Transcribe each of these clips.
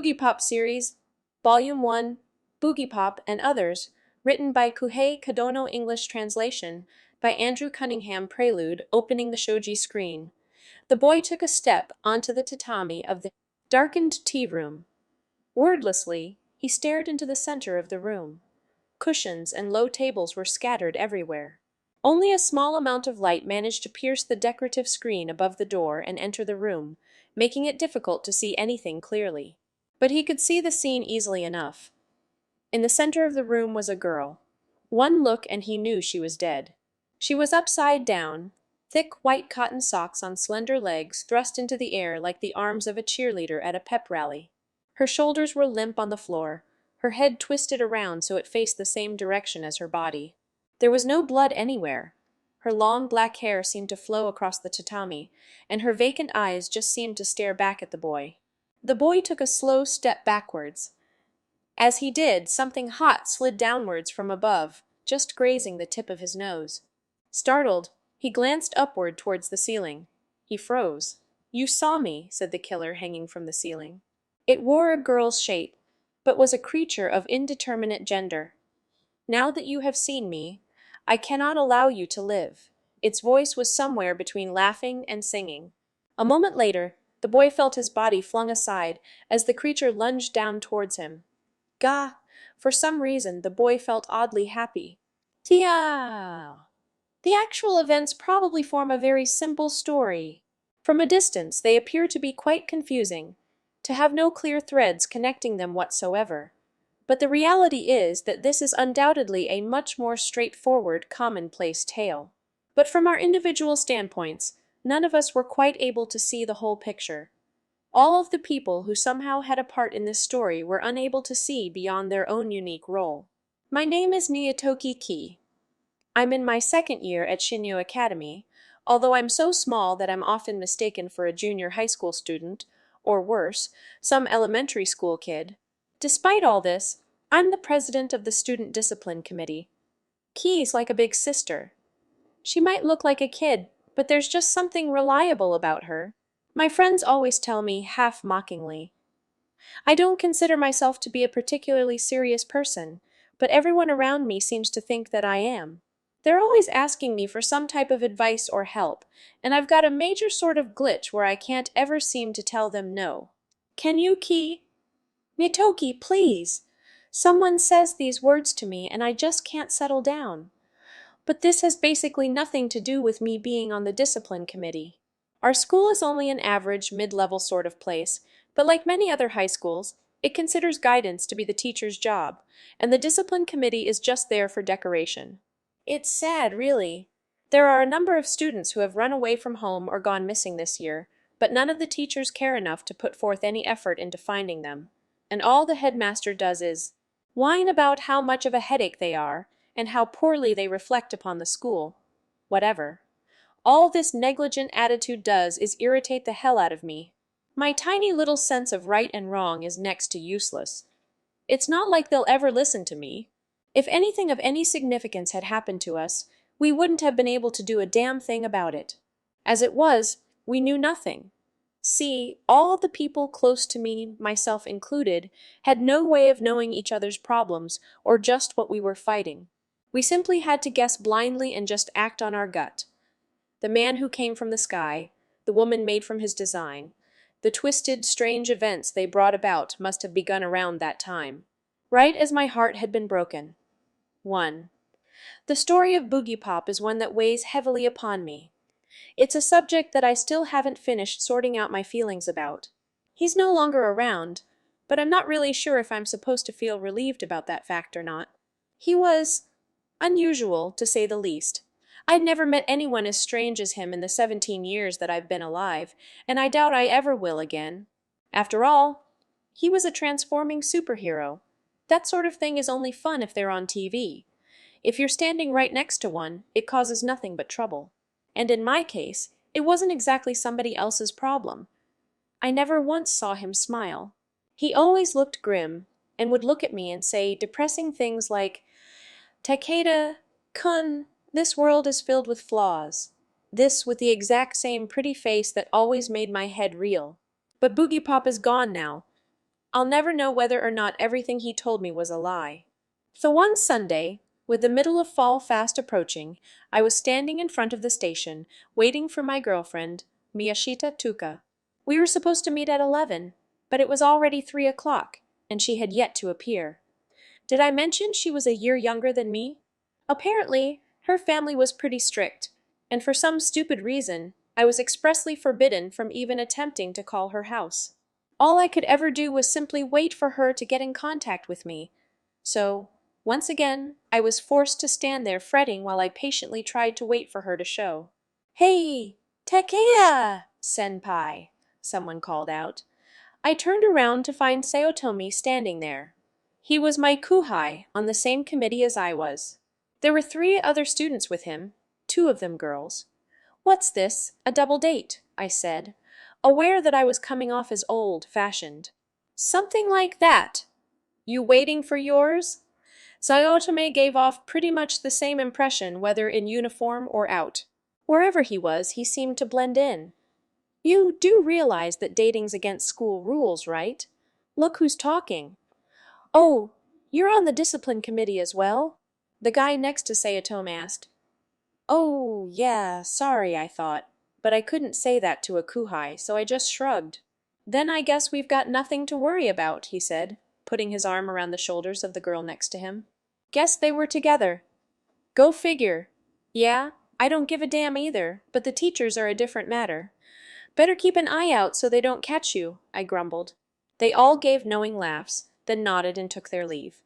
Boogiepop series, Volume 1, Boogiepop and Others, written by Kuhei Kadono, English translation by Andrew Cunningham. Prelude, opening the shoji screen. The boy took a step onto the tatami of the darkened tea room. Wordlessly, he stared into the center of the room. Cushions and low tables were scattered everywhere. Only a small amount of light managed to pierce the decorative screen above the door and enter the room, making it difficult to see anything clearly. But he could see the scene easily enough. In the center of the room was a girl. One look and he knew she was dead. She was upside down, thick white cotton socks on slender legs thrust into the air like the arms of a cheerleader at a pep rally. Her shoulders were limp on the floor, her head twisted around so it faced the same direction as her body. There was no blood anywhere. Her long black hair seemed to flow across the tatami, and her vacant eyes just seemed to stare back at the boy. The boy took a slow step backwards. As he did, something hot slid downwards from above, just grazing the tip of his nose. Startled, he glanced upward towards the ceiling. He froze. "You saw me," said the killer hanging from the ceiling. It wore a girl's shape, but was a creature of indeterminate gender. "Now that you have seen me, I cannot allow you to live." Its voice was somewhere between laughing and singing. A moment later, the boy felt his body flung aside as the creature lunged down towards him. Gah! For some reason, the boy felt oddly happy. Tia! The actual events probably form a very simple story. From a distance, they appear to be quite confusing, to have no clear threads connecting them whatsoever. But the reality is that this is undoubtedly a much more straightforward, commonplace tale. But from our individual standpoints, none of us were quite able to see the whole picture. All of the people who somehow had a part in this story were unable to see beyond their own unique role. My name is Niyatoki Ki. I'm in my second year at Shinyo Academy, although I'm so small that I'm often mistaken for a junior high school student, or worse, some elementary school kid. Despite all this, I'm the president of the Student Discipline Committee. Ki's like a big sister. She might look like a kid, but there's just something reliable about her. My friends always tell me, half mockingly. I don't consider myself to be a particularly serious person, but everyone around me seems to think that I am. They're always asking me for some type of advice or help, and I've got a major sort of glitch where I can't ever seem to tell them no. Can you, Ki? Mitoki, please! Someone says these words to me and I just can't settle down. But this has basically nothing to do with me being on the discipline committee. Our school is only an average, mid-level sort of place, but like many other high schools, it considers guidance to be the teacher's job, and the discipline committee is just there for decoration. It's sad, really. There are a number of students who have run away from home or gone missing this year, but none of the teachers care enough to put forth any effort into finding them. And all the headmaster does is whine about how much of a headache they are, and how poorly they reflect upon the school. Whatever. All this negligent attitude does is irritate the hell out of me. My tiny little sense of right and wrong is next to useless. It's not like they'll ever listen to me. If anything of any significance had happened to us, we wouldn't have been able to do a damn thing about it. As it was, we knew nothing. See, all the people close to me, myself included, had no way of knowing each other's problems or just what we were fighting. We simply had to guess blindly and just act on our gut. The man who came from the sky, the woman made from his design, the twisted, strange events they brought about must have begun around that time. Right as my heart had been broken. 1. The story of Boogiepop is one that weighs heavily upon me. It's a subject that I still haven't finished sorting out my feelings about. He's no longer around, but I'm not really sure if I'm supposed to feel relieved about that fact or not. He was unusual, to say the least. I'd never met anyone as strange as him in the 17 years that I've been alive, and I doubt I ever will again. After all, he was a transforming superhero. That sort of thing is only fun if they're on TV. If you're standing right next to one, it causes nothing but trouble. And in my case, it wasn't exactly somebody else's problem. I never once saw him smile. He always looked grim, and would look at me and say depressing things like, "Takeda-kun, this world is filled with flaws." This with the exact same pretty face that always made my head reel. But Boogiepop is gone now. I'll never know whether or not everything he told me was a lie. So one Sunday, with the middle of fall fast approaching, I was standing in front of the station, waiting for my girlfriend, Miyashita Tuka. We were supposed to meet at 11, but it was already 3 o'clock, and she had yet to appear. Did I mention she was a year younger than me? Apparently, her family was pretty strict, and for some stupid reason, I was expressly forbidden from even attempting to call her house. All I could ever do was simply wait for her to get in contact with me. So, once again, I was forced to stand there fretting while I patiently tried to wait for her to show. "Hey, Takeya, senpai," someone called out. I turned around to find Sayotomi standing there. He was my kuhai on the same committee as I was. There were 3 other students with him, 2 of them girls. "What's this, a double date?" I said, aware that I was coming off as old-fashioned. "Something like that. You waiting for yours?" Sayotome gave off pretty much the same impression whether in uniform or out. Wherever he was, he seemed to blend in. "You do realize that dating's against school rules, right? Look who's talking." "Oh, you're on the discipline committee as well?" The guy next to Sayotome asked. "Oh, yeah, sorry," I thought, but I couldn't say that to a kuhai, so I just shrugged. "Then I guess we've got nothing to worry about," he said, putting his arm around the shoulders of the girl next to him. "Guess they were together. Go figure. Yeah, I don't give a damn either, but the teachers are a different matter. Better keep an eye out so they don't catch you," I grumbled. They all gave knowing laughs, then nodded and took their leave.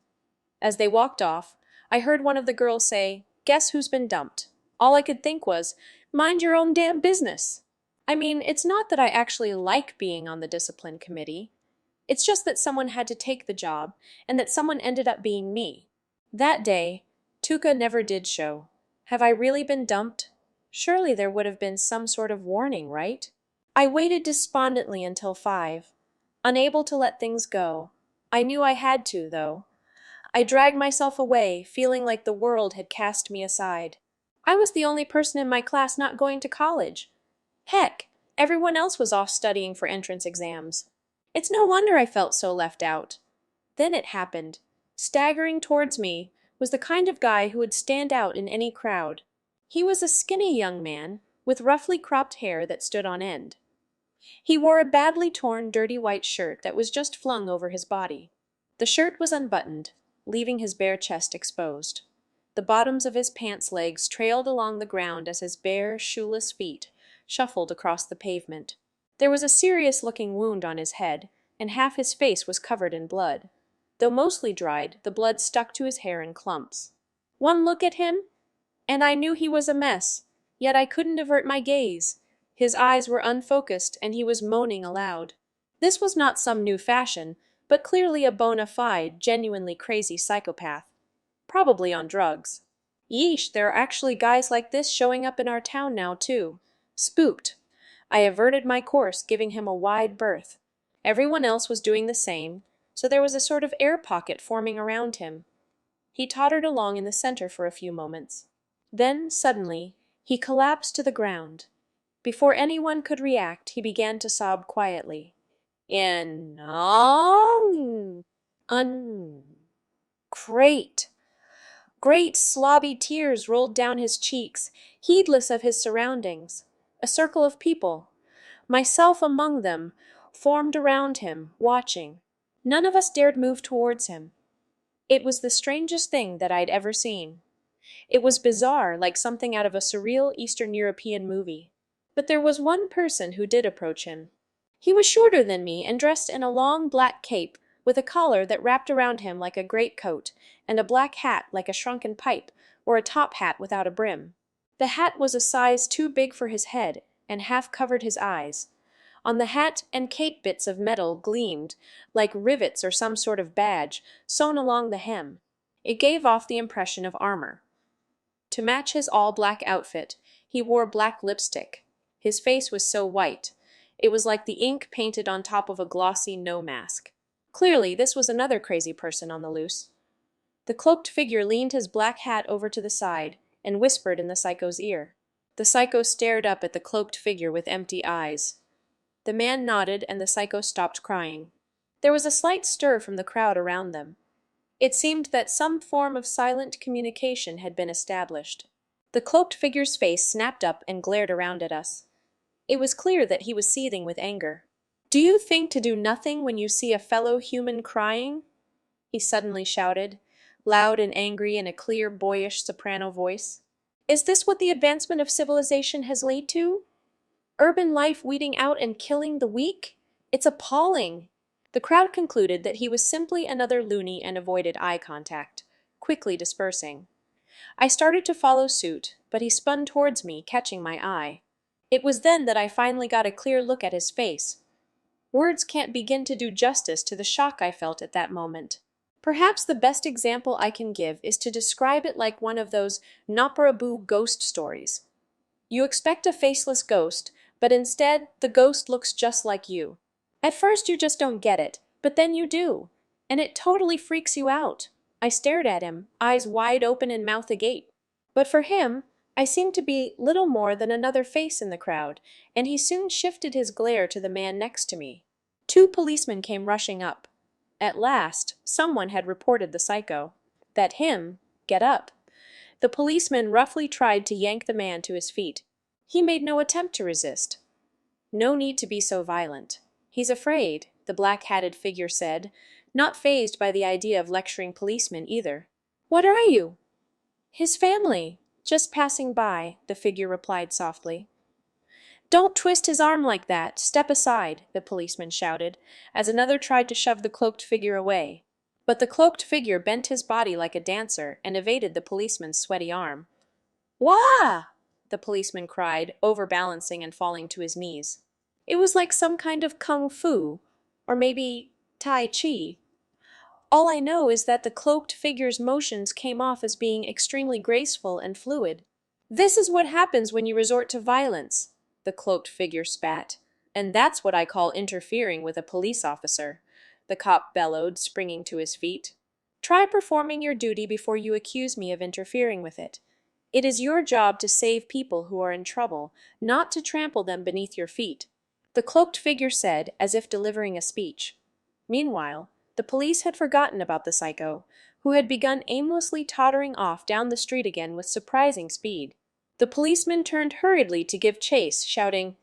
As they walked off, I heard one of the girls say, "Guess who's been dumped?" All I could think was, mind your own damn business. I mean, it's not that I actually like being on the discipline committee. It's just that someone had to take the job, and that someone ended up being me. That day, Tuka never did show. Have I really been dumped? Surely there would have been some sort of warning, right? I waited despondently until 5, unable to let things go. I knew I had to, though. I dragged myself away, feeling like the world had cast me aside. I was the only person in my class not going to college. Heck, everyone else was off studying for entrance exams. It's no wonder I felt so left out. Then it happened. Staggering towards me was the kind of guy who would stand out in any crowd. He was a skinny young man with roughly cropped hair that stood on end. He wore a badly torn, dirty white shirt that was just flung over his body. The shirt was unbuttoned, leaving his bare chest exposed. The bottoms of his pants legs trailed along the ground as his bare, shoeless feet shuffled across the pavement. There was a serious-looking wound on his head, and half his face was covered in blood. Though mostly dried, the blood stuck to his hair in clumps. One look at him, and I knew he was a mess, yet I couldn't avert my gaze. His eyes were unfocused, and he was moaning aloud. This was not some new fashion, but clearly a bona fide, genuinely crazy psychopath. Probably on drugs. Yeesh, there are actually guys like this showing up in our town now, too. Spooked. I averted my course, giving him a wide berth. Everyone else was doing the same, so there was a sort of air pocket forming around him. He tottered along in the center for a few moments. Then, suddenly, he collapsed to the ground. Before anyone could react, he began to sob quietly. In Great, great slobby tears rolled down his cheeks, heedless of his surroundings. A circle of people, myself among them, formed around him, watching. None of us dared move towards him. It was the strangest thing that I'd ever seen. It was bizarre, like something out of a surreal Eastern European movie. But there was one person who did approach him. He was shorter than me and dressed in a long black cape with a collar that wrapped around him like a greatcoat, and a black hat like a shrunken pipe, or a top hat without a brim. The hat was a size too big for his head, and half covered his eyes. On the hat and cape bits of metal gleamed, like rivets or some sort of badge, sewn along the hem. It gave off the impression of armor. To match his all-black outfit, he wore black lipstick. His face was so white. It was like the ink painted on top of a glossy no mask. Clearly, this was another crazy person on the loose. The cloaked figure leaned his black hat over to the side and whispered in the psycho's ear. The psycho stared up at the cloaked figure with empty eyes. The man nodded and the psycho stopped crying. There was a slight stir from the crowd around them. It seemed that some form of silent communication had been established. The cloaked figure's face snapped up and glared around at us. It was clear that he was seething with anger. "Do you think to do nothing when you see a fellow human crying?" he suddenly shouted, loud and angry in a clear, boyish soprano voice. "Is this what the advancement of civilization has led to? Urban life weeding out and killing the weak? It's appalling!" The crowd concluded that he was simply another loony and avoided eye contact, quickly dispersing. I started to follow suit, but he spun towards me, catching my eye. It was then that I finally got a clear look at his face. Words can't begin to do justice to the shock I felt at that moment. Perhaps the best example I can give is to describe it like one of those Nopparabu ghost stories. You expect a faceless ghost, but instead, the ghost looks just like you. At first you just don't get it, but then you do. And it totally freaks you out. I stared at him, eyes wide open and mouth agape. But for him, I seemed to be little more than another face in the crowd, and he soon shifted his glare to the man next to me. Two policemen came rushing up. At last, someone had reported the psycho. That him, get up. The policeman roughly tried to yank the man to his feet. He made no attempt to resist. "No need to be so violent. He's afraid," the black-hatted figure said, not fazed by the idea of lecturing policemen either. "What are you?" "His family. Just passing by," the figure replied softly. "Don't twist his arm like that. Step aside," the policeman shouted, as another tried to shove the cloaked figure away. But the cloaked figure bent his body like a dancer and evaded the policeman's sweaty arm. "Wah!" the policeman cried, overbalancing and falling to his knees. It was like some kind of kung fu, or maybe tai chi. All I know is that the cloaked figure's motions came off as being extremely graceful and fluid. "This is what happens when you resort to violence," the cloaked figure spat. "And that's what I call interfering with a police officer," the cop bellowed, springing to his feet. "Try performing your duty before you accuse me of interfering with it. It is your job to save people who are in trouble, not to trample them beneath your feet," the cloaked figure said, as if delivering a speech. Meanwhile, the police had forgotten about the psycho, who had begun aimlessly tottering off down the street again with surprising speed. The policeman turned hurriedly to give chase, shouting,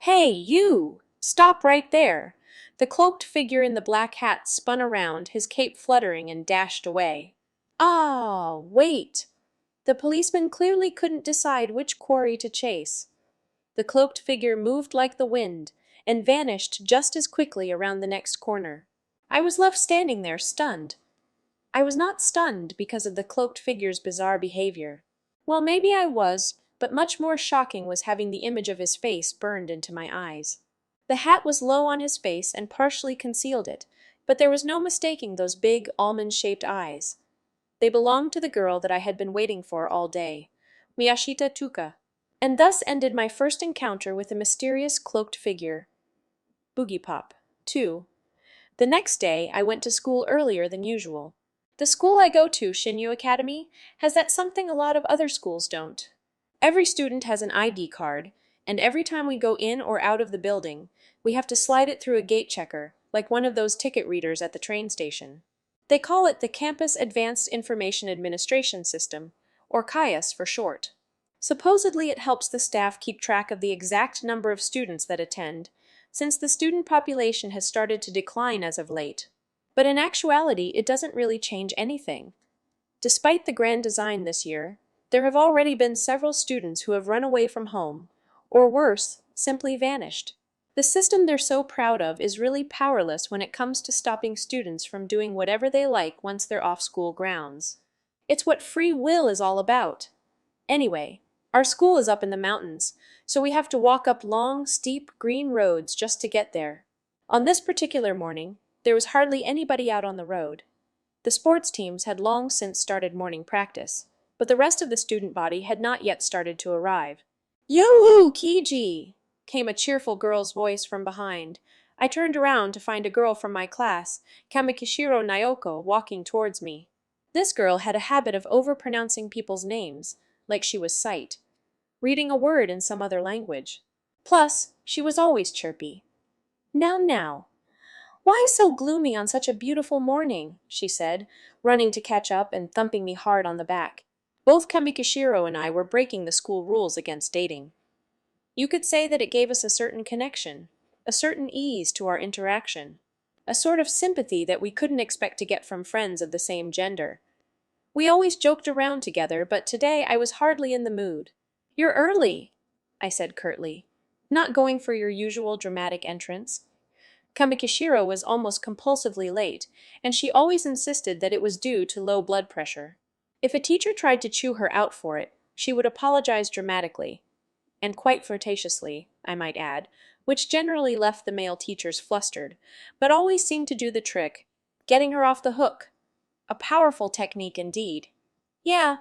"Hey, you! Stop right there!" The cloaked figure in the black hat spun around, his cape fluttering, and dashed away. "Ah, wait!" The policeman clearly couldn't decide which quarry to chase. The cloaked figure moved like the wind and vanished just as quickly around the next corner. I was left standing there, stunned. I was not stunned because of the cloaked figure's bizarre behavior. Well, maybe I was, but much more shocking was having the image of his face burned into my eyes. The hat was low on his face and partially concealed it, but there was no mistaking those big, almond-shaped eyes. They belonged to the girl that I had been waiting for all day, Miyashita Tuka. And thus ended my first encounter with the mysterious cloaked figure. Boogiepop. 2. The next day, I went to school earlier than usual. The school I go to, Shinyu Academy, has that something a lot of other schools don't. Every student has an ID card, and every time we go in or out of the building, we have to slide it through a gate checker, like one of those ticket readers at the train station. They call it the Campus Advanced Information Administration System, or CAIAS for short. Supposedly it helps the staff keep track of the exact number of students that attend, since the student population has started to decline as of late. But in actuality, it doesn't really change anything. Despite the grand design this year, there have already been several students who have run away from home, or worse, simply vanished. The system they're so proud of is really powerless when it comes to stopping students from doing whatever they like once they're off school grounds. It's what free will is all about. Anyway, our school is up in the mountains, so we have to walk up long, steep, green roads just to get there. On this particular morning, there was hardly anybody out on the road. The sports teams had long since started morning practice, but the rest of the student body had not yet started to arrive. "Yoo-hoo, Kiji!" came a cheerful girl's voice from behind. I turned around to find a girl from my class, Kamikishiro Naoko, walking towards me. This girl had a habit of overpronouncing people's names, like she was sight, reading a word in some other language. Plus, she was always chirpy. Now, Why so gloomy on such a beautiful morning? She said, running to catch up and thumping me hard on the back. Both Kamikishiro and I were breaking the school rules against dating. You could say that it gave us a certain connection, a certain ease to our interaction, a sort of sympathy that we couldn't expect to get from friends of the same gender. We always joked around together, but today I was hardly in the mood. "You're early," I said curtly, not going for your usual dramatic entrance. Kamikishiro was almost compulsively late, and she always insisted that it was due to low blood pressure. If a teacher tried to chew her out for it, she would apologize dramatically, and quite flirtatiously, I might add, which generally left the male teachers flustered, but always seemed to do the trick, getting her off the hook. A powerful technique indeed. Yeah,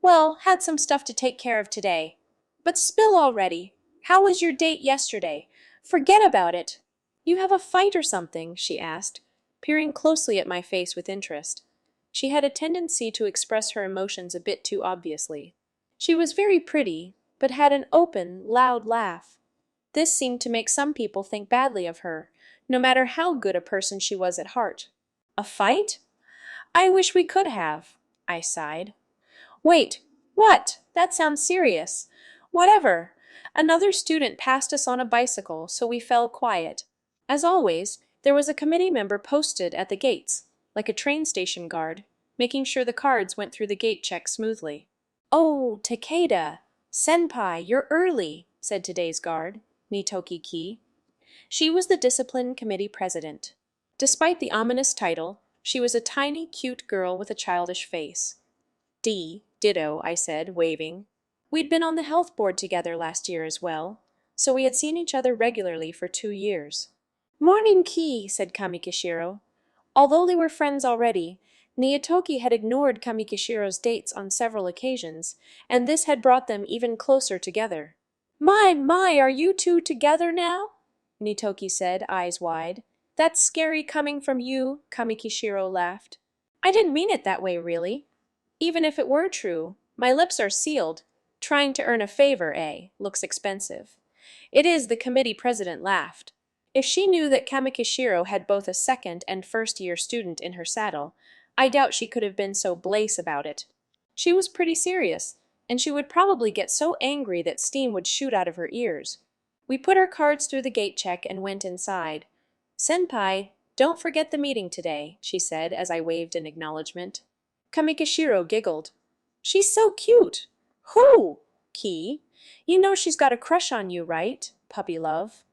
well, had some stuff to take care of today. But spill already. How was your date yesterday? Forget about it. You have a fight or something? She asked, peering closely at my face with interest. She had a tendency to express her emotions a bit too obviously. She was very pretty, but had an open, loud laugh. This seemed to make some people think badly of her, no matter how good a person she was at heart. A fight? I wish we could have, I sighed. Wait, what? That sounds serious. Whatever. Another student passed us on a bicycle, so we fell quiet. As always, there was a committee member posted at the gates, like a train station guard, making sure the cards went through the gate check smoothly. "Oh, Takeda! Senpai, you're early," said today's guard, Nitoki Ki. She was the discipline committee president. Despite the ominous title, she was a tiny, cute girl with a childish face. Ditto, I said, waving. We'd been on the health board together last year as well, so we had seen each other regularly for 2 years. "Morning, Ki," said Kamikishiro. Although they were friends already, Nitoki had ignored Kamikishiro's dates on several occasions, and this had brought them even closer together. My, are you two together now?" Nitoki said, eyes wide. "That's scary coming from you," Kamikishiro laughed. "I didn't mean it that way, really. Even if it were true, my lips are sealed. Trying to earn a favor, looks expensive." It is, the committee president laughed. If she knew that Kamikishiro had both a second and first-year student in her saddle, I doubt she could have been so blaze about it. She was pretty serious, and she would probably get so angry that steam would shoot out of her ears. We put our cards through the gate check and went inside. "Senpai, don't forget the meeting today," she said as I waved in acknowledgement. Kamikishiro giggled. "She's so cute." "Who?" "Ki. You know she's got a crush on you, right, puppy love?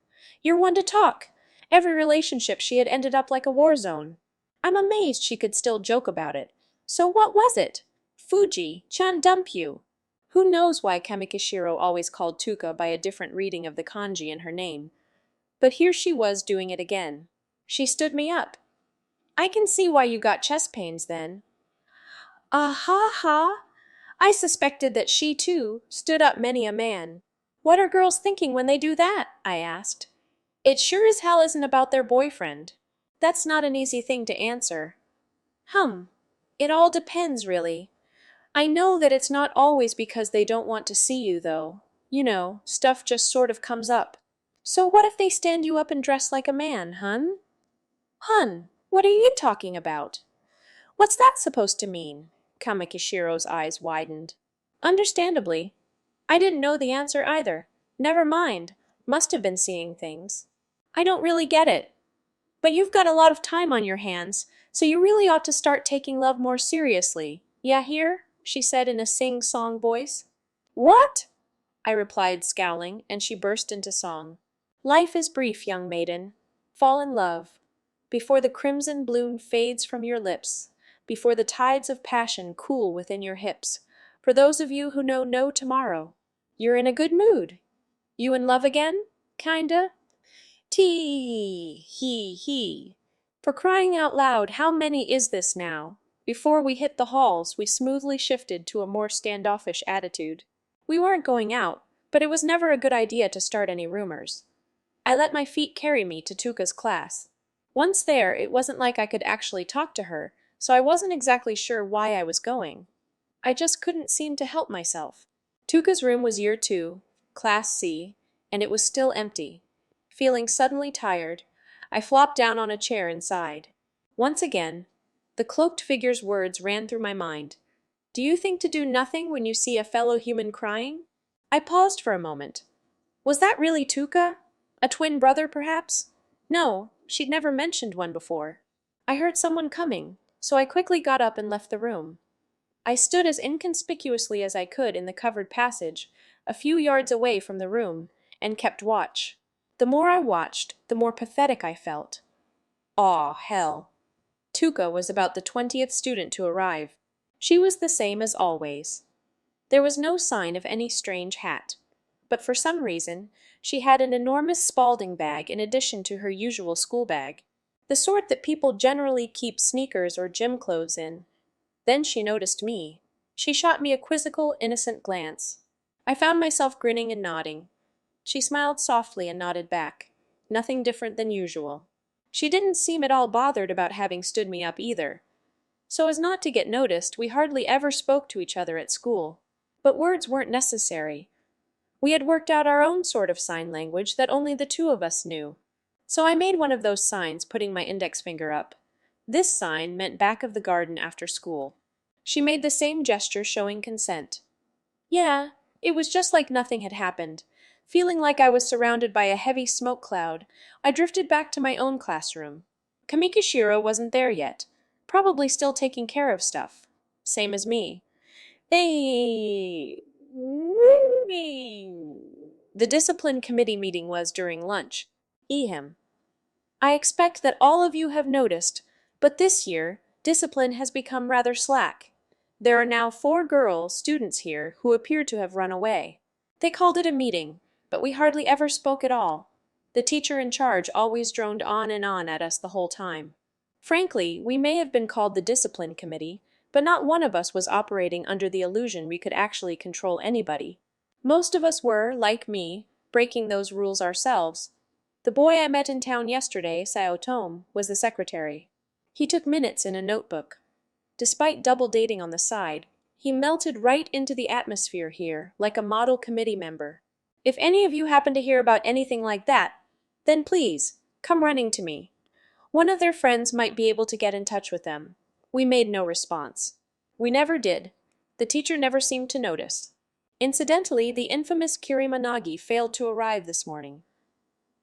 You're one to talk. Every relationship she had ended up like a war zone. I'm amazed she could still joke about it. So what was it? Fuji-chan dump you." Who knows why Kamikishiro always called Tuka by a different reading of the kanji in her name. But here she was doing it again. She stood me up. "I can see why you got chest pains then." "Ah ha ha! I suspected that she, too, stood up many a man." "What are girls thinking when they do that?" I asked. "It sure as hell isn't about their boyfriend." That's not an easy thing to answer. It all depends, really. I know that it's not always because they don't want to see you, though. You know, stuff just sort of comes up. So what if they stand you up and dress like a man, hun? Hun, what are you talking about? What's that supposed to mean? Kamikishiro's eyes widened. Understandably. I didn't know the answer either. Never mind. Must have been seeing things. I don't really get it. But you've got a lot of time on your hands, so you really ought to start taking love more seriously. Ya hear? She said in a sing-song voice. What? I replied, scowling, and she burst into song. Life is brief, young maiden. Fall in love. Before the crimson bloom fades from your lips, before the tides of passion cool within your hips, for those of you who know no tomorrow, you're in a good mood. You in love again? Kinda? He. For crying out loud, how many is this now? Before we hit the halls, we smoothly shifted to a more standoffish attitude. We weren't going out, but it was never a good idea to start any rumors. I let my feet carry me to Tuka's class. Once there, it wasn't like I could actually talk to her, so I wasn't exactly sure why I was going. I just couldn't seem to help myself. Tuka's room was year 2, Class C, and it was still empty. Feeling suddenly tired, I flopped down on a chair and sighed. Once again, the cloaked figure's words ran through my mind. Do you think to do nothing when you see a fellow human crying? I paused for a moment. Was that really Tuka? A twin brother, perhaps? No, she'd never mentioned one before. I heard someone coming, so I quickly got up and left the room. I stood as inconspicuously as I could in the covered passage, a few yards away from the room, and kept watch. The more I watched, the more pathetic I felt. Aw, hell. Tuka was about the 20th student to arrive. She was the same as always. There was no sign of any strange hat, but for some reason she had an enormous Spalding bag in addition to her usual school bag, the sort that people generally keep sneakers or gym clothes in. Then she noticed me. She shot me a quizzical, innocent glance. I found myself grinning and nodding. She smiled softly and nodded back. Nothing different than usual. She didn't seem at all bothered about having stood me up either. So as not to get noticed, we hardly ever spoke to each other at school. But words weren't necessary. We had worked out our own sort of sign language that only the two of us knew. So I made one of those signs, putting my index finger up. This sign meant back of the garden after school. She made the same gesture, showing consent. Yeah, it was just like nothing had happened. Feeling like I was surrounded by a heavy smoke cloud, I drifted back to my own classroom. Kamikishiro wasn't there yet, probably still taking care of stuff. Same as me. They... The discipline committee meeting was during lunch. Ehem. I expect that all of you have noticed, but this year, discipline has become rather slack. There are now 4 girls, students here, who appear to have run away. They called it a meeting, but we hardly ever spoke at all. The teacher in charge always droned on and on at us the whole time. Frankly, we may have been called the discipline committee, but not one of us was operating under the illusion we could actually control anybody. Most of us were, like me, breaking those rules ourselves. The boy I met in town yesterday, Saotome, was the secretary. He took minutes in a notebook. Despite double dating on the side, he melted right into the atmosphere here, like a model committee member. If any of you happen to hear about anything like that, then please, come running to me. One of their friends might be able to get in touch with them. We made no response. We never did. The teacher never seemed to notice. Incidentally, the infamous Kirimanagi failed to arrive this morning.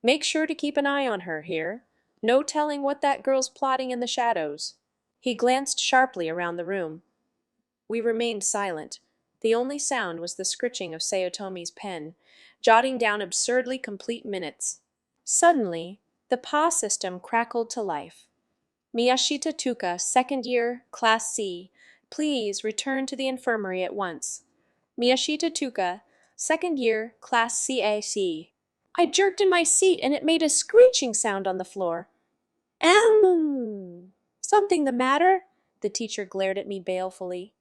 Make sure to keep an eye on her here. No telling what that girl's plotting in the shadows. He glanced sharply around the room. We remained silent. The only sound was the scritching of Sayotomi's pen, jotting down absurdly complete minutes. Suddenly, the PA system crackled to life. Miyashita Tuka, second year, Class C. Please return to the infirmary at once. Miyashita Tuka, second year, Class CAC. I jerked in my seat and it made a screeching sound on the floor. Something the matter? The teacher glared at me balefully.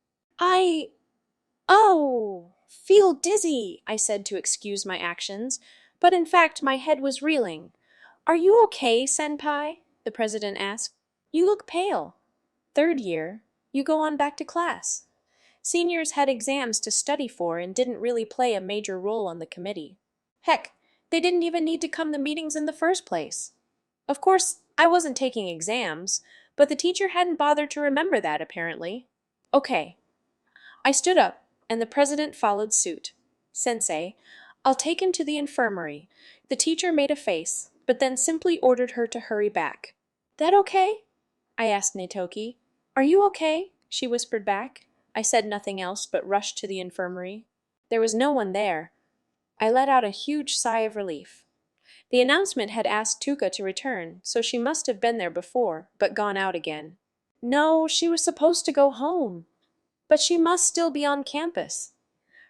Feel dizzy, I said to excuse my actions, but in fact my head was reeling. Are you okay, senpai? The president asked. You look pale. Third year, you go on back to class. Seniors had exams to study for and didn't really play a major role on the committee. Heck, they didn't even need to come to meetings in the first place. Of course, I wasn't taking exams, but the teacher hadn't bothered to remember that, apparently. Okay. I stood up, and the president followed suit. Sensei, I'll take him to the infirmary. The teacher made a face, but then simply ordered her to hurry back. That okay? I asked Netoki. Are you okay? She whispered back. I said nothing else, but rushed to the infirmary. There was no one there. I let out a huge sigh of relief. The announcement had asked Tuka to return, so she must have been there before, but gone out again. No, she was supposed to go home. But she must still be on campus.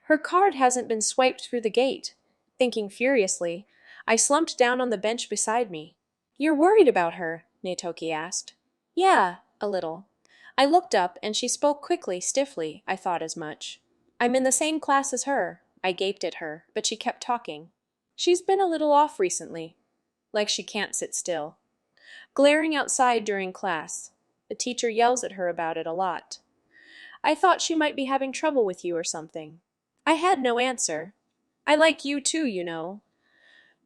Her card hasn't been swiped through the gate. Thinking furiously, I slumped down on the bench beside me. You're worried about her? Netoki asked. Yeah, a little. I looked up, and she spoke quickly, stiffly. I thought as much. I'm in the same class as her. I gaped at her, but she kept talking. She's been a little off recently. Like she can't sit still. Glaring outside during class. The teacher yells at her about it a lot. I thought she might be having trouble with you or something. I had no answer. I like you too, you know.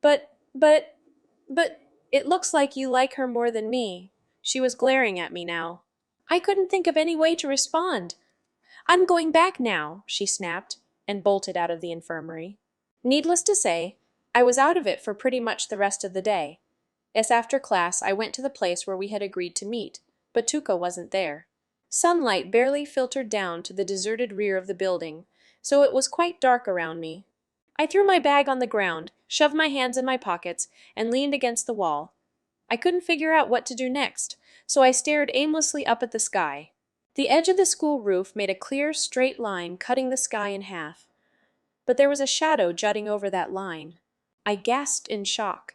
But, It looks like you like her more than me. She was glaring at me now. I couldn't think of any way to respond. I'm going back now, she snapped, and bolted out of the infirmary. Needless to say, I was out of it for pretty much the rest of the day. As after class, I went to the place where we had agreed to meet, but Tuka wasn't there. Sunlight barely filtered down to the deserted rear of the building, so it was quite dark around me. I threw my bag on the ground, shoved my hands in my pockets, and leaned against the wall. I couldn't figure out what to do next, so I stared aimlessly up at the sky. The edge of the school roof made a clear, straight line cutting the sky in half. But there was a shadow jutting over that line. I gasped in shock.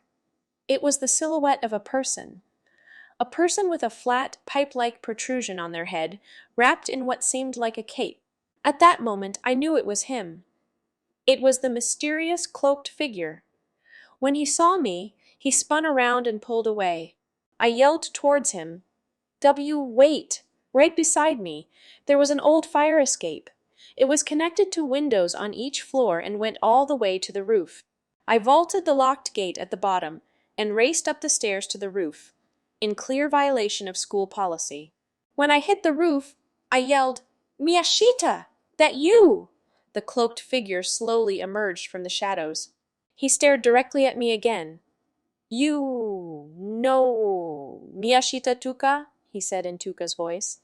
It was the silhouette of a person with a flat, pipe-like protrusion on their head, wrapped in what seemed like a cape. At that moment, I knew it was him. It was the mysterious cloaked figure. When he saw me, he spun around and pulled away. I yelled towards him. Wait! Right beside me, there was an old fire escape. It was connected to windows on each floor and went all the way to the roof. I vaulted the locked gate at the bottom and raced up the stairs to the roof, in clear violation of school policy. When I hit the roof, I yelled, Miyashita! That you! The cloaked figure slowly emerged from the shadows. He stared directly at me again. You no Miyashita Tuka? He said in Tuka's voice.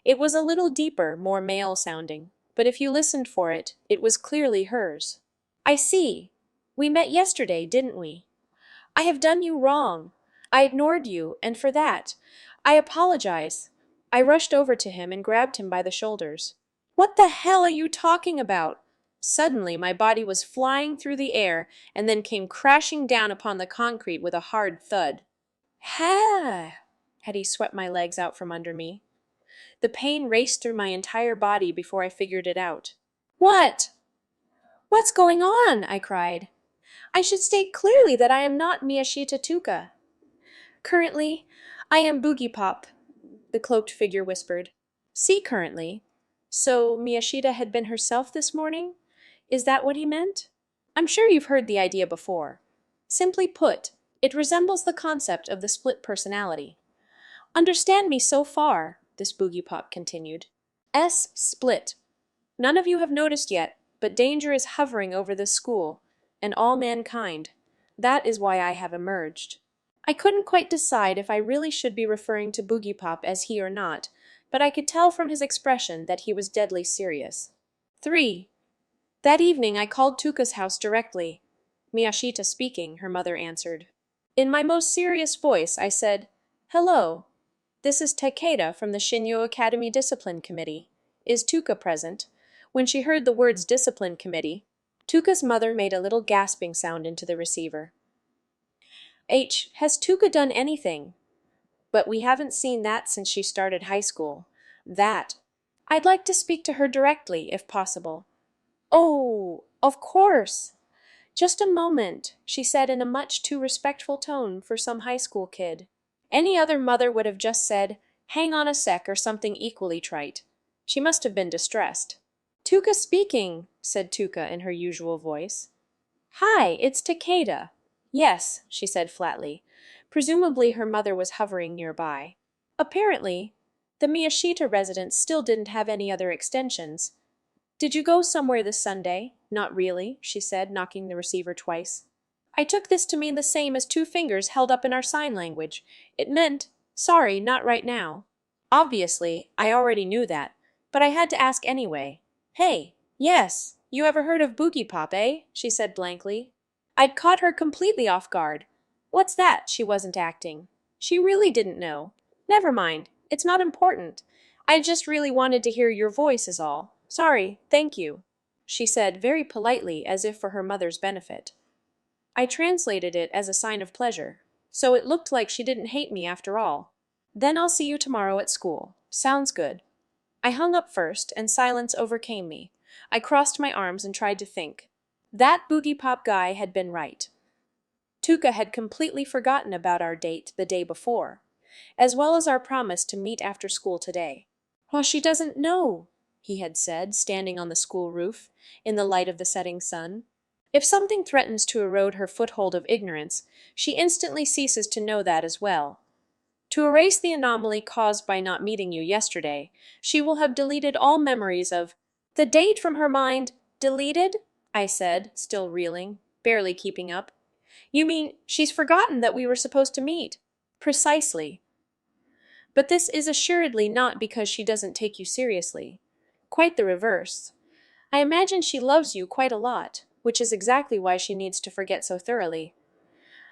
It was a little deeper, more male-sounding, but if you listened for it, it was clearly hers. I see. We met yesterday, didn't we? I have done you wrong. I ignored you, and for that, I apologize. I rushed over to him and grabbed him by the shoulders. What the hell are you talking about? Suddenly, my body was flying through the air and then came crashing down upon the concrete with a hard thud. Ha! Had he swept my legs out from under me? The pain raced through my entire body before I figured it out. What? What's going on? I cried. I should state clearly that I am not Miyashita Tuka. Currently, I am Boogiepop, the cloaked figure whispered. See currently. So Miyashita had been herself this morning? Is that what he meant? I'm sure you've heard the idea before. Simply put, it resembles the concept of the split personality. Understand me so far, this Boogiepop continued. Split. None of you have noticed yet, but danger is hovering over this school, and all mankind. That is why I have emerged. I couldn't quite decide if I really should be referring to Boogiepop as he or not, but I could tell from his expression that he was deadly serious. 3. That evening I called Tuka's house directly. Miyashita speaking, her mother answered. In my most serious voice, I said, Hello. This is Takeda from the Shinyo Academy Discipline Committee. Is Tuka present? When she heard the words Discipline Committee, Tuka's mother made a little gasping sound into the receiver. Has Tuka done anything? But we haven't seen that since she started high school. That. I'd like to speak to her directly, if possible. Oh, of course. Just a moment, she said in a much too respectful tone for some high school kid. Any other mother would have just said, hang on a sec or something equally trite. She must have been distressed. Tuka speaking, said Tuka in her usual voice. Hi, it's Takeda. Yes, she said flatly. Presumably her mother was hovering nearby. Apparently, the Miyashita residence still didn't have any other extensions. Did you go somewhere this Sunday? Not really, she said, knocking the receiver twice. I took this to mean the same as 2 fingers held up in our sign language. It meant, sorry, not right now. Obviously, I already knew that, but I had to ask anyway. Hey, yes, you ever heard of Boogiepop, eh? She said blankly. I'd caught her completely off guard. What's that? She wasn't acting. She really didn't know. Never mind, it's not important. I just really wanted to hear your voice is all. Sorry, thank you, she said very politely as if for her mother's benefit. I translated it as a sign of pleasure, so it looked like she didn't hate me after all. Then I'll see you tomorrow at school. Sounds good. I hung up first, and silence overcame me. I crossed my arms and tried to think. That Boogiepop guy had been right. Tuka had completely forgotten about our date the day before, as well as our promise to meet after school today. Well, she doesn't know, he had said, standing on the school roof, in the light of the setting sun. If something threatens to erode her foothold of ignorance, she instantly ceases to know that as well. To erase the anomaly caused by not meeting you yesterday, she will have deleted all memories of the date from her mind. Deleted? I said, still reeling, barely keeping up. You mean she's forgotten that we were supposed to meet? Precisely. But this is assuredly not because she doesn't take you seriously. Quite the reverse. I imagine she loves you quite a lot, which is exactly why she needs to forget so thoroughly.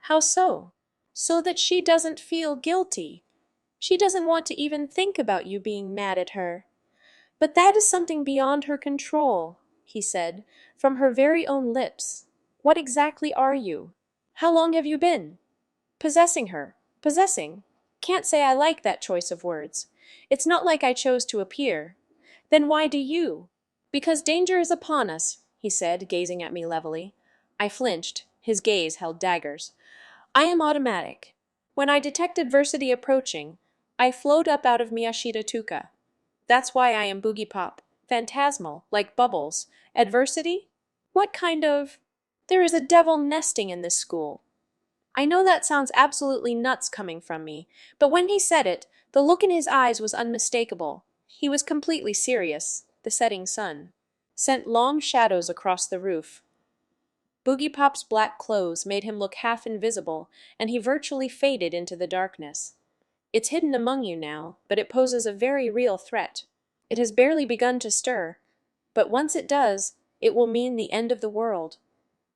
How so? So that she doesn't feel guilty. She doesn't want to even think about you being mad at her. But that is something beyond her control, he said, from her very own lips. What exactly are you? How long have you been? Possessing her. Possessing. Can't say I like that choice of words. It's not like I chose to appear. Then why do you? Because danger is upon us, he said, gazing at me levelly. I flinched. His gaze held daggers. I am automatic. When I detect adversity approaching, I float up out of Miyashita Tuka. That's why I am Boogiepop. Phantasmal, like bubbles. Adversity? What kind of... There is a devil nesting in this school. I know that sounds absolutely nuts coming from me, but when he said it, the look in his eyes was unmistakable. He was completely serious. The setting sun sent long shadows across the roof. Boogiepop's black clothes made him look half invisible, and he virtually faded into the darkness. It's hidden among you now, but it poses a very real threat. It has barely begun to stir, but once it does, it will mean the end of the world.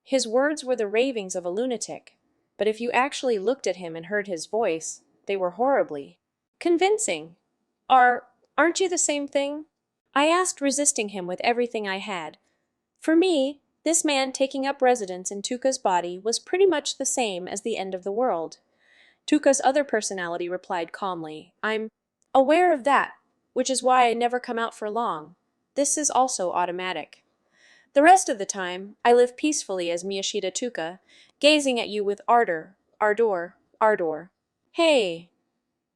His words were the ravings of a lunatic, but if you actually looked at him and heard his voice, they were horribly convincing. Aren't you the same thing? I asked, resisting him with everything I had. For me, this man taking up residence in Tuka's body was pretty much the same as the end of the world. Tuka's other personality replied calmly, I'm aware of that, which is why I never come out for long. This is also automatic. The rest of the time, I live peacefully as Miyashita Tuka, gazing at you with ardor. Hey!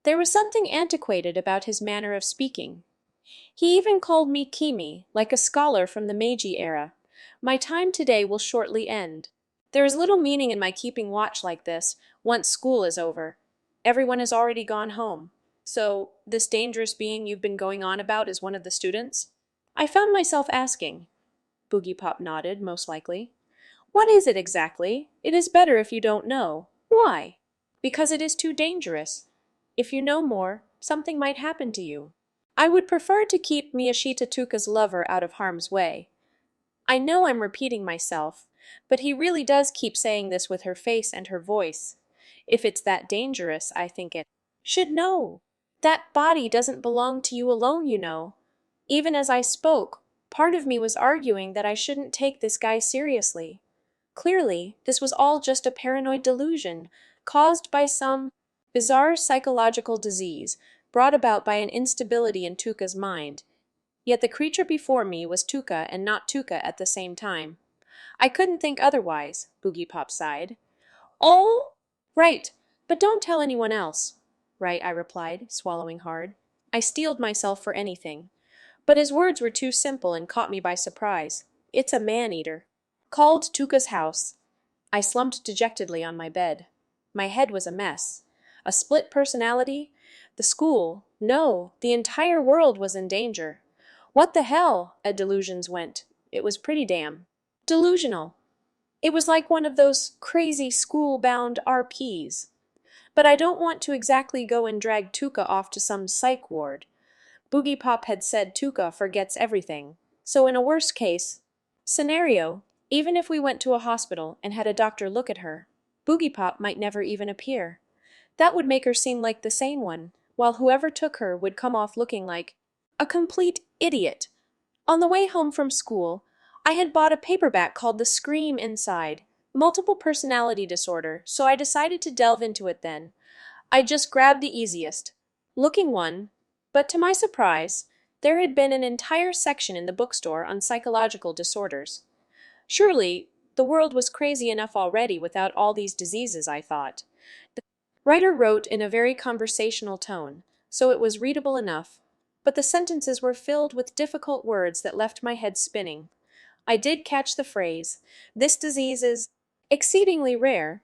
There was something antiquated about his manner of speaking. He even called me Kimi, like a scholar from the Meiji era. My time today will shortly end. There is little meaning in my keeping watch like this, once school is over. Everyone has already gone home. So, this dangerous being you've been going on about is one of the students? I found myself asking. Boogiepop nodded, most likely. What is it exactly? It is better if you don't know. Why? Because it is too dangerous. If you know more, something might happen to you. I would prefer to keep Miyashita Tuka's lover out of harm's way. I know I'm repeating myself, but he really does keep saying this with her face and her voice. If it's that dangerous, I think it should know. That body doesn't belong to you alone, you know. Even as I spoke, part of me was arguing that I shouldn't take this guy seriously. Clearly, this was all just a paranoid delusion, caused by some bizarre psychological disease brought about by an instability in Tuka's mind. Yet the creature before me was Tuka and not Tuka at the same time. I couldn't think otherwise, Boogiepop sighed. Oh, right, but don't tell anyone else. Right, I replied, swallowing hard. I steeled myself for anything. But his words were too simple and caught me by surprise. It's a man-eater. Called Tuka's house. I slumped dejectedly on my bed. My head was a mess. A split personality? The school? No, the entire world was in danger. What the hell? At delusions went. It was pretty damn delusional. It was like one of those crazy school-bound RPs. But I don't want to exactly go and drag Tuka off to some psych ward. Boogiepop had said Tuka forgets everything. So in a worst case scenario, even if we went to a hospital and had a doctor look at her, Boogiepop might never even appear. That would make her seem like the sane one, while whoever took her would come off looking like a complete idiot. On the way home from school, I had bought a paperback called The Scream Inside, Multiple Personality Disorder, so I decided to delve into it then. I just grabbed the easiest looking one, but to my surprise, there had been an entire section in the bookstore on psychological disorders. Surely, the world was crazy enough already without all these diseases, I thought. The writer wrote in a very conversational tone, so it was readable enough, but the sentences were filled with difficult words that left my head spinning. I did catch the phrase. This disease is exceedingly rare,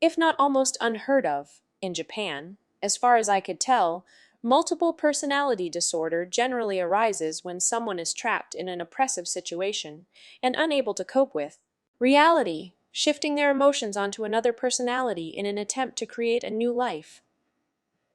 if not almost unheard of, in Japan. As far as I could tell, multiple personality disorder generally arises when someone is trapped in an oppressive situation and unable to cope with reality, shifting their emotions onto another personality in an attempt to create a new life.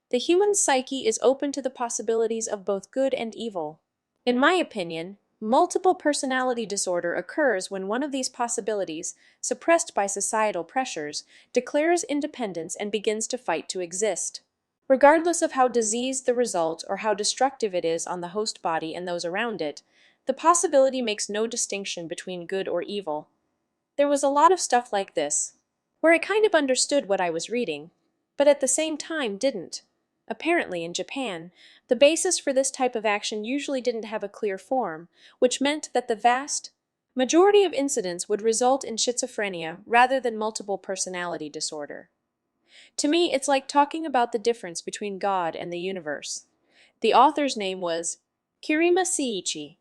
The human psyche is open to the possibilities of both good and evil. In my opinion, multiple personality disorder occurs when one of these possibilities, suppressed by societal pressures, declares independence and begins to fight to exist. Regardless of how diseased the result or how destructive it is on the host body and those around it, the possibility makes no distinction between good or evil. There was a lot of stuff like this, where I kind of understood what I was reading, but at the same time didn't. Apparently, in Japan, the basis for this type of action usually didn't have a clear form, which meant that the vast majority of incidents would result in schizophrenia rather than multiple personality disorder. To me, it's like talking about the difference between God and the universe. The author's name was Kirima Seiichi.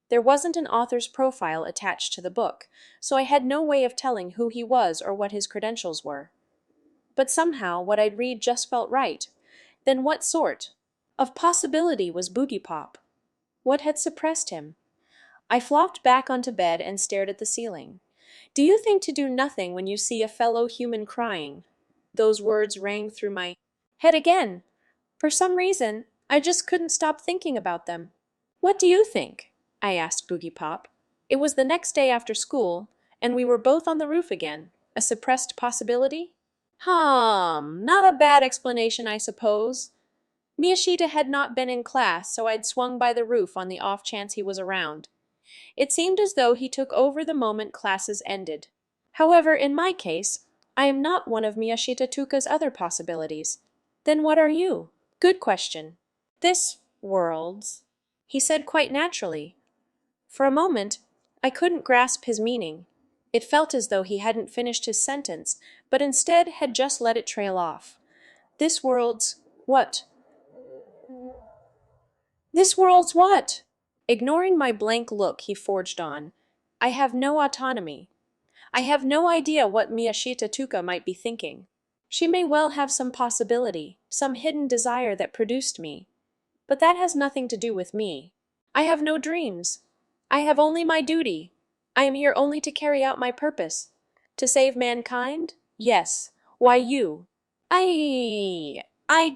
There wasn't an author's profile attached to the book, so I had no way of telling who he was or what his credentials were. But somehow what I'd read just felt right. Then what sort of possibility was Boogiepop? What had suppressed him? I flopped back onto bed and stared at the ceiling. Do you think to do nothing when you see a fellow human crying? Those words rang through my head again. For some reason, I just couldn't stop thinking about them. What do you think? I asked Boogiepop. It was the next day after school, and we were both on the roof again. A suppressed possibility? Not a bad explanation, I suppose. Miyashita had not been in class, so I'd swung by the roof on the off chance he was around. It seemed as though he took over the moment classes ended. However, in my case, I am not one of Miyashita Tuka's other possibilities. Then what are you? Good question. This world's, he said quite naturally. For a moment, I couldn't grasp his meaning. It felt as though he hadn't finished his sentence, but instead had just let it trail off. This world's what? This world's what? Ignoring my blank look, he forged on. I have no autonomy. I have no idea what Miyashita Tuka might be thinking. She may well have some possibility, some hidden desire that produced me. But that has nothing to do with me. I have no dreams. I have only my duty. I am here only to carry out my purpose. To save mankind? Yes. Why you? I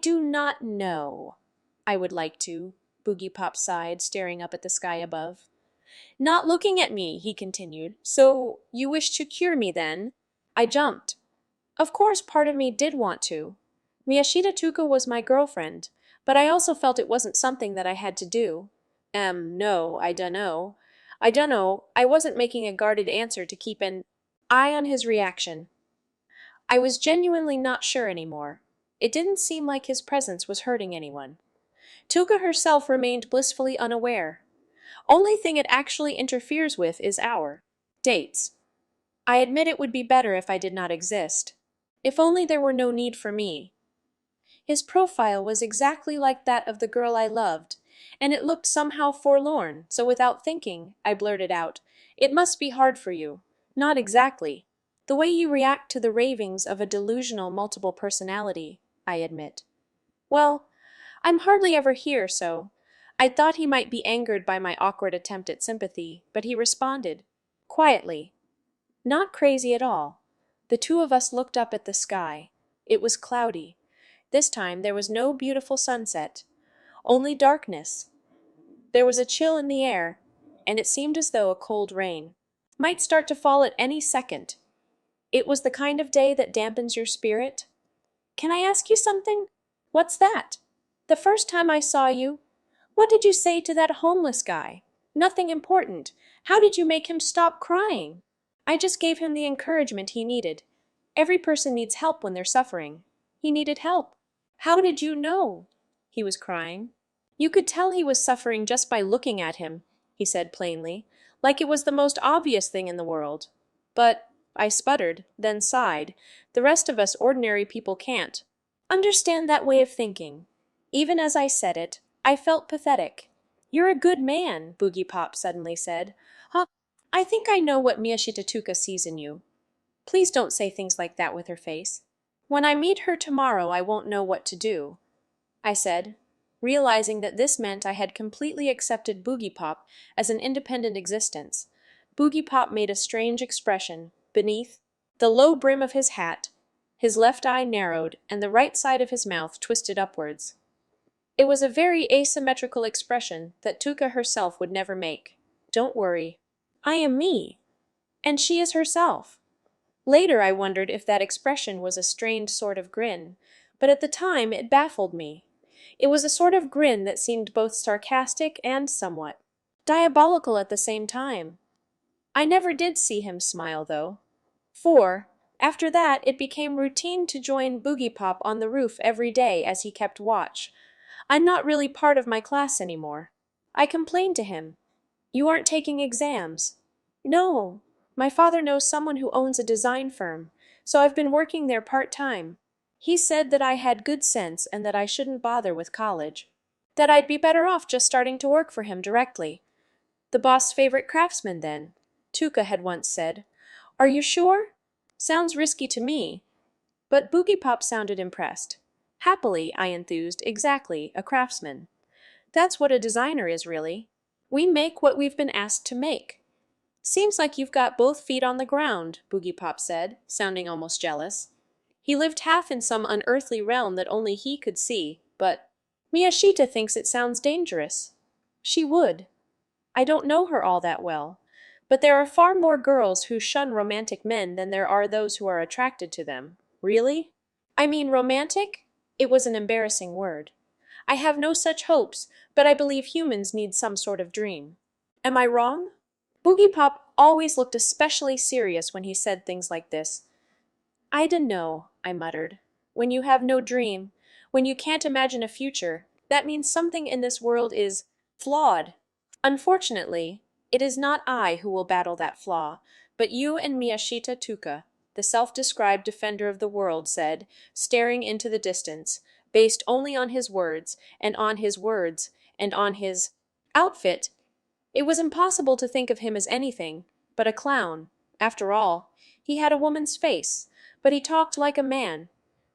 do not know. I would like to, Boogiepop sighed, staring up at the sky above. Not looking at me, he continued. So, you wish to cure me then? I jumped. Of course, part of me did want to. Miyashita Tuka was my girlfriend, but I also felt it wasn't something that I had to do. No, I dunno. I dunno, I wasn't making a guarded answer to keep an eye on his reaction. I was genuinely not sure anymore. It didn't seem like his presence was hurting anyone. Tuka herself remained blissfully unaware. Only thing it actually interferes with is our dates. I admit it would be better if I did not exist. If only there were no need for me. His profile was exactly like that of the girl I loved, and it looked somehow forlorn, so without thinking, I blurted out, "It must be hard for you." "Not exactly. The way you react to the ravings of a delusional multiple personality, I admit." "Well, I'm hardly ever here, so—" I thought he might be angered by my awkward attempt at sympathy, but he responded, quietly, "Not crazy at all." The two of us looked up at the sky. It was cloudy. This time there was no beautiful sunset, only darkness. There was a chill in the air, and it seemed as though a cold rain might start to fall at any second. It was the kind of day that dampens your spirit. "Can I ask you something?" "What's that?" "The first time I saw you, what did you say to that homeless guy?" "Nothing important." "How did you make him stop crying?" "I just gave him the encouragement he needed. Every person needs help when they're suffering." "He needed help." "How did you know he was crying?" "You could tell he was suffering just by looking at him," he said plainly, like it was the most obvious thing in the world. "But," I sputtered, then sighed, "the rest of us ordinary people can't understand that way of thinking." Even as I said it, I felt pathetic. "You're a good man," Boogiepop suddenly said. "Huh? I think I know what Miyashita Tuka sees in you. Please don't say things like that with her face. When I meet her tomorrow, I won't know what to do, I said, realizing that this meant I had completely accepted Boogiepop as an independent existence. Boogiepop made a strange expression beneath the low brim of his hat. His left eye narrowed, and the right side of his mouth twisted upwards. It was a very asymmetrical expression that Tuka herself would never make. Don't worry. I am me, and she is herself. Later I wondered if that expression was a strained sort of grin, but at the time it baffled me. It was a sort of grin that seemed both sarcastic and somewhat diabolical at the same time. I never did see him smile, though. For, after that, it became routine to join Boogiepop on the roof every day as he kept watch. I'm not really part of my class anymore. I complained to him. You aren't taking exams. No, my father knows someone who owns a design firm, so I've been working there part-time. He said that I had good sense and that I shouldn't bother with college. That I'd be better off just starting to work for him directly. The boss' favorite craftsman, then, Tuka had once said. Are you sure? Sounds risky to me. But Boogiepop sounded impressed. Happily, I enthused, exactly, a craftsman. That's what a designer is, really. We make what we've been asked to make. Seems like you've got both feet on the ground, Boogiepop said, sounding almost jealous. He lived half in some unearthly realm that only he could see, but Miyashita thinks it sounds dangerous. She would. I don't know her all that well, but there are far more girls who shun romantic men than there are those who are attracted to them. Really? I mean romantic? It was an embarrassing word. I have no such hopes, but I believe humans need some sort of dream. Am I wrong? Boogiepop always looked especially serious when he said things like this. I dunno, I muttered. When you have no dream, when you can't imagine a future, that means something in this world is flawed. Unfortunately, it is not I who will battle that flaw, but you and Miyashita Tuka, the self-described defender of the world said, staring into the distance, based only on his words, and on his words, and on his outfit. It was impossible to think of him as anything but a clown. After all, he had a woman's face, but he talked like a man.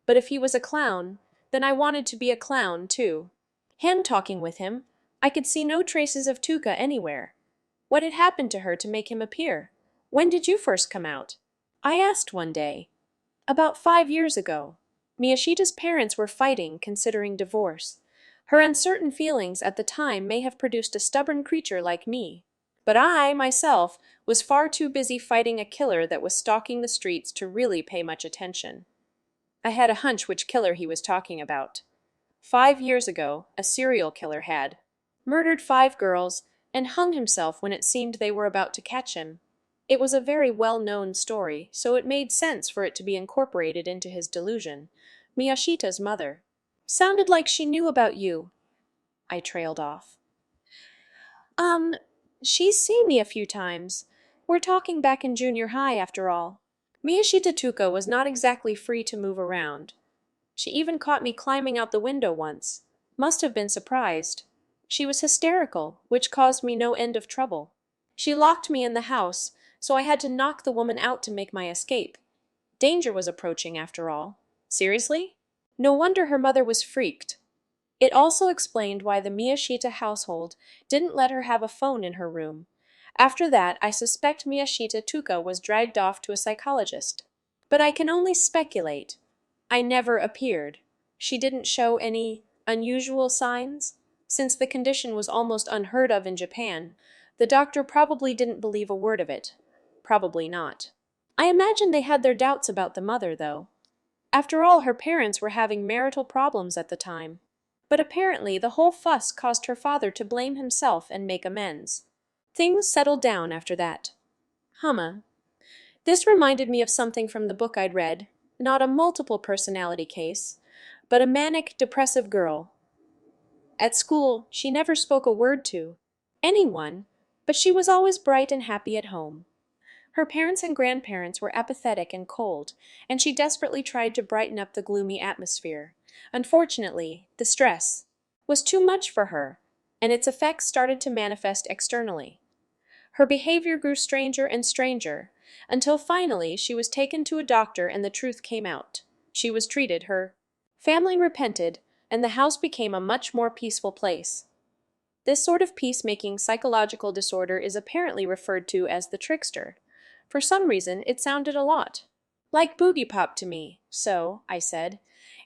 But if he was a clown, then I wanted to be a clown, too. Hand-talking with him, I could see no traces of Tuka anywhere. What had happened to her to make him appear? When did you first come out? I asked one day. About 5 years ago. Miyashita's parents were fighting, considering divorce. Her uncertain feelings at the time may have produced a stubborn creature like me. But I, myself, was far too busy fighting a killer that was stalking the streets to really pay much attention. I had a hunch which killer he was talking about. 5 years ago, a serial killer had murdered 5 girls and hung himself when it seemed they were about to catch him. It was a very well-known story, so it made sense for it to be incorporated into his delusion. Miyashita's mother. Sounded like she knew about you. I trailed off. She's seen me a few times. We're talking back in junior high, after all. Miyashita Tuka was not exactly free to move around. She even caught me climbing out the window once. Must have been surprised. She was hysterical, which caused me no end of trouble. She locked me in the house, so I had to knock the woman out to make my escape. Danger was approaching, after all. Seriously? No wonder her mother was freaked. It also explained why the Miyashita household didn't let her have a phone in her room. After that, I suspect Miyashita Tuka was dragged off to a psychologist. But I can only speculate. I never appeared. She didn't show any unusual signs. Since the condition was almost unheard of in Japan, the doctor probably didn't believe a word of it. Probably not. I imagine they had their doubts about the mother, though. After all, her parents were having marital problems at the time. But apparently the whole fuss caused her father to blame himself and make amends. Things settled down after that. Humma. This reminded me of something from the book I'd read. Not a multiple personality case, but a manic, depressive girl. At school, she never spoke a word to anyone, but she was always bright and happy at home. Her parents and grandparents were apathetic and cold, and she desperately tried to brighten up the gloomy atmosphere. Unfortunately, the stress was too much for her, and its effects started to manifest externally. Her behavior grew stranger and stranger, until finally she was taken to a doctor and the truth came out. She was treated, her family repented, and the house became a much more peaceful place. This sort of peacemaking psychological disorder is apparently referred to as the trickster. For some reason, it sounded a lot like Boogiepop to me, so I said,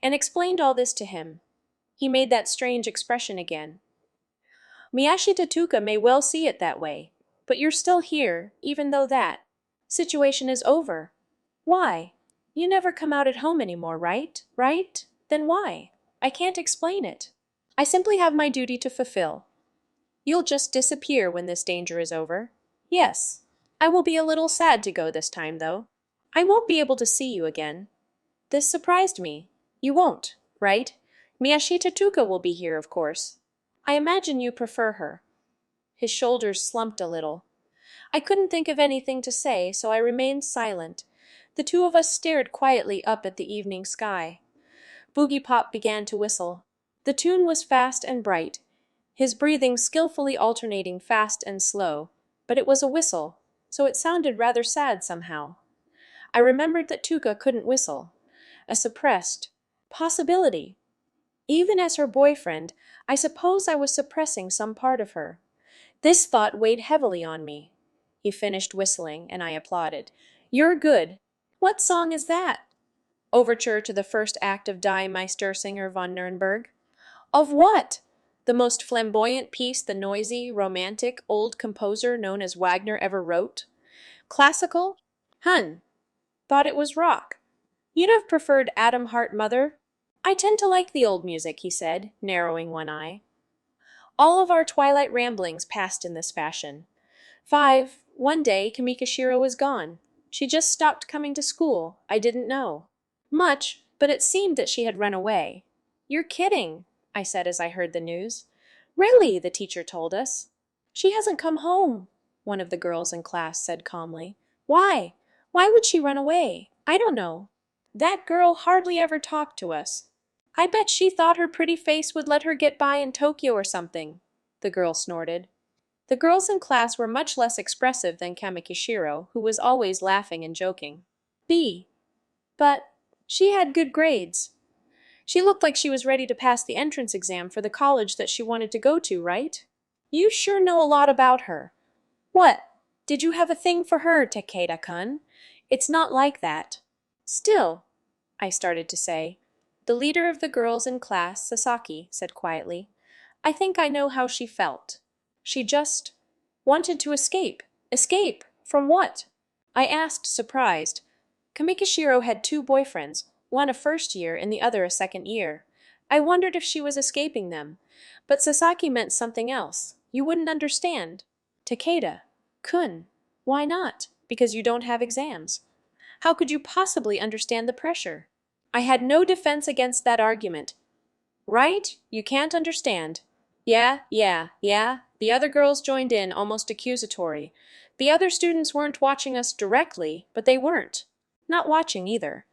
and explained all this to him. He made that strange expression again. Miyashita Tuka may well see it that way, but you're still here, even though that situation is over. Why? You never come out at home anymore, right? Right? Then why? I can't explain it. I simply have my duty to fulfill. You'll just disappear when this danger is over. Yes. I will be a little sad to go this time, though. I won't be able to see you again. This surprised me. You won't, right? Miyashita Tuka will be here, of course. I imagine you prefer her. His shoulders slumped a little. I couldn't think of anything to say, so I remained silent. The two of us stared quietly up at the evening sky. Boogiepop began to whistle. The tune was fast and bright, his breathing skillfully alternating fast and slow, but it was a whistle, so it sounded rather sad somehow. I remembered that Tuka couldn't whistle. A suppressed possibility. Even as her boyfriend, I suppose I was suppressing some part of her. This thought weighed heavily on me. He finished whistling, and I applauded. You're good. What song is that? Overture to the first act of Die Meistersinger von Nuremberg. Of what? The most flamboyant piece the noisy, romantic, old composer known as Wagner ever wrote? Classical? Hun. Thought it was rock. You'd have preferred Adam Hart Mother? I tend to like the old music, he said, narrowing one eye. All of our twilight ramblings passed in this fashion. One day, Kamikashiro was gone. She just stopped coming to school. I didn't know much, but it seemed that she had run away. You're kidding, I said as I heard the news. Really, the teacher told us. She hasn't come home, one of the girls in class said calmly. Why? Why would she run away? I don't know. That girl hardly ever talked to us. I bet she thought her pretty face would let her get by in Tokyo or something, the girl snorted. The girls in class were much less expressive than Kamikishiro, who was always laughing and joking. But she had good grades. She looked like she was ready to pass the entrance exam for the college that she wanted to go to, right? You sure know a lot about her. What? Did you have a thing for her, Takeda-kun? It's not like that. Still, I started to say. The leader of the girls in class, Sasaki, said quietly, I think I know how she felt. She just wanted to escape. Escape? From what? I asked, surprised. Kamikishiro had two boyfriends, one a first year and the other a second year. I wondered if she was escaping them. But Sasaki meant something else. You wouldn't understand. Takeda-kun. Why not? Because you don't have exams. How could you possibly understand the pressure? I had no defense against that argument. Right? You can't understand. Yeah. The other girls joined in, almost accusatory. The other students weren't watching us directly, but they weren't. Not watching either.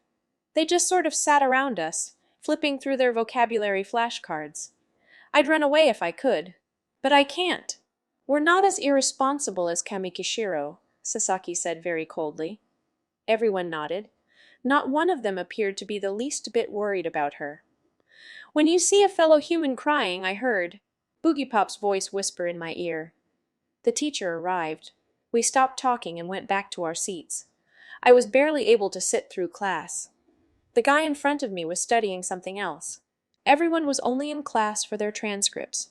They just sort of sat around us, flipping through their vocabulary flashcards. I'd run away if I could. But I can't. We're not as irresponsible as Kamikishiro, Sasaki said very coldly. Everyone nodded. Not one of them appeared to be the least bit worried about her. When you see a fellow human crying, I heard Boogiepop's voice whisper in my ear. The teacher arrived. We stopped talking and went back to our seats. I was barely able to sit through class. The guy in front of me was studying something else. Everyone was only in class for their transcripts.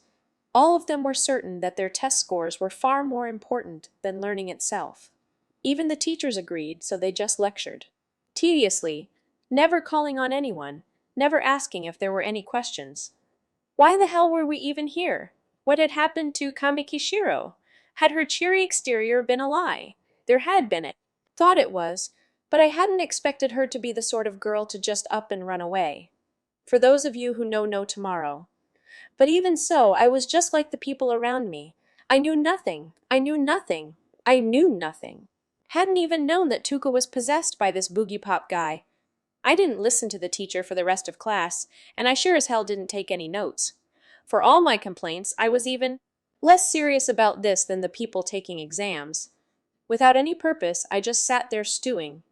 All of them were certain that their test scores were far more important than learning itself. Even the teachers agreed, so they just lectured. Tediously, never calling on anyone, never asking if there were any questions. Why the hell were we even here? What had happened to Kamikishiro? Had her cheery exterior been a lie? There had been it. Thought it was, but I hadn't expected her to be the sort of girl to just up and run away. For those of you who know tomorrow. But even so, I was just like the people around me. I knew nothing. Hadn't even known that Tuka was possessed by this Boogiepop guy. I didn't listen to the teacher for the rest of class, and I sure as hell didn't take any notes. For all my complaints, I was even less serious about this than the people taking exams. Without any purpose, I just sat there stewing.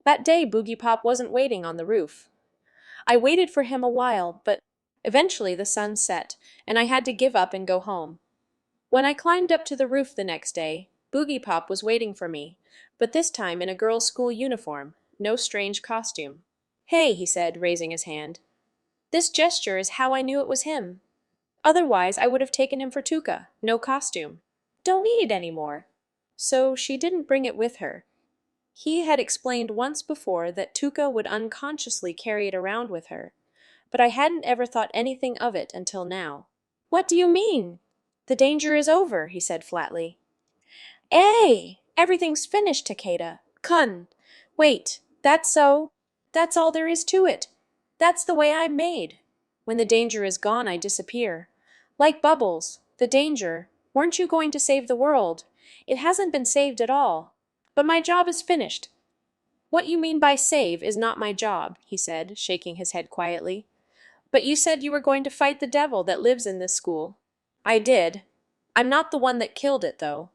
That day, Boogiepop wasn't waiting on the roof. I waited for him a while, but eventually the sun set, and I had to give up and go home. When I climbed up to the roof the next day, Boogiepop was waiting for me, but this time in a girl's school uniform, no strange costume. Hey, he said, raising his hand. This gesture is how I knew it was him. Otherwise, I would have taken him for Tuka, no costume. Don't need it anymore. So she didn't bring it with her. He had explained once before that Tuka would unconsciously carry it around with her, but I hadn't ever thought anything of it until now. What do you mean? The danger is over, he said flatly. Hey! Everything's finished, Takeda. Kun! Wait, that's so? That's all there is to it. That's the way I'm made. When the danger is gone, I disappear. Like Bubbles, the danger. Weren't you going to save the world? It hasn't been saved at all. But my job is finished. What you mean by save is not my job, he said, shaking his head quietly. But you said you were going to fight the devil that lives in this school. I did. I'm not the one that killed it, though.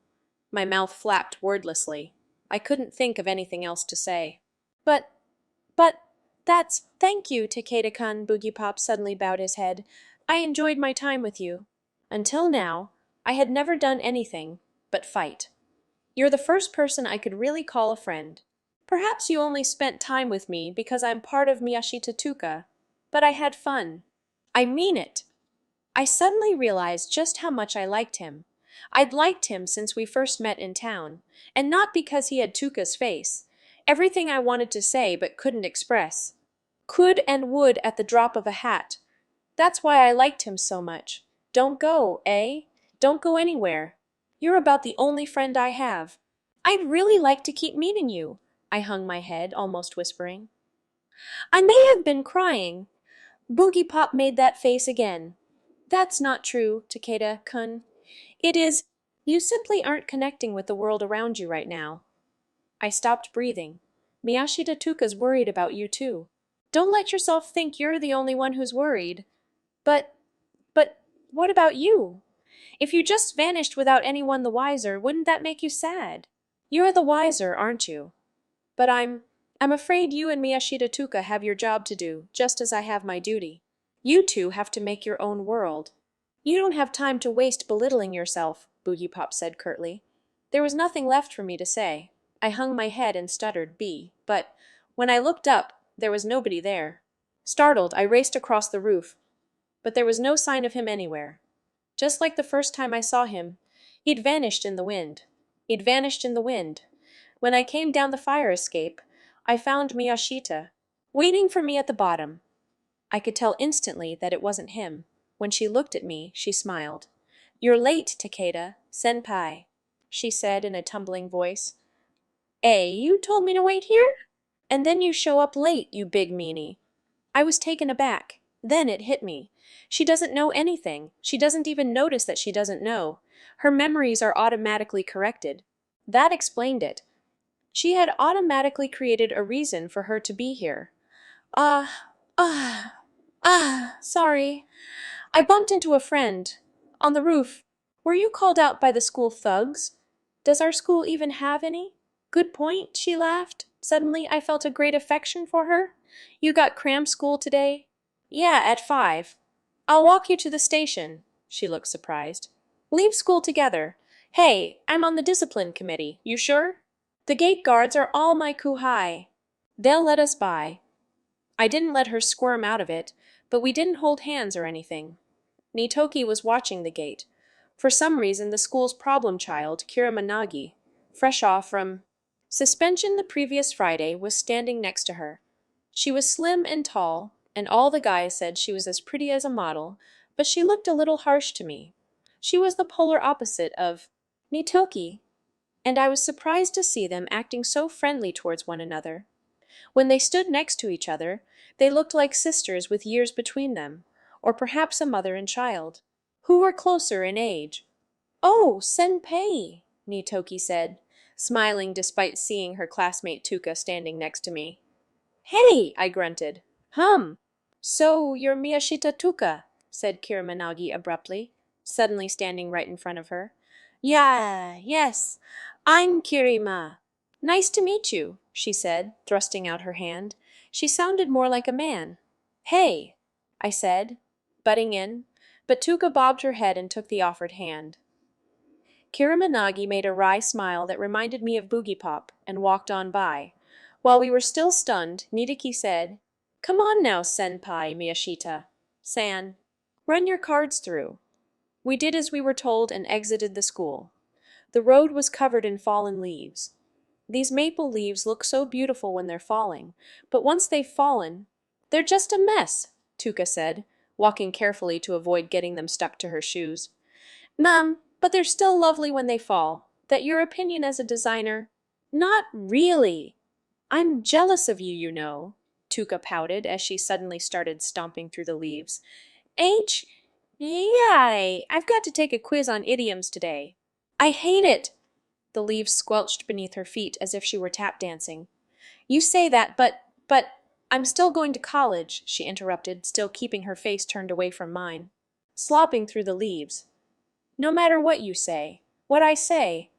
My mouth flapped wordlessly. I couldn't think of anything else to say. But, but, thank you, Takeda-kun, Boogiepop suddenly bowed his head. I enjoyed my time with you. Until now, I had never done anything but fight. You're the first person I could really call a friend. Perhaps you only spent time with me because I'm part of Miyashita Tuka, but I had fun. I mean it. I suddenly realized just how much I liked him. I'd liked him since we first met in town, and not because he had Tuka's face. Everything I wanted to say but couldn't express. Could and would at the drop of a hat. That's why I liked him so much. Don't go, eh? Don't go anywhere. You're about the only friend I have. I'd really like to keep meeting you. I hung my head, almost whispering. I may have been crying. Boogiepop made that face again. That's not true, Takeda-kun. It is. You simply aren't connecting with the world around you right now. I stopped breathing. Miyashita Tuka's worried about you too. Don't let yourself think you're the only one who's worried. But, but, what about you? If you just vanished without anyone the wiser, wouldn't that make you sad? You're the wiser, aren't you? But I'm afraid you and Miyashita Tuka have your job to do, just as I have my duty. You two have to make your own world. You don't have time to waste belittling yourself, Boogiepop said curtly. There was nothing left for me to say. I hung my head and stuttered B, but when I looked up, there was nobody there. Startled, I raced across the roof, but there was no sign of him anywhere. Just like the first time I saw him, he'd vanished in the wind. He'd vanished in the wind. When I came down the fire escape, I found Miyashita, waiting for me at the bottom. I could tell instantly that it wasn't him. When she looked at me, she smiled. You're late, Takeda, senpai, she said in a tumbling voice. You told me to wait here? And then you show up late, you big meanie. I was taken aback. Then it hit me. She doesn't know anything. She doesn't even notice that she doesn't know. Her memories are automatically corrected. That explained it. She had automatically created a reason for her to be here. Ah, ah, sorry. I bumped into a friend. On the roof. Were you called out by the school thugs? Does our school even have any? Good point, she laughed. Suddenly I felt a great affection for her. You got cram school today? Yeah, at 5. I'll walk you to the station. She looked surprised. Leave school together. Hey, I'm on the discipline committee. You sure? The gate guards are all my kuhai. They'll let us by. I didn't let her squirm out of it, but we didn't hold hands or anything. Nitoki was watching the gate. For some reason, the school's problem child, Kiramanagi, fresh off from suspension the previous Friday, was standing next to her. She was slim and tall, and all the guys said she was as pretty as a model, but she looked a little harsh to me. She was the polar opposite of Nitoki, and I was surprised to see them acting so friendly towards one another. When they stood next to each other, they looked like sisters with years between them, or perhaps a mother and child, who were closer in age. Oh, senpai, Nitoki said, smiling despite seeing her classmate Tuka standing next to me. Hey, I grunted. So, you're Miyashita Tuka, said Kiramanagi abruptly. suddenly standing right in front of her. Yeah, yes, I'm Kirima. Nice to meet you, she said, thrusting out her hand. She sounded more like a man. Hey, I said, butting in, but Tuka bobbed her head and took the offered hand. Kirimanagi made a wry smile that reminded me of Boogiepop and walked on by. While we were still stunned, Nidaki said, Come on now, Senpai Miyashita. San, run your cards through. We did as we were told and exited the school. The road was covered in fallen leaves. These maple leaves look so beautiful when they're falling, but once they've fallen, they're just a mess, Tuka said, walking carefully to avoid getting them stuck to her shoes. But they're still lovely when they fall. That your opinion as a designer? Not really. I'm jealous of you, you know, Tuka pouted as she suddenly started stomping through the leaves. H, yeah, I've got to take a quiz on idioms today. I hate it. The leaves squelched beneath her feet as if she were tap dancing. You say that, but, I'm still going to college, she interrupted, still keeping her face turned away from mine. Slopping through the leaves. No matter what you say, what I say,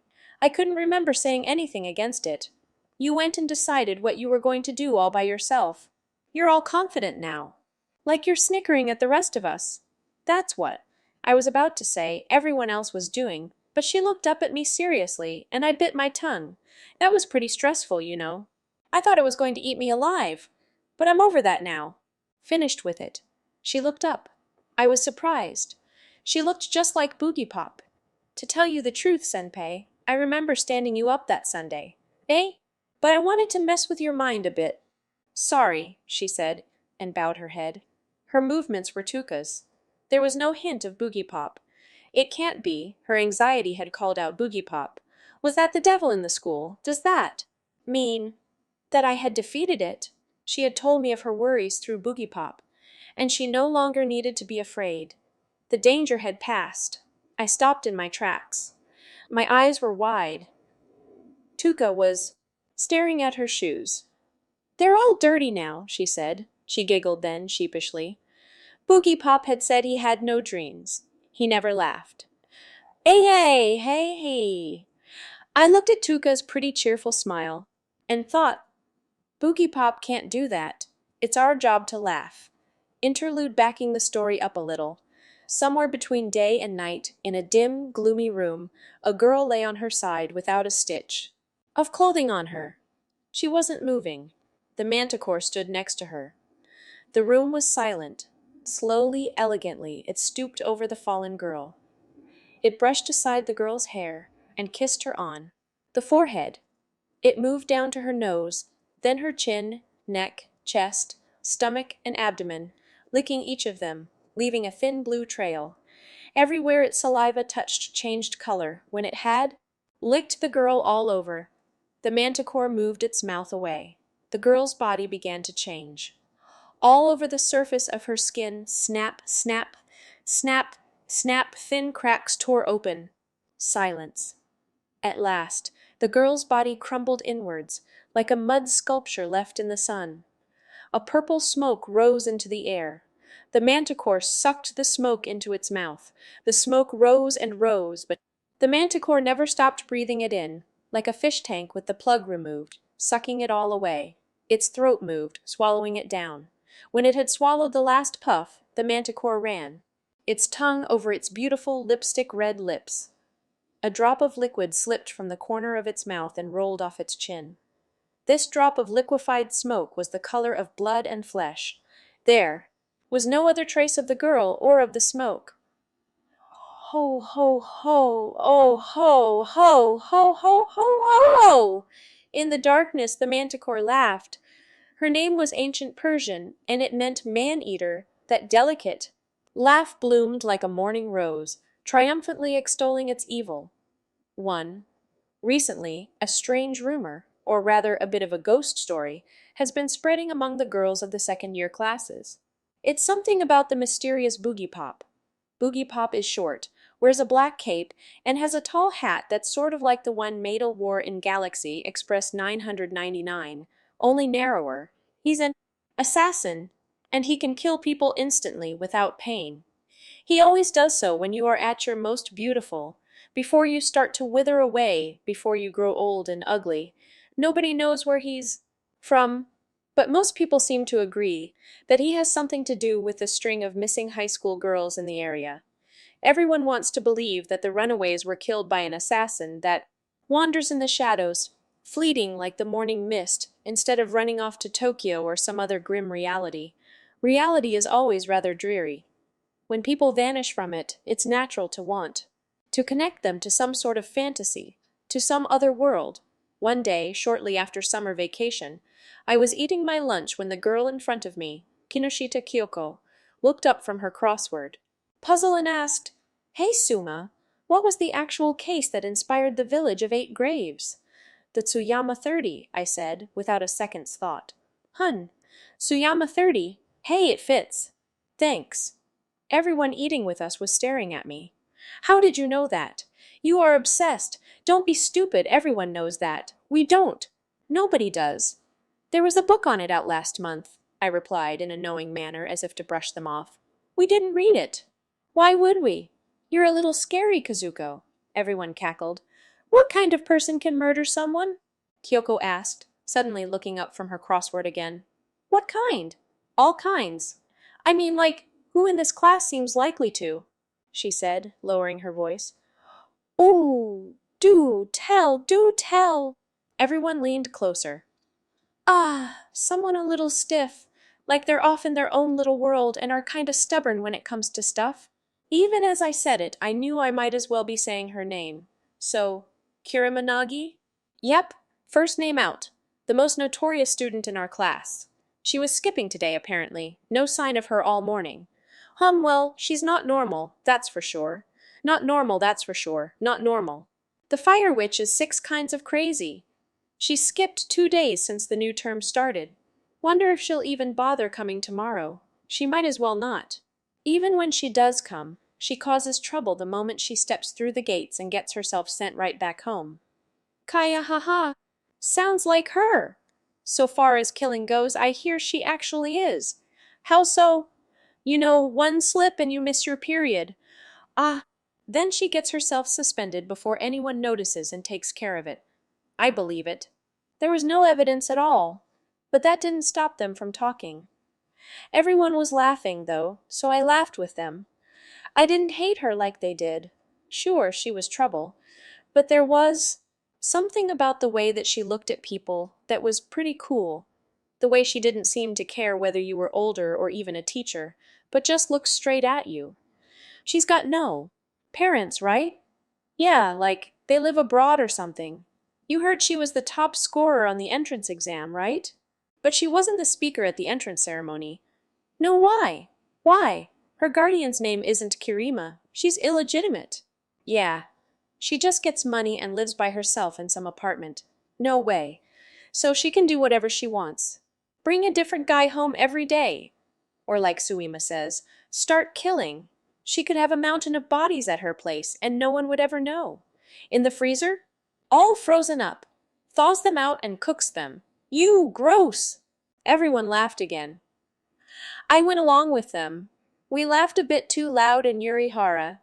I couldn't remember saying anything against it. You went and decided what you were going to do all by yourself. You're all confident now. Like you're snickering at the rest of us. That's what I was about to say everyone else was doing, but she looked up at me seriously, and I bit my tongue. That was pretty stressful, you know. I thought it was going to eat me alive. But I'm over that now. Finished with it. She looked up. I was surprised. She looked just like Boogiepop. To tell you the truth, Senpai, I remember standing you up that Sunday. Eh? But I wanted to mess with your mind a bit. Sorry, she said, and bowed her head. Her movements were Tuka's. There was no hint of Boogiepop. It can't be. Her anxiety had called out Boogiepop. Was that the devil in the school? Does that mean that I had defeated it? She had told me of her worries through Boogiepop, and she no longer needed to be afraid. The danger had passed. I stopped in my tracks. My eyes were wide. Tuka was staring at her shoes. They're all dirty now, she said. She giggled then, sheepishly. Boogiepop had said he had no dreams. He never laughed. Hey. I looked at Tuka's pretty cheerful smile and thought, Boogiepop can't do that. It's our job to laugh. Interlude backing the story up a little. Somewhere between day and night, in a dim, gloomy room, a girl lay on her side without a stitch of clothing on her. She wasn't moving. The manticore stood next to her. The room was silent. Slowly, elegantly, it stooped over the fallen girl. It brushed aside the girl's hair and kissed her on the forehead. It moved down to her nose, then her chin, neck, chest, stomach, and abdomen, licking each of them, leaving a thin blue trail. Everywhere its saliva touched changed color. When it had licked the girl all over, the manticore moved its mouth away. The girl's body began to change. All over the surface of her skin, snap, snap, snap, snap, thin cracks tore open. Silence. At last, the girl's body crumbled inwards, like a mud sculpture left in the sun. A purple smoke rose into the air. The manticore sucked the smoke into its mouth. The smoke rose and rose, but the manticore never stopped breathing it in, like a fish tank with the plug removed, sucking it all away. Its throat moved, swallowing it down. When it had swallowed the last puff, the manticore ran, its tongue over its beautiful lipstick-red lips. A drop of liquid slipped from the corner of its mouth and rolled off its chin. This drop of liquefied smoke was the color of blood and flesh. There was no other trace of the girl or of the smoke. Ho, ho, ho, oh, ho, ho, ho, ho, ho, ho, ho! In the darkness, the manticore laughed. Her name was ancient Persian, and it meant man-eater. That delicate laugh bloomed like a morning rose, triumphantly extolling its evil. 1. Recently, a strange rumor, or rather a bit of a ghost story, has been spreading among the girls of the second-year classes. It's something about the mysterious Boogiepop. Boogiepop is short, wears a black cape, and has a tall hat that's sort of like the one Madel wore in Galaxy Express 999, only narrower. He's an assassin, and he can kill people instantly without pain. He always does so when you are at your most beautiful, before you start to wither away, before you grow old and ugly. Nobody knows where he's from, but most people seem to agree that he has something to do with the string of missing high school girls in the area. Everyone wants to believe that the runaways were killed by an assassin that wanders in the shadows, fleeting like the morning mist, instead of running off to Tokyo or some other grim reality. Reality is always rather dreary. When people vanish from it, it's natural to want to connect them to some sort of fantasy, to some other world. One day, shortly after summer vacation, I was eating my lunch when the girl in front of me, Kinoshita Kyoko, looked up from her crossword, puzzled, and asked, "Hey, Suma, what was the actual case that inspired the village of 8 graves?" "The Tsuyama 30, I said, without a second's thought. "Hun, Tsuyama 30? Hey, it fits. Thanks." Everyone eating with us was staring at me. "How did you know that? You are obsessed. Don't be stupid, everyone knows that. We don't. Nobody does." "There was a book on it out last month," I replied in a knowing manner as if to brush them off. "We didn't read it." "Why would we?" "You're a little scary, Kazuko," everyone cackled. "What kind of person can murder someone?" Kyoko asked, suddenly looking up from her crossword again. "What kind?" "All kinds. I mean, like, who in this class seems likely to?" she said, lowering her voice. "Ooh, do tell, do tell!" Everyone leaned closer. "Ah, someone a little stiff, like they're off in their own little world and are kinda stubborn when it comes to stuff." Even as I said it, I knew I might as well be saying her name. So, Kirimanagi? Yep, first name out. The most notorious student in our class. She was skipping today, apparently. No sign of her all morning. Well, she's not normal, that's for sure. Not normal, that's for sure. Not normal. The Fire Witch is 6 kinds of crazy. She skipped 2 days since the new term started. Wonder if she'll even bother coming tomorrow. She might as well not. Even when she does come, she causes trouble the moment she steps through the gates and gets herself sent right back home. Kaya haha. Sounds like her. So far as killing goes, I hear she actually is. How so? You know, one slip and you miss your period. Ah, then she gets herself suspended before anyone notices and takes care of it. I believe it. There was no evidence at all. But that didn't stop them from talking. Everyone was laughing, though, so I laughed with them. I didn't hate her like they did. Sure, she was trouble. But there was something about the way that she looked at people that was pretty cool. The way she didn't seem to care whether you were older or even a teacher, but just looked straight at you. She's got no parents, right? Yeah, like they live abroad or something. You heard she was the top scorer on the entrance exam, right? But she wasn't the speaker at the entrance ceremony. No, why? Why? Her guardian's name isn't Kirima. She's illegitimate. Yeah. She just gets money and lives by herself in some apartment. No way. So she can do whatever she wants. Bring a different guy home every day. Or like Suima says, start killing. She could have a mountain of bodies at her place and no one would ever know. In the freezer? All frozen up. Thaws them out and cooks them. You, gross! Everyone laughed again. I went along with them. We laughed a bit too loud in Yurihara.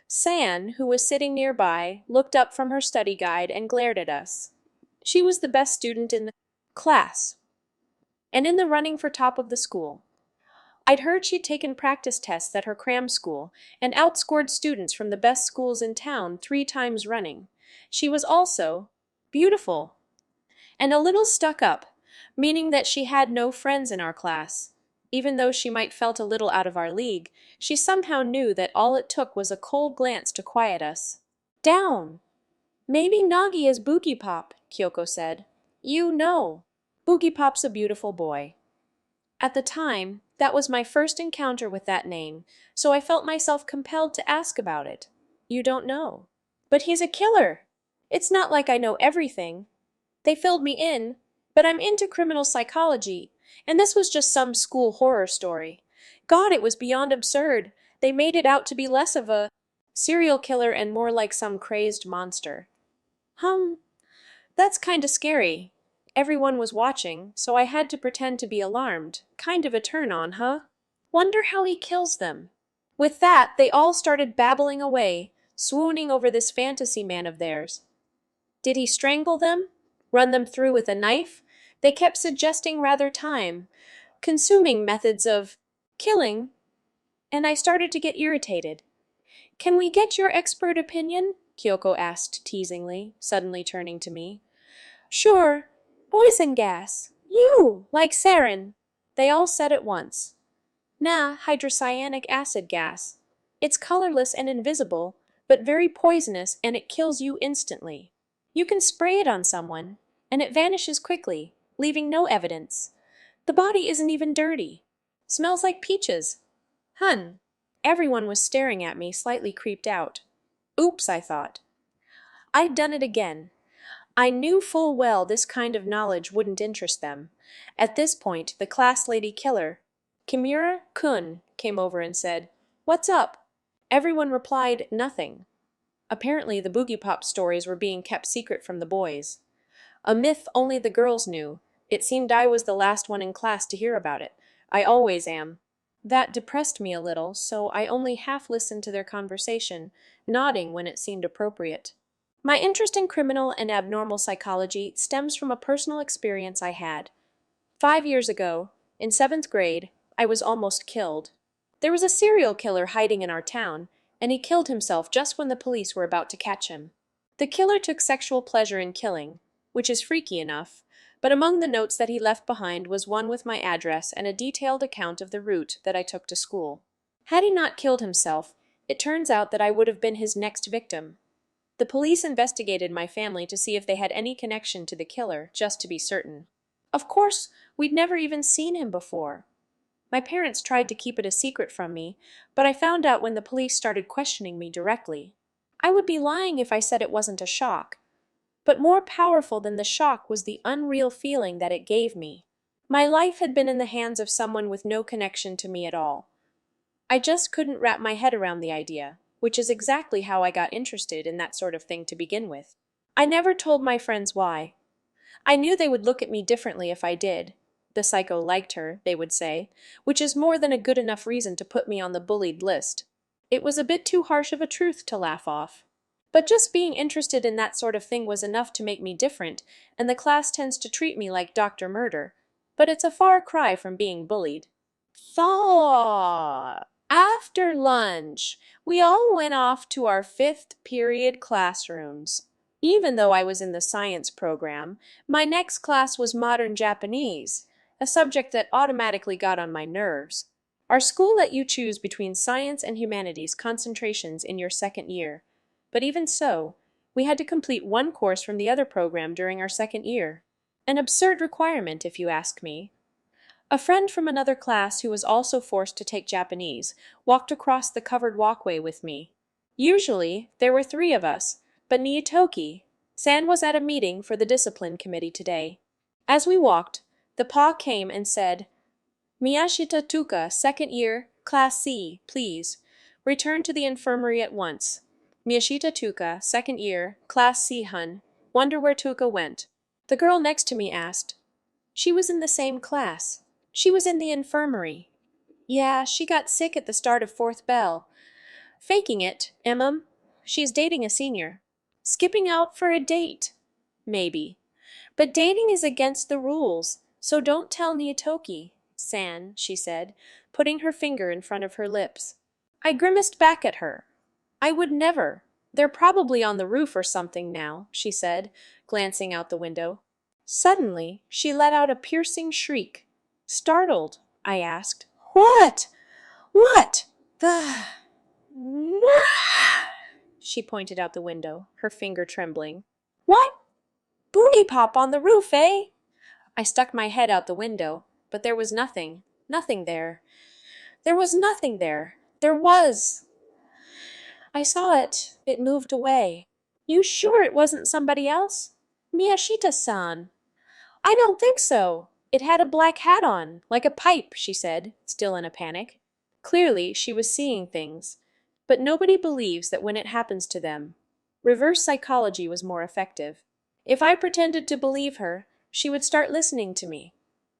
San, who was sitting nearby, looked up from her study guide and glared at us. She was the best student in the class, and in the running for top of the school. I'd heard she'd taken practice tests at her cram school and outscored students from the best schools in town 3 times running. She was also beautiful and a little stuck up, meaning that she had no friends in our class. Even though she might felt a little out of our league, she somehow knew that all it took was a cold glance to quiet us. Down! Maybe Nagi is Boogiepop, Kyoko said. You know. Boogiepop's a beautiful boy. At the time, that was my first encounter with that name, so I felt myself compelled to ask about it. You don't know. But he's a killer! It's not like I know everything. They filled me in, but I'm into criminal psychology, and this was just some school horror story. God, it was beyond absurd. They made it out to be less of a serial killer and more like some crazed monster. That's kinda scary. Everyone was watching, so I had to pretend to be alarmed. Kind of a turn on, huh? Wonder how he kills them. With that, they all started babbling away, swooning over this fantasy man of theirs. Did he strangle them? Run them through with a knife? They kept suggesting rather time-consuming methods of killing, and I started to get irritated. Can we get your expert opinion? Kyoko asked teasingly, suddenly turning to me. Sure. Poison gas. You, like sarin. They all said at once. Nah, hydrocyanic acid gas. It's colorless and invisible, but very poisonous, and it kills you instantly. You can spray it on someone, and it vanishes quickly, leaving no evidence. The body isn't even dirty. Smells like peaches. Hun. Everyone was staring at me, slightly creeped out. Oops, I thought. I'd done it again. I knew full well this kind of knowledge wouldn't interest them. At this point, the class lady killer, Kimura-kun, came over and said, "What's up?" Everyone replied, "Nothing." Apparently, the Boogiepop stories were being kept secret from the boys. A myth only the girls knew. It seemed I was the last one in class to hear about it. I always am. That depressed me a little, so I only half listened to their conversation, nodding when it seemed appropriate. My interest in criminal and abnormal psychology stems from a personal experience I had. 5 years ago, in 7th grade, I was almost killed. There was a serial killer hiding in our town, and he killed himself just when the police were about to catch him. The killer took sexual pleasure in killing, which is freaky enough, but among the notes that he left behind was one with my address and a detailed account of the route that I took to school. Had he not killed himself, it turns out that I would have been his next victim. The police investigated my family to see if they had any connection to the killer, just to be certain. Of course, we'd never even seen him before. My parents tried to keep it a secret from me, but I found out when the police started questioning me directly. I would be lying if I said it wasn't a shock. But more powerful than the shock was the unreal feeling that it gave me. My life had been in the hands of someone with no connection to me at all. I just couldn't wrap my head around the idea, which is exactly how I got interested in that sort of thing to begin with. I never told my friends why. I knew they would look at me differently if I did. The psycho liked her, they would say, which is more than a good enough reason to put me on the bullied list. It was a bit too harsh of a truth to laugh off. But just being interested in that sort of thing was enough to make me different, and the class tends to treat me like Dr. Murder. But it's a far cry from being bullied. Thaw! After lunch, we all went off to our fifth period classrooms. Even though I was in the science program, my next class was modern Japanese, a subject that automatically got on my nerves. Our school let you choose between science and humanities concentrations in your second year. But even so, we had to complete one course from the other program during our second year. An absurd requirement, if you ask me. A friend from another class who was also forced to take Japanese walked across the covered walkway with me. Usually, there were 3 of us, but San was at a meeting for the discipline committee today. As we walked, the pa came and said, "Miyashita Tuka, second year, class C, please. Return to the infirmary at once. Miyashita Tuka, second year, class C, hun. Wonder where Tuka went." The girl next to me asked. She was in the same class. She was in the infirmary. Yeah, she got sick at the start of 4th bell. Faking it, Emma. She's dating a senior. Skipping out for a date. Maybe. But dating is against the rules, so don't tell San, she said, putting her finger in front of her lips. I grimaced back at her. I would never. They're probably on the roof or something now, she said, glancing out the window. Suddenly, she let out a piercing shriek. Startled, I asked, "What? What? The... She pointed out the window, her finger trembling. What? Boogiepop on the roof, eh? I stuck my head out the window, but there was nothing. Nothing there. There was nothing there. There was. I saw it. It moved away. You sure it wasn't somebody else? Miyashita-san. I don't think so. It had a black hat on, like a pipe, she said, still in a panic. Clearly, she was seeing things. But nobody believes that when it happens to them. Reverse psychology was more effective. If I pretended to believe her, she would start listening to me.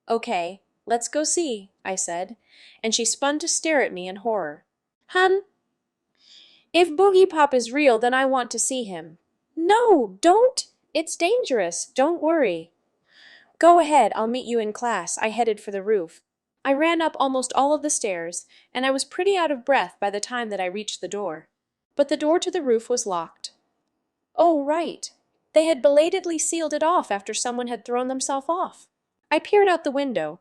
Okay, let's go see, I said, and she spun to stare at me in horror. Hun, if Boogiepop is real, then I want to see him. No, don't! It's dangerous. Don't worry. Go ahead, I'll meet you in class. I headed for the roof. I ran up almost all of the stairs, and I was pretty out of breath by the time that I reached the door. But the door to the roof was locked. Oh, right. They had belatedly sealed it off after someone had thrown themselves off. I peered out the window.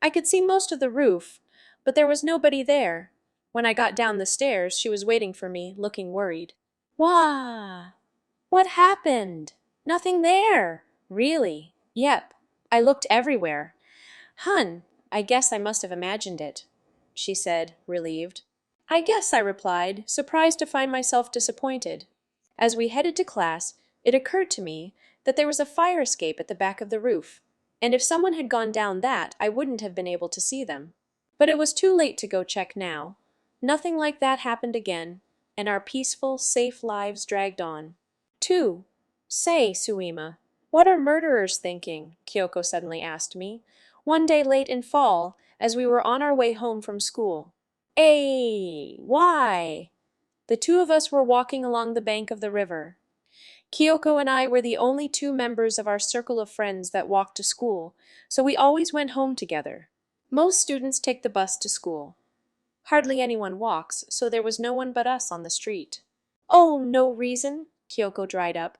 I could see most of the roof, but there was nobody there. When I got down the stairs, she was waiting for me, looking worried. Wah! What happened? Nothing there. Really? Yep. I looked everywhere. Hun, I guess I must have imagined it, she said, relieved. I guess, I replied, surprised to find myself disappointed. As we headed to class, it occurred to me that there was a fire escape at the back of the roof, and if someone had gone down that, I wouldn't have been able to see them. But it was too late to go check now. Nothing like that happened again, and our peaceful, safe lives dragged on. 2. Say, Suima, what are murderers thinking? Kyoko suddenly asked me, one day late in fall, as we were on our way home from school. Why? The two of us were walking along the bank of the river. Kyoko and I were the only two members of our circle of friends that walked to school, so we always went home together. Most students take the bus to school. Hardly anyone walks, so there was no one but us on the street. Oh, no reason? Kyoko dried up.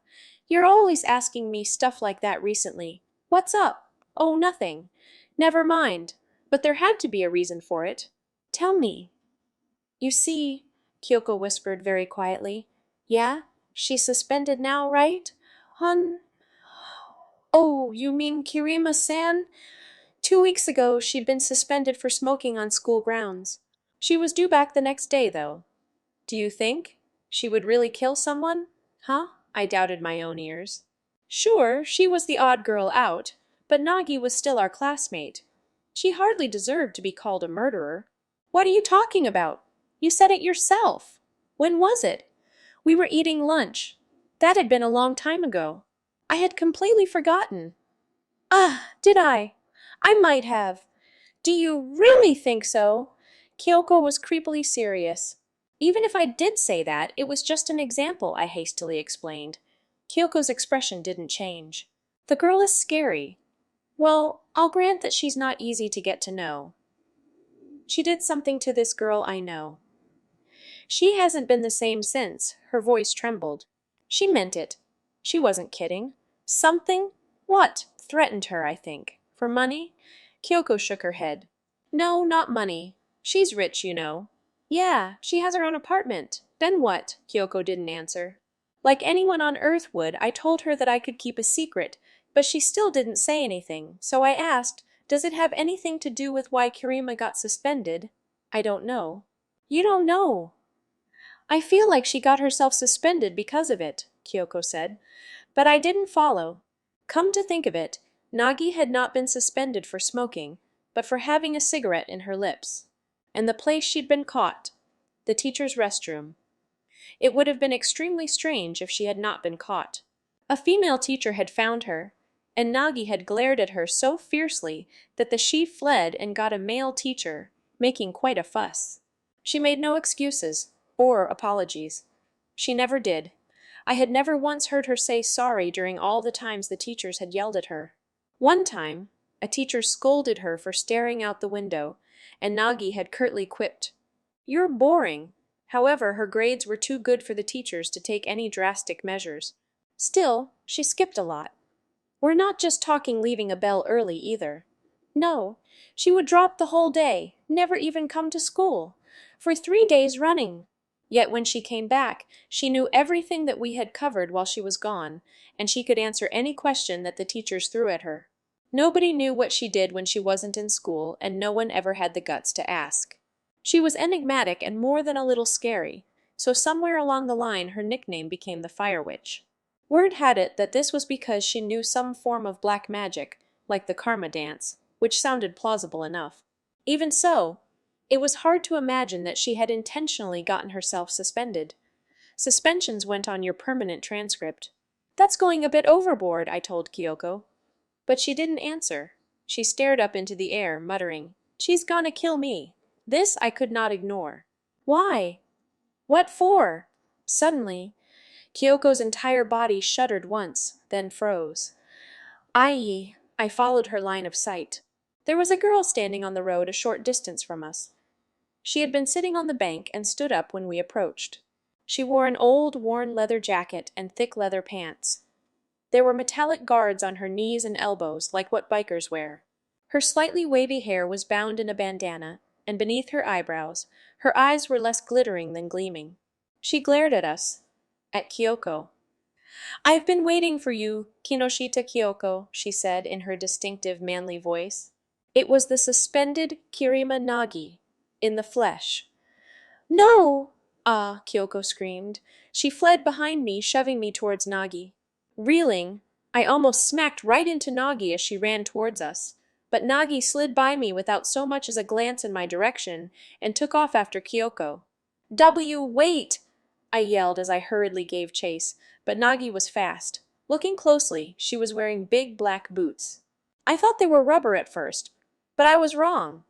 You're always asking me stuff like that recently. What's up? Oh, nothing. Never mind. But there had to be a reason for it. Tell me. You see, Kyoko whispered very quietly. Yeah? She's suspended now, right? Hun? Oh, you mean Kirima-san? 2 weeks ago, she'd been suspended for smoking on school grounds. She was due back the next day, though. Do you think she would really kill someone? Huh? I doubted my own ears. Sure, she was the odd girl out, but Nagi was still our classmate. She hardly deserved to be called a murderer. What are you talking about? You said it yourself. When was it? We were eating lunch. That had been a long time ago. I had completely forgotten. Ah, did I? I might have. Do you really think so? Kyoko was creepily serious. Even if I did say that, it was just an example, I hastily explained. Kyoko's expression didn't change. The girl is scary. Well, I'll grant that she's not easy to get to know. She did something to this girl I know. She hasn't been the same since. Her voice trembled. She meant it. She wasn't kidding. Something? What? Threatened her, I think. For money? Kyoko shook her head. No, not money. She's rich, you know. Yeah, she has her own apartment. Then what? Kyoko didn't answer. Like anyone on Earth would, I told her that I could keep a secret, but she still didn't say anything, so I asked, does it have anything to do with why Kirima got suspended? I don't know. You don't know? I feel like she got herself suspended because of it, Kyoko said, but I didn't follow. Come to think of it, Nagi had not been suspended for smoking, but for having a cigarette in her lips. And the place she'd been caught, the teacher's restroom. It would have been extremely strange if she had not been caught. A female teacher had found her, and Nagi had glared at her so fiercely that she fled and got a male teacher, making quite a fuss. She made no excuses or apologies. She never did. I had never once heard her say sorry during all the times the teachers had yelled at her. One time, a teacher scolded her for staring out the window, and Nagi had curtly quipped, "You're boring." However, her grades were too good for the teachers to take any drastic measures. Still, she skipped a lot. We're not just talking leaving a bell early either. No, she would drop the whole day, never even come to school, for 3 days running. Yet when she came back, she knew everything that we had covered while she was gone, and she could answer any question that the teachers threw at her. Nobody knew what she did when she wasn't in school, and no one ever had the guts to ask. She was enigmatic and more than a little scary, so somewhere along the line her nickname became the Fire Witch. Word had it that this was because she knew some form of black magic, like the karma dance, which sounded plausible enough. Even so, it was hard to imagine that she had intentionally gotten herself suspended. Suspensions went on your permanent transcript. That's going a bit overboard, I told Kyoko. But she didn't answer. She stared up into the air, muttering, "She's gonna kill me." This I could not ignore. Why? What for? Suddenly, Kyoko's entire body shuddered once, then froze. I followed her line of sight. There was a girl standing on the road a short distance from us. She had been sitting on the bank and stood up when we approached. She wore an old, worn leather jacket and thick leather pants. There were metallic guards on her knees and elbows, like what bikers wear. Her slightly wavy hair was bound in a bandana, and beneath her eyebrows, her eyes were less glittering than gleaming. She glared at us, at Kyoko. "I've been waiting for you, Kinoshita Kyoko," she said in her distinctive manly voice. It was the suspended Kirima Nagi, in the flesh. "No!" "Ah!" Kyoko screamed. She fled behind me, shoving me towards Nagi. Reeling, I almost smacked right into Nagi as she ran towards us, but Nagi slid by me without so much as a glance in my direction and took off after Kyoko. Wait!" I yelled as I hurriedly gave chase, but Nagi was fast. Looking closely, she was wearing big black boots. I thought they were rubber at first, but I was wrong.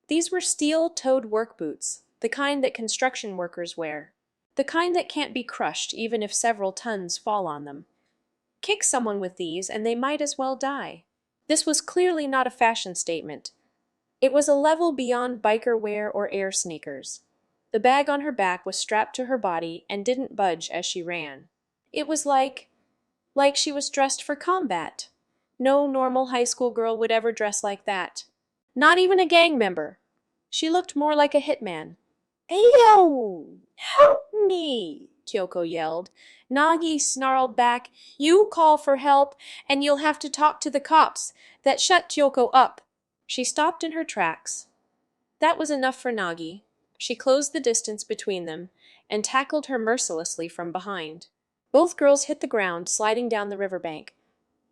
These were steel-toed work boots, the kind that construction workers wear. The kind that can't be crushed even if several tons fall on them. Kick someone with these and they might as well die. This was clearly not a fashion statement. It was a level beyond biker wear or air sneakers. The bag on her back was strapped to her body and didn't budge as she ran. It was like she was dressed for combat. No normal high school girl would ever dress like that. Not even a gang member. She looked more like a hitman. "Ayo! Help me!" Kyoko yelled. Nagi snarled back, "You call for help, and you'll have to talk to the cops." That shut Kyoko up. She stopped in her tracks. That was enough for Nagi. She closed the distance between them and tackled her mercilessly from behind. Both girls hit the ground, sliding down the riverbank.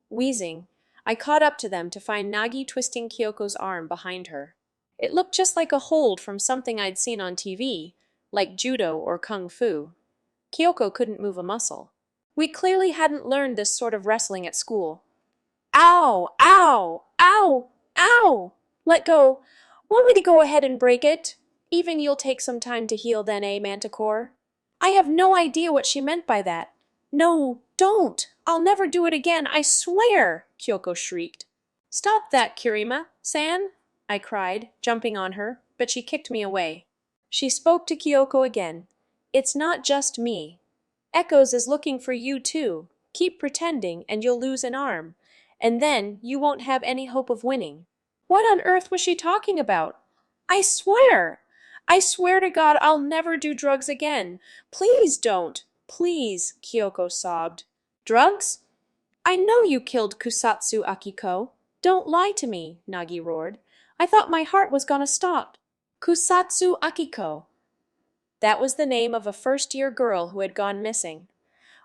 Wheezing, I caught up to them to find Nagi twisting Kyoko's arm behind her. It looked just like a hold from something I'd seen on TV, like judo or kung fu. Kyoko couldn't move a muscle. We clearly hadn't learned this sort of wrestling at school. "Ow! Ow! Ow! Ow! Let go! Want me to go ahead and break it? Even you'll take some time to heal then, eh, Manticore?" I have no idea what she meant by that. "No, don't! I'll never do it again, I swear!" Kyoko shrieked. "Stop that, Kirima-san!" I cried, jumping on her, but she kicked me away. She spoke to Kyoko again. "It's not just me. Echoes is looking for you too. Keep pretending and you'll lose an arm. And then you won't have any hope of winning." What on earth was she talking about? I swear to God I'll never do drugs again. Please don't. Please, Kyoko sobbed. Drugs? I know you killed Kusatsu Akiko. Don't lie to me, Nagi roared. I thought my heart was gonna stop. Kusatsu Akiko. That was the name of a first-year girl who had gone missing.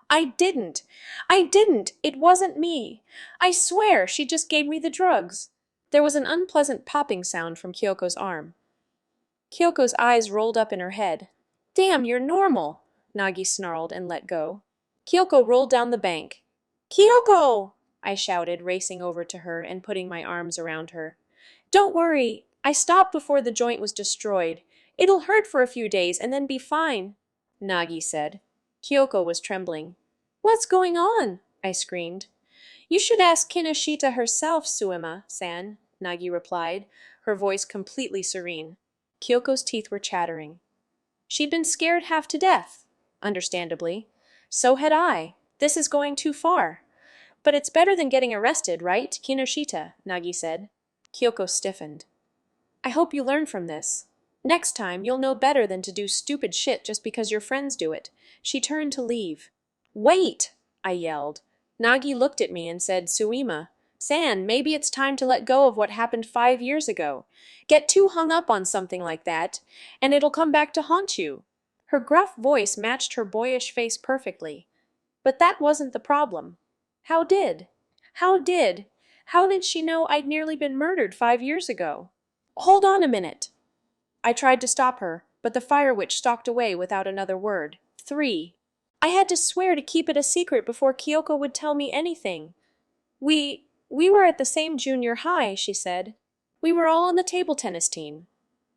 I didn't. It wasn't me. I swear she just gave me the drugs. There was an unpleasant popping sound from Kyoko's arm. Kyoko's eyes rolled up in her head. Damn, you're normal, Nagi snarled and let go. Kyoko rolled down the bank. Kyoko! I shouted, racing over to her and putting my arms around her. Don't worry, I stopped before the joint was destroyed. It'll hurt for a few days and then be fine, Nagi said. Kyoko was trembling. What's going on? I screamed. You should ask Kinoshita herself, Suema-san, Nagi replied, her voice completely serene. Kyoko's teeth were chattering. She'd been scared half to death, understandably. So had I. This is going too far. But it's better than getting arrested, right, Kinoshita? Nagi said. Kyoko stiffened. I hope you learn from this. Next time, you'll know better than to do stupid shit just because your friends do it. She turned to leave. Wait! I yelled. Nagi looked at me and said, Suema-san, maybe it's time to let go of what happened 5 years ago. Get too hung up on something like that, and it'll come back to haunt you. Her gruff voice matched her boyish face perfectly. But that wasn't the problem. How did she know I'd nearly been murdered 5 years ago? Hold on a minute. I tried to stop her, but the fire witch stalked away without another word. 3. I had to swear to keep it a secret before Kyoko would tell me anything. We were at the same junior high, she said. We were all on the table tennis team.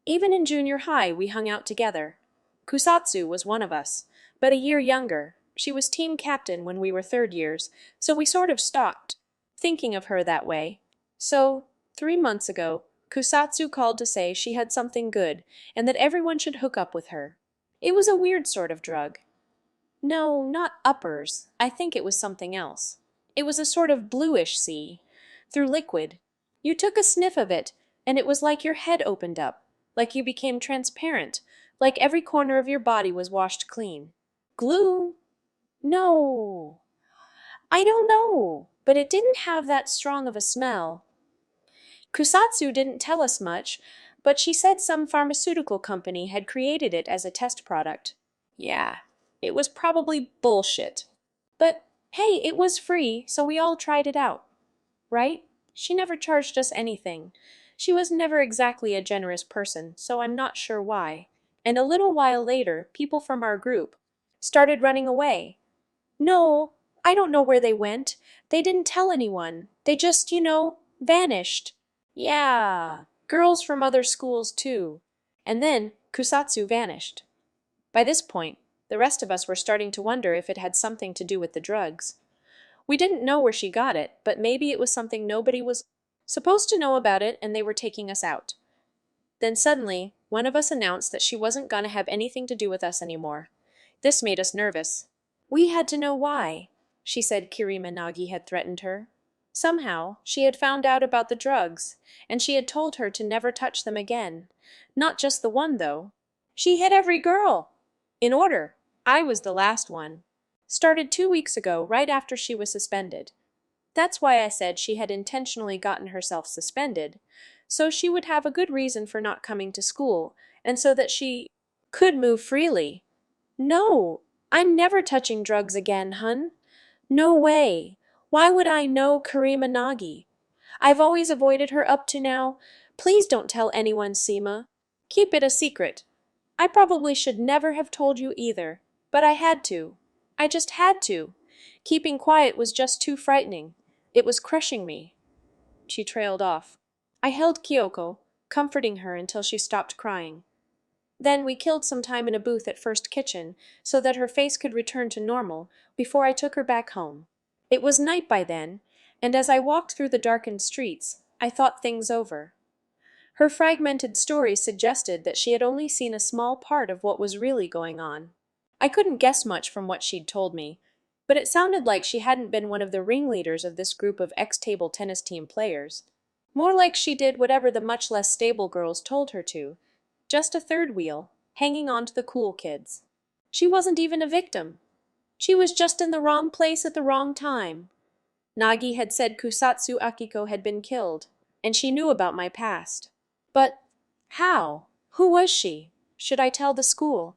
Even in junior high, we hung out together. Kusatsu was one of us, but a year younger. She was team captain when we were third years, so we sort of stopped thinking of her that way. So, 3 months ago, Kusatsu called to say she had something good and that everyone should hook up with her. It was a weird sort of drug. No, not uppers. I think it was something else. It was a sort of bluish sea, through liquid. You took a sniff of it, and it was like your head opened up, like you became transparent, like every corner of your body was washed clean. Glue? No. I don't know, but it didn't have that strong of a smell. Kusatsu didn't tell us much, but she said some pharmaceutical company had created it as a test product. Yeah, it was probably bullshit. But hey, it was free, so we all tried it out, right? She never charged us anything. She was never exactly a generous person, so I'm not sure why. And a little while later, people from our group started running away. No, I don't know where they went. They didn't tell anyone. They just, vanished. Yeah, girls from other schools too. And then Kusatsu vanished. By this point, the rest of us were starting to wonder if it had something to do with the drugs. We didn't know where she got it, but maybe it was something nobody was supposed to know about it and they were taking us out. Then suddenly, one of us announced that she wasn't gonna have anything to do with us anymore. This made us nervous. We had to know why. She said Kirima Nagi had threatened her. Somehow, she had found out about the drugs, and she had told her to never touch them again. Not just the one, though. She hit every girl! In order. I was the last one. Started 2 weeks ago, right after she was suspended. That's why I said she had intentionally gotten herself suspended, so she would have a good reason for not coming to school, and so that she could move freely. No, I'm never touching drugs again, hun. No way. Why would I know Karima Nagi? I've always avoided her up to now. Please don't tell anyone, Seema. Keep it a secret. I probably should never have told you either, but I had to. I just had to. Keeping quiet was just too frightening. It was crushing me. She trailed off. I held Kyoko, comforting her until she stopped crying. Then we killed some time in a booth at First Kitchen so that her face could return to normal before I took her back home. It was night by then, and as I walked through the darkened streets, I thought things over. Her fragmented story suggested that she had only seen a small part of what was really going on. I couldn't guess much from what she'd told me, but it sounded like she hadn't been one of the ringleaders of this group of ex-table tennis team players. More like she did whatever the much less stable girls told her to. Just a third wheel, hanging on to the cool kids. She wasn't even a victim. She was just in the wrong place at the wrong time. Nagi had said Kusatsu Akiko had been killed, and she knew about my past. But how? Who was she? Should I tell the school?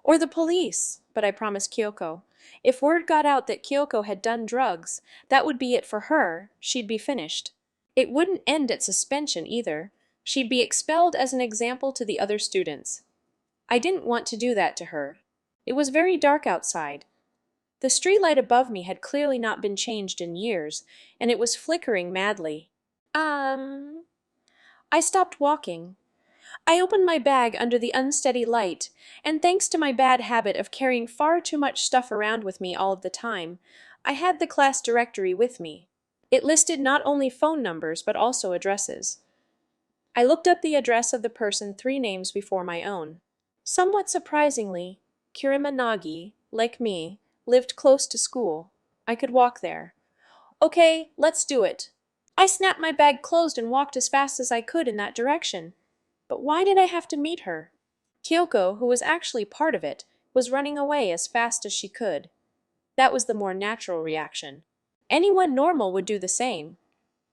Or the police? But I promised Kyoko. If word got out that Kyoko had done drugs, that would be it for her. She'd be finished. It wouldn't end at suspension either. She'd be expelled as an example to the other students. I didn't want to do that to her. It was very dark outside. The streetlight above me had clearly not been changed in years, and it was flickering madly. I stopped walking. I opened my bag under the unsteady light, and thanks to my bad habit of carrying far too much stuff around with me all of the time, I had the class directory with me. It listed not only phone numbers but also addresses. I looked up the address of the person 3 names before my own. Somewhat surprisingly, Kirima Nagi, like me, lived close to school. I could walk there. Okay, let's do it. I snapped my bag closed and walked as fast as I could in that direction. But why did I have to meet her? Kyoko, who was actually part of it, was running away as fast as she could. That was the more natural reaction. Anyone normal would do the same.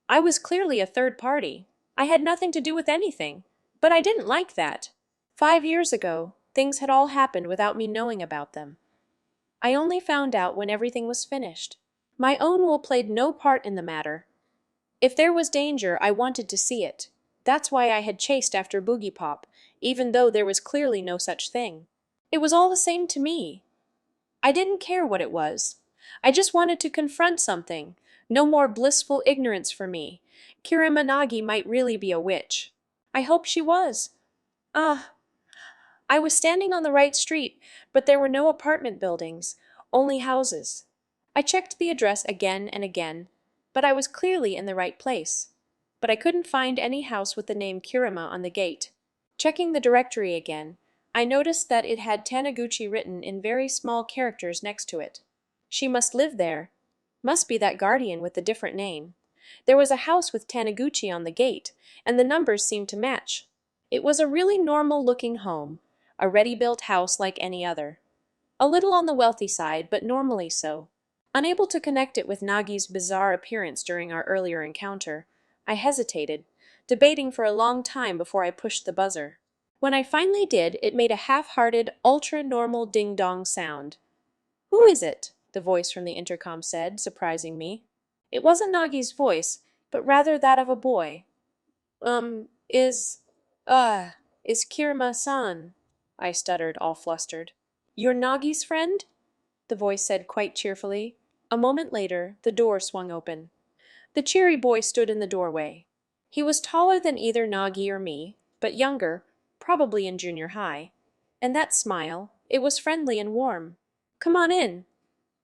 I was clearly a third party. I had nothing to do with anything. But I didn't like that. 5 years ago, things had all happened without me knowing about them. I only found out when everything was finished. My own will played no part in the matter. If there was danger, I wanted to see it. That's why I had chased after Boogiepop, even though there was clearly no such thing. It was all the same to me. I didn't care what it was. I just wanted to confront something. No more blissful ignorance for me. Kirimanagi might really be a witch. I hope she was. Ah, I was standing on the right street, but there were no apartment buildings, only houses. I checked the address again and again, but I was clearly in the right place. But I couldn't find any house with the name Kirima on the gate. Checking the directory again, I noticed that it had Taniguchi written in very small characters next to it. She must live there. Must be that guardian with the different name. There was a house with Taniguchi on the gate, and the numbers seemed to match. It was a really normal-looking home, a ready-built house like any other. A little on the wealthy side, but normally so. Unable to connect it with Nagi's bizarre appearance during our earlier encounter, I hesitated, debating for a long time before I pushed the buzzer. When I finally did, it made a half-hearted, ultra-normal ding-dong sound. "Who is it?" the voice from the intercom said, surprising me. It wasn't Nagi's voice, but rather that of a boy. Um, is, uh, is Kirima-san," I stuttered, all flustered. "You're Nagi's friend?" the voice said quite cheerfully. A moment later, the door swung open. The cheery boy stood in the doorway. He was taller than either Nagi or me, but younger, probably in junior high. And that smile, it was friendly and warm. "Come on in.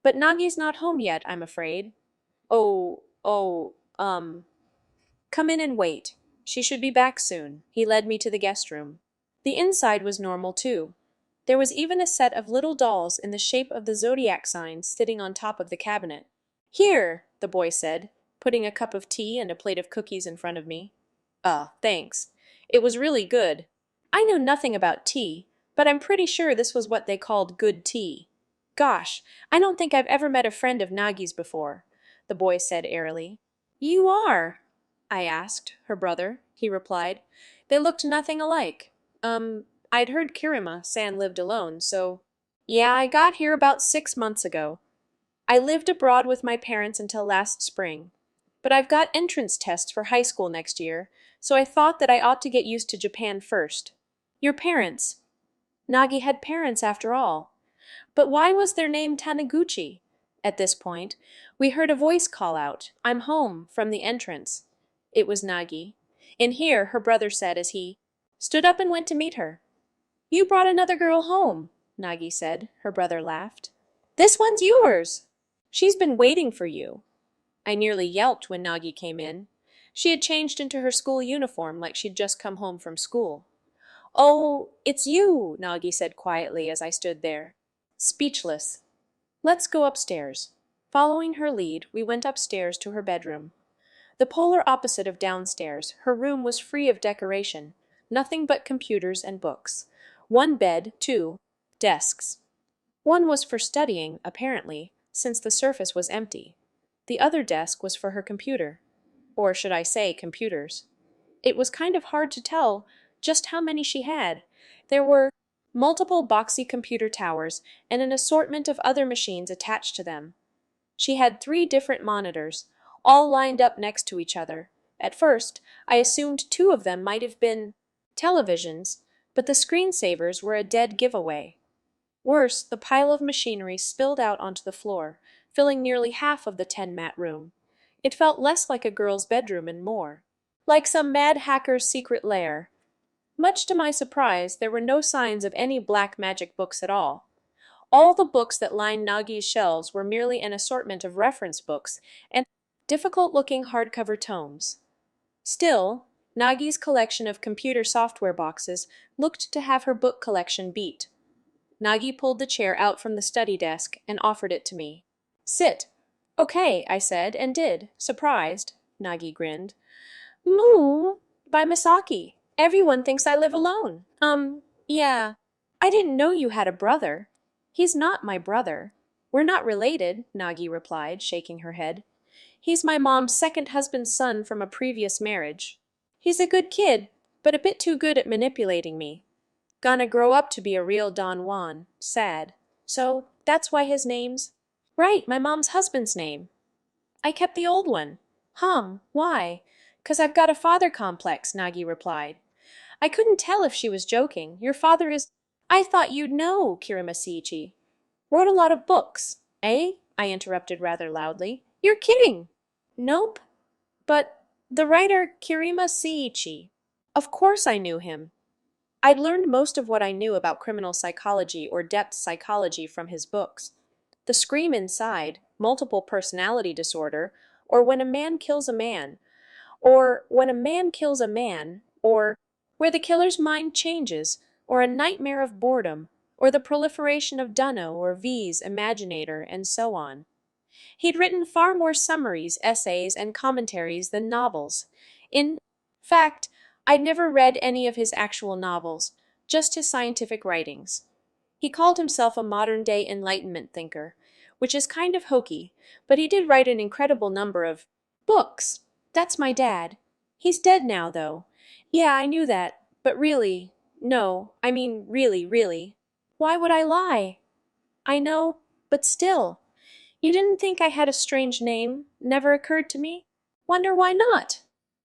But Nagi's not home yet, I'm afraid." Oh, come in and wait. She should be back soon." He led me to the guest room. The inside was normal too. There was even a set of little dolls in the shape of the zodiac signs sitting on top of the cabinet. "Here," the boy said, putting a cup of tea and a plate of cookies in front of me. Thanks. It was really good. I know nothing about tea, but I'm pretty sure this was what they called good tea. Gosh, I don't think I've ever met a friend of Nagi's before," the boy said airily. "You are?" I asked, her brother, he replied. They looked nothing alike. I'd heard Kirima-san lived alone, so... Yeah, I got here about 6 months ago. I lived abroad with my parents until last spring. But I've got entrance tests for high school next year, so I thought that I ought to get used to Japan first. Your parents. Nagi had parents after all. But why was their name Taniguchi? At this point, we heard a voice call out, "I'm home," from the entrance. It was Nagi. "In here," her brother said as he stood up and went to meet her. "You brought another girl home," Nagi said. Her brother laughed. "This one's yours. She's been waiting for you." I nearly yelped when Nagi came in. She had changed into her school uniform like she'd just come home from school. "Oh, it's you," Nagi said quietly as I stood there, speechless. "Let's go upstairs." Following her lead, we went upstairs to her bedroom. The polar opposite of downstairs, her room was free of decoration, nothing but computers and books. One bed, two desks. One was for studying, apparently, since the surface was empty. The other desk was for her computer. Or should I say computers? It was kind of hard to tell just how many she had. There were multiple boxy computer towers and an assortment of other machines attached to them. She had 3 different monitors, all lined up next to each other. At first, I assumed 2 of them might have been televisions, but the screensavers were a dead giveaway. Worse, the pile of machinery spilled out onto the floor, filling nearly half of the 10-mat room. It felt less like a girl's bedroom and more like some mad hacker's secret lair. Much to my surprise, there were no signs of any black magic books at all. All the books that lined Nagi's shelves were merely an assortment of reference books and difficult-looking hardcover tomes. Still, Nagi's collection of computer software boxes looked to have her book collection beat. Nagi pulled the chair out from the study desk and offered it to me. "Sit." "Okay," I said, and did, surprised. Nagi grinned. "Moo, by Misaki. Everyone thinks I live alone." Yeah. "I didn't know you had a brother." "He's not my brother. We're not related," Nagi replied, shaking her head. "He's my mom's second husband's son from a previous marriage. He's a good kid, but a bit too good at manipulating me. Gonna grow up to be a real Don Juan. Sad. So, that's why his name's..." "Right, my mom's husband's name." "I kept the old one." Why?" "'Cause I've got a father complex," Nagi replied. I couldn't tell if she was joking. "Your father is..." "I thought you'd know, Kirimasiichi." "Wrote a lot of books." "Eh?" I interrupted rather loudly. "You're kidding!" "Nope. But the writer Kirima Seiichi. Of course I knew him." I'd learned most of what I knew about criminal psychology or depth psychology from his books. The Scream Inside, Multiple Personality Disorder, or When a Man Kills a Man, or When a Man Kills a Man, or Where the Killer's Mind Changes, or A Nightmare of Boredom, or The Proliferation of Dunno or V's Imaginator, and so on. He'd written far more summaries, essays, and commentaries than novels. In fact, I'd never read any of his actual novels, just his scientific writings. He called himself a modern-day Enlightenment thinker, which is kind of hokey, but he did write an incredible number of books. That's my dad. He's dead now, though. Yeah, I knew that, but really, no, I mean really, really. Why would I lie? I know, but still. You didn't think I had a strange name? Never occurred to me? Wonder why not?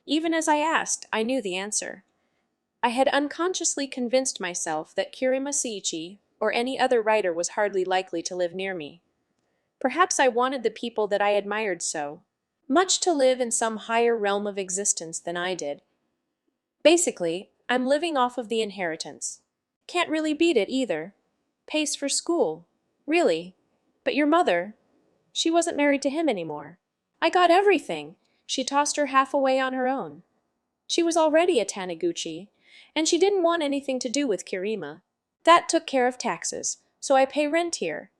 Even as I asked, I knew the answer. I had unconsciously convinced myself that Kirima Seiichi or any other writer was hardly likely to live near me. Perhaps I wanted the people that I admired so much to live in some higher realm of existence than I did. Basically, I'm living off of the inheritance. Can't really beat it either. Pays for school. Really. But your mother, she wasn't married to him anymore. I got everything. She tossed her half away on her own. She was already a Taniguchi, and she didn't want anything to do with Kirima. That took care of taxes, so I pay rent here.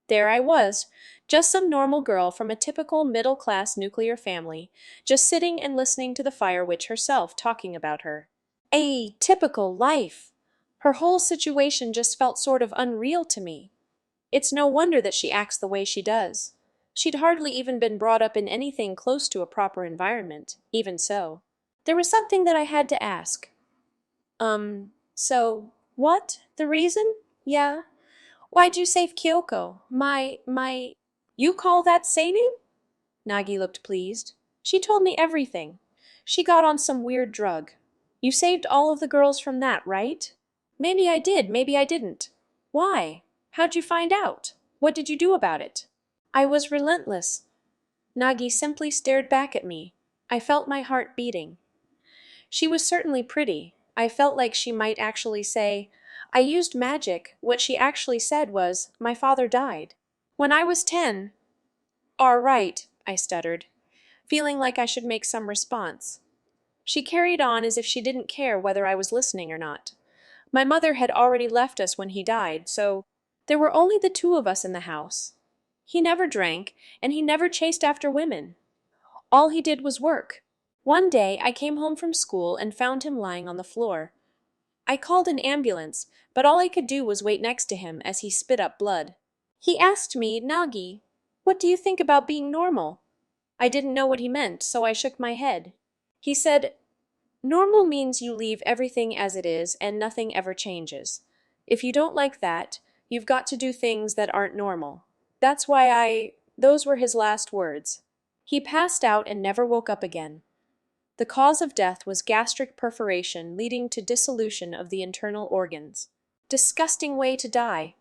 There I was, just some normal girl from a typical middle-class nuclear family, just sitting and listening to the Fire Witch herself talking about her. A typical life! Her whole situation just felt sort of unreal to me. It's no wonder that she acts the way she does. She'd hardly even been brought up in anything close to a proper environment, even so. There was something that I had to ask. So, what? The reason? Yeah. Why'd you save Kyoko? You call that saving? Nagi looked pleased. She told me everything. She got on some weird drug. You saved all of the girls from that, right? Maybe I did, maybe I didn't. Why? How'd you find out? What did you do about it? I was relentless. Nagi simply stared back at me. I felt my heart beating. She was certainly pretty. I felt like she might actually say, I used magic. What she actually said was, my father died. When I was 10. All right, I stuttered, feeling like I should make some response. She carried on as if she didn't care whether I was listening or not. My mother had already left us when he died, so there were only the two of us in the house. He never drank, and he never chased after women. All he did was work. One day I came home from school and found him lying on the floor. I called an ambulance, but all I could do was wait next to him as he spit up blood. He asked me, Nagi, what do you think about being normal? I didn't know what he meant, so I shook my head. He said, normal means you leave everything as it is and nothing ever changes. If you don't like that, you've got to do things that aren't normal. That's why Those were his last words. He passed out and never woke up again. The cause of death was gastric perforation leading to dissolution of the internal organs. Disgusting way to die.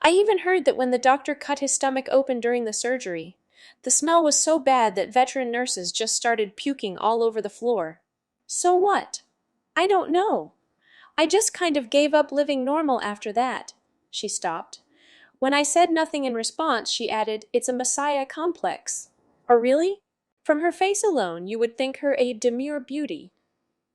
I even heard that when the doctor cut his stomach open during the surgery, the smell was so bad that veteran nurses just started puking all over the floor. So what? I don't know. I just kind of gave up living normal after that. She stopped. When I said nothing in response, she added, it's a messiah complex. Oh, really? From her face alone, you would think her a demure beauty.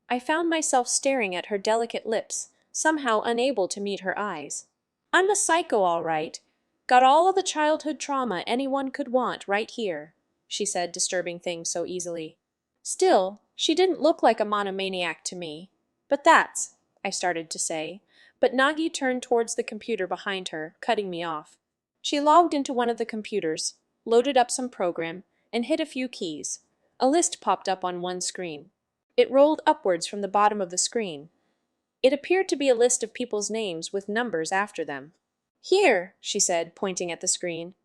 I found myself staring at her delicate lips, somehow unable to meet her eyes. I'm a psycho, all right. Got all of the childhood trauma anyone could want right here, she said, disturbing things so easily. Still, she didn't look like a monomaniac to me. But that's, I started to say, but Nagi turned towards the computer behind her, cutting me off. She logged into one of the computers, loaded up some program, and hit a few keys. A list popped up on one screen. It rolled upwards from the bottom of the screen. It appeared to be a list of people's names with numbers after them. Here, she said, pointing at the screen.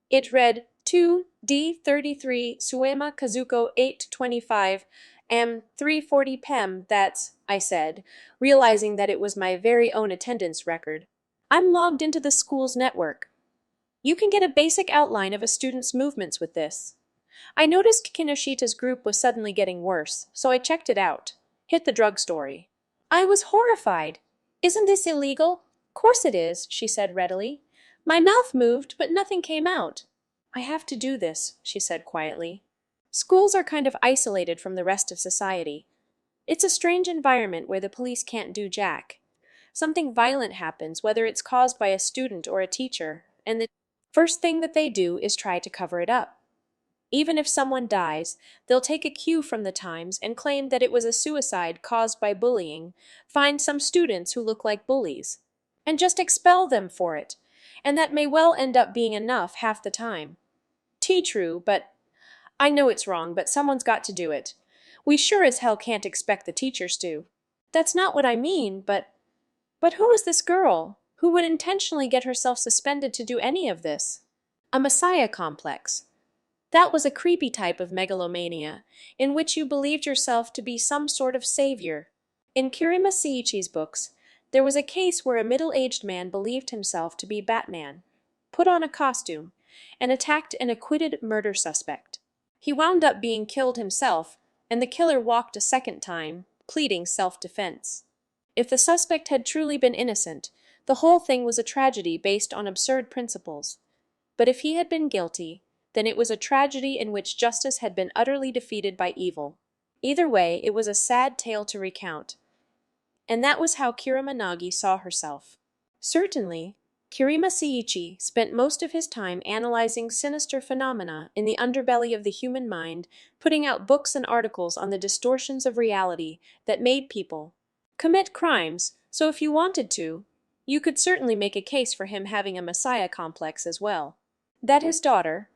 It read 2D33 Suema Kazuko 825 M340 Pem, that's, I said, realizing that it was my very own attendance record. I'm logged into the school's network. You can get a basic outline of a student's movements with this. I noticed Kinoshita's group was suddenly getting worse, so I checked it out. Hit the drug story. I was horrified. Isn't this illegal? Course it is, she said readily. My mouth moved, but nothing came out. I have to do this, she said quietly. Schools are kind of isolated from the rest of society. It's a strange environment where the police can't do jack. Something violent happens, whether it's caused by a student or a teacher, and the first thing that they do is try to cover it up. Even if someone dies, they'll take a cue from the Times and claim that it was a suicide caused by bullying, find some students who look like bullies, and just expel them for it. And that may well end up being enough half the time. True, but I know it's wrong, but someone's got to do it. We sure as hell can't expect the teachers to. That's not what I mean, but who is this girl? Who would intentionally get herself suspended to do any of this? A messiah complex. That was a creepy type of megalomania, in which you believed yourself to be some sort of savior. In Kirima Seiichi's books, there was a case where a middle-aged man believed himself to be Batman, put on a costume, and attacked an acquitted murder suspect. He wound up being killed himself, and the killer walked a second time, pleading self-defense. If the suspect had truly been innocent, the whole thing was a tragedy based on absurd principles. But if he had been guilty, then it was a tragedy in which justice had been utterly defeated by evil. Either way, it was a sad tale to recount. And that was how Kirima Nagi saw herself. Certainly, Kirima Seiichi spent most of his time analyzing sinister phenomena in the underbelly of the human mind, putting out books and articles on the distortions of reality that made people commit crimes, so if you wanted to, you could certainly make a case for him having a messiah complex as well. That his daughter,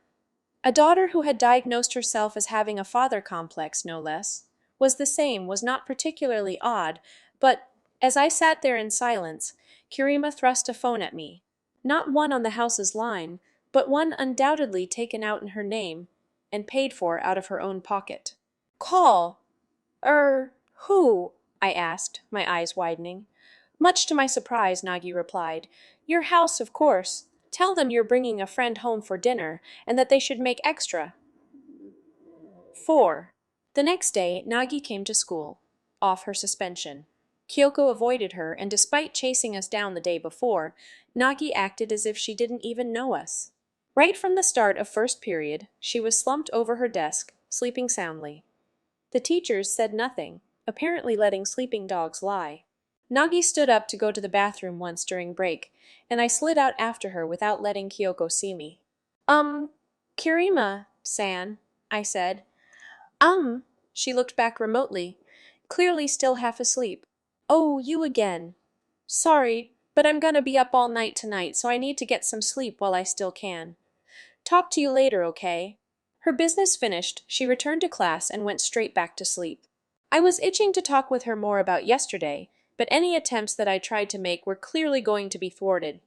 a daughter who had diagnosed herself as having a father complex, no less, was the same was not particularly odd, but, as I sat there in silence, Kirima thrust a phone at me. Not one on the house's line, but one undoubtedly taken out in her name, and paid for out of her own pocket. Call. Who? I asked, my eyes widening. Much to my surprise, Nagi replied. Your house, of course. Tell them you're bringing a friend home for dinner, and that they should make extra. 4. The next day, Nagi came to school, off her suspension. Kyoko avoided her, and despite chasing us down the day before, Nagi acted as if she didn't even know us. Right from the start of first period, she was slumped over her desk, sleeping soundly. The teachers said nothing, apparently letting sleeping dogs lie. Nagi stood up to go to the bathroom once during break, and I slid out after her without letting Kyoko see me. Kirima-san, I said. She looked back remotely, clearly still half asleep. Oh, you again. Sorry, but I'm gonna be up all night tonight, so I need to get some sleep while I still can. Talk to you later, okay? Her business finished, she returned to class and went straight back to sleep. I was itching to talk with her more about yesterday, but any attempts that I tried to make were clearly going to be thwarted.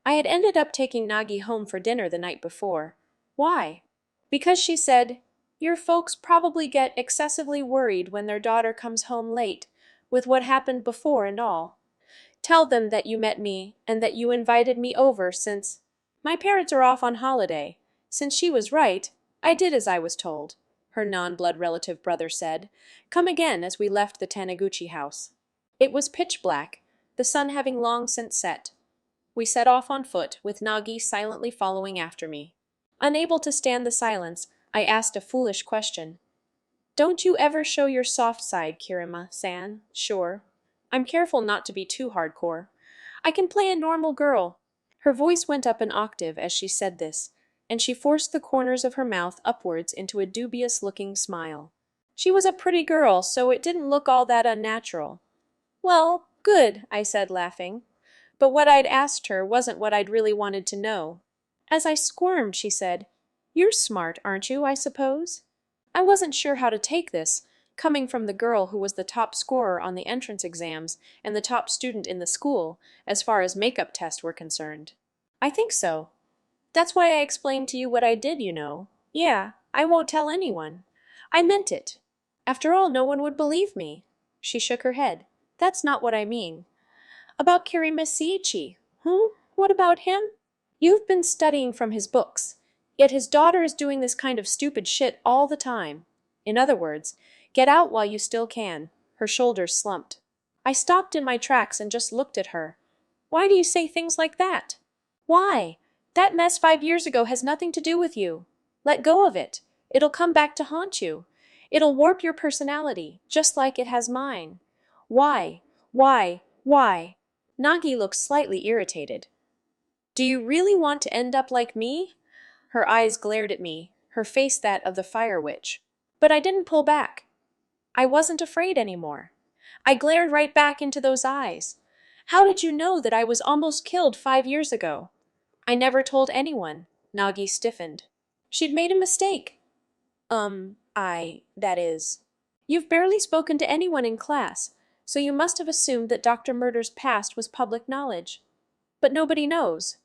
I had ended up taking Nagi home for dinner the night before. Why? Because she said, your folks probably get excessively worried when their daughter comes home late, with what happened before and all. Tell them that you met me and that you invited me over since my parents are off on holiday. Since she was right, I did as I was told, her non-blood relative brother said. Come again as we left the Taniguchi house. It was pitch black, the sun having long since set. We set off on foot, with Nagi silently following after me. Unable to stand the silence, I asked a foolish question. Don't you ever show your soft side, Kirima-san? Sure. I'm careful not to be too hardcore. I can play a normal girl. Her voice went up an octave as she said this, and she forced the corners of her mouth upwards into a dubious-looking smile. She was a pretty girl, so it didn't look all that unnatural. Well, good, I said, laughing. But what I'd asked her wasn't what I'd really wanted to know. As I squirmed, she said, You're smart, aren't you, I suppose? I wasn't sure how to take this, coming from the girl who was the top scorer on the entrance exams and the top student in the school, as far as makeup tests were concerned. I think so. That's why I explained to you what I did, you know. Yeah, I won't tell anyone. I meant it. After all, no one would believe me. She shook her head. That's not what I mean. About Kirima Seiichi. What about him? You've been studying from his books, yet his daughter is doing this kind of stupid shit all the time. In other words, get out while you still can. Her shoulders slumped. I stopped in my tracks and just looked at her. Why do you say things like that? Why? That mess 5 years ago has nothing to do with you. Let go of it. It'll come back to haunt you. It'll warp your personality, just like it has mine. Why? Why? Nagi looked slightly irritated. Do you really want to end up like me? Her eyes glared at me, her face that of the fire witch. But I didn't pull back. I wasn't afraid anymore. I glared right back into those eyes. How did you know that I was almost killed 5 years ago? I never told anyone. Nagi stiffened. She'd made a mistake. That is. You've barely spoken to anyone in class, so you must have assumed that Dr. Murder's past was public knowledge. But nobody knows.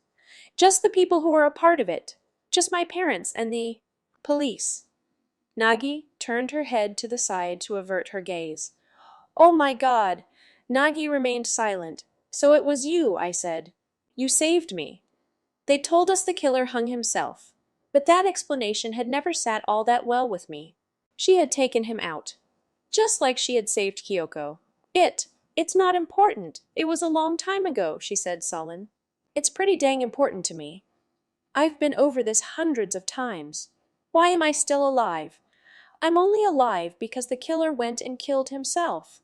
Just the people who are a part of it. Just my parents and the police. Nagi turned her head to the side to avert her gaze. Oh my God! Nagi remained silent. So it was you, I said. You saved me. They told us the killer hung himself. But that explanation had never sat all that well with me. She had taken him out. Just like she had saved Kyoko. It's not important. It was a long time ago, she said sullen. It's pretty dang important to me. I've been over this hundreds of times. Why am I still alive? I'm only alive because the killer went and killed himself.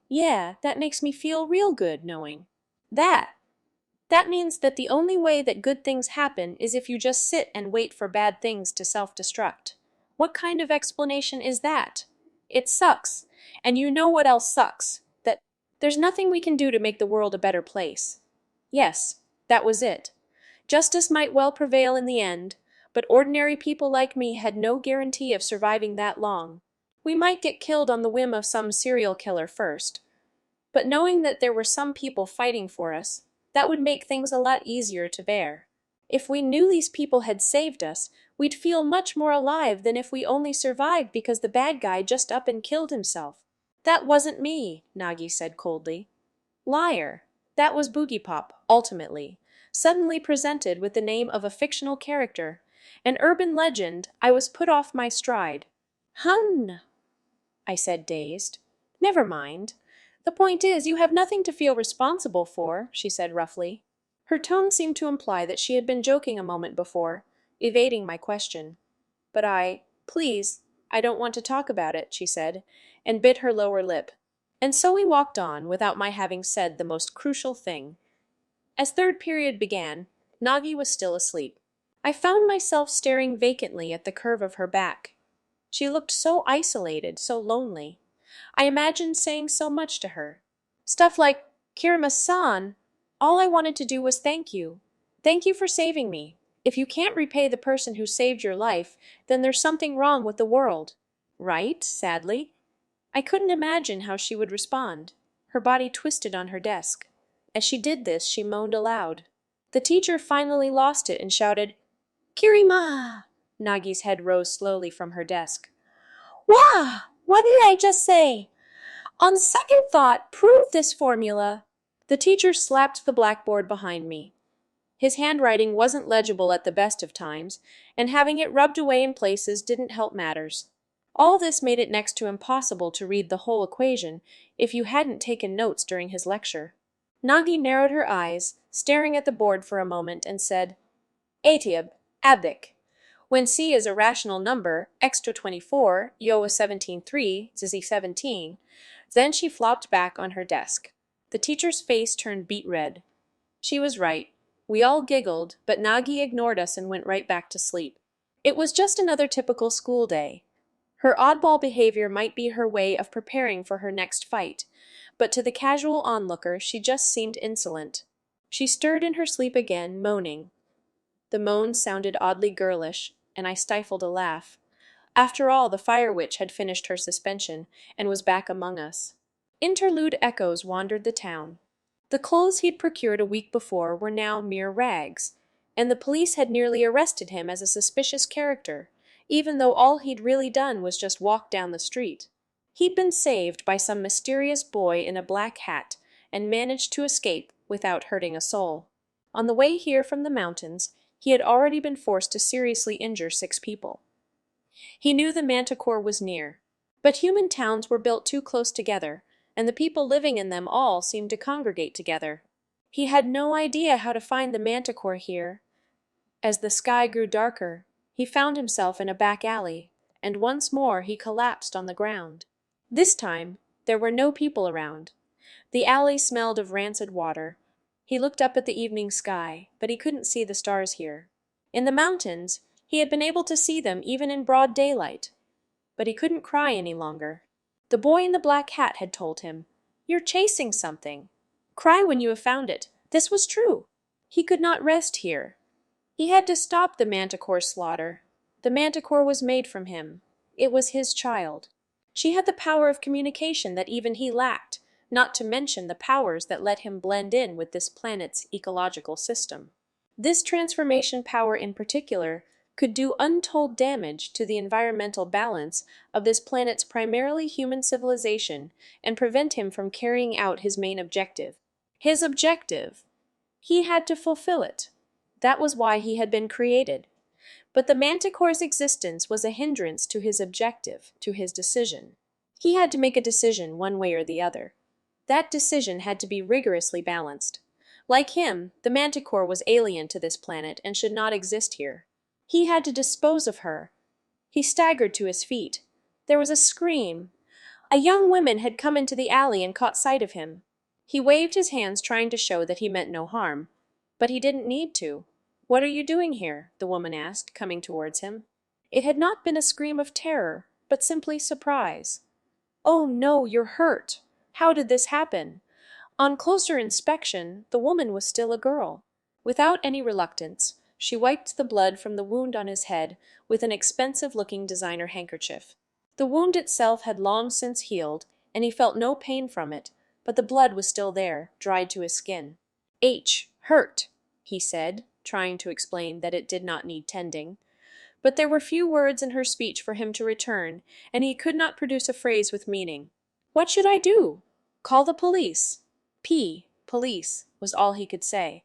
Yeah, that makes me feel real good knowing. That. That means that the only way that good things happen is if you just sit and wait for bad things to self-destruct. What kind of explanation is that? It sucks. And you know what else sucks? That there's nothing we can do to make the world a better place. Yes, that was it. Justice might well prevail in the end, but ordinary people like me had no guarantee of surviving that long. We might get killed on the whim of some serial killer first. But knowing that there were some people fighting for us, that would make things a lot easier to bear. If we knew these people had saved us, we'd feel much more alive than if we only survived because the bad guy just up and killed himself. That wasn't me, Nagi said coldly. Liar. That was Boogiepop, ultimately. Suddenly presented with the name of a fictional character, an urban legend, I was put off my stride. Hun, I said dazed. Never mind. The point is, you have nothing to feel responsible for, she said roughly. Her tone seemed to imply that she had been joking a moment before, evading my question. But please, I don't want to talk about it, she said, and bit her lower lip. And so we walked on without my having said the most crucial thing. As third period began, Nagi was still asleep. I found myself staring vacantly at the curve of her back. She looked so isolated, so lonely. I imagined saying so much to her. Stuff like, Kirima-san, all I wanted to do was thank you. Thank you for saving me. If you can't repay the person who saved your life, then there's something wrong with the world. Right? Sadly. I couldn't imagine how she would respond. Her body twisted on her desk. As she did this, she moaned aloud. The teacher finally lost it and shouted, Kirima! Nagi's head rose slowly from her desk. Wah! What did I just say? On second thought, prove this formula. The teacher slapped the blackboard behind me. His handwriting wasn't legible at the best of times, and having it rubbed away in places didn't help matters. All this made it next to impossible to read the whole equation if you hadn't taken notes during his lecture. Nagi narrowed her eyes, staring at the board for a moment, and said, Atiab, abdic. When C is a rational number, x to 24, yo is 17.3, zizi 17, then she flopped back on her desk. The teacher's face turned beet red. She was right. We all giggled, but Nagi ignored us and went right back to sleep. It was just another typical school day. Her oddball behavior might be her way of preparing for her next fight, but to the casual onlooker she just seemed insolent. She stirred in her sleep again, moaning. The moans sounded oddly girlish, and I stifled a laugh. After all, the fire witch had finished her suspension and was back among us. Interlude echoes wandered the town. The clothes he'd procured a week before were now mere rags, and the police had nearly arrested him as a suspicious character, even though all he'd really done was just walk down the street. He'd been saved by some mysterious boy in a black hat and managed to escape without hurting a soul. On the way here from the mountains, he had already been forced to seriously injure 6 people. He knew the Manticore was near, but human towns were built too close together, and the people living in them all seemed to congregate together. He had no idea how to find the manticore here. As the sky grew darker, he found himself in a back alley, and once more he collapsed on the ground. This time, there were no people around. The alley smelled of rancid water. He looked up at the evening sky, but he couldn't see the stars here. In the mountains, he had been able to see them even in broad daylight. But he couldn't cry any longer. The boy in the black hat had told him, "You're chasing something. Cry when you have found it." This was true. He could not rest here. He had to stop the manticore slaughter. The manticore was made from him. It was his child. She had the power of communication that even he lacked, not to mention the powers that let him blend in with this planet's ecological system. This transformation power in particular could do untold damage to the environmental balance of this planet's primarily human civilization and prevent him from carrying out his main objective. His objective. He had to fulfill it. That was why he had been created. But the manticore's existence was a hindrance to his objective, to his decision. He had to make a decision one way or the other. That decision had to be rigorously balanced. Like him, the manticore was alien to this planet and should not exist here. He had to dispose of her. He staggered to his feet. There was a scream. A young woman had come into the alley and caught sight of him. He waved his hands, trying to show that he meant no harm. But he didn't need to. "What are you doing here?" the woman asked, coming towards him. It had not been a scream of terror, but simply surprise. "Oh no, you're hurt. How did this happen?" On closer inspection, the woman was still a girl. Without any reluctance, she wiped the blood from the wound on his head with an expensive-looking designer handkerchief. The wound itself had long since healed, and he felt no pain from it, but the blood was still there, dried to his skin. Hurt, he said, trying to explain that it did not need tending. But there were few words in her speech for him to return, and he could not produce a phrase with meaning. "What should I do?" "Call the police." Police, was all he could say.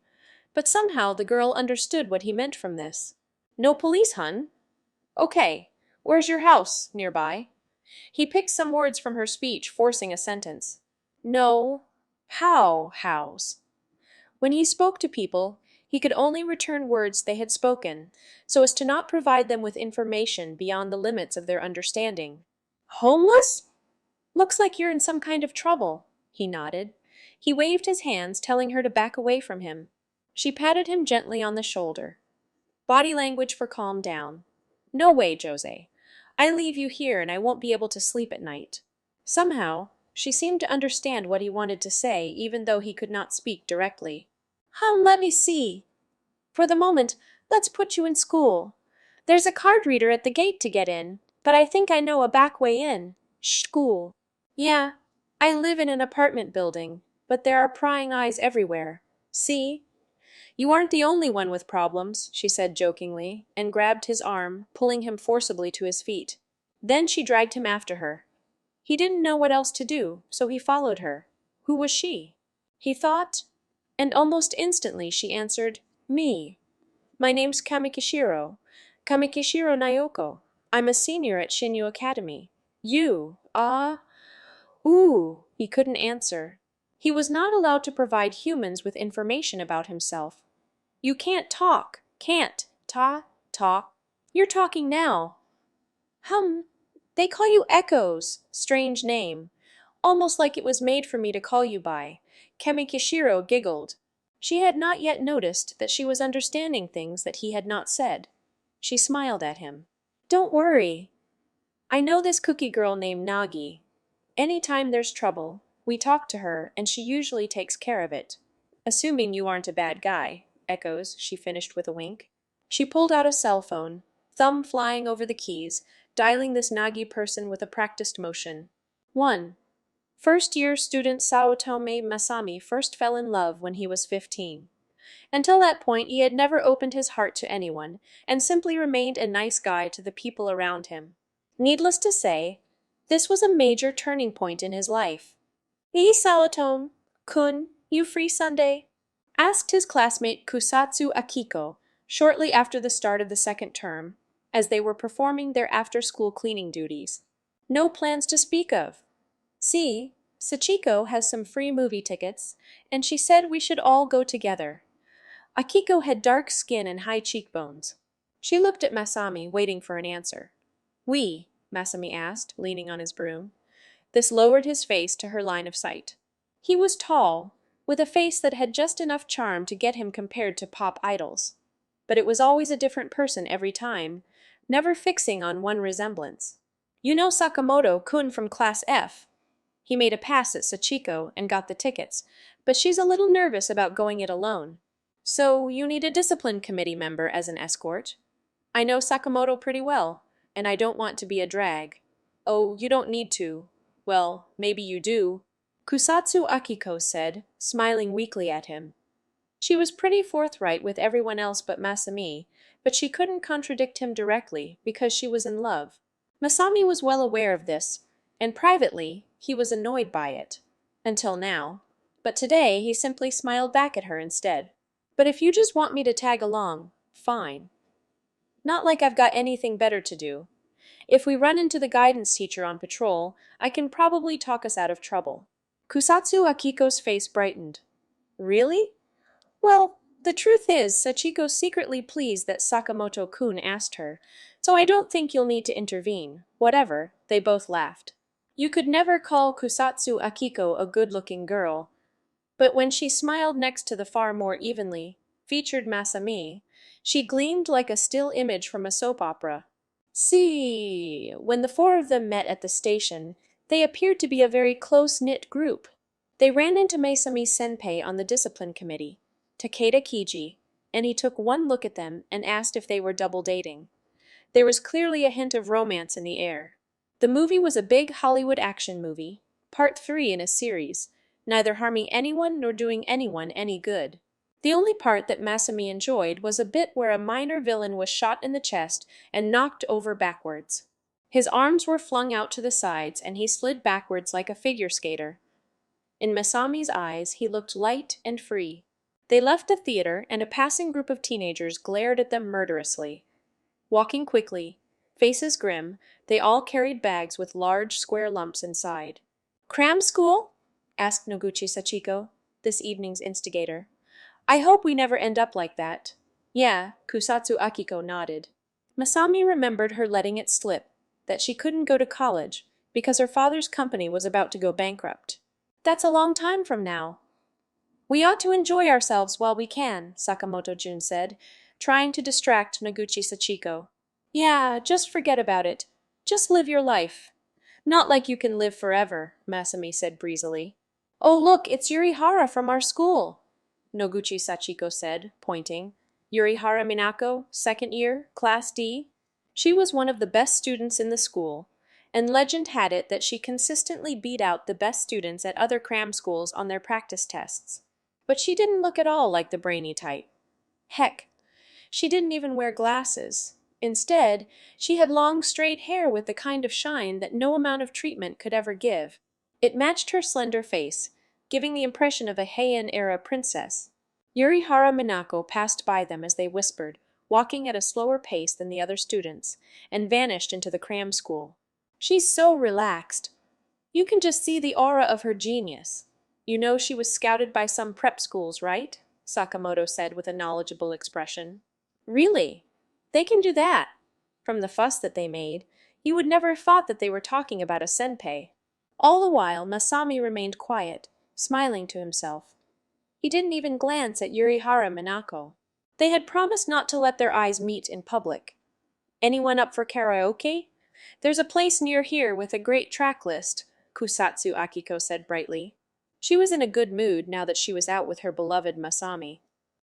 But somehow the girl understood what he meant from this. "No police, hun?" "Okay. Where's your house? Nearby?" He picked some words from her speech, forcing a sentence. "No. House?" When he spoke to people, he could only return words they had spoken, so as to not provide them with information beyond the limits of their understanding. "Homeless? Looks like you're in some kind of trouble." He nodded. He waved his hands, telling her to back away from him. She patted him gently on the shoulder. Body language for calm down. "No way, Jose. I leave you here and I won't be able to sleep at night." Somehow, she seemed to understand what he wanted to say, even though he could not speak directly. Let me see. For the moment, let's put you in school. There's a card reader at the gate to get in, but I think I know a back way in. School. Yeah, I live in an apartment building, but there are prying eyes everywhere. See? You aren't the only one with problems, she said jokingly, and grabbed his arm, pulling him forcibly to his feet. Then she dragged him after her. He didn't know what else to do, so he followed her. Who was she? He thought, and almost instantly she answered, "Me. My name's Kamikishiro. Kamikishiro Nayoko. I'm a senior at Shinyu Academy. You, Ooh, he couldn't answer. He was not allowed to provide humans with information about himself. You can't talk. Can't. Talk. You're talking now. They call you Echoes. Strange name. Almost like it was made for me to call you by. Kamikishiro giggled. She had not yet noticed that she was understanding things that he had not said. She smiled at him. "Don't worry. I know this cookie girl named Nagi. Anytime there's trouble, we talk to her, and she usually takes care of it. Assuming you aren't a bad guy, Echoes," she finished with a wink. She pulled out a cell phone, thumb flying over the keys, dialing this Nagi person with a practiced motion. 1. First-year student Saotome Masami first fell in love when he was 15. Until that point, he had never opened his heart to anyone, and simply remained a nice guy to the people around him. Needless to say, this was a major turning point in his life. Saotome-kun, you free Sunday?" asked his classmate Kusatsu Akiko shortly after the start of the second term, as they were performing their after-school cleaning duties. "No plans to speak of." "See," Sachiko has some free movie tickets, and she said we should all go together. Akiko had dark skin and high cheekbones. She looked at Masami, waiting for an answer. We? Masami asked, leaning on his broom. This lowered his face to her line of sight. He was tall, with a face that had just enough charm to get him compared to pop idols. But it was always a different person every time, never fixing on one resemblance. You know Sakamoto-kun from Class F. He made a pass at Sachiko and got the tickets, but she's a little nervous about going it alone. So you need a discipline committee member as an escort. I know Sakamoto pretty well, and I don't want to be a drag. Oh, you don't need to. Well, maybe you do, Kusatsu Akiko said, smiling weakly at him. She was pretty forthright with everyone else but Masami, but she couldn't contradict him directly because she was in love. Masami was well aware of this, and privately, he was annoyed by it. Until now. But today, he simply smiled back at her instead. But if you just want me to tag along, fine. Not like I've got anything better to do. If we run into the guidance teacher on patrol, I can probably talk us out of trouble. Kusatsu Akiko's face brightened. Really? Well, the truth is, Sachiko's secretly pleased that Sakamoto-kun asked her, so I don't think you'll need to intervene. Whatever, they both laughed. You could never call Kusatsu Akiko a good-looking girl, but when she smiled next to the far more evenly featured Masami, she gleamed like a still image from a soap opera. See, when the four of them met at the station, they appeared to be a very close-knit group. They ran into Masami Senpei on the discipline committee, Takeda Kiji, and he took one look at them and asked if they were double dating. There was clearly a hint of romance in the air. The movie was a big Hollywood action movie, part 3 in a series, neither harming anyone nor doing anyone any good. The only part that Masami enjoyed was a bit where a minor villain was shot in the chest and knocked over backwards. His arms were flung out to the sides and he slid backwards like a figure skater. In Masami's eyes, he looked light and free. They left the theater and a passing group of teenagers glared at them murderously. Walking quickly, faces grim, they all carried bags with large square lumps inside. "Cram school?" asked Noguchi Sachiko, this evening's instigator. "I hope we never end up like that." "Yeah," Kusatsu Akiko nodded. Masami remembered her letting it slip, that she couldn't go to college because her father's company was about to go bankrupt. "That's a long time from now." "We ought to enjoy ourselves while we can," Sakamoto-jun said, trying to distract Noguchi Sachiko. "Yeah, just forget about it. Just live your life." "Not like you can live forever," Masami said breezily. "Oh look, it's Yurihara from our school," Noguchi Sachiko said, pointing. Yurihara Minako, 2nd year, Class D. She was one of the best students in the school, and legend had it that she consistently beat out the best students at other cram schools on their practice tests. But she didn't look at all like the brainy type. Heck, she didn't even wear glasses. Instead, she had long straight hair with the kind of shine that no amount of treatment could ever give. It matched her slender face, giving the impression of a Heian-era princess. Yurihara Minako passed by them as they whispered, walking at a slower pace than the other students, and vanished into the cram school. "She's so relaxed. You can just see the aura of her genius. You know she was scouted by some prep schools, right?" Sakamoto said with a knowledgeable expression. "Really? They can do that?" From the fuss that they made, you would never have thought that they were talking about a senpei. All the while, Masami remained quiet, smiling to himself. He didn't even glance at Yurihara Minako. They had promised not to let their eyes meet in public. "Anyone up for karaoke? There's a place near here with a great track list," Kusatsu Akiko said brightly. She was in a good mood now that she was out with her beloved Masami.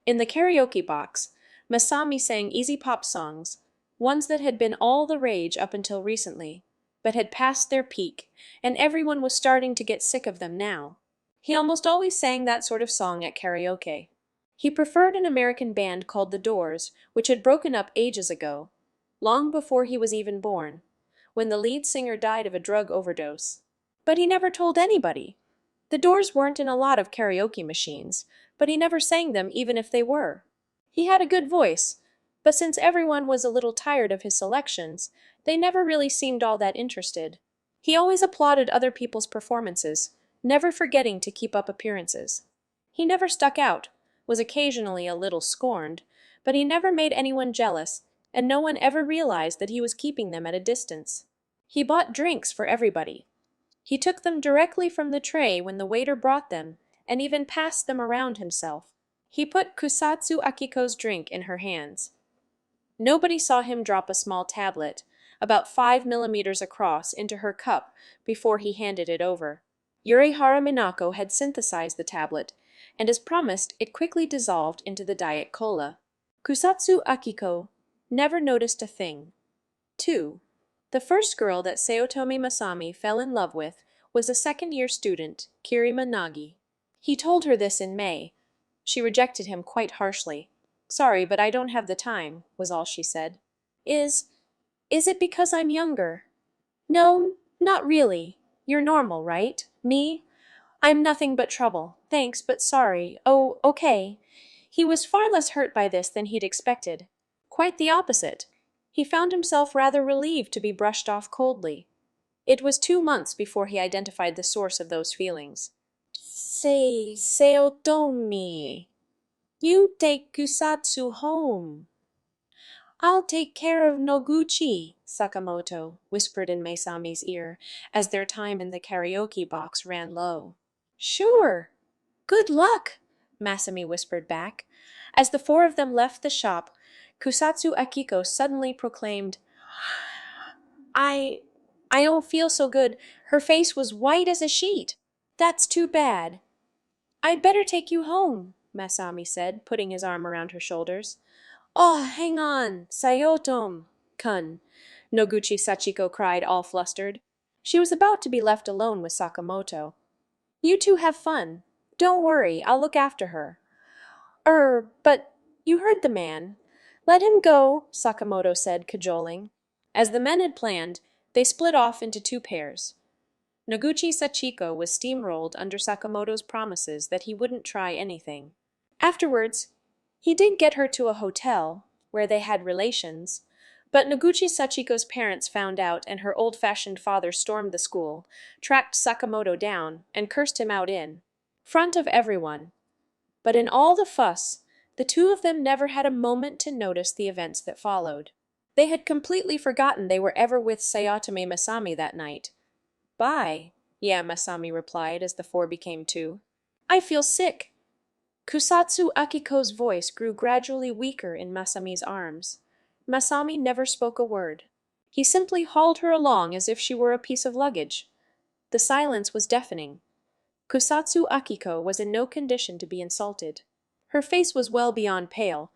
In the karaoke box, Masami sang easy pop songs, ones that had been all the rage up until recently, but had passed their peak, and everyone was starting to get sick of them now. He almost always sang that sort of song at karaoke. He preferred an American band called The Doors, which had broken up ages ago, long before he was even born, when the lead singer died of a drug overdose. But he never told anybody. The Doors weren't in a lot of karaoke machines, but he never sang them even if they were. He had a good voice, but since everyone was a little tired of his selections, they never really seemed all that interested. He always applauded other people's performances, never forgetting to keep up appearances. He never stuck out, was occasionally a little scorned, but he never made anyone jealous, and no one ever realized that he was keeping them at a distance. He bought drinks for everybody. He took them directly from the tray when the waiter brought them, and even passed them around himself. He put Kusatsu Akiko's drink in her hands. Nobody saw him drop a small tablet, about 5 millimeters across, into her cup before he handed it over. Yurihara Minako had synthesized the tablet, and as promised, it quickly dissolved into the diet cola. Kusatsu Akiko never noticed a thing. 2. The first girl that Sayotomi Masami fell in love with was a second-year student, Kirima Nagi. He told her this in May. She rejected him quite harshly. "Sorry, but I don't have the time," was all she said. Is it because I'm younger?" "No, not really. You're normal, right? Me? I'm nothing but trouble. Thanks, but sorry. Oh, okay." He was far less hurt by this than he'd expected. Quite the opposite. He found himself rather relieved to be brushed off coldly. It was 2 months before he identified the source of those feelings. Sayotomi, you take Kusatsu home. "I'll take care of Noguchi," Sakamoto whispered in Meisami's ear as their time in the karaoke box ran low. "Sure. Good luck," Masami whispered back. As the four of them left the shop, Kusatsu Akiko suddenly proclaimed, I I don't feel so good. Her face was white as a sheet. "That's too bad." "I'd better take you home," Masami said, putting his arm around her shoulders. "Oh, hang on, Sayotom-kun," Noguchi Sachiko cried, all flustered. She was about to be left alone with Sakamoto. "You two have fun. Don't worry, I'll look after her." But you heard the man." "Let him go," Sakamoto said, cajoling. As the men had planned, they split off into two pairs. Noguchi Sachiko was steamrolled under Sakamoto's promises that he wouldn't try anything. Afterwards, he did get her to a hotel, where they had relations, but Noguchi Sachiko's parents found out and her old-fashioned father stormed the school, tracked Sakamoto down, and cursed him out in front of everyone. But in all the fuss, the two of them never had a moment to notice the events that followed. They had completely forgotten they were ever with Sayotome Masami that night. "Bye," yeah, Masami replied as the four became two. "I feel sick." Kusatsu Akiko's voice grew gradually weaker in Masami's arms. Masami never spoke a word. He simply hauled her along as if she were a piece of luggage. The silence was deafening. Kusatsu Akiko was in no condition to be insulted. Her face was well beyond pale.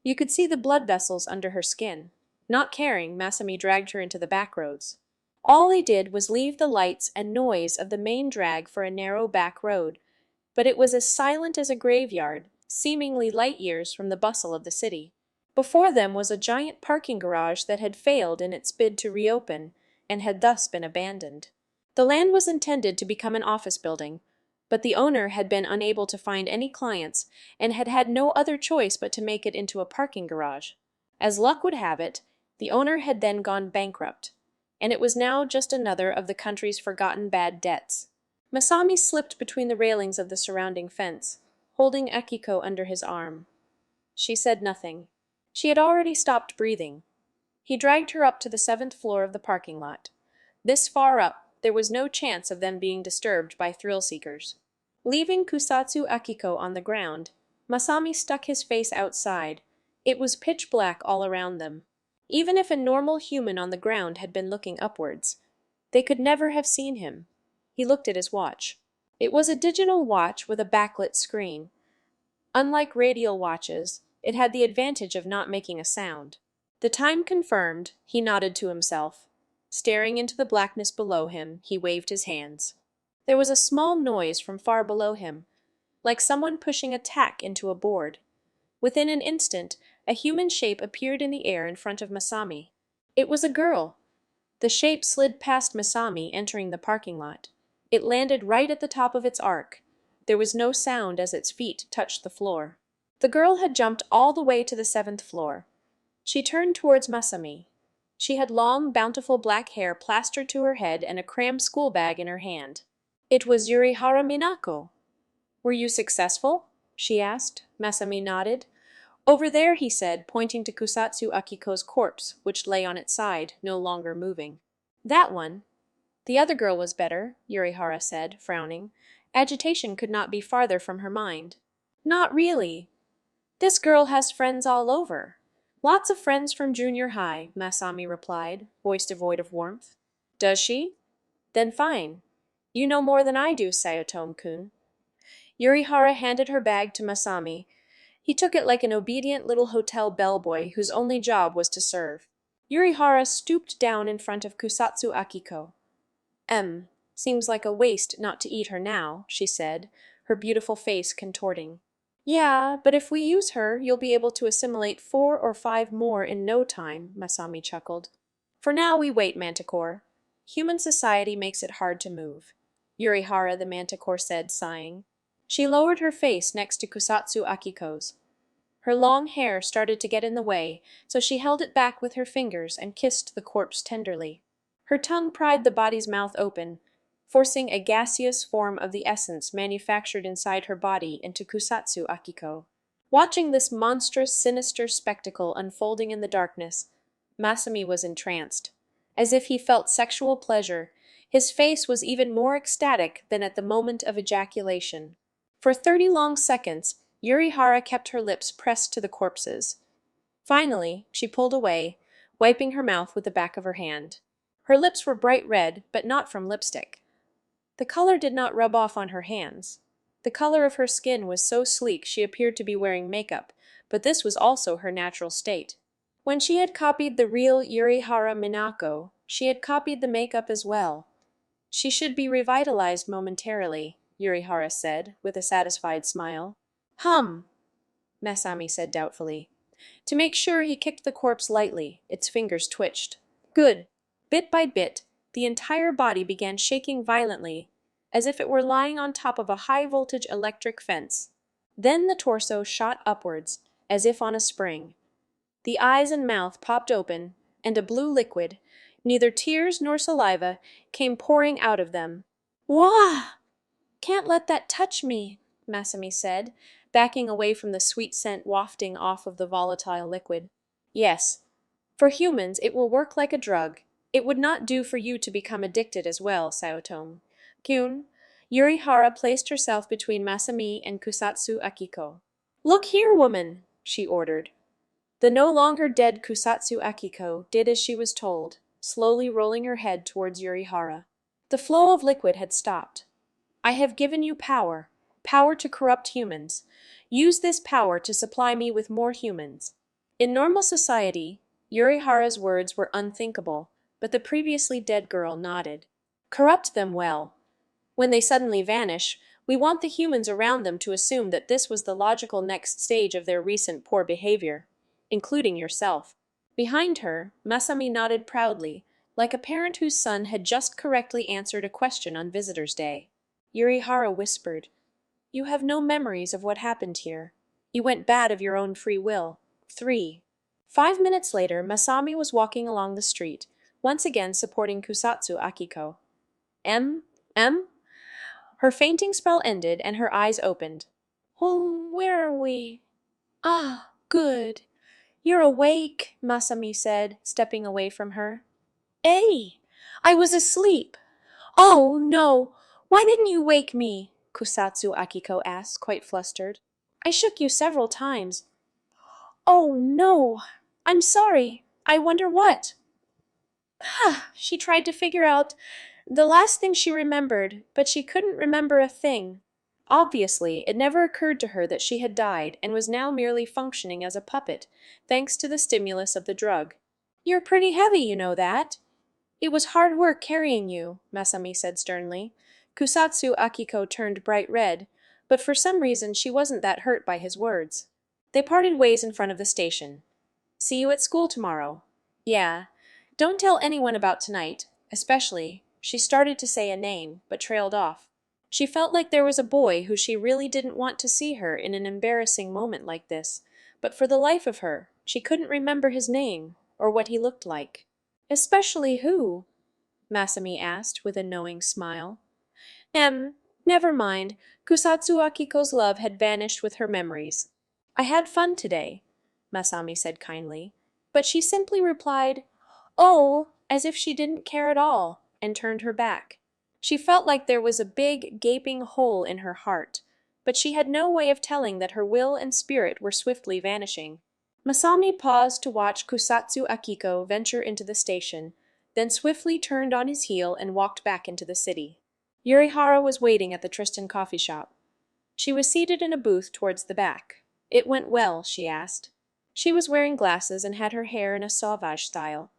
You could see the blood vessels under her skin. Not caring, Masami dragged her into the back roads. All they did was leave the lights and noise of the main drag for a narrow back road, but it was as silent as a graveyard, seemingly light years from the bustle of the city. Before them was a giant parking garage that had failed in its bid to reopen, and had thus been abandoned. The land was intended to become an office building, but the owner had been unable to find any clients and had had no other choice but to make it into a parking garage. As luck would have it, the owner had then gone bankrupt, and it was now just another of the country's forgotten bad debts. Masami slipped between the railings of the surrounding fence, holding Akiko under his arm. She said nothing. She had already stopped breathing. He dragged her up to the 7th floor of the parking lot. This far up, there was no chance of them being disturbed by thrill-seekers. Leaving Kusatsu Akiko on the ground, Masami stuck his face outside. It was pitch black all around them. Even if a normal human on the ground had been looking upwards, they could never have seen him. He looked at his watch. It was a digital watch with a backlit screen. Unlike radial watches, it had the advantage of not making a sound. The time confirmed, he nodded to himself. Staring into the blackness below him, he waved his hands. There was a small noise from far below him, like someone pushing a tack into a board. Within an instant, a human shape appeared in the air in front of Masami. It was a girl. The shape slid past Masami, entering the parking lot. It landed right at the top of its arc. There was no sound as its feet touched the floor. The girl had jumped all the way to the 7th floor. She turned towards Masami. She had long, bountiful black hair plastered to her head and a crammed school bag in her hand. It was Yurihara Minako. Were you successful? She asked. Masami nodded. Over there, he said, pointing to Kusatsu Akiko's corpse, which lay on its side, no longer moving. That one. The other girl was better, Yurihara said, frowning. Agitation could not be farther from her mind. Not really. This girl has friends all over. Lots of friends from junior high, Masami replied, voice devoid of warmth. Does she? Then fine. You know more than I do, Sayotome-kun. Yurihara handed her bag to Masami. He took it like an obedient little hotel bellboy whose only job was to serve. Yurihara stooped down in front of Kusatsu Akiko. Seems like a waste not to eat her now, she said, her beautiful face contorting. Yeah, but if we use her, you'll be able to assimilate 4 or 5 more in no time, Masami chuckled. For now we wait, Manticore. Human society makes it hard to move. Yurihara the Manticore said, sighing. She lowered her face next to Kusatsu Akiko's. Her long hair started to get in the way, so she held it back with her fingers and kissed the corpse tenderly. Her tongue pried the body's mouth open, forcing a gaseous form of the essence manufactured inside her body into Kusatsu Akiko. Watching this monstrous, sinister spectacle unfolding in the darkness, Masami was entranced. As if he felt sexual pleasure, his face was even more ecstatic than at the moment of ejaculation. For 30 long seconds, Yurihara kept her lips pressed to the corpse's. Finally, she pulled away, wiping her mouth with the back of her hand. Her lips were bright red, but not from lipstick. The color did not rub off on her hands. The color of her skin was so sleek she appeared to be wearing makeup, but this was also her natural state. When she had copied the real Yurihara Minako, she had copied the makeup as well. She should be revitalized momentarily, Yurihara said, with a satisfied smile. Masami said doubtfully. To make sure, he kicked the corpse lightly. Its fingers twitched. Good. Bit by bit, the entire body began shaking violently, as if it were lying on top of a high-voltage electric fence. Then the torso shot upwards, as if on a spring. The eyes and mouth popped open, and a blue liquid, neither tears nor saliva, came pouring out of them. Wah! Can't let that touch me, Masami said, backing away from the sweet scent wafting off of the volatile liquid. Yes. For humans, it will work like a drug. It would not do for you to become addicted as well, Sayotome. Kyun, Yurihara placed herself between Masami and Kusatsu Akiko. Look here, woman, she ordered. The no longer dead Kusatsu Akiko did as she was told, slowly rolling her head towards Yurihara. The flow of liquid had stopped. I have given you power, power to corrupt humans. Use this power to supply me with more humans. In normal society, Yurihara's words were unthinkable, but the previously dead girl nodded. Corrupt them well. When they suddenly vanish, we want the humans around them to assume that this was the logical next stage of their recent poor behavior, including yourself. Behind her, Masami nodded proudly, like a parent whose son had just correctly answered a question on Visitor's Day. Yurihara whispered, You have no memories of what happened here. You went bad of your own free will. 3. 5 minutes later, Masami was walking along the street, once again supporting Kusatsu Akiko. M? Her fainting spell ended and her eyes opened. Oh, where are we? Ah, good. You're awake, Masami said, stepping away from her. Hey, I was asleep. Oh, no. Why didn't you wake me? Kusatsu Akiko asked, quite flustered. I shook you several times. Oh, no. I'm sorry. I wonder what? She tried to figure out the last thing she remembered, but she couldn't remember a thing. Obviously, it never occurred to her that she had died and was now merely functioning as a puppet, thanks to the stimulus of the drug. You're pretty heavy, you know that. It was hard work carrying you, Masami said sternly. Kusatsu Akiko turned bright red, but for some reason she wasn't that hurt by his words. They parted ways in front of the station. See you at school tomorrow. Yeah. Don't tell anyone about tonight, especially, she started to say a name, but trailed off. She felt like there was a boy who she really didn't want to see her in an embarrassing moment like this, but for the life of her, she couldn't remember his name, or what he looked like. Especially who? Masami asked with a knowing smile. M. Never mind. Kusatsu Akiko's love had vanished with her memories. I had fun today, Masami said kindly. But she simply replied, "Oh," as if she didn't care at all, and turned her back. She felt like there was a big, gaping hole in her heart, but she had no way of telling that her will and spirit were swiftly vanishing. Masami paused to watch Kusatsu Akiko venture into the station, then swiftly turned on his heel and walked back into the city. Yurihara was waiting at the Tristan coffee shop. She was seated in a booth towards the back. "It went well?" she asked. She was wearing glasses and had her hair in a sauvage style.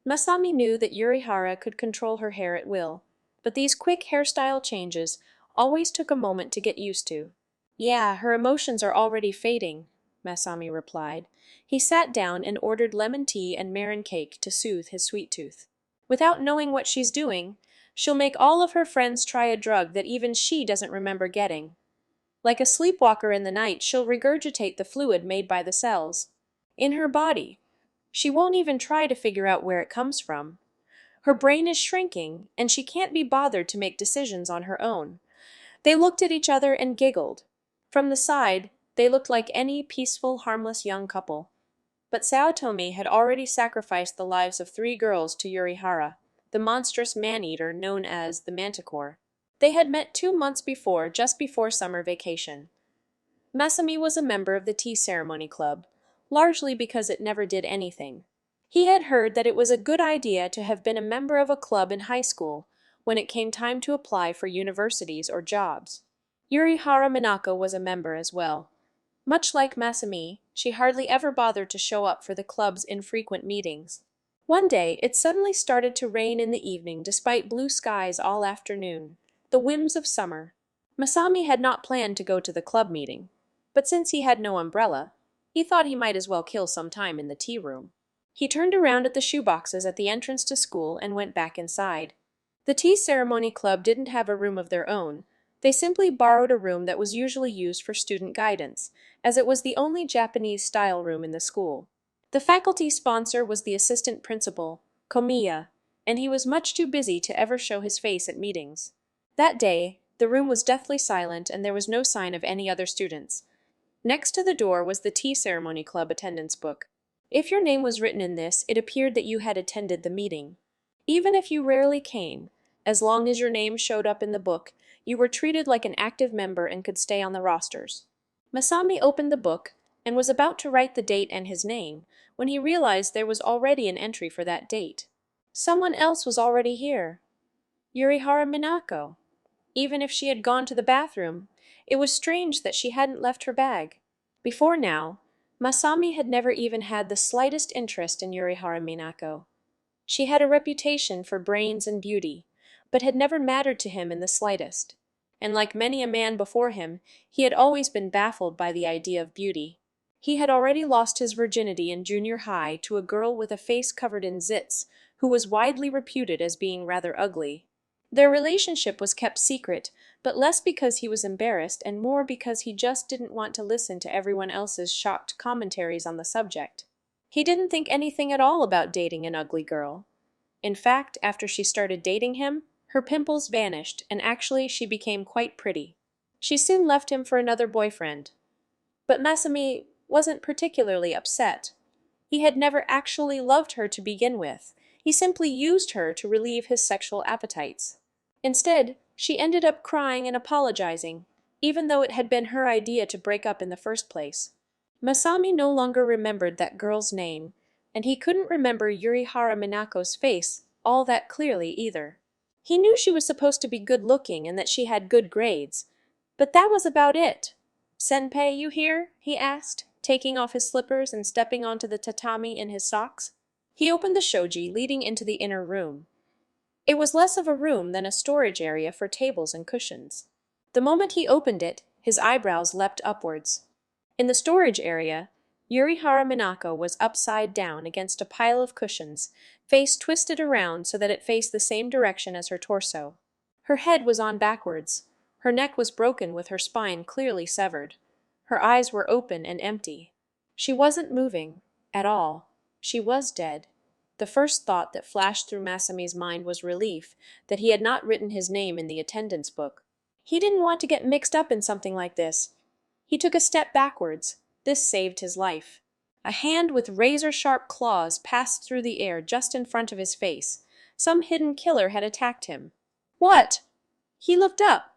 Masami knew that Yurihara could control her hair at will, but these quick hairstyle changes always took a moment to get used to. "Yeah, her emotions are already fading," Masami replied. He sat down and ordered lemon tea and marron cake to soothe his sweet tooth. "Without knowing what she's doing, she'll make all of her friends try a drug that even she doesn't remember getting. Like a sleepwalker in the night, she'll regurgitate the fluid made by the cells in her body. She won't even try to figure out where it comes from. Her brain is shrinking, and she can't be bothered to make decisions on her own." They looked at each other and giggled. From the side, they looked like any peaceful, harmless young couple. But Saotome had already sacrificed the lives of 3 girls to Yurihara, the monstrous man-eater known as the Manticore. They had met 2 months before, just before summer vacation. Masami was a member of the tea ceremony club, largely because it never did anything. He had heard that it was a good idea to have been a member of a club in high school when it came time to apply for universities or jobs. Yurihara Minako was a member as well. Much like Masami, she hardly ever bothered to show up for the club's infrequent meetings. One day, it suddenly started to rain in the evening despite blue skies all afternoon. The whims of summer. Masami had not planned to go to the club meeting, but since he had no umbrella, he thought he might as well kill some time in the tea room. He turned around at the shoeboxes at the entrance to school and went back inside. The tea ceremony club didn't have a room of their own. They simply borrowed a room that was usually used for student guidance, as it was the only Japanese-style room in the school. The faculty sponsor was the assistant principal, Komiya, and he was much too busy to ever show his face at meetings. That day, the room was deathly silent and there was no sign of any other students. Next to the door was the tea ceremony club attendance book. If your name was written in this, it appeared that you had attended the meeting. Even if you rarely came, as long as your name showed up in the book, you were treated like an active member and could stay on the rosters. Masami opened the book and was about to write the date and his name when he realized there was already an entry for that date. Someone else was already here. Yurihara Minako. Even if she had gone to the bathroom, it was strange that she hadn't left her bag. Before now, Masami had never even had the slightest interest in Yurihara Minako. She had a reputation for brains and beauty, but had never mattered to him in the slightest. And like many a man before him, he had always been baffled by the idea of beauty. He had already lost his virginity in junior high to a girl with a face covered in zits, who was widely reputed as being rather ugly. Their relationship was kept secret, but less because he was embarrassed and more because he just didn't want to listen to everyone else's shocked commentaries on the subject. He didn't think anything at all about dating an ugly girl. In fact, after she started dating him, her pimples vanished and actually she became quite pretty. She soon left him for another boyfriend. But Masami wasn't particularly upset. He had never actually loved her to begin with. He simply used her to relieve his sexual appetites. Instead, she ended up crying and apologizing, even though it had been her idea to break up in the first place. Masami no longer remembered that girl's name, and he couldn't remember Yurihara Minako's face all that clearly either. He knew she was supposed to be good-looking and that she had good grades, but that was about it. "Senpai, you here?" he asked, taking off his slippers and stepping onto the tatami in his socks. He opened the shoji leading into the inner room. It was less of a room than a storage area for tables and cushions. The moment he opened it, his eyebrows leapt upwards. In the storage area, Yurihara Minako was upside down against a pile of cushions, face twisted around so that it faced the same direction as her torso. Her head was on backwards. Her neck was broken with her spine clearly severed. Her eyes were open and empty. She wasn't moving, at all. She was dead. The first thought that flashed through Masami's mind was relief that he had not written his name in the attendance book. He didn't want to get mixed up in something like this. He took a step backwards. This saved his life. A hand with razor-sharp claws passed through the air just in front of his face. Some hidden killer had attacked him. What? He looked up.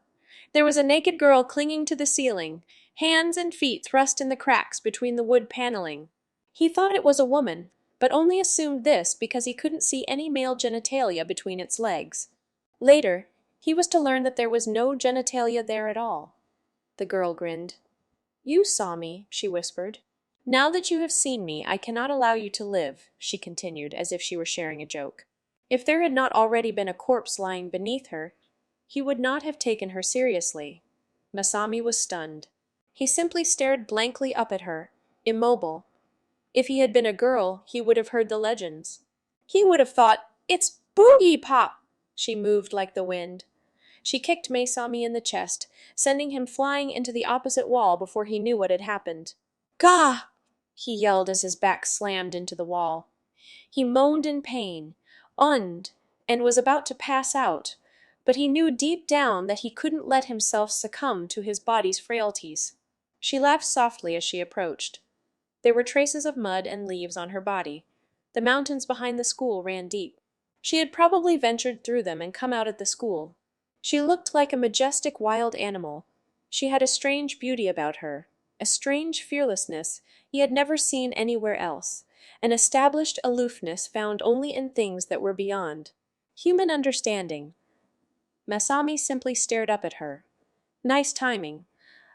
There was a naked girl clinging to the ceiling, hands and feet thrust in the cracks between the wood paneling. He thought it was a woman, but only assumed this because he couldn't see any male genitalia between its legs. Later, he was to learn that there was no genitalia there at all. The girl grinned. "You saw me," she whispered. "Now that you have seen me, I cannot allow you to live," she continued, as if she were sharing a joke. If there had not already been a corpse lying beneath her, he would not have taken her seriously. Masami was stunned. He simply stared blankly up at her, immobile. If he had been a girl, he would have heard the legends. He would have thought, "It's Boogiepop!" She moved like the wind. She kicked Masami in the chest, sending him flying into the opposite wall before he knew what had happened. "Gah!" he yelled as his back slammed into the wall. He moaned in pain, and was about to pass out, but he knew deep down that he couldn't let himself succumb to his body's frailties. She laughed softly as she approached. There were traces of mud and leaves on her body. The mountains behind the school ran deep. She had probably ventured through them and come out at the school. She looked like a majestic wild animal. She had a strange beauty about her, a strange fearlessness he had never seen anywhere else, an established aloofness found only in things that were beyond human understanding. Masami simply stared up at her. Nice timing.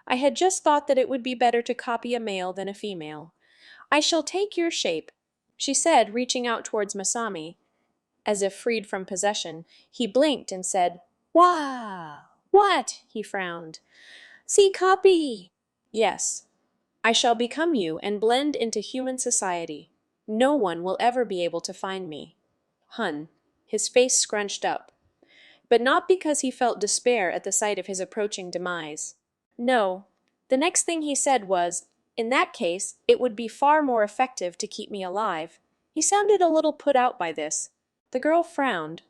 I had just thought that it would be better to copy a male than a female. I shall take your shape, she said, reaching out towards Masami. As if freed from possession, he blinked and said, "Wow!" "What?" he frowned. "See copy!" "Yes. I shall become you and blend into human society. No one will ever be able to find me." Hun, his face scrunched up. But not because he felt despair at the sight of his approaching demise. No. The next thing he said was, "In that case, it would be far more effective to keep me alive." He sounded a little put out by this. The girl frowned.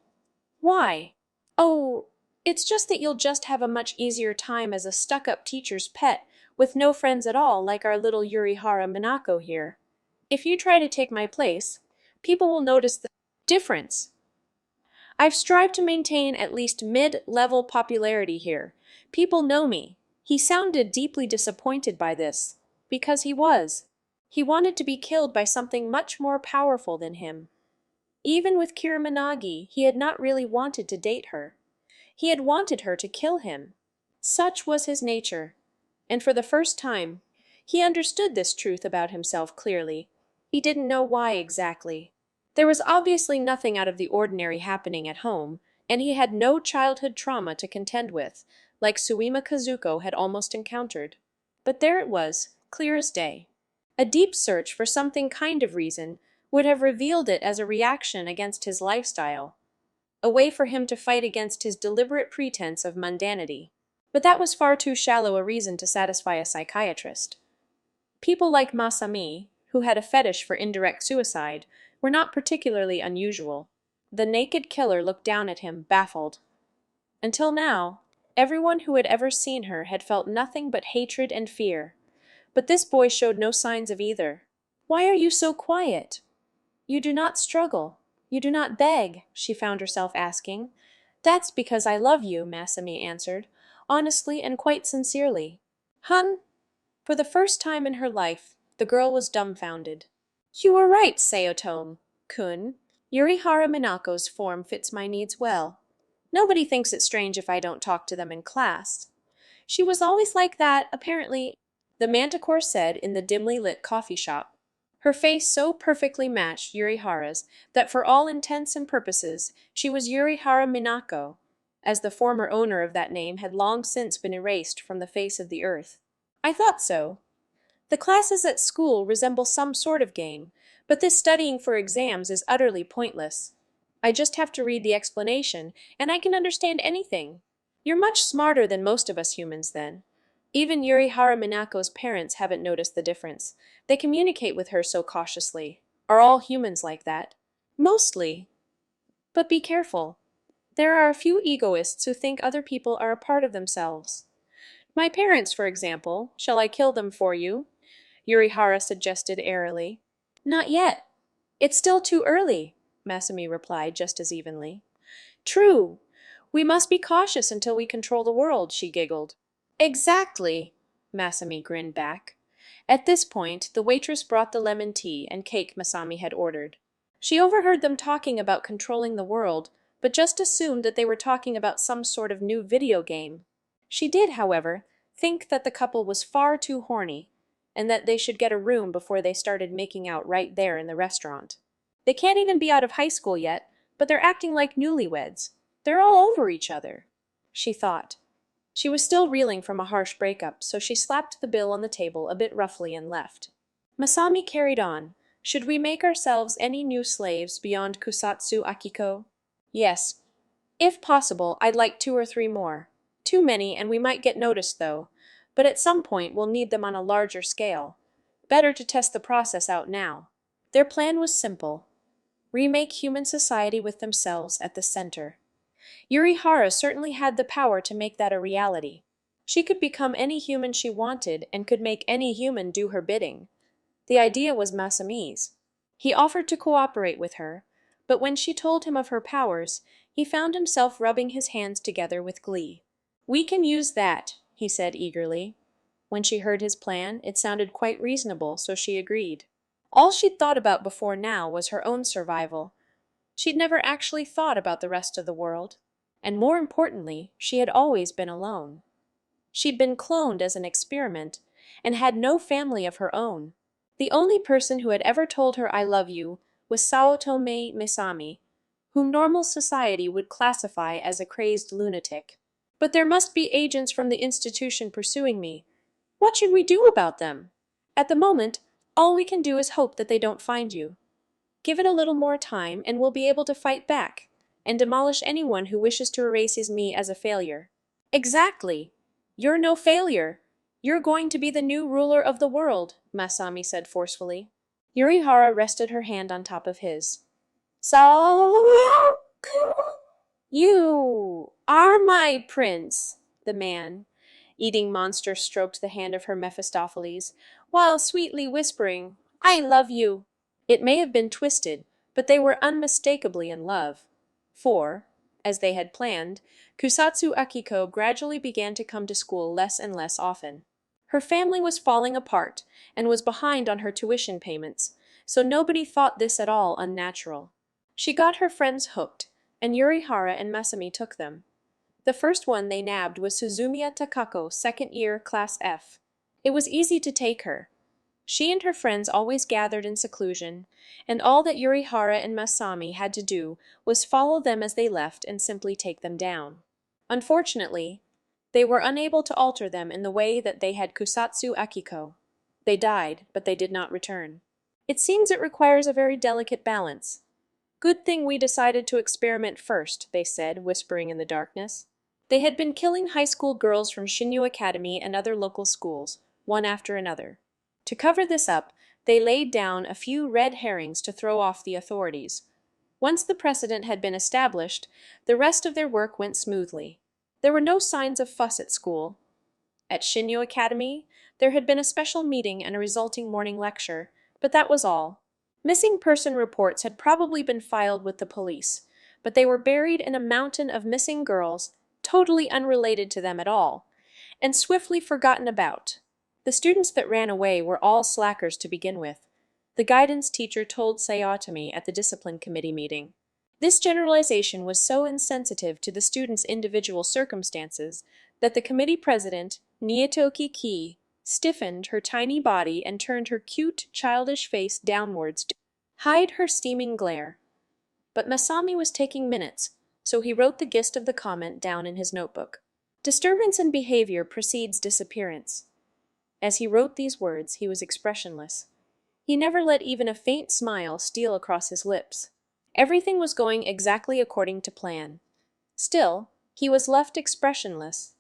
"Why?" "Oh, it's just that you'll just have a much easier time as a stuck-up teacher's pet, with no friends at all like our little Yurihara Minako here. If you try to take my place, people will notice the difference. I've strived to maintain at least mid-level popularity here. People know me." He sounded deeply disappointed by this, because he was. He wanted to be killed by something much more powerful than him. Even with Kiriminagi, he had not really wanted to date her. He had wanted her to kill him. Such was his nature. And for the first time, he understood this truth about himself clearly. He didn't know why exactly. There was obviously nothing out of the ordinary happening at home, and he had no childhood trauma to contend with, like Suima Kazuko had almost encountered. But there it was, clear as day. A deep search for something kind of reason would have revealed it as a reaction against his lifestyle, a way for him to fight against his deliberate pretense of mundanity. But that was far too shallow a reason to satisfy a psychiatrist. People like Masami, who had a fetish for indirect suicide, were not particularly unusual. The naked killer looked down at him, baffled. Until now, everyone who had ever seen her had felt nothing but hatred and fear. But this boy showed no signs of either. "Why are you so quiet? You do not struggle. You do not beg," she found herself asking. "That's because I love you," Masami answered, honestly and quite sincerely. "Hun?" For the first time in her life, the girl was dumbfounded. "You are right, Sayotome-kun. Yurihara Minako's form fits my needs well. Nobody thinks it strange if I don't talk to them in class. She was always like that, apparently," the manticore said in the dimly lit coffee shop. Her face so perfectly matched Yurihara's that for all intents and purposes she was Yurihara Minako, as the former owner of that name had long since been erased from the face of the earth. "I thought so. The classes at school resemble some sort of game, but this studying for exams is utterly pointless. I just have to read the explanation, and I can understand anything. You're much smarter than most of us humans, then." Even Yurihara Minako's parents haven't noticed the difference. They communicate with her so cautiously. Are all humans like that? Mostly. But be careful. There are a few egoists who think other people are a part of themselves. My parents, for example. Shall I kill them for you? Yurihara suggested airily. Not yet. It's still too early, Masami replied just as evenly. True. We must be cautious until we control the world, she giggled. Exactly, Masami grinned back. At this point, the waitress brought the lemon tea and cake Masami had ordered. She overheard them talking about controlling the world, but just assumed that they were talking about some sort of new video game. She did, however, think that the couple was far too horny, and that they should get a room before they started making out right there in the restaurant. They can't even be out of high school yet, but they're acting like newlyweds. They're all over each other, she thought. She was still reeling from a harsh breakup, so she slapped the bill on the table a bit roughly and left. Masami carried on. Should we make ourselves any new slaves beyond Kusatsu Akiko? Yes. If possible, I'd like 2 or 3 more. Too many, and we might get noticed, though. But at some point, we'll need them on a larger scale. Better to test the process out now. Their plan was simple. Remake human society with themselves at the center. Yurihara certainly had the power to make that a reality. She could become any human she wanted and could make any human do her bidding. The idea was Masami's. He offered to cooperate with her, but when she told him of her powers, he found himself rubbing his hands together with glee. We can use that, he said eagerly. When she heard his plan, it sounded quite reasonable, so she agreed. All she'd thought about before now was her own survival. She'd never actually thought about the rest of the world. And more importantly, she had always been alone. She'd been cloned as an experiment and had no family of her own. The only person who had ever told her I love you was Saotome Misami, whom normal society would classify as a crazed lunatic. But there must be agents from the institution pursuing me. What should we do about them? At the moment, all we can do is hope that they don't find you. Give it a little more time and we'll be able to fight back and demolish anyone who wishes to erase me as a failure. Exactly. You're no failure. You're going to be the new ruler of the world, Masami said forcefully. Yurihara rested her hand on top of his. So, you are my prince, the man-eating monster stroked the hand of her Mephistopheles, while sweetly whispering, I love you. It may have been twisted, but they were unmistakably in love. For, as they had planned, Kusatsu Akiko gradually began to come to school less and less often. Her family was falling apart and was behind on her tuition payments, so nobody thought this at all unnatural. She got her friends hooked, and Yurihara and Masami took them. The first one they nabbed was Suzumiya Takako, second year, class F. It was easy to take her. She and her friends always gathered in seclusion, and all that Yurihara and Masami had to do was follow them as they left and simply take them down. Unfortunately, they were unable to alter them in the way that they had Kusatsu Akiko. They died, but they did not return. It seems it requires a very delicate balance. Good thing we decided to experiment first, they said, whispering in the darkness. They had been killing high school girls from Shinyu Academy and other local schools, one after another. To cover this up, they laid down a few red herrings to throw off the authorities. Once the precedent had been established, the rest of their work went smoothly. There were no signs of fuss at school. At Shinyu Academy, there had been a special meeting and a resulting morning lecture, but that was all. Missing person reports had probably been filed with the police, but they were buried in a mountain of missing girls, totally unrelated to them at all, and swiftly forgotten about. The students that ran away were all slackers to begin with. The guidance teacher told Saotome at the discipline committee meeting. This generalization was so insensitive to the students' individual circumstances that the committee president, Nietoki Ki, stiffened her tiny body and turned her cute, childish face downwards to hide her steaming glare. But Masami was taking minutes, so he wrote the gist of the comment down in his notebook. Disturbance in behavior precedes disappearance. As he wrote these words, he was expressionless. He never let even a faint smile steal across his lips. Everything was going exactly according to plan. Still, he was left expressionless.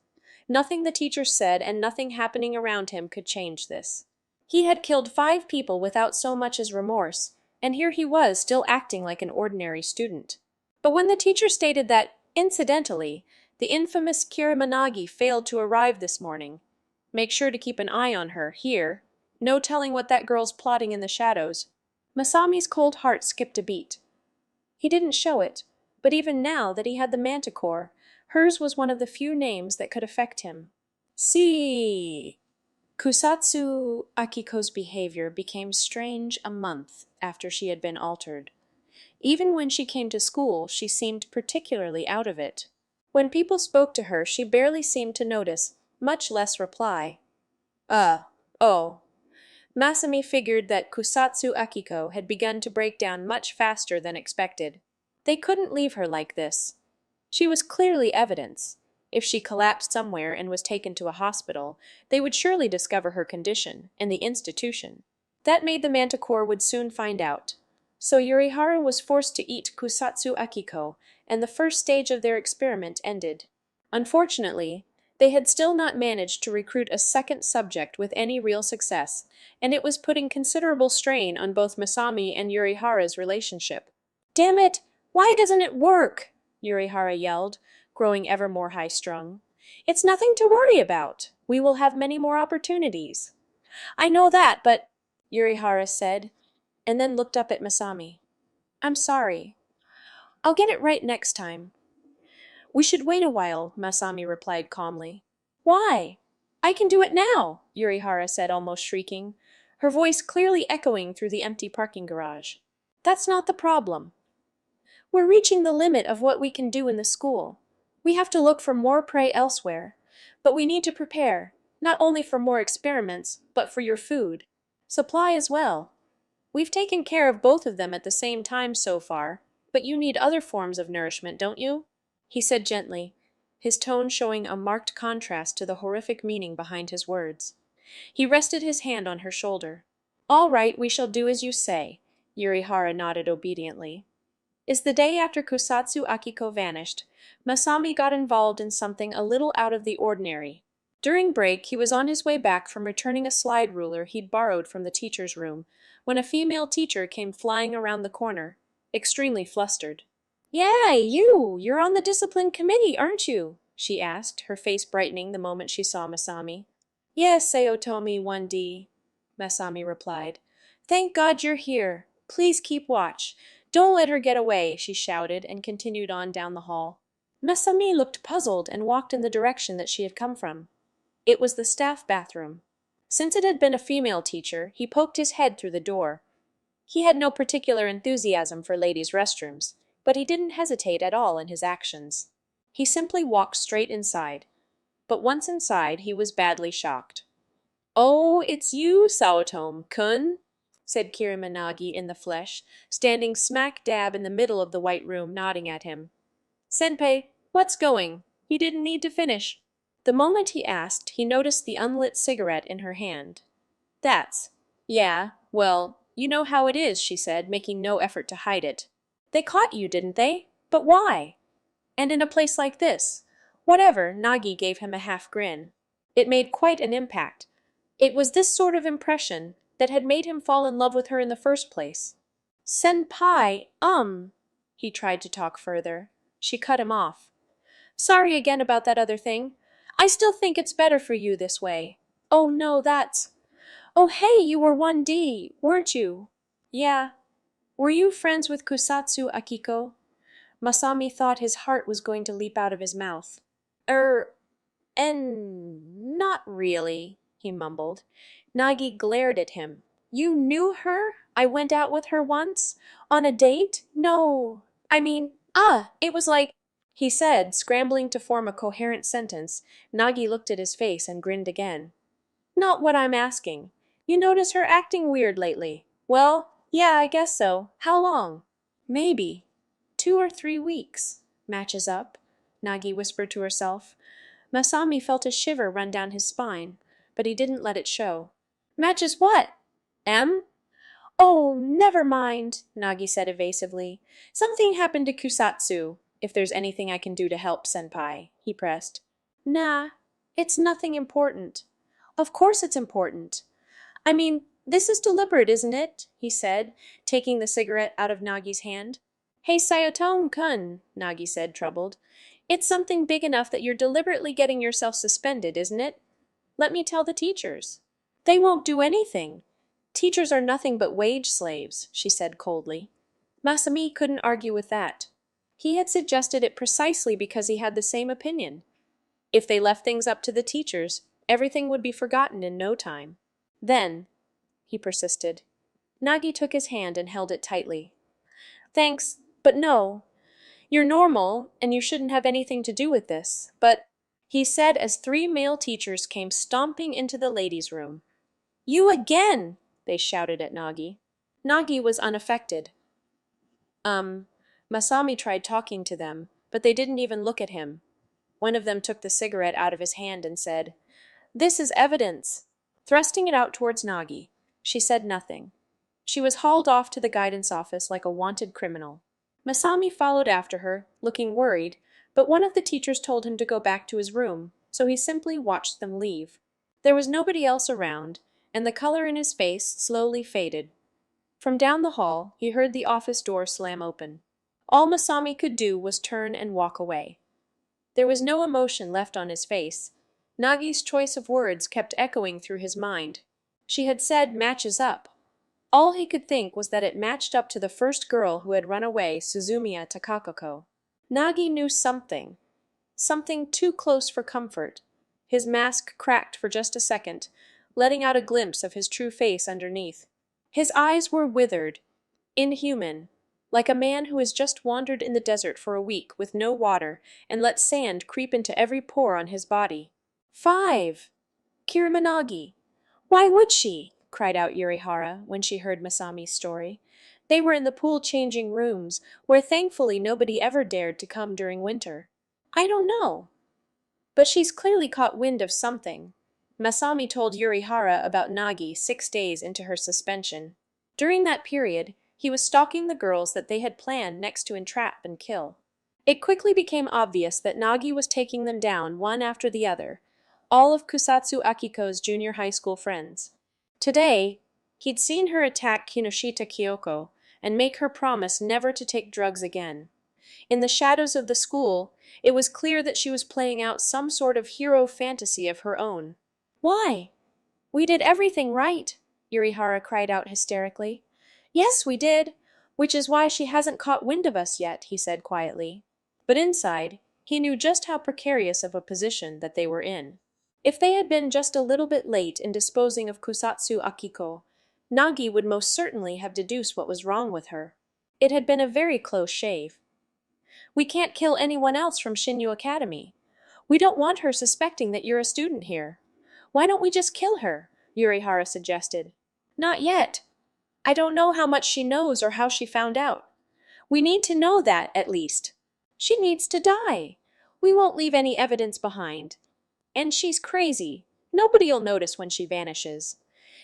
Nothing the teacher said and nothing happening around him could change this. He had killed 5 people without so much as remorse, and here he was still acting like an ordinary student. But when the teacher stated that, incidentally, the infamous Kirimanagi failed to arrive this morning, make sure to keep an eye on her, here, no telling what that girl's plotting in the shadows, Masami's cold heart skipped a beat. He didn't show it, but even now that he had the manticore, hers was one of the few names that could affect him. See. Kusatsu Akiko's behavior became strange a month after she had been altered. Even when she came to school, she seemed particularly out of it. When people spoke to her, she barely seemed to notice, much less reply. Oh. Masami figured that Kusatsu Akiko had begun to break down much faster than expected. They couldn't leave her like this. She was clearly evidence. If she collapsed somewhere and was taken to a hospital, they would surely discover her condition, and the institution. That made the manticore would soon find out. So Yurihara was forced to eat Kusatsu Akiko, and the first stage of their experiment ended. Unfortunately, they had still not managed to recruit a second subject with any real success, and it was putting considerable strain on both Masami and Yurihara's relationship. Damn it! Why doesn't it work? Yurihara yelled, growing ever more high-strung. It's nothing to worry about. We will have many more opportunities. I know that, but... Yurihara said, and then looked up at Masami. I'm sorry. I'll get it right next time. We should wait a while, Masami replied calmly. Why? I can do it now, Yurihara said, almost shrieking, her voice clearly echoing through the empty parking garage. That's not the problem. We're reaching the limit of what we can do in the school. We have to look for more prey elsewhere. But we need to prepare, not only for more experiments, but for your food. Supply as well. We've taken care of both of them at the same time so far, but you need other forms of nourishment, don't you? He said gently, his tone showing a marked contrast to the horrific meaning behind his words. He rested his hand on her shoulder. All right, we shall do as you say, Yurihara nodded obediently. As the day after Kusatsu Akiko vanished, Masami got involved in something a little out of the ordinary. During break, he was on his way back from returning a slide ruler he'd borrowed from the teacher's room, when a female teacher came flying around the corner, extremely flustered. Yeah, you're on the discipline committee, aren't you? She asked, her face brightening the moment she saw Masami. Yes, Sayotomi 1D, Masami replied. Thank God you're here. Please keep watch. Don't let her get away, she shouted and continued on down the hall. Masami looked puzzled and walked in the direction that she had come from. It was the staff bathroom. Since it had been a female teacher, he poked his head through the door. He had no particular enthusiasm for ladies' restrooms, but he didn't hesitate at all in his actions. He simply walked straight inside. But once inside, he was badly shocked. Oh, it's you, Saotome-kun, said Kirimanagi in the flesh, standing smack dab in the middle of the white room, nodding at him. Senpai, what's going? He didn't need to finish. The moment he asked, he noticed the unlit cigarette in her hand. Yeah, well, you know how it is, she said, making no effort to hide it. They caught you, didn't they? But why? And in a place like this? Whatever, Nagi gave him a half grin. It made quite an impact. It was this sort of impression that had made him fall in love with her in the first place. Senpai, he tried to talk further. She cut him off. Sorry again about that other thing. I still think it's better for you this way. Oh no, that's... Oh hey, you were 1D, weren't you? Yeah. Were you friends with Kusatsu Akiko? Masami thought his heart was going to leap out of his mouth. Not really, he mumbled. Nagi glared at him. You knew her? I went out with her once? On a date? No. It was like... He said, scrambling to form a coherent sentence. Nagi looked at his face and grinned again. Not what I'm asking. You notice her acting weird lately? Well, yeah, I guess so. How long? Maybe 2 or 3 weeks. Matches up, Nagi whispered to herself. Masami felt a shiver run down his spine, but he didn't let it show. Matches what? M? Oh, never mind, Nagi said evasively. Something happened to Kusatsu. If there's anything I can do to help, Senpai, he pressed. Nah, it's nothing important. Of course it's important. This is deliberate, isn't it? He said, taking the cigarette out of Nagi's hand. Hey, Sayotone-kun, Nagi said, troubled. It's something big enough that you're deliberately getting yourself suspended, isn't it? Let me tell the teachers. They won't do anything. Teachers are nothing but wage slaves, she said coldly. Masami couldn't argue with that. He had suggested it precisely because he had the same opinion. If they left things up to the teachers, everything would be forgotten in no time. Then, he persisted. Nagi took his hand and held it tightly. Thanks, but no. You're normal, and you shouldn't have anything to do with this, but, he said as 3 male teachers came stomping into the ladies' room. You again! They shouted at Nagi. Nagi was unaffected. Masami tried talking to them, but they didn't even look at him. One of them took the cigarette out of his hand and said, This is evidence. Thrusting it out towards Nagi, she said nothing. She was hauled off to the guidance office like a wanted criminal. Masami followed after her, looking worried, but one of the teachers told him to go back to his room, so he simply watched them leave. There was nobody else around, and the color in his face slowly faded. From down the hall, he heard the office door slam open. All Masami could do was turn and walk away. There was no emotion left on his face. Nagi's choice of words kept echoing through his mind. She had said matches up. All he could think was that it matched up to the first girl who had run away, Suzumiya Takakoko. Nagi knew something. Something too close for comfort. His mask cracked for just a second, letting out a glimpse of his true face underneath. His eyes were withered, inhuman, like a man who has just wandered in the desert for a week with no water and let sand creep into every pore on his body. 5. Kirimanagi. Why would she? Cried out Yurihara when she heard Masami's story. They were in the pool-changing rooms, where thankfully nobody ever dared to come during winter. I don't know. But she's clearly caught wind of something. Masami told Yurihara about Nagi 6 days into her suspension. During that period, he was stalking the girls that they had planned next to entrap and kill. It quickly became obvious that Nagi was taking them down one after the other, all of Kusatsu Akiko's junior high school friends. Today, he'd seen her attack Kinoshita Kyoko and make her promise never to take drugs again. In the shadows of the school, it was clear that she was playing out some sort of hero fantasy of her own. Why? We did everything right, Yurihara cried out hysterically. Yes, we did, which is why she hasn't caught wind of us yet, he said quietly. But inside, he knew just how precarious of a position that they were in. If they had been just a little bit late in disposing of Kusatsu Akiko, Nagi would most certainly have deduced what was wrong with her. It had been a very close shave. We can't kill anyone else from Shinyu Academy. We don't want her suspecting that you're a student here. Why don't we just kill her? Yurihara suggested. Not yet. I don't know how much she knows or how she found out. We need to know that, at least. She needs to die. We won't leave any evidence behind. And she's crazy. Nobody'll notice when she vanishes.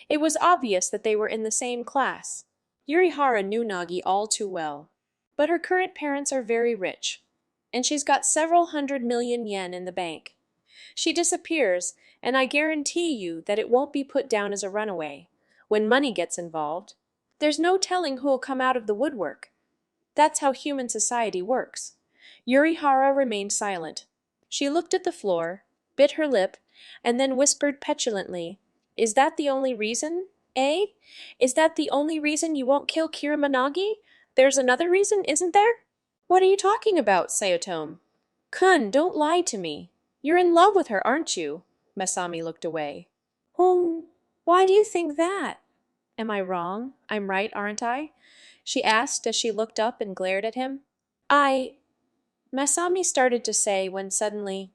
It was obvious that they were in the same class. Yurihara knew Nagi all too well. But her current parents are very rich, and she's got several 100 million yen in the bank. She disappears, and I guarantee you that it won't be put down as a runaway. When money gets involved, there's no telling who'll come out of the woodwork. That's how human society works. Yurihara remained silent. She looked at the floor, bit her lip, and then whispered petulantly, Is that the only reason, eh? Is that the only reason you won't kill Kirimanagi? There's another reason, isn't there? What are you talking about, Sayotome? Kun, don't lie to me. You're in love with her, aren't you? Masami looked away. Why do you think that? Am I wrong? I'm right, aren't I? She asked as she looked up and glared at him. Masami started to say when suddenly,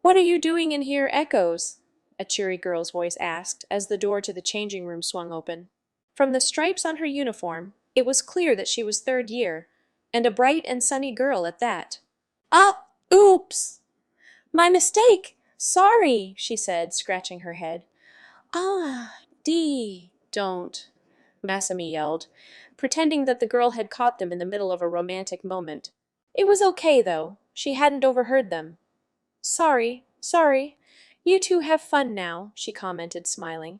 What are you doing in here, Echoes? A cheery girl's voice asked as the door to the changing room swung open. From the stripes on her uniform, it was clear that she was 3rd year, and a bright and sunny girl at that. Oops! My mistake! Sorry, she said, scratching her head. Don't, Masami yelled, pretending that the girl had caught them in the middle of a romantic moment. It was okay, though. She hadn't overheard them. Sorry. You two have fun now, she commented, smiling.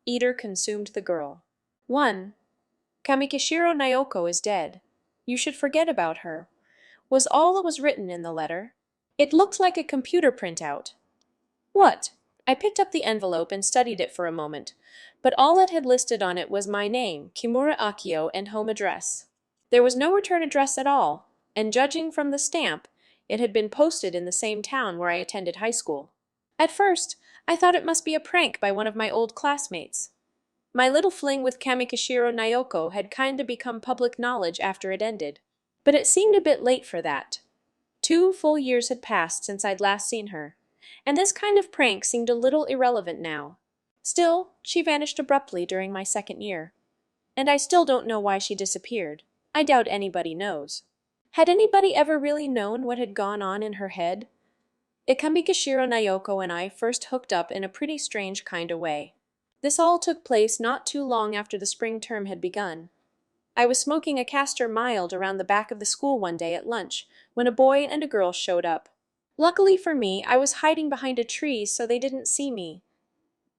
Eater consumed the girl. 1. Kamikishiro Naoko is dead. You should forget about her, was all that was written in the letter. It looked like a computer printout. What? I picked up the envelope and studied it for a moment, but all it had listed on it was my name, Kimura Akio, and home address. There was no return address at all, and judging from the stamp, it had been posted in the same town where I attended high school. At first, I thought it must be a prank by one of my old classmates. My little fling with Kamikishiro Naoko had kinda become public knowledge after it ended. But it seemed a bit late for that. 2 full years had passed since I'd last seen her, and this kind of prank seemed a little irrelevant now. Still, she vanished abruptly during my second year. And I still don't know why she disappeared. I doubt anybody knows. Had anybody ever really known what had gone on in her head? Ikamikishiro Naoko and I first hooked up in a pretty strange kind of way. This all took place not too long after the spring term had begun. I was smoking a castor mild around the back of the school one day at lunch when a boy and a girl showed up. Luckily for me, I was hiding behind a tree so they didn't see me.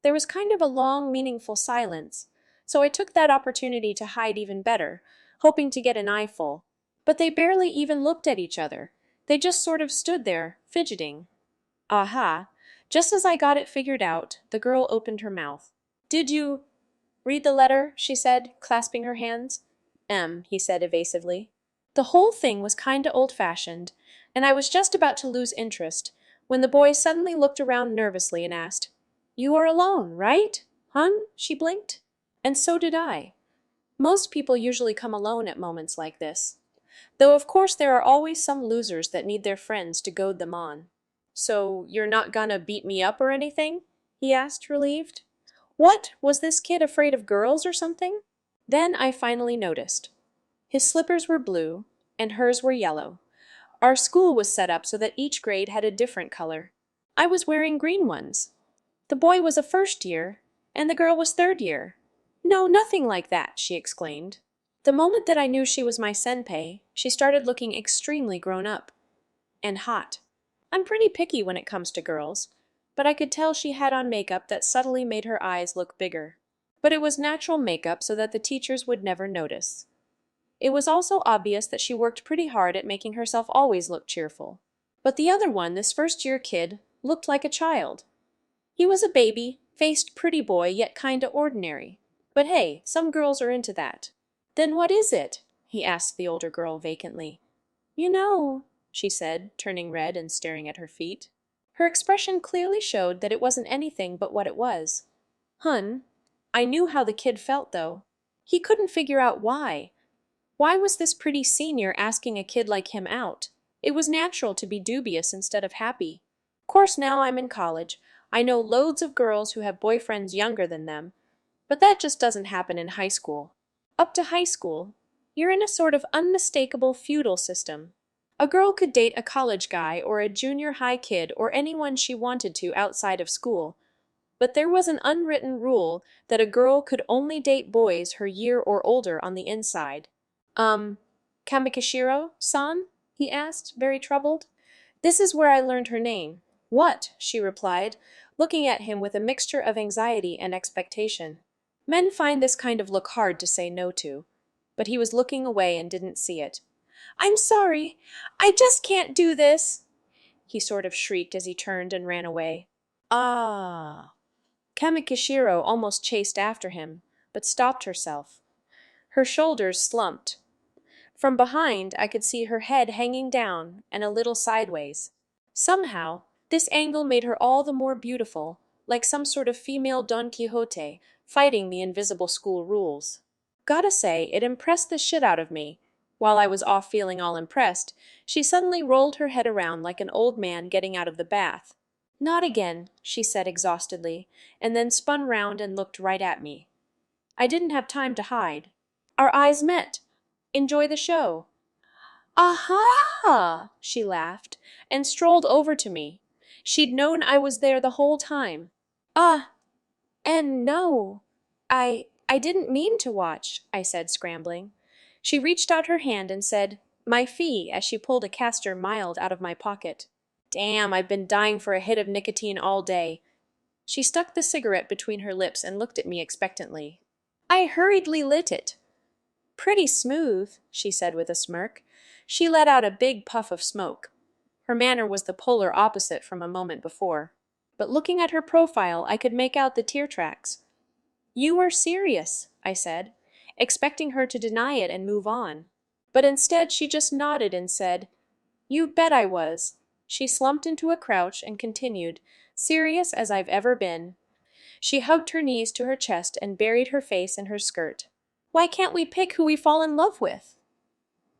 There was kind of a long, meaningful silence, so I took that opportunity to hide even better, hoping to get an eyeful. But they barely even looked at each other. They just sort of stood there, fidgeting. Aha! Just as I got it figured out, the girl opened her mouth. Did you read the letter? She said, clasping her hands. He said evasively. The whole thing was kinda old-fashioned, and I was just about to lose interest when the boy suddenly looked around nervously and asked, You are alone, right? Hun? She blinked. And so did I. Most people usually come alone at moments like this. Though of course there are always some losers that need their friends to goad them on. So you're not gonna beat me up or anything? He asked, relieved. What? Was this kid afraid of girls or something? Then I finally noticed. His slippers were blue, and hers were yellow. Our school was set up so that each grade had a different color. I was wearing green ones. The boy was a first year, and the girl was third year. No, nothing like that, she exclaimed. The moment that I knew she was my senpai, she started looking extremely grown up. And hot. I'm pretty picky when it comes to girls, but I could tell she had on makeup that subtly made her eyes look bigger. But it was natural makeup so that the teachers would never notice. It was also obvious that she worked pretty hard at making herself always look cheerful. But the other one, this first-year kid, looked like a child. He was a baby-faced pretty boy, yet kinda ordinary. But hey, some girls are into that. Then what is it? He asked the older girl vacantly. You know, she said, turning red and staring at her feet. Her expression clearly showed that it wasn't anything but what it was. Hun, I knew how the kid felt, though. He couldn't figure out why. Why was this pretty senior asking a kid like him out? It was natural to be dubious instead of happy. Of course, now I'm in college. I know loads of girls who have boyfriends younger than them, but that just doesn't happen in high school. Up to high school, you're in a sort of unmistakable feudal system. A girl could date a college guy or a junior high kid or anyone she wanted to outside of school, but there was an unwritten rule that a girl could only date boys her year or older on the inside. Kamikishiro-san? He asked, very troubled. This is where I learned her name. What? She replied, looking at him with a mixture of anxiety and expectation. Men find this kind of look hard to say no to, but he was looking away and didn't see it. I'm sorry. I just can't do this, he sort of shrieked as he turned and ran away. Ah. Kamikishiro almost chased after him, but stopped herself. Her shoulders slumped. From behind, I could see her head hanging down and a little sideways. Somehow, this angle made her all the more beautiful, like some sort of female Don Quixote fighting the invisible school rules. Gotta say, it impressed the shit out of me. While I was off feeling all impressed, she suddenly rolled her head around like an old man getting out of the bath. Not again, she said exhaustedly, and then spun round and looked right at me. I didn't have time to hide. Our eyes met. Enjoy the show. Aha! She laughed, and strolled over to me. She'd known I was there the whole time. And no, I didn't mean to watch, I said, scrambling. She reached out her hand and said, my fee, as she pulled a castor mild out of my pocket. Damn, I've been dying for a hit of nicotine all day. She stuck the cigarette between her lips and looked at me expectantly. I hurriedly lit it. Pretty smooth, she said with a smirk. She let out a big puff of smoke. Her manner was the polar opposite from a moment before. But looking at her profile, I could make out the tear tracks. You are serious, I said, expecting her to deny it and move on. But instead she just nodded and said, You bet I was. She slumped into a crouch and continued, serious as I've ever been. She hugged her knees to her chest and buried her face in her skirt. Why can't we pick who we fall in love with?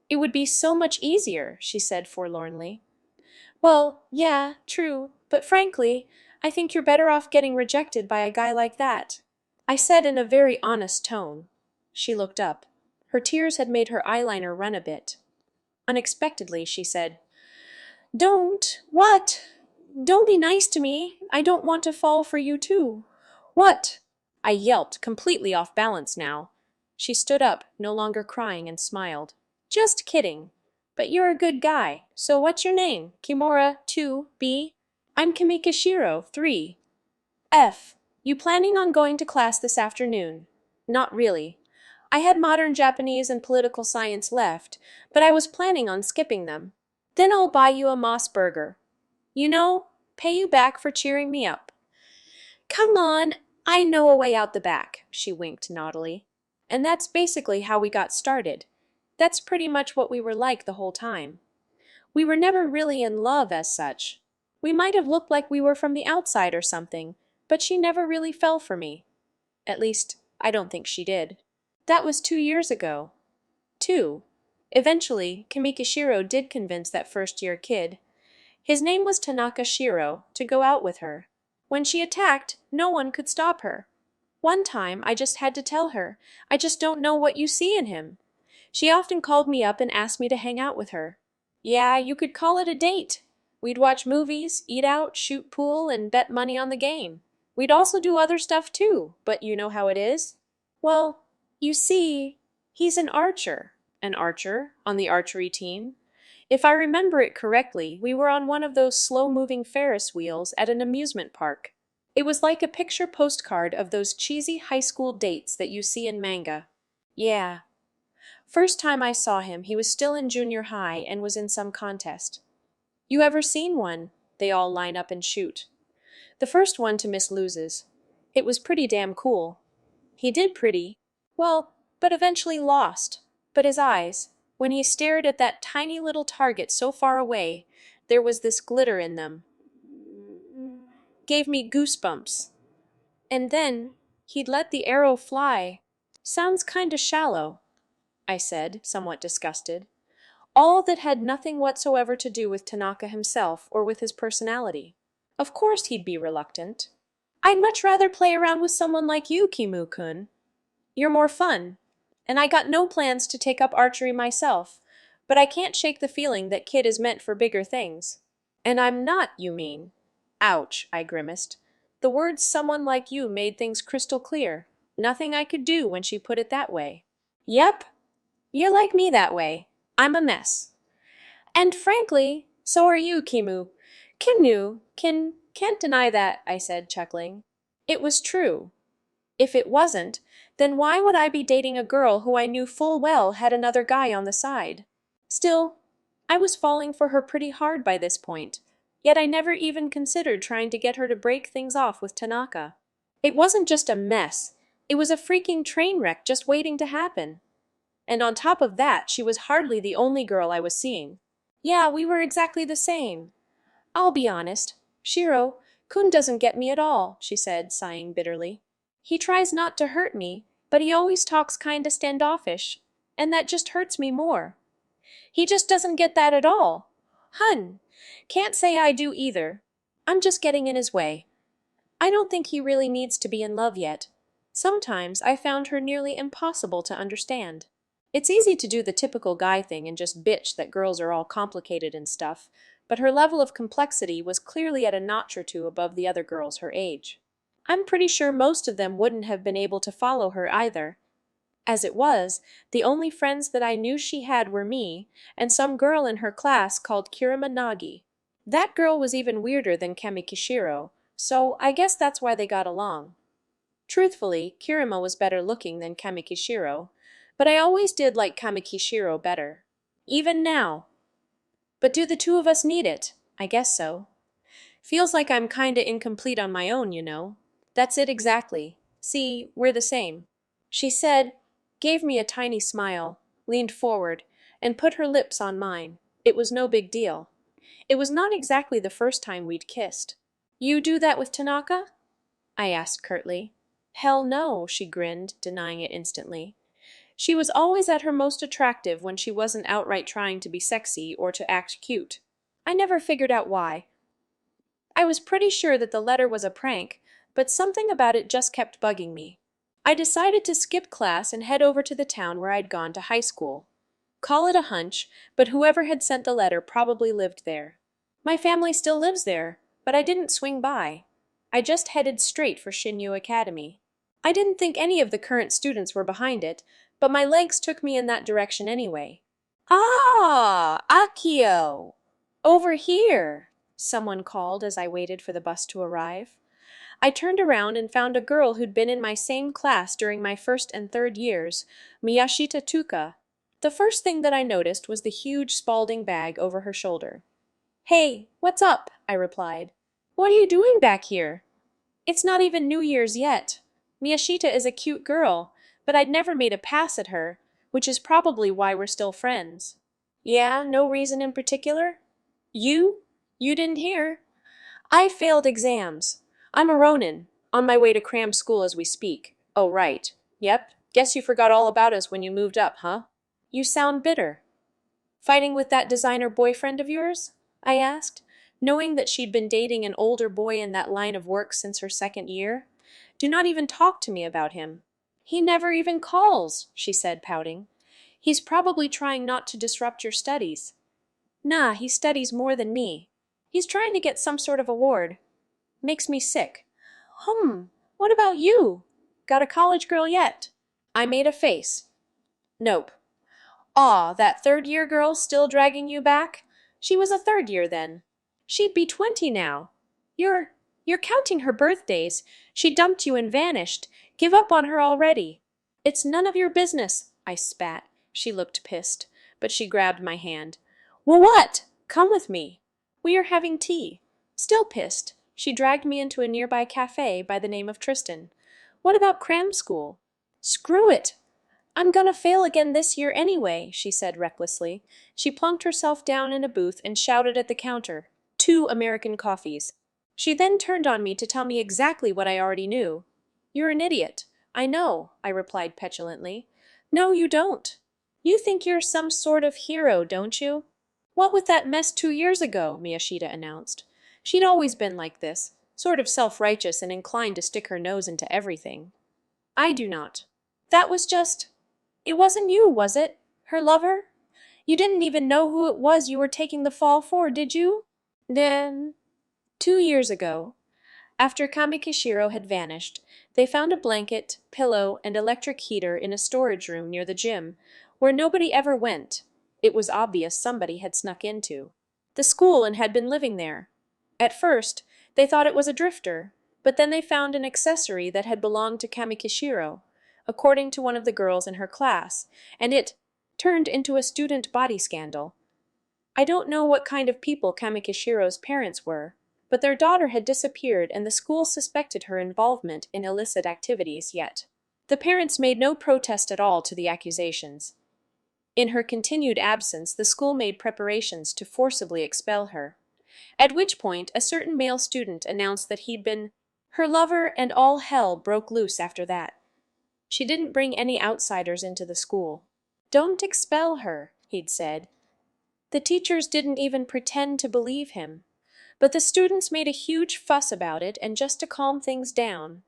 It would be so much easier, she said forlornly. Well, yeah, true, but frankly, I think you're better off getting rejected by a guy like that. I said in a very honest tone. She looked up. Her tears had made her eyeliner run a bit. Unexpectedly, she said, Don't. What? Don't be nice to me. I don't want to fall for you too. What? I yelped, completely off balance now. She stood up, no longer crying, and smiled. Just kidding. But you're a good guy. So what's your name? Kimura, 2, B? I'm Kamikashiro, 3. F. You planning on going to class this afternoon? Not really. I had modern Japanese and political science left, but I was planning on skipping them. Then I'll buy you a Moss burger. You know, pay you back for cheering me up. Come on, I know a way out the back, she winked naughtily. And that's basically how we got started. That's pretty much what we were like the whole time. We were never really in love as such. We might have looked like we were from the outside or something, but she never really fell for me. At least, I don't think she did. That was 2 years ago. 2. Eventually, Kamikashiro did convince that first-year kid. His name was Tanaka Shiro, to go out with her. When she attacked, no one could stop her. One time, I just had to tell her, I just don't know what you see in him. She often called me up and asked me to hang out with her. Yeah, you could call it a date. We'd watch movies, eat out, shoot pool, and bet money on the game. We'd also do other stuff too, but you know how it is. Well, you see, he's an archer. An archer on the archery team. If I remember it correctly, we were on one of those slow-moving Ferris wheels at an amusement park. It was like a picture postcard of those cheesy high school dates that you see in manga. Yeah. First time I saw him, he was still in junior high and was in some contest. You ever seen one? They all line up and shoot. The first one to miss loses. It was pretty damn cool. He did pretty well, but eventually lost. But his eyes, when he stared at that tiny little target so far away, there was this glitter in them. Gave me goosebumps. And then, he'd let the arrow fly. Sounds kinda shallow, I said, somewhat disgusted. All that had nothing whatsoever to do with Tanaka himself or with his personality. Of course he'd be reluctant. I'd much rather play around with someone like you, Kimu-kun. You're more fun. And I got no plans to take up archery myself, but I can't shake the feeling that Kid is meant for bigger things. And I'm not, you mean? Ouch, I grimaced. The words someone like you made things crystal clear. Nothing I could do when she put it that way. Yep, you're like me that way. I'm a mess. And frankly, so are you, Kimu. Can't deny that, I said, chuckling. It was true. If it wasn't, then why would I be dating a girl who I knew full well had another guy on the side? Still, I was falling for her pretty hard by this point, yet I never even considered trying to get her to break things off with Tanaka. It wasn't just a mess, it was a freaking train wreck just waiting to happen. And on top of that, she was hardly the only girl I was seeing. Yeah, we were exactly the same. I'll be honest. Shiro-kun doesn't get me at all, she said, sighing bitterly. He tries not to hurt me, but he always talks kinda standoffish, and that just hurts me more. He just doesn't get that at all. Hun, can't say I do either. I'm just getting in his way. I don't think he really needs to be in love yet. Sometimes I found her nearly impossible to understand. It's easy to do the typical guy thing and just bitch that girls are all complicated and stuff, but her level of complexity was clearly at a notch or two above the other girls her age. I'm pretty sure most of them wouldn't have been able to follow her either. As it was, the only friends that I knew she had were me, and some girl in her class called Kirima Nagi. That girl was even weirder than Kamikishiro, So I guess that's why they got along. Truthfully, Kirima was better looking than Kamikishiro, but I always did like Kamikishiro better. Even now. But do the two of us need it? I guess so. Feels like I'm kinda incomplete on my own, you know. That's it exactly. See, we're the same. She said, gave me a tiny smile, leaned forward, and put her lips on mine. It was no big deal. It was not exactly the first time we'd kissed. You do that with Tanaka? I asked curtly. Hell no, she grinned, denying it instantly. She was always at her most attractive when she wasn't outright trying to be sexy or to act cute. I never figured out why. I was pretty sure that the letter was a prank, but something about it just kept bugging me. I decided to skip class and head over to the town where I'd gone to high school. Call it a hunch, but whoever had sent the letter probably lived there. My family still lives there, but I didn't swing by. I just headed straight for Shinyu Academy. I didn't think any of the current students were behind it, but my legs took me in that direction anyway. Ah, Akio! Over here! Someone called as I waited for the bus to arrive. I turned around and found a girl who'd been in my same class during my first and third years, Miyashita Tuka. The first thing that I noticed was the huge Spalding bag over her shoulder. Hey, what's up? I replied. What are you doing back here? It's not even New Year's yet. Miyashita is a cute girl, but I'd never made a pass at her, which is probably why we're still friends. Yeah, no reason in particular? You? You didn't hear? I failed exams. I'm a Ronin, on my way to cram school as we speak. Oh, right. Yep. Guess you forgot all about us when you moved up, huh? You sound bitter. Fighting with that designer boyfriend of yours? I asked, knowing that she'd been dating an older boy in that line of work since her second year. Do not even talk to me about him. He never even calls, she said, pouting. He's probably trying not to disrupt your studies. Nah, he studies more than me. He's trying to get some sort of award. Makes me sick. What about you? Got a college girl yet? I made a face. Nope. Aw, that third-year girl still dragging you back? She was a third year then. She'd be 20 now. You're you're counting her birthdays. She dumped you and vanished. Give up on her already. It's none of your business, I spat. She looked pissed, but she grabbed my hand. Well, what? Come with me. We are having tea. Still pissed, she dragged me into a nearby cafe by the name of Tristan. What about cram school? Screw it. I'm gonna fail again this year anyway, she said recklessly. She plunked herself down in a booth and shouted at the counter, 2 American coffees. She then turned on me to tell me exactly what I already knew. You're an idiot. I know, I replied petulantly. No, you don't. You think you're some sort of hero, don't you? What with that mess 2 years ago, Miyashita announced. She'd always been like this, sort of self-righteous and inclined to stick her nose into everything. I do not. That was just... It wasn't you, was it? Her lover? You didn't even know who it was you were taking the fall for, did you? Then, 2 years ago, after Kamikishiro had vanished, they found a blanket, pillow, and electric heater in a storage room near the gym, where nobody ever went. It was obvious somebody had snuck into the school and had been living there. At first, they thought it was a drifter, but then they found an accessory that had belonged to Kamikishiro, according to one of the girls in her class, and it turned into a student body scandal. I don't know what kind of people Kamikishiro's parents were, but their daughter had disappeared and the school suspected her involvement in illicit activities yet. The parents made no protest at all to the accusations. In her continued absence, the school made preparations to forcibly expel her, at which point a certain male student announced that he'd been her lover, and all hell broke loose after that. She didn't bring any outsiders into the school. Don't expel her, he'd said. The teachers didn't even pretend to believe him. But the students made a huge fuss about it, and just to calm things down,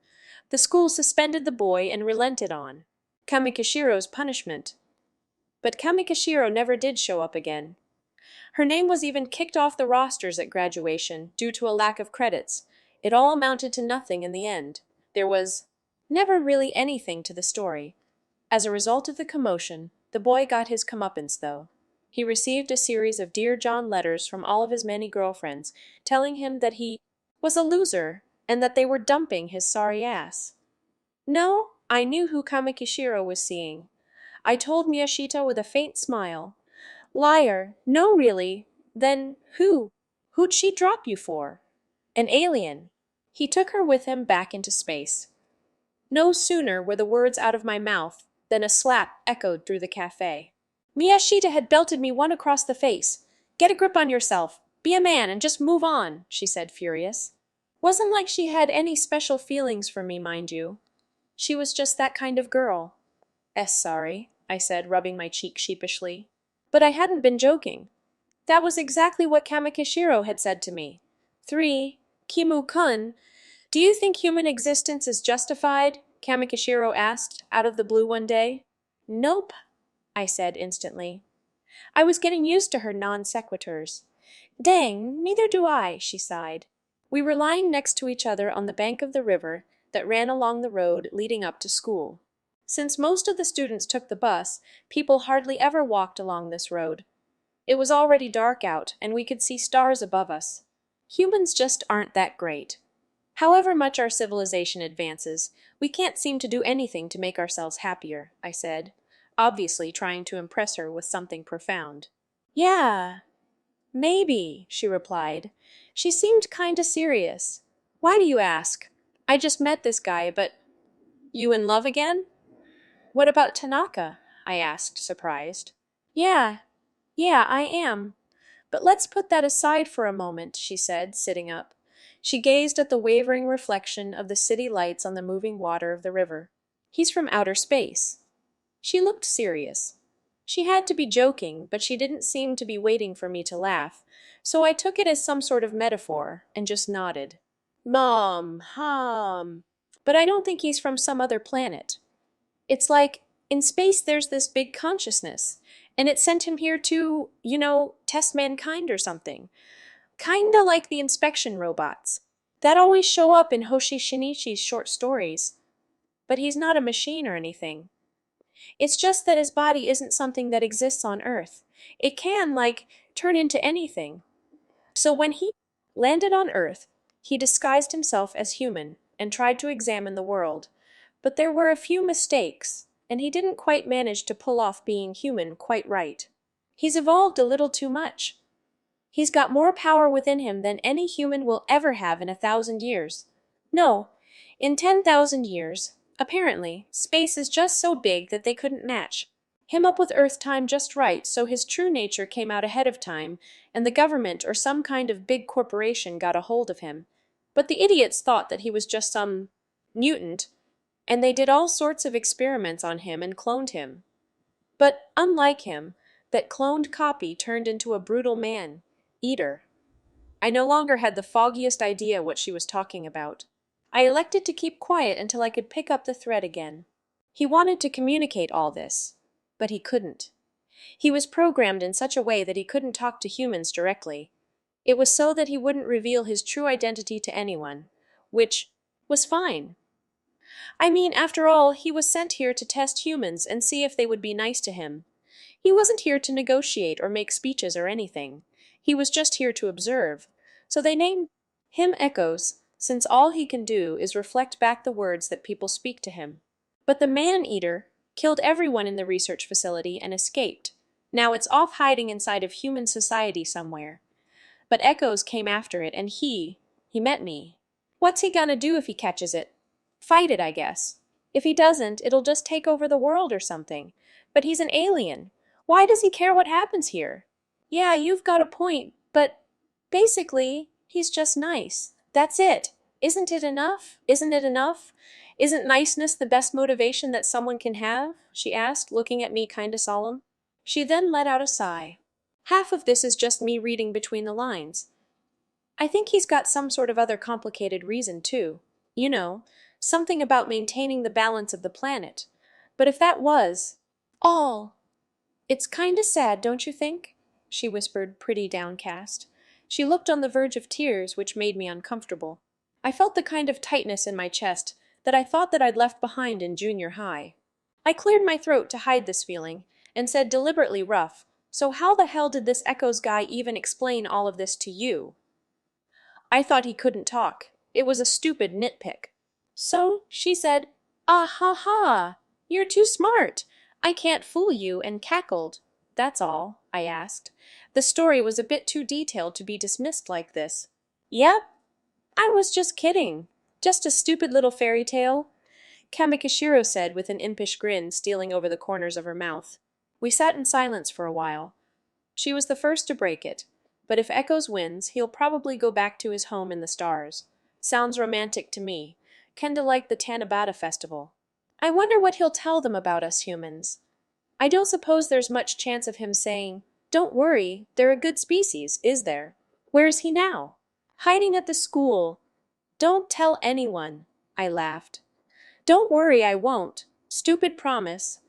the school suspended the boy and relented on Kamikishiro's punishment. But Kamikishiro never did show up again. Her name was even kicked off the rosters at graduation due to a lack of credits. It all amounted to nothing in the end. There was never really anything to the story. As a result of the commotion, the boy got his comeuppance, though. He received a series of Dear John letters from all of his many girlfriends, telling him that he was a loser, and that they were dumping his sorry ass. No, I knew who Kamikishiro was seeing. I told Miyashita with a faint smile. Liar, no really. Then who? Who'd she drop you for? An alien. He took her with him back into space. No sooner were the words out of my mouth than a slap echoed through the cafe. Miyashita had belted me one across the face. Get a grip on yourself. Be a man and just move on, she said, furious. Wasn't like she had any special feelings for me, mind you. She was just that kind of girl. Sorry, I said, rubbing my cheek sheepishly. But I hadn't been joking. That was exactly what Kamikishiro had said to me. 3. Kimu-kun, do you think human existence is justified? Kamikishiro asked, out of the blue one day. Nope, I said instantly. I was getting used to her non-sequiturs. Dang, neither do I, she sighed. We were lying next to each other on the bank of the river that ran along the road leading up to school. Since most of the students took the bus, people hardly ever walked along this road. It was already dark out, and we could see stars above us. Humans just aren't that great. However much our civilization advances, we can't seem to do anything to make ourselves happier, I said, obviously trying to impress her with something profound. Yeah, maybe, she replied. She seemed kinda serious. Why do you ask? I just met this guy, but… You in love again? What about Tanaka? I asked, surprised. Yeah, I am. But let's put that aside for a moment, she said, sitting up. She gazed at the wavering reflection of the city lights on the moving water of the river. He's from outer space. She looked serious. She had to be joking, but she didn't seem to be waiting for me to laugh, so I took it as some sort of metaphor and just nodded. Mom, But I don't think he's from some other planet. It's like, in space there's this big consciousness, and it sent him here to, test mankind or something. Kinda like the inspection robots that always show up in Hoshi Shinichi's short stories. But he's not a machine or anything. It's just that his body isn't something that exists on Earth. It can, turn into anything. So when he landed on Earth, he disguised himself as human and tried to examine the world. But there were a few mistakes, and he didn't quite manage to pull off being human quite right. He's evolved a little too much. He's got more power within him than any human will ever have in 1,000 years. No, in 10,000 years. Apparently, space is just so big that they couldn't match him up with Earth time just right, so his true nature came out ahead of time, and the government or some kind of big corporation got a hold of him. But the idiots thought that he was just some mutant, and they did all sorts of experiments on him and cloned him. But unlike him, that cloned copy turned into a brutal man-eater. I no longer had the foggiest idea what she was talking about. I elected to keep quiet until I could pick up the thread again. He wanted to communicate all this, but he couldn't. He was programmed in such a way that he couldn't talk to humans directly. It was so that he wouldn't reveal his true identity to anyone, which was fine. I mean, after all, he was sent here to test humans and see if they would be nice to him. He wasn't here to negotiate or make speeches or anything. He was just here to observe. So they named him Echoes, since all he can do is reflect back the words that people speak to him. But the man-eater killed everyone in the research facility and escaped. Now it's off hiding inside of human society somewhere. But Echoes came after it, and he met me. What's he gonna do if he catches it? Fight it, I guess. If he doesn't, it'll just take over the world or something. But he's an alien. Why does he care what happens here? Yeah, you've got a point, but basically, he's just nice. That's it. Isn't it enough? Isn't it enough? Isn't niceness the best motivation that someone can have? She asked, looking at me kinda solemn. She then let out a sigh. Half of this is just me reading between the lines. I think he's got some sort of other complicated reason, too. You know, something about maintaining the balance of the planet. But if that was all… It's kinda sad, don't you think? She whispered, pretty downcast. She looked on the verge of tears, which made me uncomfortable. I felt the kind of tightness in my chest that I thought that I'd left behind in junior high. I cleared my throat to hide this feeling, and said deliberately rough, so how the hell did this Echoes guy even explain all of this to you? I thought he couldn't talk. It was a stupid nitpick. So she said, "Ah ha ha! You're too smart. I can't fool you," and cackled. "That's all?" I asked. The story was a bit too detailed to be dismissed like this. "Yep, I was just kidding. Just a stupid little fairy tale," Kamikishiro said with an impish grin stealing over the corners of her mouth. We sat in silence for a while. She was the first to break it. "But if Echoes wins, he'll probably go back to his home in the stars. Sounds romantic to me. Kinda like the Tanabata festival. I wonder what he'll tell them about us humans. I don't suppose there's much chance of him saying, 'Don't worry, they're a good species,' is there? Where is he now?" "Hiding at the school. Don't tell anyone," I laughed. "Don't worry, I won't. Stupid promise."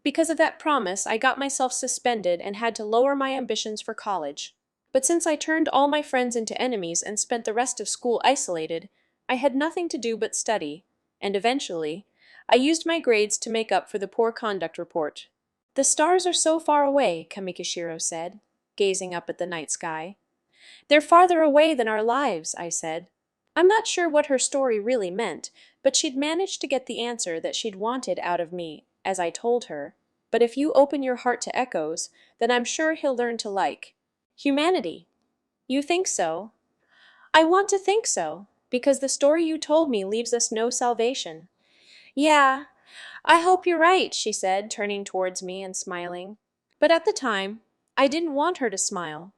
Because of that promise, I got myself suspended and had to lower my ambitions for college. But since I turned all my friends into enemies and spent the rest of school isolated, I had nothing to do but study, and eventually, I used my grades to make up for the poor conduct report. "The stars are so far away," Kamikishiro said, gazing up at the night sky. "They're farther away than our lives," I said. I'm not sure what her story really meant, but she'd managed to get the answer that she'd wanted out of me, as I told her. "But if you open your heart to Echoes, then I'm sure he'll learn to like humanity." "You think so?" "I want to think so, because the story you told me leaves us no salvation." "Yeah, I hope you're right," she said, turning towards me and smiling. But at the time, I didn't want her to smile.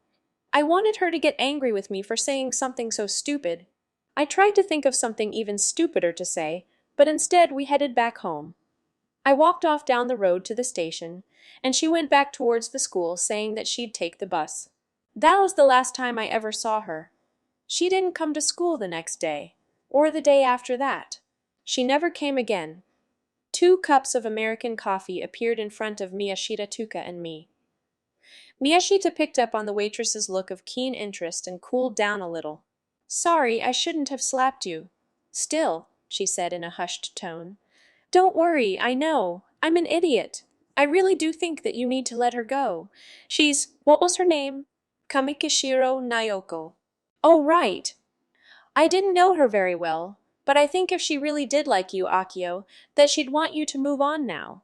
I wanted her to get angry with me for saying something so stupid. I tried to think of something even stupider to say, but instead we headed back home. I walked off down the road to the station, and she went back towards the school saying that she'd take the bus. That was the last time I ever saw her. She didn't come to school the next day, or the day after that. She never came again. 2 cups of American coffee appeared in front of Miyashita Tuka and me. Miyashita picked up on the waitress's look of keen interest and cooled down a little. "Sorry, I shouldn't have slapped you." "Still," she said in a hushed tone. "Don't worry, I know. I'm an idiot. I really do think that you need to let her go. What was her name?" "Kamikishiro Nayoko." "Oh, right. I didn't know her very well, but I think if she really did like you, Akio, that she'd want you to move on now.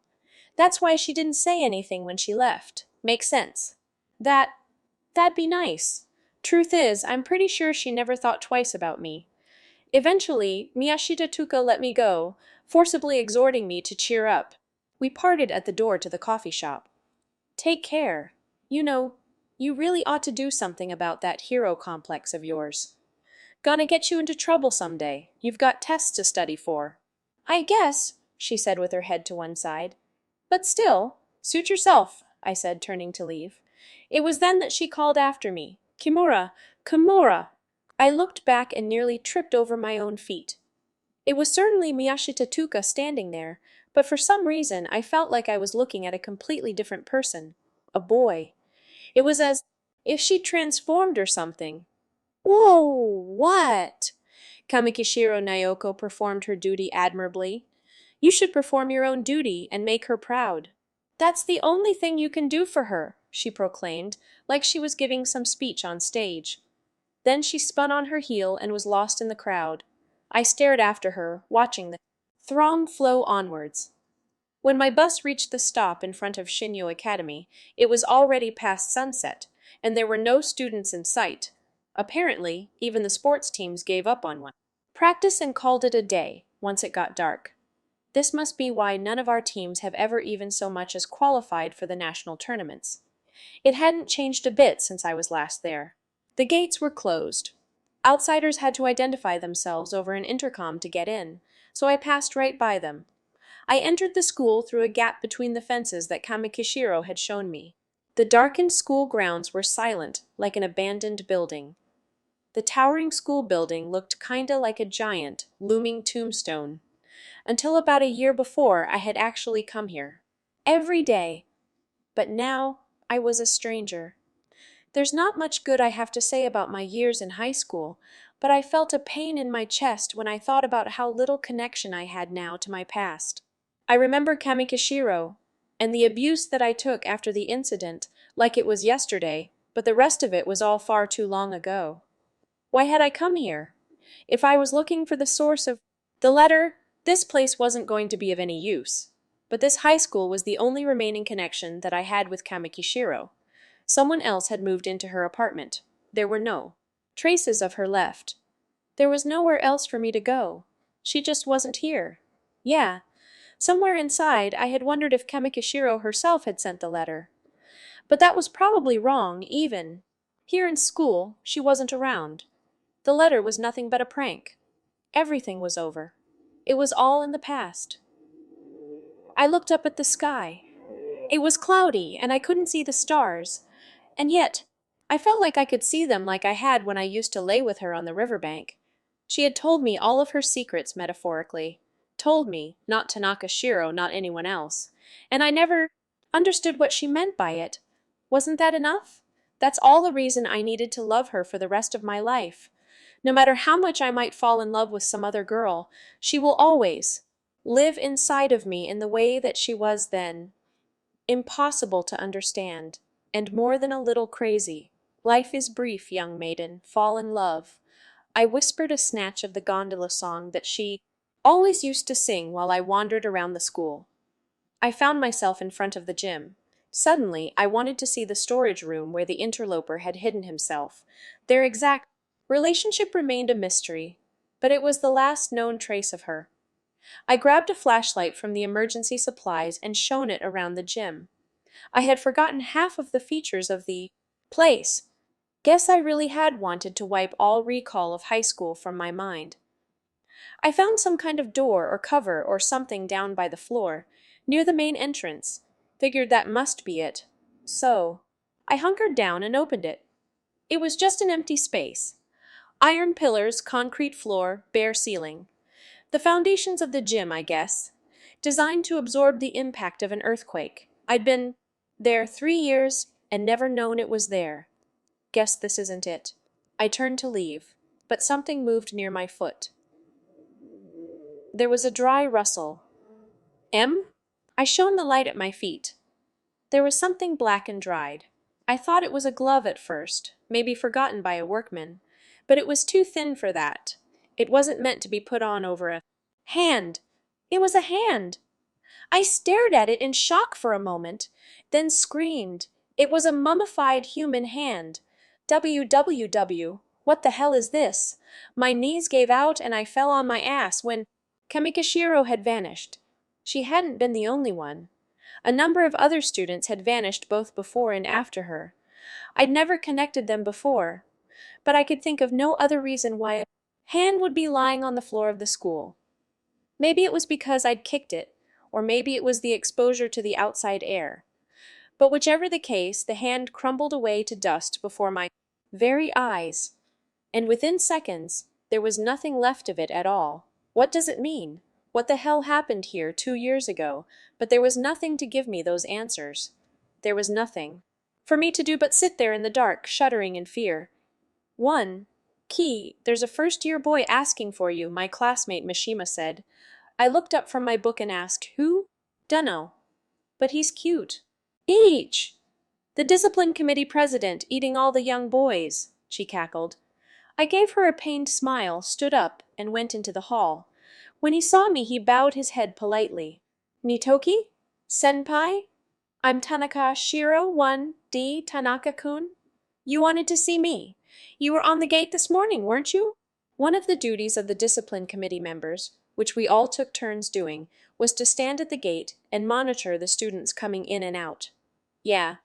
That's why she didn't say anything when she left. Makes sense." That'd be nice. Truth is, I'm pretty sure she never thought twice about me. Eventually, Miyashita Tuka let me go, forcibly exhorting me to cheer up. We parted at the door to the coffee shop. "Take care. You know, you really ought to do something about that hero complex of yours. Gonna get you into trouble someday. You've got tests to study for." "I guess," she said with her head to one side. "But still, suit yourself," I said, turning to leave. It was then that she called after me, "Kimura! Kimura!" I looked back and nearly tripped over my own feet. It was certainly Miyashita Tuka standing there, but for some reason I felt like I was looking at a completely different person. A boy. It was as if she'd transformed or something. "Whoa, what?" Kamikishiro Nayoko performed her duty admirably. "You should perform your own duty and make her proud." "That's the only thing you can do for her," she proclaimed, like she was giving some speech on stage. Then she spun on her heel and was lost in the crowd. I stared after her, watching the throng flow onwards. When my bus reached the stop in front of Shinyo Academy, it was already past sunset, and there were no students in sight. Apparently, even the sports teams gave up on one. Practice and called it a day, once it got dark. This must be why none of our teams have ever even so much as qualified for the national tournaments. It hadn't changed a bit since I was last there. The gates were closed. Outsiders had to identify themselves over an intercom to get in, so I passed right by them. I entered the school through a gap between the fences that Kamikishiro had shown me. The darkened school grounds were silent, like an abandoned building. The towering school building looked kinda like a giant, looming tombstone. Until about a year before, I had actually come here. Every day. But now, I was a stranger. There's not much good I have to say about my years in high school, but I felt a pain in my chest when I thought about how little connection I had now to my past. I remember Kamikishiro, and the abuse that I took after the incident, like it was yesterday, but the rest of it was all far too long ago. Why had I come here? If I was looking for the source of the letter, this place wasn't going to be of any use. But this high school was the only remaining connection that I had with Kamikishiro. Someone else had moved into her apartment. There were no traces of her left. There was nowhere else for me to go. She just wasn't here. Yeah, somewhere inside I had wondered if Kamikishiro herself had sent the letter. But that was probably wrong, even. Here in school, she wasn't around. The letter was nothing but a prank. Everything was over. It was all in the past. I looked up at the sky. It was cloudy, and I couldn't see the stars. And yet, I felt like I could see them like I had when I used to lay with her on the riverbank. She had told me all of her secrets, metaphorically. Told me, not Tanaka Shiro, not anyone else. And I never understood what she meant by it. Wasn't that enough? That's all the reason I needed to love her for the rest of my life. No matter how much I might fall in love with some other girl, she will always live inside of me in the way that she was then. Impossible to understand, and more than a little crazy. Life is brief, young maiden, fall in love. I whispered a snatch of the gondola song that she always used to sing while I wandered around the school. I found myself in front of the gym. Suddenly, I wanted to see the storage room where the interloper had hidden himself. Their exact relationship remained a mystery, but it was the last known trace of her. I grabbed a flashlight from the emergency supplies and shone it around the gym. I had forgotten half of the features of the place. Guess I really had wanted to wipe all recall of high school from my mind. I found some kind of door or cover or something down by the floor, near the main entrance. Figured that must be it. So, I hunkered down and opened it. It was just an empty space. Iron pillars, concrete floor, bare ceiling. The foundations of the gym, I guess. Designed to absorb the impact of an earthquake. I'd been there 3 years and never known it was there. Guess this isn't it. I turned to leave, but something moved near my foot. There was a dry rustle. M? I shone the light at my feet. There was something black and dried. I thought it was a glove at first, maybe forgotten by a workman, but it was too thin for that. It wasn't meant to be put on over a hand. It was a hand. I stared at it in shock for a moment, then screamed. It was a mummified human hand. WWW, what the hell is this? My knees gave out and I fell on my ass when Kamikishiro had vanished. She hadn't been the only one. A number of other students had vanished both before and after her. I'd never connected them before, but I could think of no other reason why a hand would be lying on the floor of the school. Maybe it was because I'd kicked it, or maybe it was the exposure to the outside air. But whichever the case, the hand crumbled away to dust before my very eyes, and within seconds, there was nothing left of it at all. What does it mean? What the hell happened here 2 years ago? But there was nothing to give me those answers. There was nothing for me to do but sit there in the dark, shuddering in fear. Key, there's a first-year boy asking for you, my classmate Mishima said. I looked up from my book and asked, who? Dunno. But he's cute. Each! The discipline committee president eating all the young boys, she cackled. I gave her a pained smile, stood up, and went into the hall. When he saw me, he bowed his head politely. Nitoki? Senpai? I'm Tanaka Shiro 1D Tanaka-kun. You wanted to see me. You were on the gate this morning, weren't you? One of the duties of the discipline committee members, which we all took turns doing, was to stand at the gate and monitor the students coming in and out. Yeah.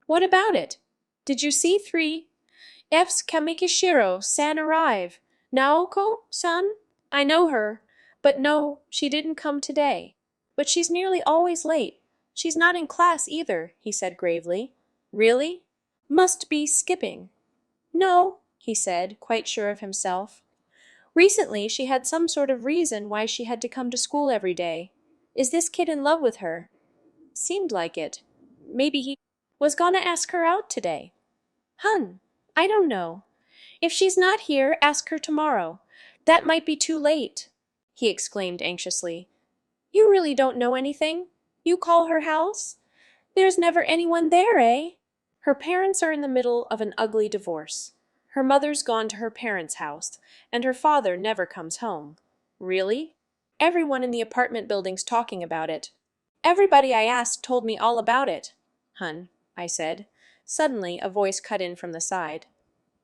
What about it? Did you see 3F's Kamikishiro-san arrive? Naoko-san? I know her. But no, she didn't come today. But she's nearly always late. She's not in class either, he said gravely. Really? Must be skipping. No, he said, quite sure of himself. Recently, she had some sort of reason why she had to come to school every day. Is this kid in love with her? Seemed like it. Maybe he was gonna ask her out today. Hun, I don't know. If she's not here, ask her tomorrow. That might be too late, he exclaimed anxiously. You really don't know anything? You call her house? There's never anyone there, eh? Her parents are in the middle of an ugly divorce. Her mother's gone to her parents' house, and her father never comes home. Really? Everyone in the apartment building's talking about it. Everybody I asked told me all about it. Hun, I said. Suddenly, a voice cut in from the side.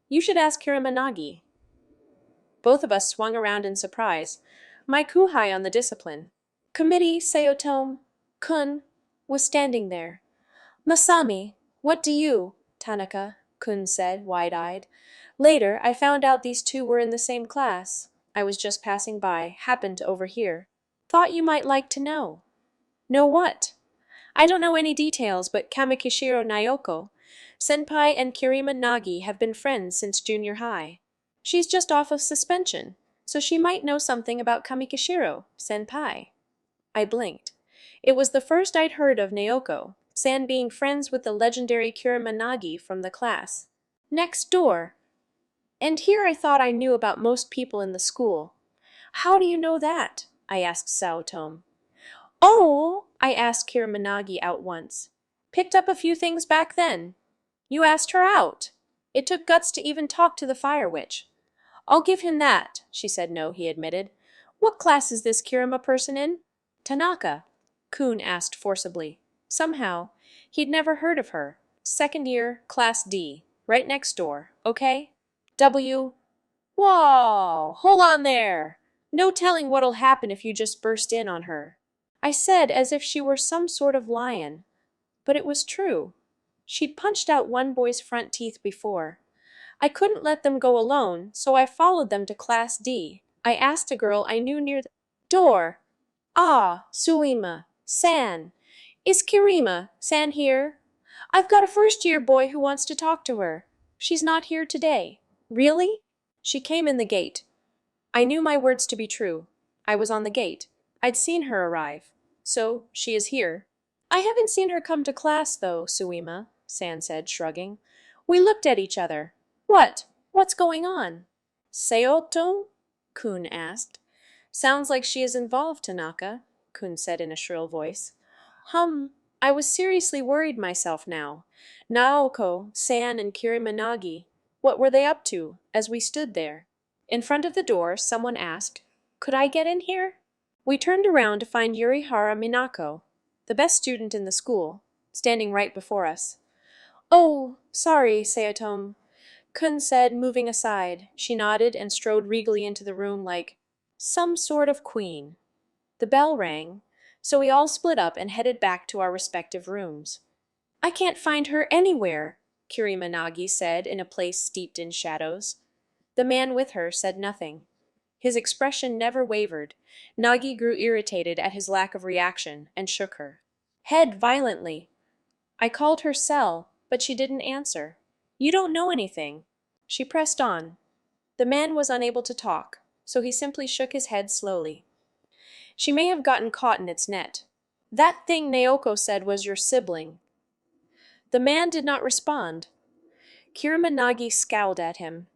You should ask Kirimanagi. Both of us swung around in surprise. My kuhai on the discipline committee, Sayotome Kun, was standing there. Masami, what do you? Tanaka, Kun said, wide-eyed. Later, I found out these two were in the same class. I was just passing by, happened to overhear. Thought you might like to know. Know what? I don't know any details, but Kamikishiro Naoko, Senpai and Kirima Nagi have been friends since junior high. She's just off of suspension, so she might know something about Kamikishiro, Senpai. I blinked. It was the first I'd heard of Naoko, San being friends with the legendary Kirima Nagi from the class. Next door. And here I thought I knew about most people in the school. How do you know that? I asked Saotome. Oh, I asked Kirimanagi out once. Picked up a few things back then. You asked her out. It took guts to even talk to the fire witch. I'll give him that, she said no, he admitted. What class is this Kirima person in? Tanaka, Kun asked forcibly. Somehow, he'd never heard of her. Second year, class D, right next door, okay? W. Whoa, hold on there. No telling what'll happen if you just burst in on her. I said as if she were some sort of lion. But it was true. She'd punched out one boy's front teeth before. I couldn't let them go alone, so I followed them to Class D. I asked a girl I knew near the door. Ah, Suima, San. Is Kirima, San here? I've got a first-year boy who wants to talk to her. She's not here today. Really? She came in the gate. I knew my words to be true. I was on the gate. I'd seen her arrive. So, she is here. I haven't seen her come to class, though, Suima, San said, shrugging. We looked at each other. What? What's going on? Seoto? Kun asked. Sounds like she is involved, Tanaka, Kun said in a shrill voice. I was seriously worried myself now. Naoko, San, and Kirimanagi. What were they up to, as we stood there? In front of the door, someone asked, Could I get in here? We turned around to find Yurihara Minako, the best student in the school, standing right before us. Oh, sorry, Sayotome, Kun said, moving aside. She nodded and strode regally into the room like some sort of queen. The bell rang, so we all split up and headed back to our respective rooms. I can't find her anywhere, Kirimanagi said in a place steeped in shadows. The man with her said nothing. His expression never wavered. Nagi grew irritated at his lack of reaction and shook her head violently. I called her cell, but she didn't answer. You don't know anything. She pressed on. The man was unable to talk, so he simply shook his head slowly. She may have gotten caught in its net. That thing Naoko said was your sibling. The man did not respond. Kirimanagi scowled at him.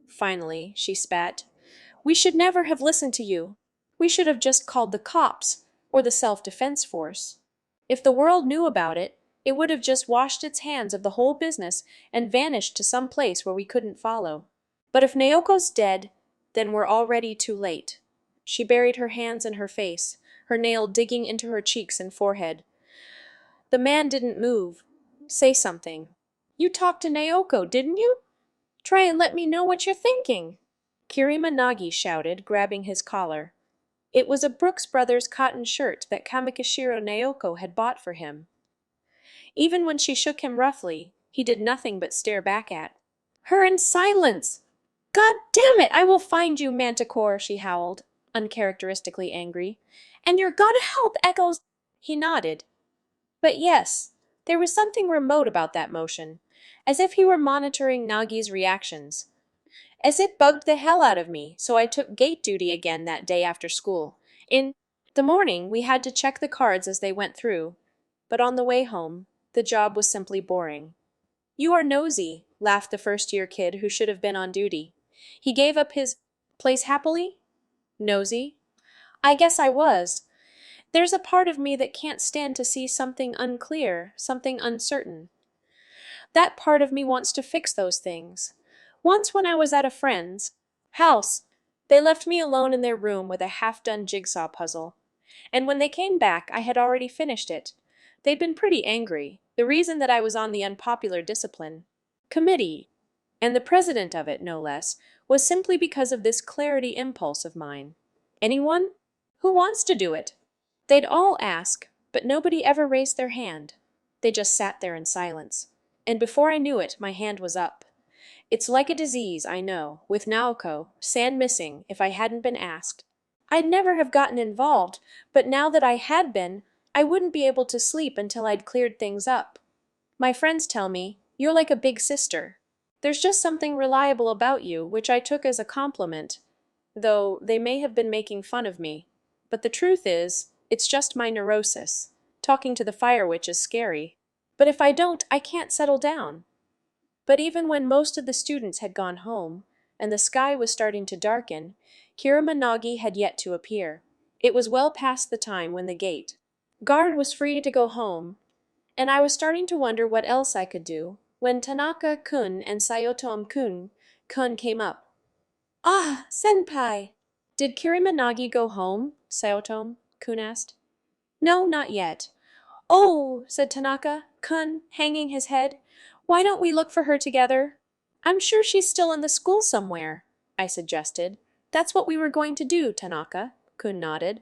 Finally, she spat. We should never have listened to you. We should have just called the cops, or the self-defense force. If the world knew about it, it would have just washed its hands of the whole business and vanished to some place where we couldn't follow. But if Naoko's dead, then we're already too late. She buried her hands in her face, her nail digging into her cheeks and forehead. The man didn't move. Say something. You talked to Naoko, didn't you? Try and let me know what you're thinking. Kirimanagi shouted, grabbing his collar. It was a Brooks Brothers cotton shirt that Kamikishiro Naoko had bought for him. Even when she shook him roughly, he did nothing but stare back at her in silence. God damn it, I will find you, Manticore, she howled, uncharacteristically angry. And you're gotta help, Echoes. He nodded. But yes, there was something remote about that motion, as if he were monitoring Nagi's reactions. As it bugged the hell out of me, so I took gate duty again that day after school. In the morning, we had to check the cards as they went through, but on the way home, the job was simply boring. You are nosy, laughed the first-year kid who should have been on duty. He gave up his place happily? Nosy? I guess I was. There's a part of me that can't stand to see something unclear, something uncertain. That part of me wants to fix those things. Once when I was at a friend's house, they left me alone in their room with a half-done jigsaw puzzle. And when they came back, I had already finished it. They'd been pretty angry. The reason that I was on the unpopular discipline committee, and the president of it, no less, was simply because of this clarity impulse of mine. Anyone? Who wants to do it? They'd all ask, but nobody ever raised their hand. They just sat there in silence. And before I knew it, my hand was up. It's like a disease, I know, with Naoko, San missing, if I hadn't been asked. I'd never have gotten involved, but now that I had been, I wouldn't be able to sleep until I'd cleared things up. My friends tell me, you're like a big sister. There's just something reliable about you, which I took as a compliment, though they may have been making fun of me. But the truth is, it's just my neurosis. Talking to the fire witch is scary. But if I don't, I can't settle down. But even when most of the students had gone home, and the sky was starting to darken, Kirimanagi had yet to appear. It was well past the time when the gate guard was free to go home, and I was starting to wonder what else I could do, when Tanaka-kun and Sayotom-kun came up. Ah, senpai! Did Kirimanagi go home? Sayotom-kun asked. No, not yet. Oh, said Tanaka-kun, hanging his head. Why don't we look for her together? I'm sure she's still in the school somewhere, I suggested. That's what we were going to do, Tanaka-kun nodded.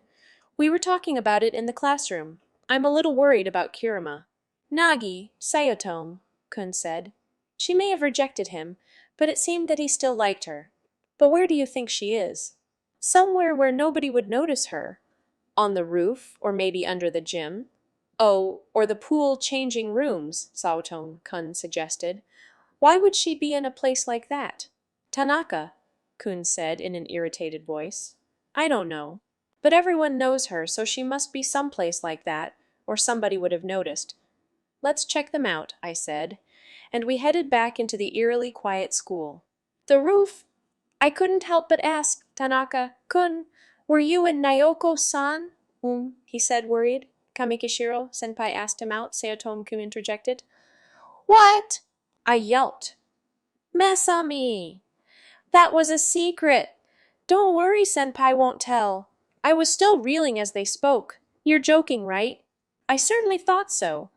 We were talking about it in the classroom. I'm a little worried about Kirima. Nagi, Sayotome-kun said. She may have rejected him, but it seemed that he still liked her. But where do you think she is? Somewhere where nobody would notice her. On the roof, or maybe under the gym. Oh, or the pool changing rooms, Sayotome-kun suggested. Why would she be in a place like that? Tanaka-kun said in an irritated voice. I don't know. But everyone knows her, so she must be someplace like that, or somebody would have noticed. Let's check them out, I said, and we headed back into the eerily quiet school. The roof? I couldn't help but ask, Tanaka-kun, were you and Naoko-san? He said, worried. Kamikishiro-senpai asked him out, Sayotome-kun interjected. What? I yelped. Masami! That was a secret. Don't worry, senpai won't tell. I was still reeling as they spoke. You're joking, right? I certainly thought so.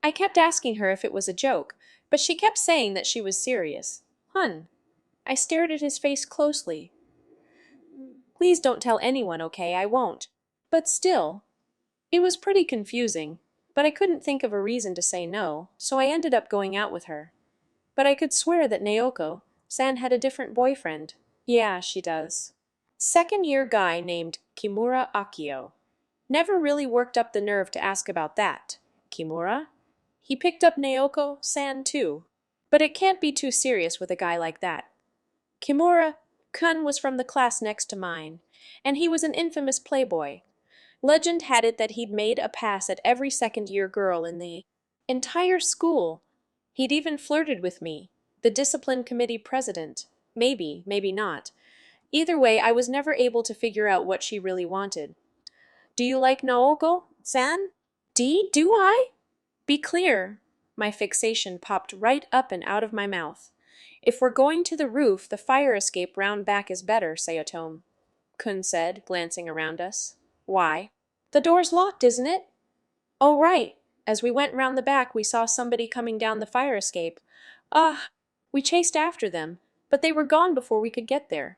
I kept asking her if it was a joke, but she kept saying that she was serious. Hun. I stared at his face closely. Please don't tell anyone, okay? I won't. But still, it was pretty confusing, but I couldn't think of a reason to say no, so I ended up going out with her. But I could swear that Naoko-san had a different boyfriend. Yeah, she does. Second-year guy named Kimura Akio. Never really worked up the nerve to ask about that. Kimura? He picked up Naoko-san too. But it can't be too serious with a guy like that. Kimura-kun was from the class next to mine, and he was an infamous playboy. Legend had it that he'd made a pass at every second-year girl in the entire school. He'd even flirted with me, the discipline committee president. Maybe, maybe not. Either way, I was never able to figure out what she really wanted. Do you like Naoko-san? Do I? Be clear. My fixation popped right up and out of my mouth. If we're going to the roof, the fire escape round back is better, Sayotome-kun said, glancing around us. Why? The door's locked, isn't it? Oh, right. As we went round the back, we saw somebody coming down the fire escape. Ah, we chased after them, but they were gone before we could get there.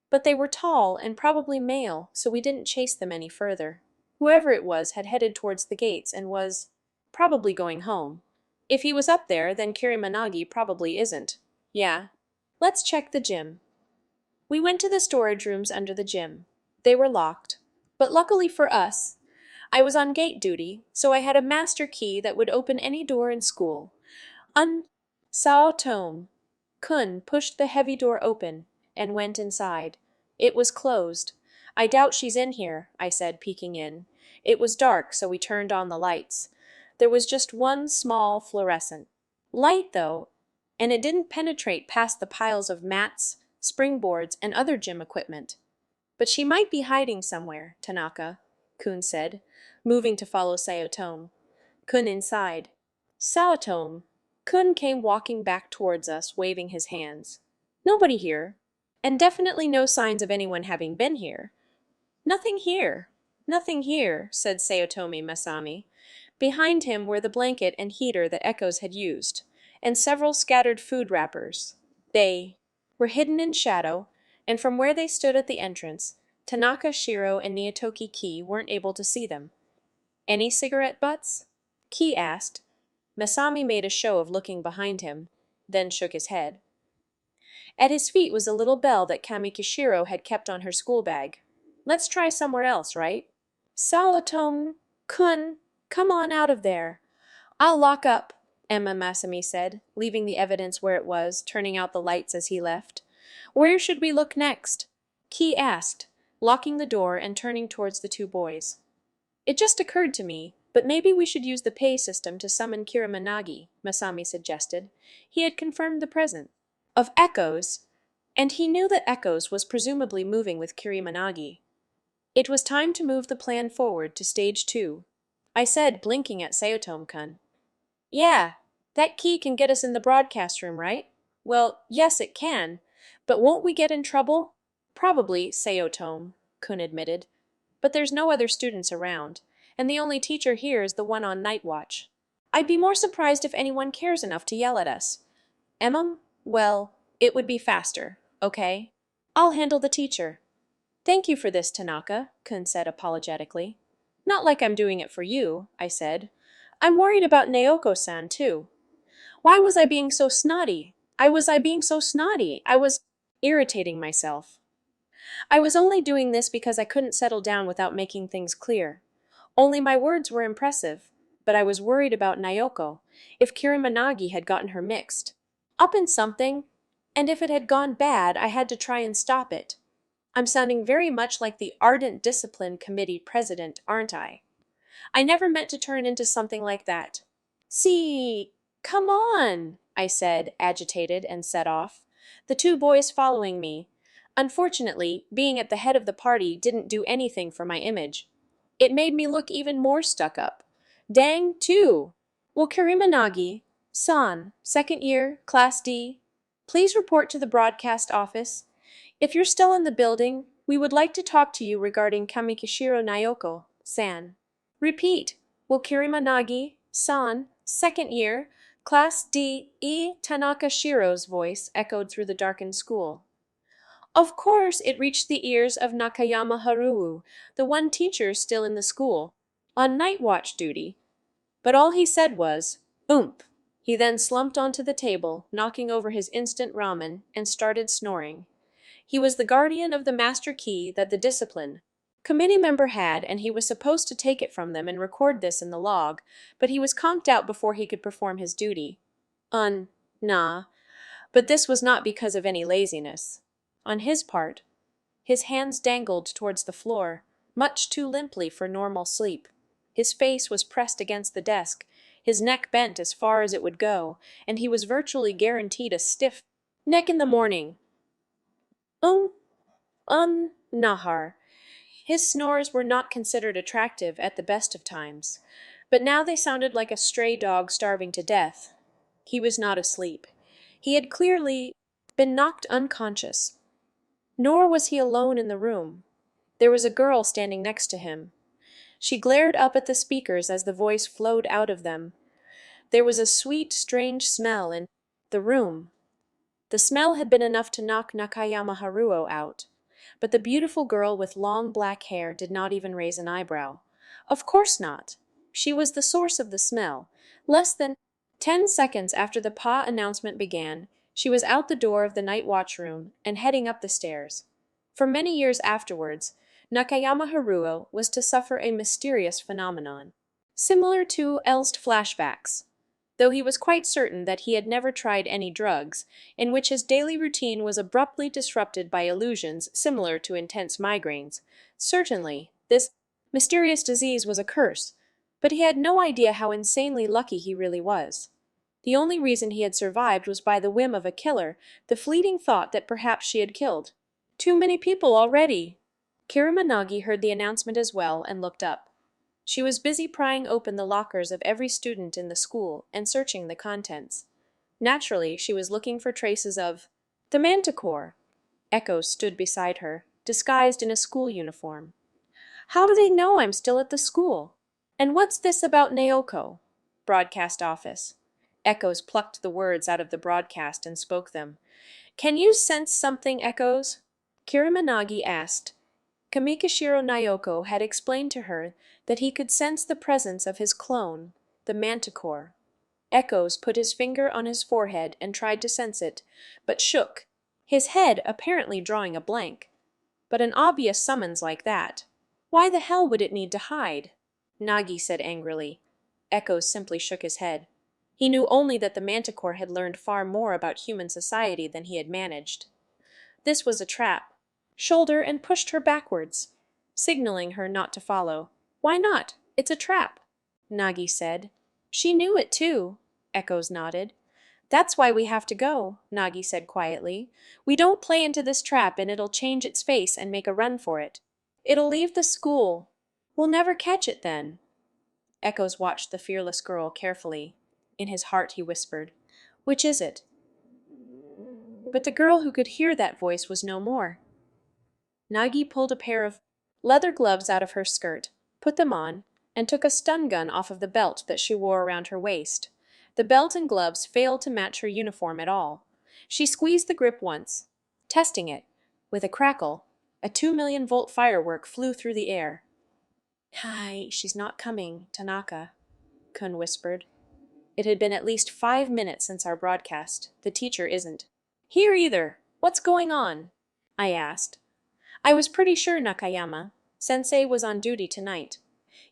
But they were tall and probably male, so we didn't chase them any further. Whoever it was had headed towards the gates and was probably going home. If he was up there, then Kirimanagi probably isn't. Yeah. Let's check the gym. We went to the storage rooms under the gym. They were locked. But luckily for us, I was on gate duty, so I had a master key that would open any door in school. Saotome-kun pushed the heavy door open and went inside. It was closed. I doubt she's in here, I said, peeking in. It was dark, so we turned on the lights. There was just one small fluorescent light, though, and it didn't penetrate past the piles of mats, springboards, and other gym equipment. But she might be hiding somewhere, Tanaka-kun said, moving to follow Sayotome-kun inside. Sayotome-kun came walking back towards us, waving his hands. Nobody here. And definitely no signs of anyone having been here. Nothing here. Nothing here, said Sayotomi Masami. Behind him were the blanket and heater that Echoes had used, and several scattered food wrappers. They were hidden in shadow, and from where they stood at the entrance, Tanaka, Shiro, and Niotoki Ki weren't able to see them. Any cigarette butts? Ki asked. Masami made a show of looking behind him, then shook his head. At his feet was a little bell that Kamikishiro had kept on her school bag. Let's try somewhere else, right? Saotome-kun, come on out of there. I'll lock up, Emma Masami said, leaving the evidence where it was, turning out the lights as he left. Where should we look next? Ki asked, locking the door and turning towards the two boys. It just occurred to me, but maybe we should use the pay system to summon Kirimanagi, Masami suggested. He had confirmed the presence of Echoes, and he knew that Echoes was presumably moving with Kirimanagi. It was time to move the plan forward to stage 2. I said, blinking at Sayotome-kun. Yeah, that key can get us in the broadcast room, right? Well, yes, it can, but won't we get in trouble? Probably, Sayotome-kun admitted. But there's no other students around, and the only teacher here is the one on night watch. I'd be more surprised if anyone cares enough to yell at us. Emma? Well, it would be faster, okay? I'll handle the teacher. Thank you for this, Tanaka, Kun said apologetically. Not like I'm doing it for you, I said. I'm worried about Naoko-san, too. Why was I being so snotty? I was irritating myself. I was only doing this because I couldn't settle down without making things clear. Only my words were impressive, but I was worried about Naoko, if Kirimanagi had gotten her mixed up in something, and if it had gone bad, I had to try and stop it. I'm sounding very much like the Ardent Discipline Committee president, aren't I? I never meant to turn into something like that. See, come on, I said, agitated, and set off, the two boys following me. Unfortunately, being at the head of the party didn't do anything for my image. It made me look even more stuck up. Dang, too. Will Kirimanagi-san, second year, Class D, please report to the broadcast office? If you're still in the building, we would like to talk to you regarding Kamikishiro Naoko-san. Repeat. Will Kirimanagi-san, second year, Class D, Tanaka Shiro's voice echoed through the darkened school. Of course, it reached the ears of Nakayama Haruo, the one teacher still in the school, on night watch duty. But all he said was, "Oomp." He then slumped onto the table, knocking over his instant ramen, and started snoring. He was the guardian of the master key that the discipline committee member had, and he was supposed to take it from them and record this in the log, but he was conked out before he could perform his duty. Nah. But this was not because of any laziness. On his part, his hands dangled towards the floor, much too limply for normal sleep. His face was pressed against the desk, his neck bent as far as it would go, and he was virtually guaranteed a stiff neck in the morning. Nahar. His snores were not considered attractive at the best of times, but now they sounded like a stray dog starving to death. He was not asleep. He had clearly been knocked unconscious. Nor was he alone in the room. There was a girl standing next to him. She glared up at the speakers as the voice flowed out of them. There was a sweet, strange smell in the room. The smell had been enough to knock Nakayama Haruo out. But the beautiful girl with long black hair did not even raise an eyebrow. Of course not. She was the source of the smell. Less than 10 seconds after the PA announcement began, she was out the door of the night watch room and heading up the stairs. For many years afterwards, Nakayama Haruo was to suffer a mysterious phenomenon, similar to Elst flashbacks, though he was quite certain that he had never tried any drugs, in which his daily routine was abruptly disrupted by illusions similar to intense migraines. Certainly, this mysterious disease was a curse, but he had no idea how insanely lucky he really was. The only reason he had survived was by the whim of a killer, the fleeting thought that perhaps she had killed too many people already. Kirimanagi heard the announcement as well and looked up. She was busy prying open the lockers of every student in the school and searching the contents. Naturally, she was looking for traces of The Manticore. Echo stood beside her, disguised in a school uniform. How do they know I'm still at the school? And what's this about Naoko? Broadcast office. Echoes plucked the words out of the broadcast and spoke them. Can you sense something, Echoes? Kirimanagi asked. Kamikashiro Naoko had explained to her that he could sense the presence of his clone, the Manticore. Echoes put his finger on his forehead and tried to sense it, but shook, his head apparently drawing a blank. But an obvious summons like that. Why the hell would it need to hide? Nagi said angrily. Echoes simply shook his head. He knew only that the Manticore had learned far more about human society than he had managed. This was a trap. Shoulder and pushed her backwards, signaling her not to follow. Why not? It's a trap, Nagi said. She knew it too, Echoes nodded. That's why we have to go, Nagi said quietly. We don't play into this trap and it'll change its face and make a run for it. It'll leave the school. We'll never catch it then. Echoes watched the fearless girl carefully. In his heart he whispered, Which is it? But the girl who could hear that voice was no more. Nagi pulled a pair of leather gloves out of her skirt, put them on, and took a stun gun off of the belt that she wore around her waist. The belt and gloves failed to match her uniform at all. She squeezed the grip once, testing it. With a crackle, a 2 million-volt firework flew through the air. Hi, she's not coming, Tanaka, Kun whispered. It had been at least 5 minutes since our broadcast. The teacher isn't here either. What's going on? I asked. I was pretty sure Nakayama. Sensei was on duty tonight.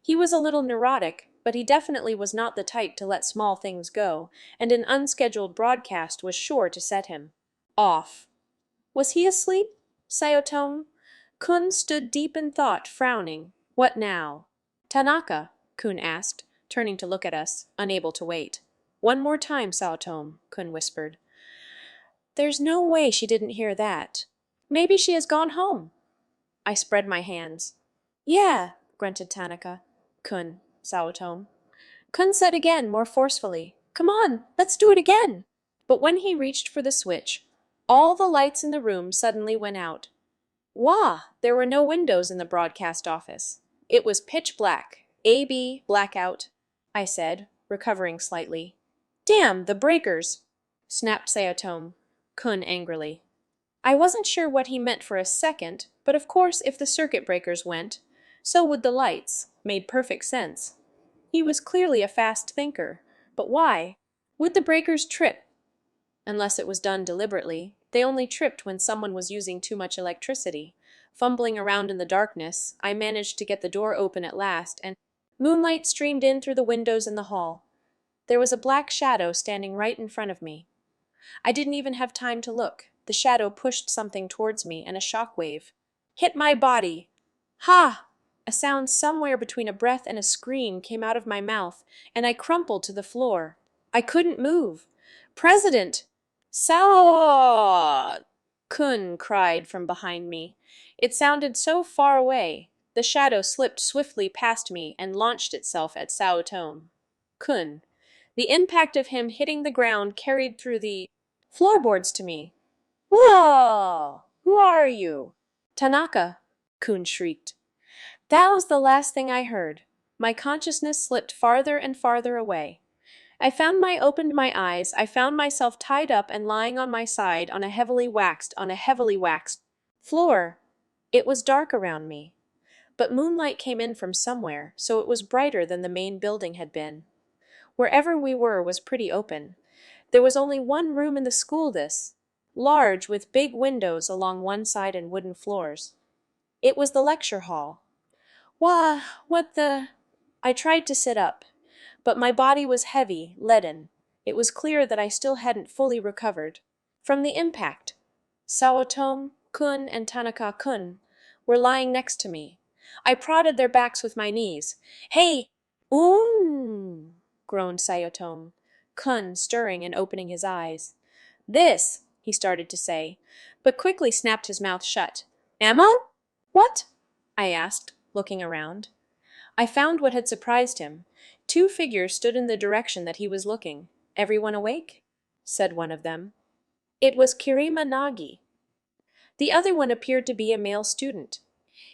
He was a little neurotic, but he definitely was not the type to let small things go, and an unscheduled broadcast was sure to set him off. Was he asleep? Sayotome? Kun stood deep in thought, frowning. What now? Tanaka, Kun asked, turning to look at us, unable to wait. One more time, Sayotome, Kun whispered. There's no way she didn't hear that. Maybe she has gone home. I spread my hands. Yeah, grunted Tanaka. Kun, Sayotome. Kun said again, more forcefully, Come on, let's do it again. But when he reached for the switch, all the lights in the room suddenly went out. Wah! There were no windows in the broadcast office. It was pitch black. AB, blackout, I said, recovering slightly. Damn, the breakers! Snapped Sayotome. Kun angrily. I wasn't sure what he meant for a second, but of course if the circuit breakers went, so would the lights. Made perfect sense. He was clearly a fast thinker. But why? Would the breakers trip? Unless it was done deliberately, they only tripped when someone was using too much electricity. Fumbling around in the darkness, I managed to get the door open at last, and moonlight streamed in through the windows in the hall. There was a black shadow standing right in front of me. I didn't even have time to look. The shadow pushed something towards me, and a shockwave hit my body. Ha! A sound somewhere between a breath and a scream came out of my mouth, and I crumpled to the floor. I couldn't move. President! Sao! Kun cried from behind me. It sounded so far away. The shadow slipped swiftly past me and launched itself at Sayotome. Kun. The impact of him hitting the ground carried through the floorboards to me. Whoa! Who are you? Tanaka, Kun shrieked. That was the last thing I heard. My consciousness slipped farther and farther away. I found my eyes, I found myself tied up and lying on my side on a heavily waxed floor. It was dark around me. But moonlight came in from somewhere, so it was brighter than the main building had been. Wherever we were was pretty open. There was only one room in the school large with big windows along one side and wooden floors. It was the lecture hall. Wah, what the... I tried to sit up, but my body was heavy, leaden. It was clear that I still hadn't fully recovered from the impact. Sayotome, Kun, and Tanaka-kun were lying next to me. I prodded their backs with my knees. Hey! Groaned Sayotome, Kun stirring and opening his eyes. This, he started to say, but quickly snapped his mouth shut. Emma? What? I asked, looking around. I found what had surprised him. 2 figures stood in the direction that he was looking. Everyone awake? Said one of them. It was Kirima Nagi. The other one appeared to be a male student.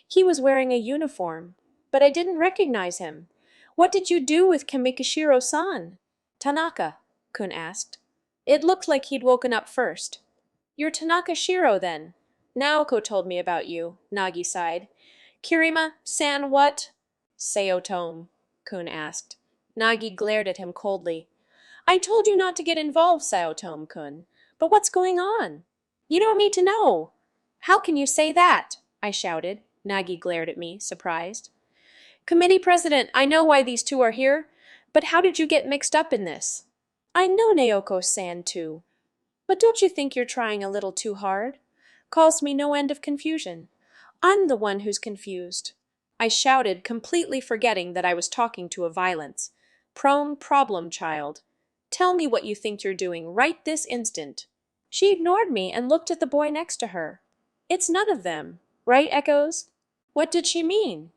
He was wearing a uniform, but I didn't recognize him. What did you do with Kamikishiro-san? Tanaka, Kun asked. It looked like he'd woken up first. You're Tanaka Shiro, then. Naoko told me about you, Nagi sighed. Kirima-san what? Sayotome, Kun asked. Nagi glared at him coldly. I told you not to get involved, Sayotome-kun. But what's going on? You don't need to know. How can you say that? I shouted. Nagi glared at me, surprised. Committee President, I know why these two are here, but how did you get mixed up in this? I know Naoko-san too. But don't you think you're trying a little too hard? Caused me no end of confusion. I'm the one who's confused. I shouted, completely forgetting that I was talking to a violence-prone problem child. Tell me what you think you're doing right this instant. She ignored me and looked at the boy next to her. It's none of them, right, Echoes? What did she mean?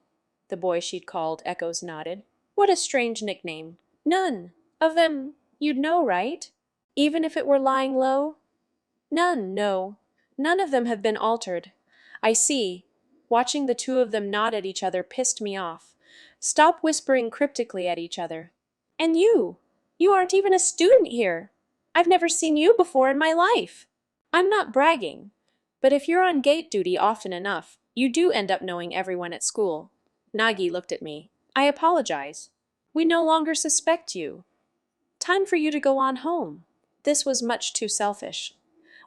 The boy she'd called Echoes nodded. What a strange nickname. None of them, you'd know, right? Even if it were lying low? None, no. None of them have been altered. I see. Watching the two of them nod at each other pissed me off. Stop whispering cryptically at each other. And you! You aren't even a student here. I've never seen you before in my life. I'm not bragging, but if you're on gate duty often enough, you do end up knowing everyone at school. Nagi looked at me. I apologize. We no longer suspect you. Time for you to go on home. This was much too selfish.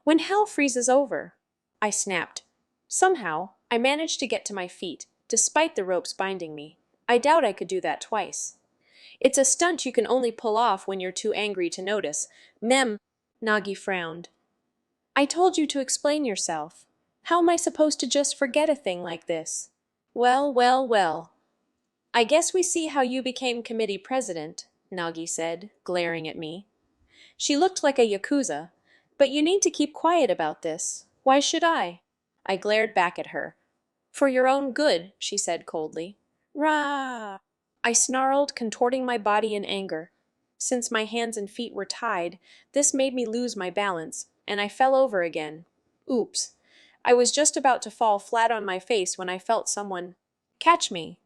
When hell freezes over, I snapped. Somehow, I managed to get to my feet, despite the ropes binding me. I doubt I could do that twice. It's a stunt you can only pull off when you're too angry to notice. Nagi frowned. I told you to explain yourself. How am I supposed to just forget a thing like this? Well, well, well. I guess we see how you became committee president, Nagi said, glaring at me. She looked like a yakuza, but you need to keep quiet about this. Why should I? I glared back at her. For your own good, she said coldly. Rah! I snarled, contorting my body in anger. Since my hands and feet were tied, this made me lose my balance, and I fell over again. Oops. I was just about to fall flat on my face when I felt someone catch me.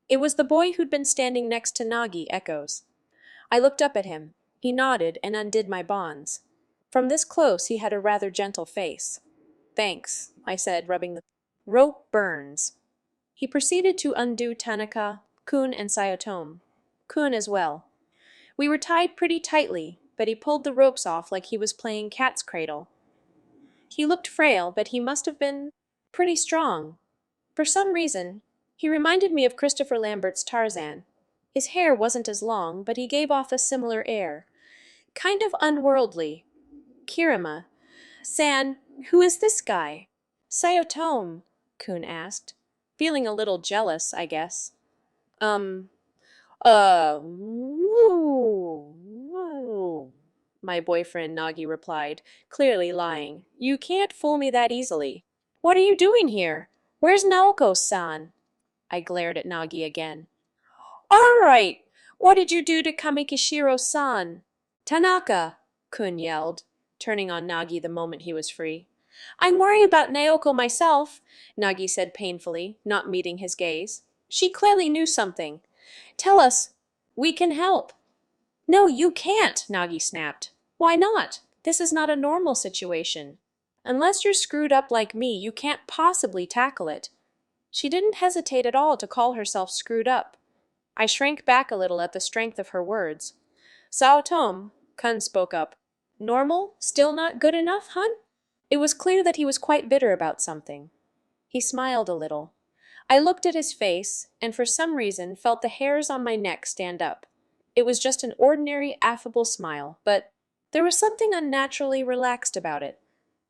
It was the boy who'd been standing next to Nagi, Echoes. I looked up at him. He nodded and undid my bonds. From this close he had a rather gentle face. Thanks, I said, rubbing the rope burns. He proceeded to undo Tanaka, Kun, and Sayotome. Kun as well. We were tied pretty tightly, but he pulled the ropes off like he was playing cat's cradle. He looked frail, but he must have been pretty strong. For some reason, he reminded me of Christopher Lambert's Tarzan. His hair wasn't as long, but he gave off a similar air. Kind of unworldly. Kirima-san, who is this guy? Sayotome, Kun asked. Feeling a little jealous, I guess. Woo, my boyfriend Nagi replied, clearly lying. You can't fool me that easily. What are you doing here? Where's Naoko-san? I glared at Nagi again. All right! What did you do to Kamikishiro-san? Tanaka, Kun yelled, turning on Nagi the moment he was free. I'm worried about Naoko myself, Nagi said painfully, not meeting his gaze. She clearly knew something. Tell us. We can help. No, you can't, Nagi snapped. Why not? This is not a normal situation. Unless you're screwed up like me, you can't possibly tackle it. She didn't hesitate at all to call herself screwed up. I shrank back a little at the strength of her words. Saotome, Kun spoke up. Normal? Still not good enough, hun? It was clear that he was quite bitter about something. He smiled a little. I looked at his face, and for some reason felt the hairs on my neck stand up. It was just an ordinary, affable smile, but there was something unnaturally relaxed about it.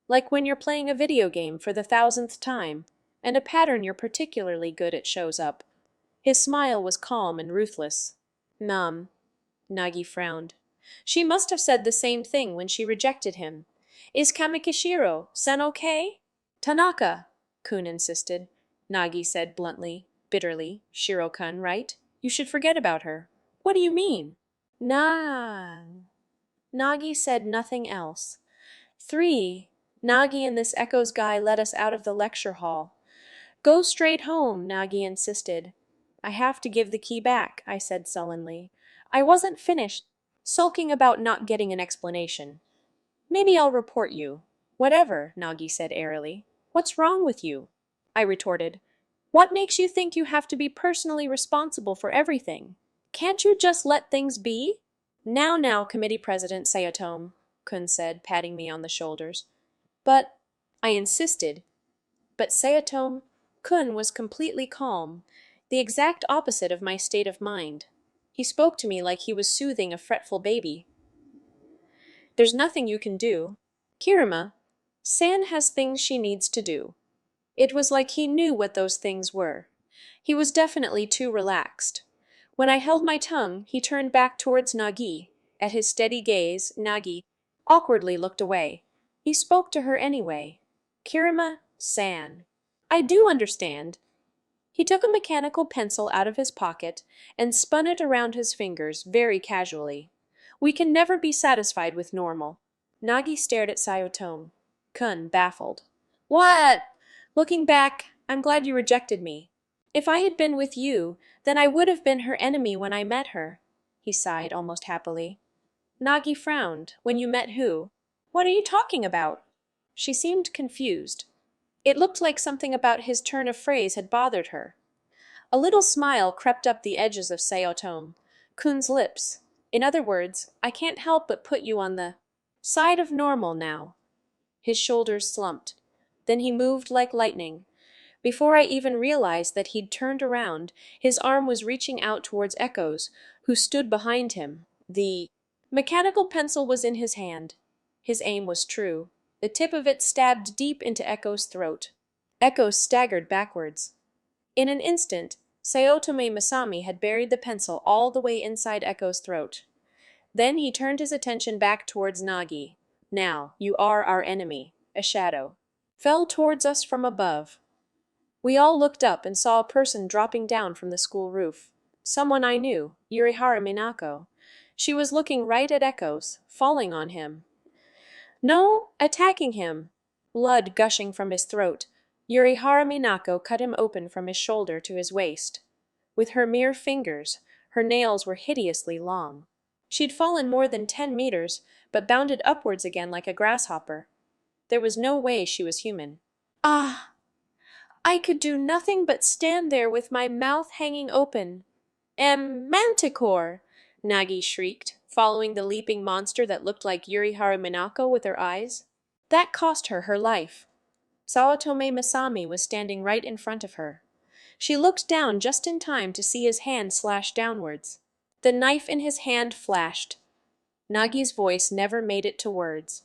Like when you're playing a video game for the 1000th time, and a pattern you're particularly good at shows up. His smile was calm and ruthless. Nagi frowned. She must have said the same thing when she rejected him. Is Kamikishiro-san okay? Tanaka, Kun insisted. Nagi said bluntly, bitterly. Shiro-kun, right? You should forget about her. What do you mean? Nagi said nothing else. 3. Nagi and this Echoes guy let us out of the lecture hall. Go straight home, Nagi insisted. I have to give the key back, I said sullenly. I wasn't finished, sulking about not getting an explanation. Maybe I'll report you. Whatever, Nagi said airily. What's wrong with you? I retorted. What makes you think you have to be personally responsible for everything? Can't you just let things be? Now, Committee President Sayatome, Kun said, patting me on the shoulders. But, I insisted. But Sayatome, Kun was completely calm, the exact opposite of my state of mind. He spoke to me like he was soothing a fretful baby. There's nothing you can do. Kirima, San has things she needs to do. It was like he knew what those things were. He was definitely too relaxed. When I held my tongue, he turned back towards Nagi. At his steady gaze, Nagi awkwardly looked away. He spoke to her anyway. Kirima, San. I do understand. He took a mechanical pencil out of his pocket and spun it around his fingers very casually. We can never be satisfied with normal. Nagi stared at Sayotome. Kun, baffled. What? Looking back, I'm glad you rejected me. If I had been with you, then I would have been her enemy when I met her. He sighed almost happily. Nagi frowned. When you met who? What are you talking about? She seemed confused. It looked like something about his turn of phrase had bothered her. A little smile crept up the edges of Sayotome, Kun's lips. In other words, I can't help but put you on the side of normal now. His shoulders slumped. Then he moved like lightning. Before I even realized that he'd turned around, his arm was reaching out towards Echoes, who stood behind him. The mechanical pencil was in his hand. His aim was true. The tip of it stabbed deep into Echo's throat. Echo staggered backwards. In an instant, Sayotome Masami had buried the pencil all the way inside Echo's throat. Then he turned his attention back towards Nagi. Now, you are our enemy. A shadow fell towards us from above. We all looked up and saw a person dropping down from the school roof. Someone I knew, Yurihara Minako. She was looking right at Echoes, falling on him. No, attacking him. Blood gushing from his throat, Yurihara Minako cut him open from his shoulder to his waist. With her mere fingers, her nails were hideously long. She'd fallen more than 10 meters, but bounded upwards again like a grasshopper. There was no way she was human. Ah! I could do nothing but stand there with my mouth hanging open. Manticore! Nagi shrieked, following the leaping monster that looked like Yurihara Minako with her eyes. That cost her life. Sawatome Masami was standing right in front of her. She looked down just in time to see his hand slash downwards. The knife in his hand flashed. Nagi's voice never made it to words.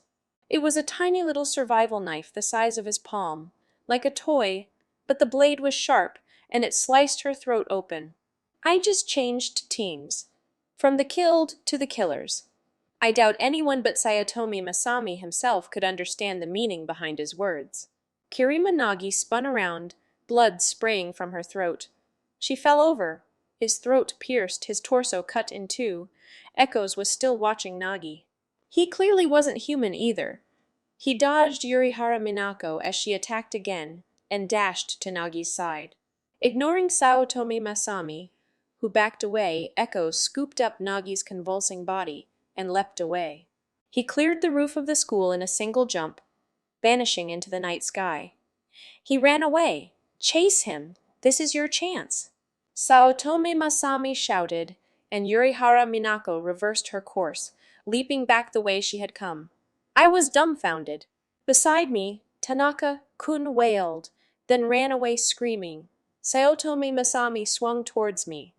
It was a tiny little survival knife the size of his palm, like a toy, but the blade was sharp, and it sliced her throat open. I just changed teams. From the killed to the killers. I doubt anyone but Sayatomi Masami himself could understand the meaning behind his words. Kirima Nagi spun around, blood spraying from her throat. She fell over. His throat pierced, his torso cut in two. Echoes was still watching Nagi. He clearly wasn't human either. He dodged Yurihara Minako as she attacked again, and dashed to Nagi's side. Ignoring Saotome Masami, who backed away, Echoes scooped up Nagi's convulsing body and leapt away. He cleared the roof of the school in a single jump, vanishing into the night sky. He ran away. Chase him! This is your chance! Saotome Masami shouted, and Yurihara Minako reversed her course, leaping back the way she had come. I was dumbfounded. Beside me, Tanaka-kun wailed, then ran away screaming. Saotome Masami swung towards me.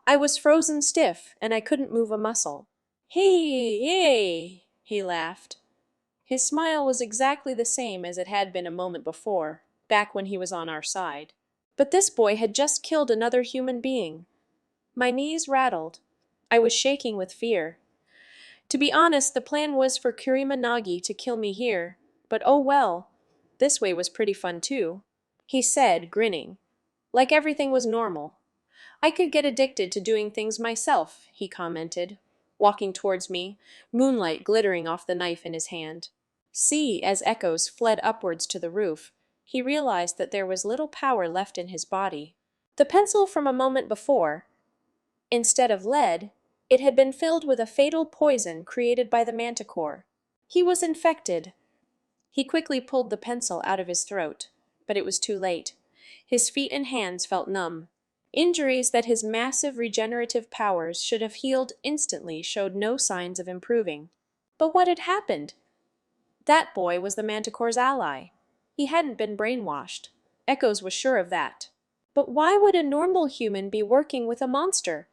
I was frozen stiff, and I couldn't move a muscle. Hey, he laughed. His smile was exactly the same as it had been a moment before, back when he was on our side. But this boy had just killed another human being. My knees rattled. I was shaking with fear. To be honest, the plan was for Kurima Nagi to kill me here, but oh well, this way was pretty fun too, he said, grinning, like everything was normal. I could get addicted to doing things myself, he commented, walking towards me, moonlight glittering off the knife in his hand. See, as echoes fled upwards to the roof, he realized that there was little power left in his body. The pencil from a moment before, instead of lead, it had been filled with a fatal poison created by the manticore. He was infected. He quickly pulled the pencil out of his throat, but it was too late. His feet and hands felt numb. Injuries that his massive regenerative powers should have healed instantly showed no signs of improving. But what had happened? That boy was the Manticore's ally. He hadn't been brainwashed. Echoes was sure of that. But why would a normal human be working with a monster?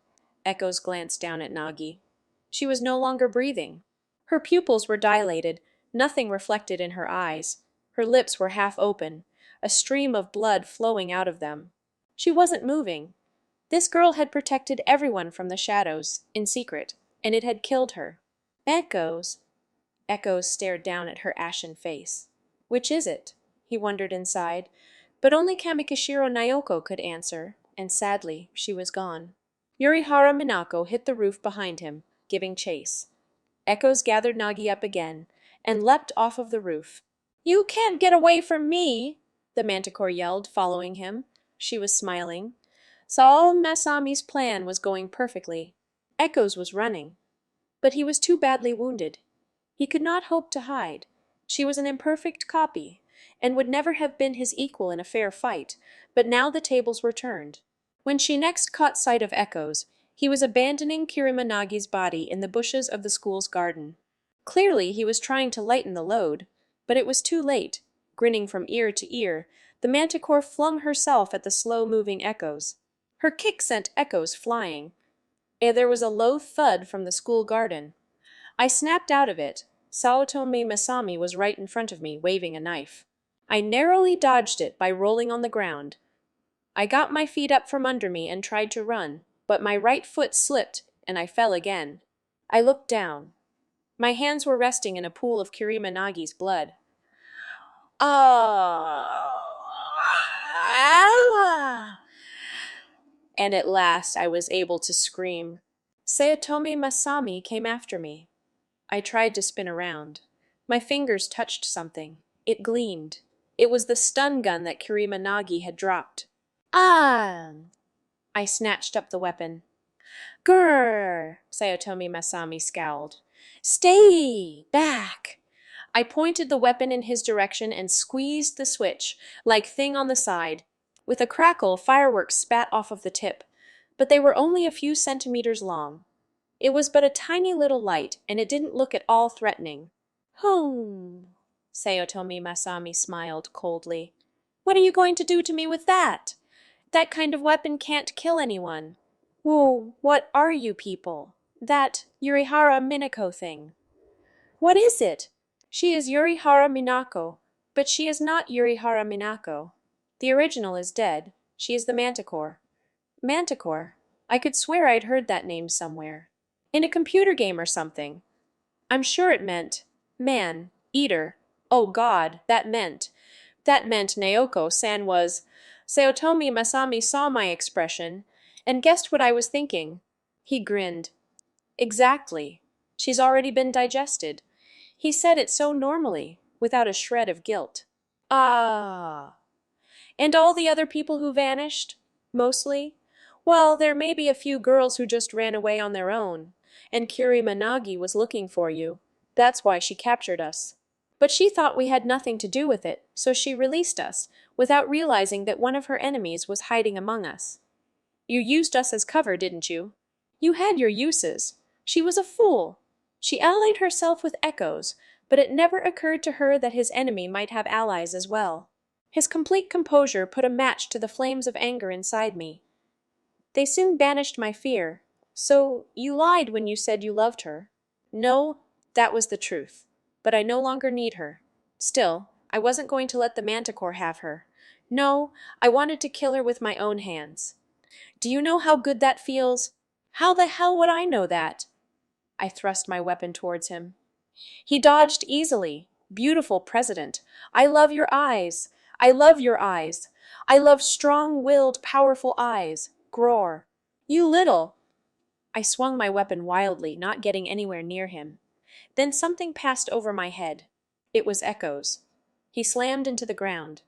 Echoes glanced down at Nagi. She was no longer breathing. Her pupils were dilated, nothing reflected in her eyes. Her lips were half open, a stream of blood flowing out of them. She wasn't moving. This girl had protected everyone from the shadows, in secret, and it had killed her. Echoes. Echoes stared down at her ashen face. Which is it? He wondered inside, but only Kamikashiro Naoko could answer, and sadly, she was gone. Yurihara Minako hit the roof behind him, giving chase. Echoes gathered Nagi up again, and leapt off of the roof. "You can't get away from me!" the manticore yelled, following him. She was smiling. Saul Masami's plan was going perfectly. Echoes was running, but he was too badly wounded. He could not hope to hide. She was an imperfect copy, and would never have been his equal in a fair fight, but now the tables were turned. When she next caught sight of Echoes, he was abandoning Kirimanagi's body in the bushes of the school's garden. Clearly he was trying to lighten the load, but it was too late. Grinning from ear to ear, the manticore flung herself at the slow-moving Echoes. Her kick sent Echoes flying. There was a low thud from the school garden. I snapped out of it. Saotome Masami was right in front of me, waving a knife. I narrowly dodged it by rolling on the ground. I got my feet up from under me and tried to run, but my right foot slipped and I fell again. I looked down. My hands were resting in a pool of Kirimanagi's blood. Ah! And at last I was able to scream. Saotome Masami came after me. I tried to spin around. My fingers touched something. It gleamed. It was the stun gun that Kirimanagi had dropped. Ah! I snatched up the weapon. Grrr! Saotome Masami scowled. Stay back! I pointed the weapon in his direction and squeezed the switch, like thing on the side. With a crackle, fireworks spat off of the tip, but they were only a few centimeters long. It was but a tiny little light, and it didn't look at all threatening. Saotome Masami smiled coldly. What are you going to do to me with that? That kind of weapon can't kill anyone. Whoa, what are you people? That Yurihara Minako thing. What is it? She is Yurihara Minako, but she is not Yurihara Minako. The original is dead. She is the Manticore. Manticore? I could swear I'd heard that name somewhere. In a computer game or something. I'm sure it meant man, eater. Oh God, that meant Naoko-san was. Saotome Masami saw my expression and guessed what I was thinking. He grinned. Exactly. She's already been digested. He said it so normally, without a shred of guilt. Ah. And all the other people who vanished? Mostly? Well, there may be a few girls who just ran away on their own, and Kirimanagi was looking for you. That's why she captured us. But she thought we had nothing to do with it, so she released us, without realizing that one of her enemies was hiding among us. You used us as cover, didn't you? You had your uses. She was a fool. She allied herself with Echoes, but it never occurred to her that his enemy might have allies as well. His complete composure put a match to the flames of anger inside me. They soon banished my fear. So, you lied when you said you loved her. No, that was the truth. But I no longer need her. Still, I wasn't going to let the Manticore have her. No, I wanted to kill her with my own hands. Do you know how good that feels? How the hell would I know that? I thrust my weapon towards him. He dodged easily. Beautiful President. I love your eyes. I love your eyes. I love strong-willed, powerful eyes. Groar. You little. I swung my weapon wildly, not getting anywhere near him. Then something passed over my head. It was Echo's. He slammed into the ground.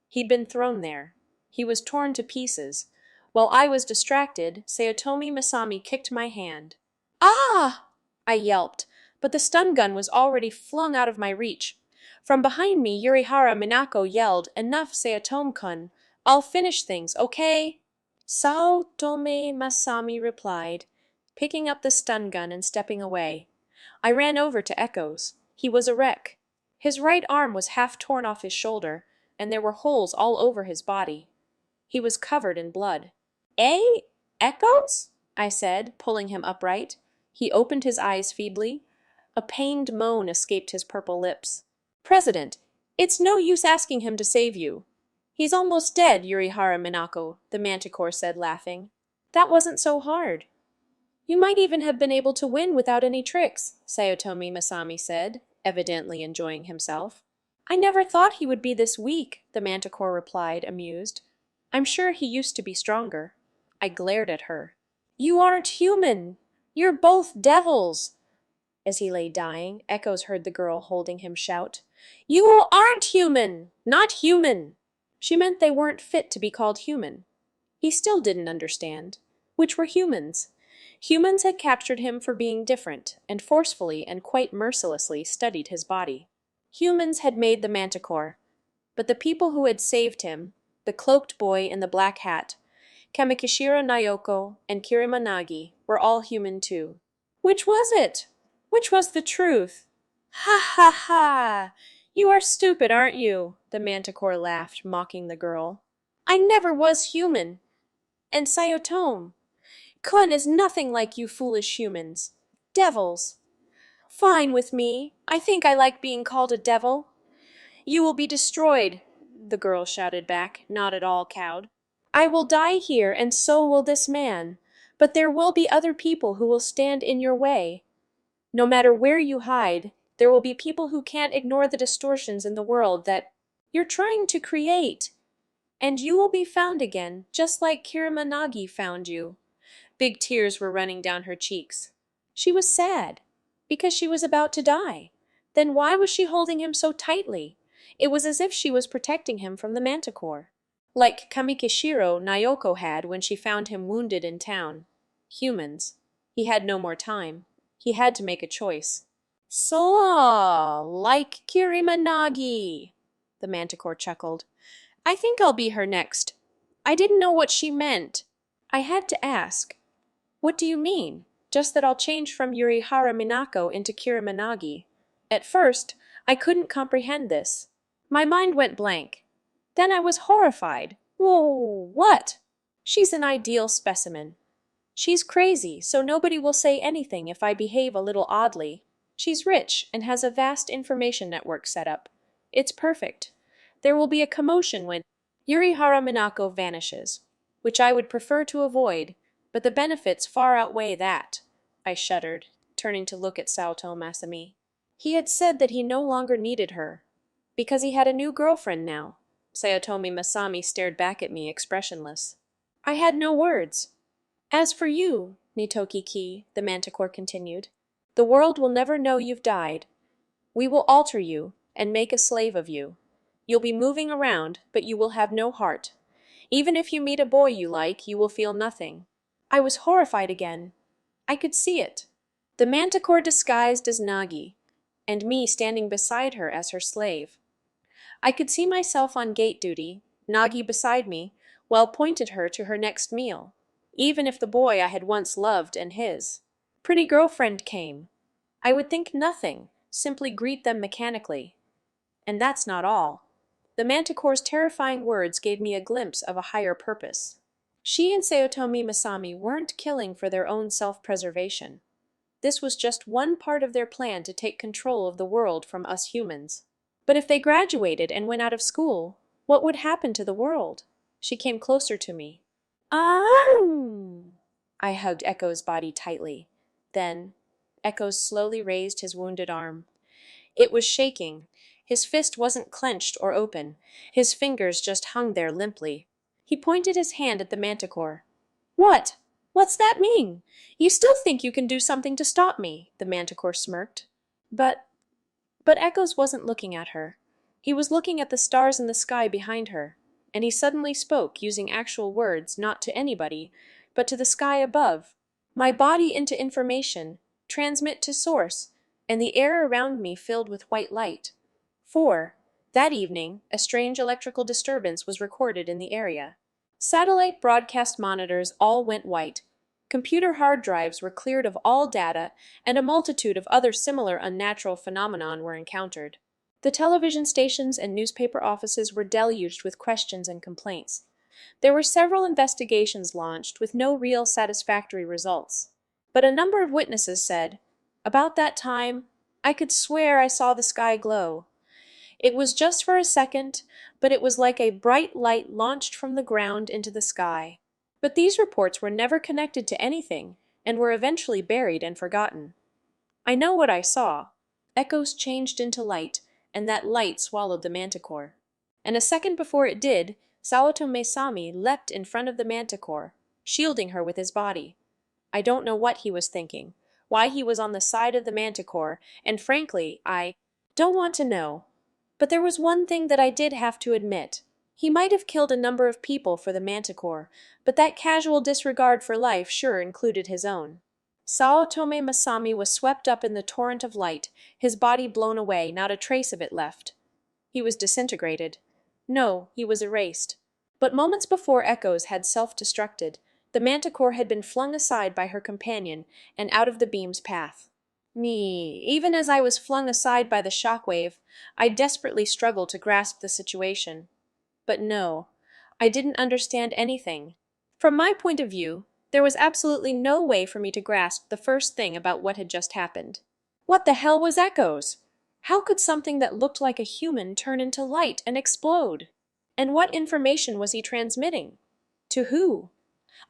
He'd been thrown there. He was torn to pieces. While I was distracted, Sayotomi Masami kicked my hand. "Ah!" I yelped, but the stun gun was already flung out of my reach. From behind me, Yurihara Minako yelled, "Enough, Sayotome-kun. I'll finish things, okay?" Saotome Masami replied, picking up the stun gun and stepping away. I ran over to Echo's. He was a wreck. His right arm was half torn off his shoulder, and there were holes all over his body. He was covered in blood. "Eh? Echoes?" I said, pulling him upright. He opened his eyes feebly. A pained moan escaped his purple lips. "President, it's no use asking him to save you. He's almost dead, Yurihara Minako," the manticore said, laughing. "That wasn't so hard." "You might even have been able to win without any tricks," Sayotomi Masami said, evidently enjoying himself. "I never thought he would be this weak," the manticore replied, amused. "I'm sure he used to be stronger." I glared at her. "You aren't human! You're both devils!" As he lay dying, Echoes heard the girl holding him shout, "You aren't human! Not human!" She meant they weren't fit to be called human. He still didn't understand. Which were humans? Humans had captured him for being different, and forcefully and quite mercilessly studied his body. Humans had made the manticore, but the people who had saved him, the cloaked boy in the black hat, Kamikishiro Nayoko, and Kirima Nagi, were all human too. Which was it? Which was the truth? "Ha ha ha! You are stupid, aren't you?" the manticore laughed, mocking the girl. "I never was human. And Sayotome Kun is nothing like you foolish humans. Devils. Fine with me. I think I like being called a devil." "You will be destroyed," the girl shouted back, not at all cowed. "I will die here, and so will this man. But there will be other people who will stand in your way. No matter where you hide, there will be people who can't ignore the distortions in the world that you're trying to create. And you will be found again, just like Kirima Nagi found you." Big tears were running down her cheeks. She was sad, because she was about to die. Then why was she holding him so tightly? It was as if she was protecting him from the manticore. Like Kamikishiro Nayoko had when she found him wounded in town. Humans. He had no more time. He had to make a choice. "So, like Kirima Nagi," the manticore chuckled. "I think I'll be her next. I didn't know what she meant." I had to ask. "What do you mean?" "Just that I'll change from Yurihara Minako into Kirima Nagi." At first, I couldn't comprehend this. My mind went blank. Then I was horrified. "Whoa, what?" "She's an ideal specimen. She's crazy, so nobody will say anything if I behave a little oddly. She's rich and has a vast information network set up. It's perfect. There will be a commotion when Yurihara Minako vanishes, which I would prefer to avoid, but the benefits far outweigh that." I shuddered, turning to look at Saoto Masami. He had said that he no longer needed her, because he had a new girlfriend now. Sayotomi Masami stared back at me, expressionless. I had no words. "As for you, Nitoki Ki," the manticore continued, "the world will never know you've died. We will alter you, and make a slave of you. You'll be moving around, but you will have no heart. Even if you meet a boy you like, you will feel nothing." I was horrified again. I could see it. The manticore disguised as Nagi, and me standing beside her as her slave. I could see myself on gate duty, Nagi beside me, while pointed her to her next meal, even if the boy I had once loved and his. Pretty girlfriend came. I would think nothing, simply greet them mechanically. And that's not all. The manticore's terrifying words gave me a glimpse of a higher purpose. She and Sayotomi Masami weren't killing for their own self-preservation. This was just one part of their plan to take control of the world from us humans. But if they graduated and went out of school, what would happen to the world? She came closer to me. "Ah!" I hugged Echo's body tightly. Then, Echoes slowly raised his wounded arm. It was shaking. His fist wasn't clenched or open. His fingers just hung there limply. He pointed his hand at the manticore. "What? What's that mean? You still think you can do something to stop me?" the manticore smirked. But But Echoes wasn't looking at her. He was looking at the stars in the sky behind her, and he suddenly spoke using actual words not to anybody, but to the sky above. My body into information, transmit to source, and the air around me filled with white light. 4. That evening, a strange electrical disturbance was recorded in the area. Satellite broadcast monitors all went white. Computer hard drives were cleared of all data, and a multitude of other similar unnatural phenomena were encountered. The television stations and newspaper offices were deluged with questions and complaints. There were several investigations launched with no real satisfactory results. But a number of witnesses said, "About that time, I could swear I saw the sky glow. It was just for a second, but it was like a bright light launched from the ground into the sky." But these reports were never connected to anything and were eventually buried and forgotten. I know what I saw. Echoes changed into light, and that light swallowed the manticore. And a second before it did, Saoto Mesami leapt in front of the manticore, shielding her with his body. I don't know what he was thinking, why he was on the side of the manticore, and frankly, I don't want to know. But there was one thing that I did have to admit. He might have killed a number of people for the manticore, but that casual disregard for life sure included his own. Sao Tome Masami was swept up in the torrent of light, his body blown away, not a trace of it left. He was disintegrated. No, he was erased. But moments before Echoes had self-destructed, the manticore had been flung aside by her companion and out of the beam's path. Even as I was flung aside by the shockwave, I desperately struggled to grasp the situation. But no, I didn't understand anything. From my point of view, there was absolutely no way for me to grasp the first thing about what had just happened. What the hell was Echoes? How could something that looked like a human turn into light and explode? And what information was he transmitting? To who?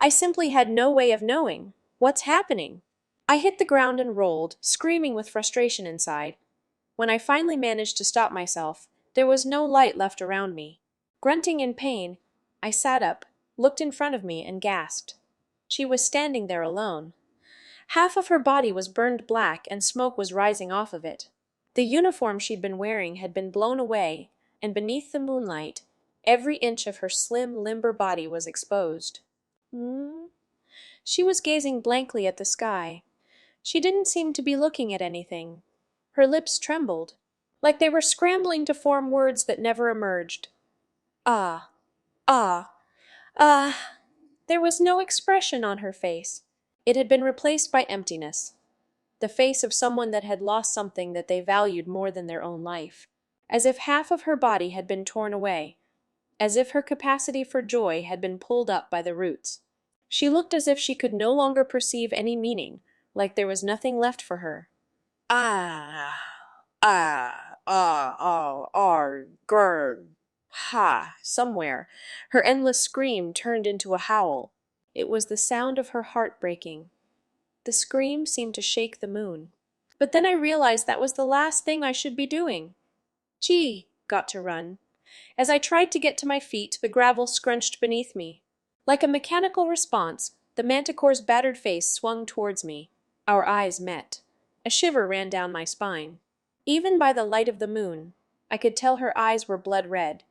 I simply had no way of knowing. What's happening? I hit the ground and rolled, screaming with frustration inside. When I finally managed to stop myself, there was no light left around me. Grunting in pain, I sat up, looked in front of me, and gasped. She was standing there alone. Half of her body was burned black and smoke was rising off of it. The uniform she'd been wearing had been blown away, and beneath the moonlight, every inch of her slim, limber body was exposed. She was gazing blankly at the sky. She didn't seem to be looking at anything. Her lips trembled, like they were scrambling to form words that never emerged. Ah, ah, ah. There was no expression on her face. It had been replaced by emptiness. The face of someone that had lost something that they valued more than their own life. As if half of her body had been torn away. As if her capacity for joy had been pulled up by the roots. She looked as if she could no longer perceive any meaning, like there was nothing left for her. Grr. Ha! Somewhere, her endless scream turned into a howl. It was the sound of her heart breaking. The scream seemed to shake the moon. But then I realized that was the last thing I should be doing. Gee, got to run. As I tried to get to my feet, the gravel scrunched beneath me. Like a mechanical response, the manticore's battered face swung towards me. Our eyes met. A shiver ran down my spine. Even by the light of the moon, I could tell her eyes were blood red.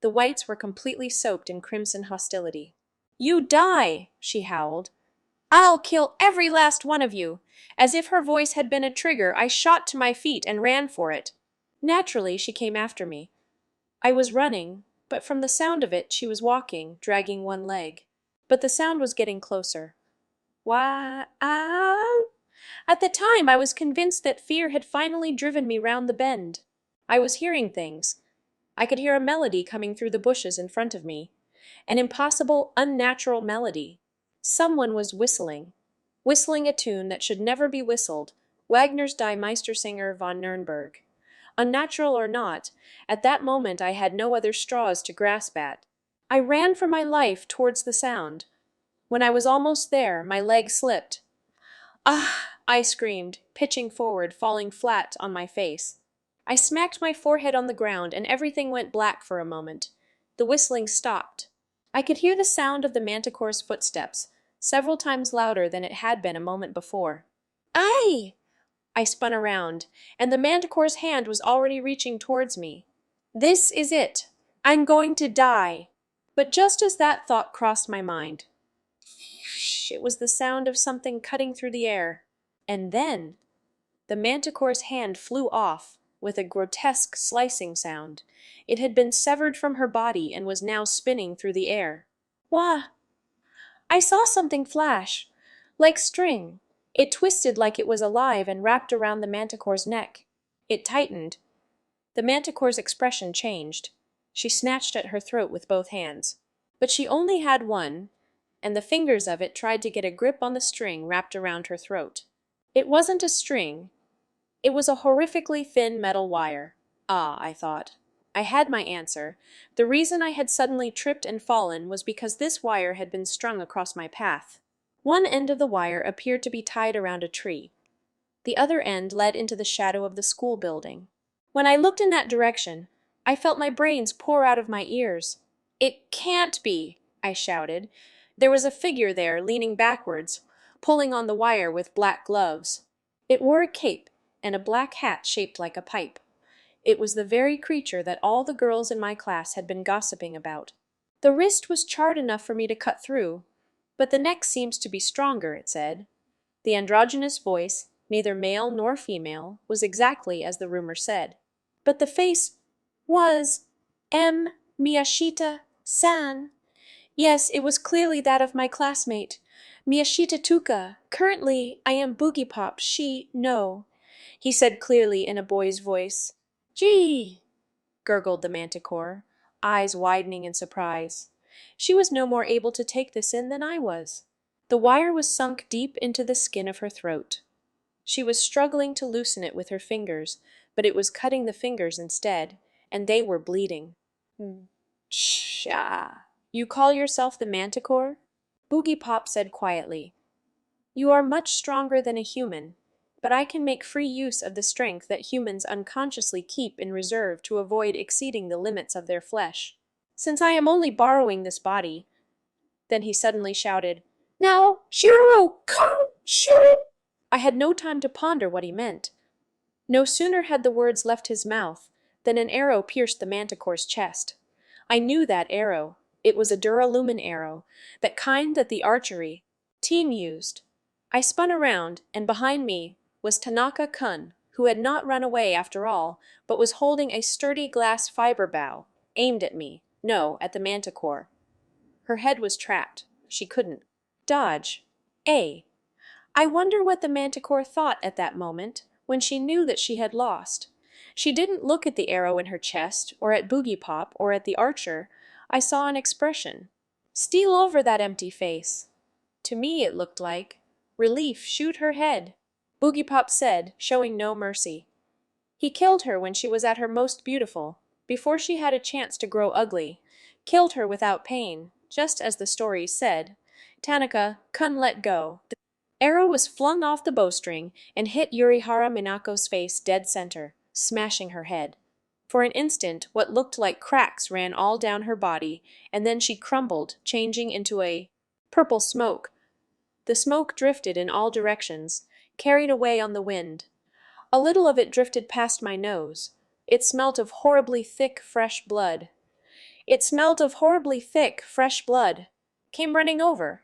The whites were completely soaked in crimson hostility. "You die!" she howled. "I'll kill every last one of you!" As if her voice had been a trigger, I shot to my feet and ran for it. Naturally, she came after me. I was running, but from the sound of it, she was walking, dragging one leg. But the sound was getting closer. Wah, ah. At the time, I was convinced that fear had finally driven me round the bend. I was hearing things. I could hear a melody coming through the bushes in front of me. An impossible, unnatural melody. Someone was whistling. Whistling a tune that should never be whistled, Wagner's Die Meistersinger von Nürnberg. Unnatural or not, at that moment I had no other straws to grasp at. I ran for my life towards the sound. When I was almost there, my leg slipped. "Ah!" I screamed, pitching forward, falling flat on my face. I smacked my forehead on the ground, and everything went black for a moment. The whistling stopped. I could hear the sound of the manticore's footsteps, several times louder than it had been a moment before. "Aye! I spun around, and the manticore's hand was already reaching towards me. This is it. I'm going to die. But just as that thought crossed my mind, it was the sound of something cutting through the air. And then the manticore's hand flew off with a grotesque slicing sound. It had been severed from her body and was now spinning through the air. Wah! I saw something flash, like string. It twisted like it was alive and wrapped around the manticore's neck. It tightened. The manticore's expression changed. She snatched at her throat with both hands. But she only had one, and the fingers of it tried to get a grip on the string wrapped around her throat. It wasn't a string. It was a horrifically thin metal wire. Ah, I thought. I had my answer. The reason I had suddenly tripped and fallen was because this wire had been strung across my path. One end of the wire appeared to be tied around a tree. The other end led into the shadow of the school building. When I looked in that direction, I felt my brains pour out of my ears. It can't be, I shouted. There was a figure there, leaning backwards, pulling on the wire with black gloves. It wore a cape and a black hat shaped like a pipe. It was the very creature that all the girls in my class had been gossiping about. The wrist was charred enough for me to cut through, but the neck seems to be stronger, it said. The androgynous voice, neither male nor female, was exactly as the rumor said. But the face was M. Miyashita-san. Yes, it was clearly that of my classmate, Miyashita Tuka. Currently, I am Boogiepop. No, he said clearly in a boy's voice. Gee, gurgled the manticore, eyes widening in surprise. She was no more able to take this in than I was. The wire was sunk deep into the skin of her throat. She was struggling to loosen it with her fingers, but it was cutting the fingers instead, and they were bleeding. Pshaw! You call yourself the manticore? Boogiepop said quietly. You are much stronger than a human, but I can make free use of the strength that humans unconsciously keep in reserve to avoid exceeding the limits of their flesh. Since I am only borrowing this body— Then he suddenly shouted, Now, Shiro, come, Shiro! I had no time to ponder what he meant. No sooner had the words left his mouth than an arrow pierced the manticore's chest. I knew that arrow. It was a duralumin arrow, that kind that the archery team used. I spun around, and behind me was Tanaka-kun, who had not run away after all, but was holding a sturdy glass fiber bow, aimed at me. No, at the manticore. Her head was trapped. She couldn't dodge. I wonder what the manticore thought at that moment, when she knew that she had lost. She didn't look at the arrow in her chest, or at Boogiepop, or at the archer. I saw an expression. Steal over that empty face. To me it looked like relief. Shoot her head, Boogiepop said, showing no mercy. He killed her when she was at her most beautiful, before she had a chance to grow ugly. Killed her without pain, just as the stories said. Tanaka-kun let go. The arrow was flung off the bowstring and hit Yurihara Minako's face dead center, smashing her head. For an instant, what looked like cracks ran all down her body, and then she crumbled, changing into a purple smoke. The smoke drifted in all directions, carried away on the wind. A little of it drifted past my nose. It smelt of horribly thick, fresh blood. Came running over.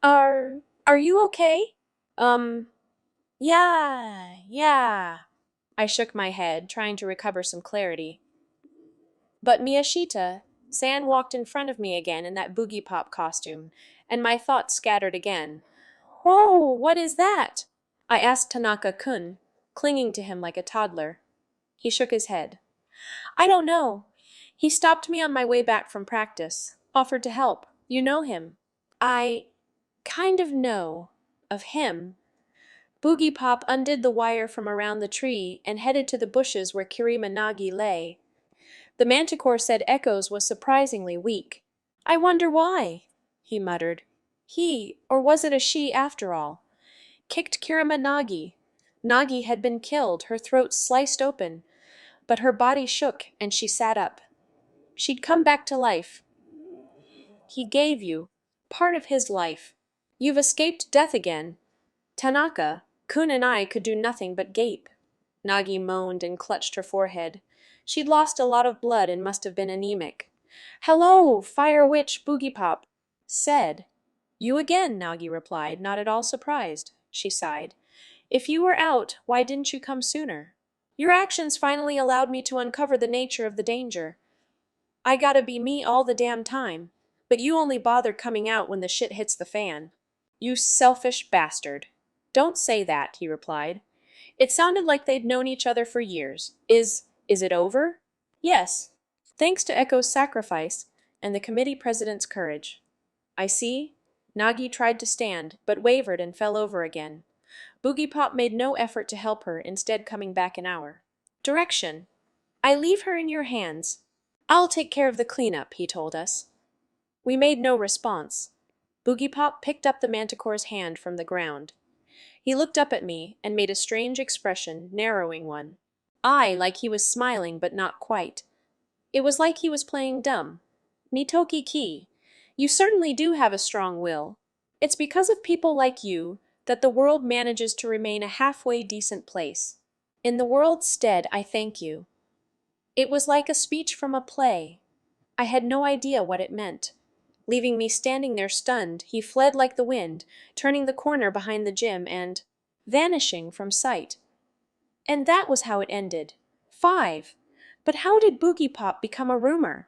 Are you okay? Yeah. I shook my head, trying to recover some clarity. But Miyashita-san walked in front of me again in that Boogiepop costume, and my thoughts scattered again. Whoa, what is that? I asked Tanaka-kun, clinging to him like a toddler. He shook his head. I don't know. He stopped me on my way back from practice, offered to help. You know him. I kind of know of him. Boogiepop undid the wire from around the tree and headed to the bushes where Kirima Nagi lay. The manticore said Echoes was surprisingly weak. I wonder why, he muttered. He, or was it a she after all, kicked Kirima Nagi. Nagi had been killed, her throat sliced open, but her body shook and she sat up. She'd come back to life. He gave you part of his life. You've escaped death again. Tanaka, Kun and I could do nothing but gape. Nagi moaned and clutched her forehead. She'd lost a lot of blood and must have been anemic. "Hello, Fire Witch Boogiepop," said. "You again," Nagi replied, not at all surprised. She sighed. "If you were out, why didn't you come sooner? Your actions finally allowed me to uncover the nature of the danger. I gotta be me all the damn time. But you only bother coming out when the shit hits the fan." "You selfish bastard." "Don't say that," he replied. It sounded like they'd known each other for years. Is it over?" "Yes. Thanks to Echo's sacrifice and the committee president's courage." "I see." Nagi tried to stand, but wavered and fell over again. Boogiepop made no effort to help her, instead coming back an hour. "Direction. I leave her in your hands. I'll take care of the cleanup," he told us. We made no response. Boogiepop picked up the manticore's hand from the ground. He looked up at me and made a strange expression, narrowing one. Like he was smiling, but not quite. It was like he was playing dumb. "Nitoki Ki, you certainly do have a strong will. It's because of people like you that the world manages to remain a halfway decent place. In the world's stead, I thank you." It was like a speech from a play. I had no idea what it meant. Leaving me standing there stunned, he fled like the wind, turning the corner behind the gym and vanishing from sight. And that was how it ended. 5. But how did Boogiepop become a rumor?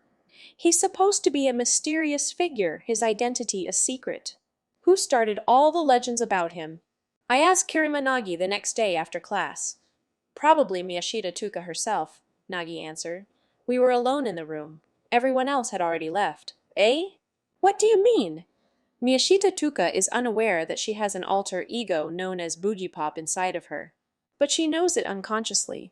He's supposed to be a mysterious figure, his identity a secret. Who started all the legends about him? I asked Kirimanagi the next day after class. "Probably Miyashita Tuka herself," Nagi answered. "We were alone in the room. Everyone else had already left." "Eh? What do you mean?" "Miyashita Tuka is unaware that she has an alter ego known as Boogiepop inside of her. But she knows it unconsciously.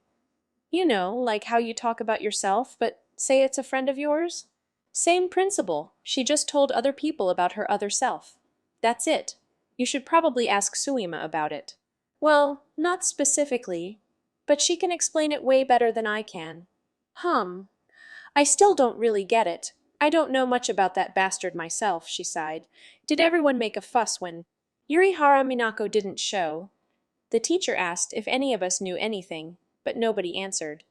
You know, like how you talk about yourself, but say it's a friend of yours? Same principle. She just told other people about her other self. That's it. You should probably ask Suima about it." "Well, not specifically, but she can explain it way better than I can." I still don't really get it. I don't know much about that bastard myself," she sighed. "Did everyone make a fuss when Yurihara Minako didn't show?" The teacher asked if any of us knew anything, but nobody answered.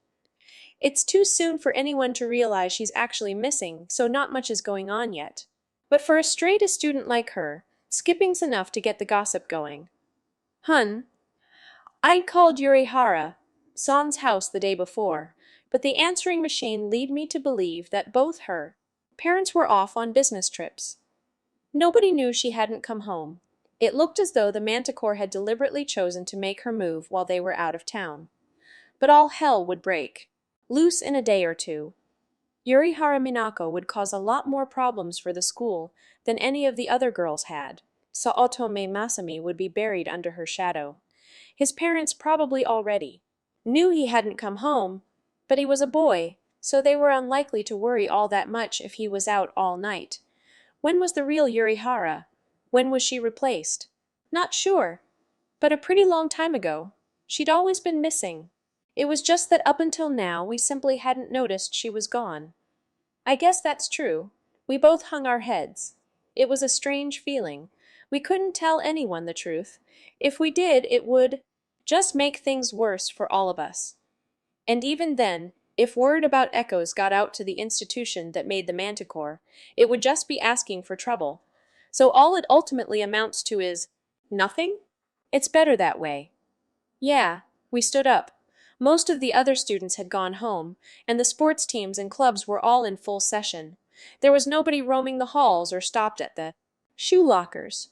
"It's too soon for anyone to realize she's actually missing, so not much is going on yet. But for a straight student like her, skipping's enough to get the gossip going." I'd called Yurihara-san's house the day before, but the answering machine led me to believe that both her parents were off on business trips. Nobody knew she hadn't come home. It looked as though the manticore had deliberately chosen to make her move while they were out of town. But all hell would break loose in a day or two. Yurihara Minako would cause a lot more problems for the school than any of the other girls had. Saotome Masami would be buried under her shadow. His parents probably already knew he hadn't come home, but he was a boy, so they were unlikely to worry all that much if he was out all night. When was the real Yurihara? When was she replaced? Not sure, but a pretty long time ago. She'd always been missing. It was just that up until now we simply hadn't noticed she was gone. I guess that's true. We both hung our heads. It was a strange feeling. We couldn't tell anyone the truth. If we did, it would just make things worse for all of us. And even then, if word about Echoes got out to the institution that made the manticore, it would just be asking for trouble. So all it ultimately amounts to is nothing? It's better that way. Yeah, we stood up. Most of the other students had gone home, and the sports teams and clubs were all in full session. There was nobody roaming the halls or stopped at the shoe lockers.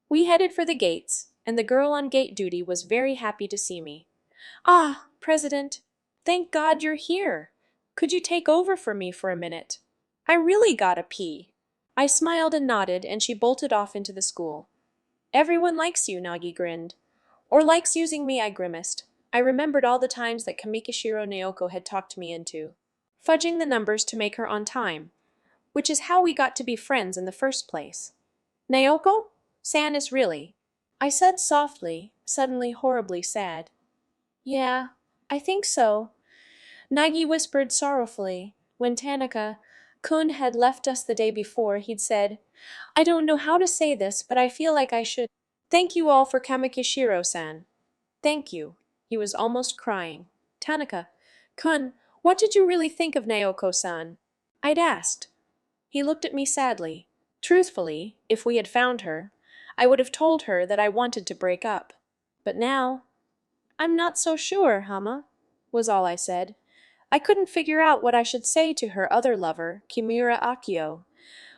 We headed for the gates, and the girl on gate duty was very happy to see me. "Ah, President, thank God you're here. Could you take over for me for a minute? I really gotta pee." I smiled and nodded, and she bolted off into the school. "Everyone likes you," Nagi grinned. "Or likes using me," I grimaced. I remembered all the times that Kamikishiro Naoko had talked me into fudging the numbers to make her on time, which is how we got to be friends in the first place. "Naoko? San is really," I said softly, suddenly horribly sad. "Yeah, I think so," Nagi whispered sorrowfully. When Tanaka-kun had left us the day before, he'd said, "I don't know how to say this, but I feel like I should thank you all for Kamikishiro-san." Thank you. He was almost crying. Tanaka-kun, what did you really think of Naoko-san? I'd asked. He looked at me sadly. Truthfully, if we had found her, I would have told her that I wanted to break up. But now, I'm not so sure, Hama, was all I said. I couldn't figure out what I should say to her other lover, Kimura Akio.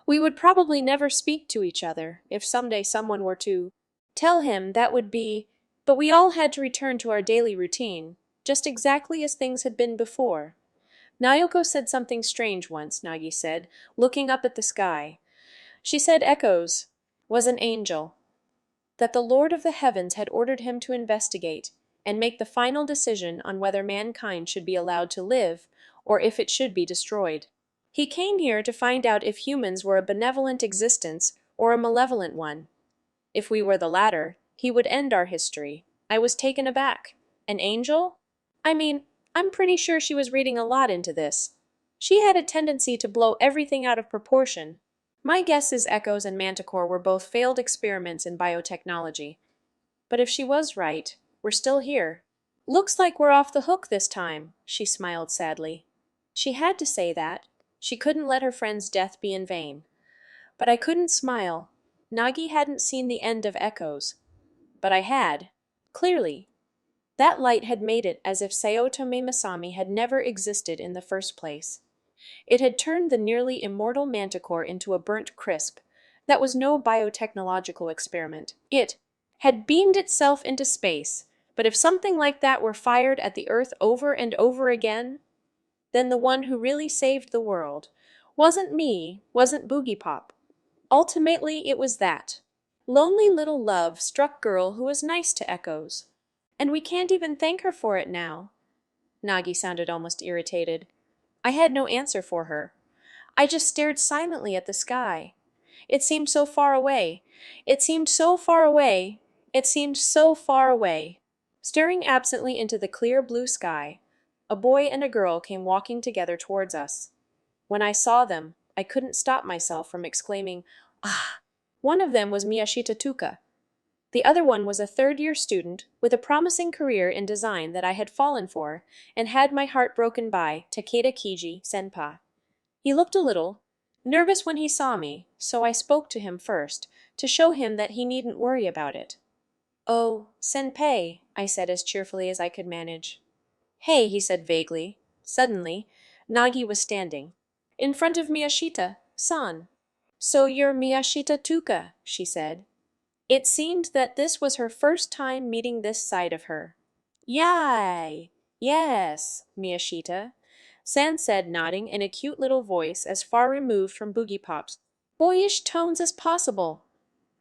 We would probably never speak to each other if someday someone were to tell him that would be, but we all had to return to our daily routine, just exactly as things had been before. Naoko said something strange once, Nagi said, looking up at the sky. She said Echoes was an angel, that the Lord of the Heavens had ordered him to investigate and make the final decision on whether mankind should be allowed to live or if it should be destroyed. He came here to find out if humans were a benevolent existence or a malevolent one. If we were the latter, he would end our history. I was taken aback. An angel? I mean, I'm pretty sure she was reading a lot into this. She had a tendency to blow everything out of proportion. My guess is Echoes and Manticore were both failed experiments in biotechnology. But if she was right, we're still here. Looks like we're off the hook this time, she smiled sadly. She had to say that. She couldn't let her friend's death be in vain. But I couldn't smile. Nagi hadn't seen the end of Echoes. But I had. Clearly. That light had made it as if Sayotome Masami had never existed in the first place. It had turned the nearly immortal Manticore into a burnt crisp. That was no biotechnological experiment. It had beamed itself into space, but if something like that were fired at the Earth over and over again, then the one who really saved the world wasn't me, wasn't Boogiepop. Ultimately, it was that lonely little love-struck girl who was nice to Echoes. And we can't even thank her for it now. Nagi sounded almost irritated. I had no answer for her. I just stared silently at the sky. It seemed so far away. It seemed so far away. It seemed so far away. Staring absently into the clear blue sky, a boy and a girl came walking together towards us. When I saw them, I couldn't stop myself from exclaiming, "Ah!" One of them was Miyashita Tuka. The other one was a third-year student with a promising career in design that I had fallen for and had my heart broken by, Takeda Kiji, senpai. He looked a little nervous when he saw me, so I spoke to him first, to show him that he needn't worry about it. "Oh, senpai," I said as cheerfully as I could manage. "Hey," he said vaguely. Suddenly, Nagi was standing in front of Miyashita-san. "So you're Miyashita Tuka," she said. It seemed that this was her first time meeting this side of her. "Yay! Yes, Miyashita," San said, nodding in a cute little voice as far removed from Boogiepop's boyish tones as possible.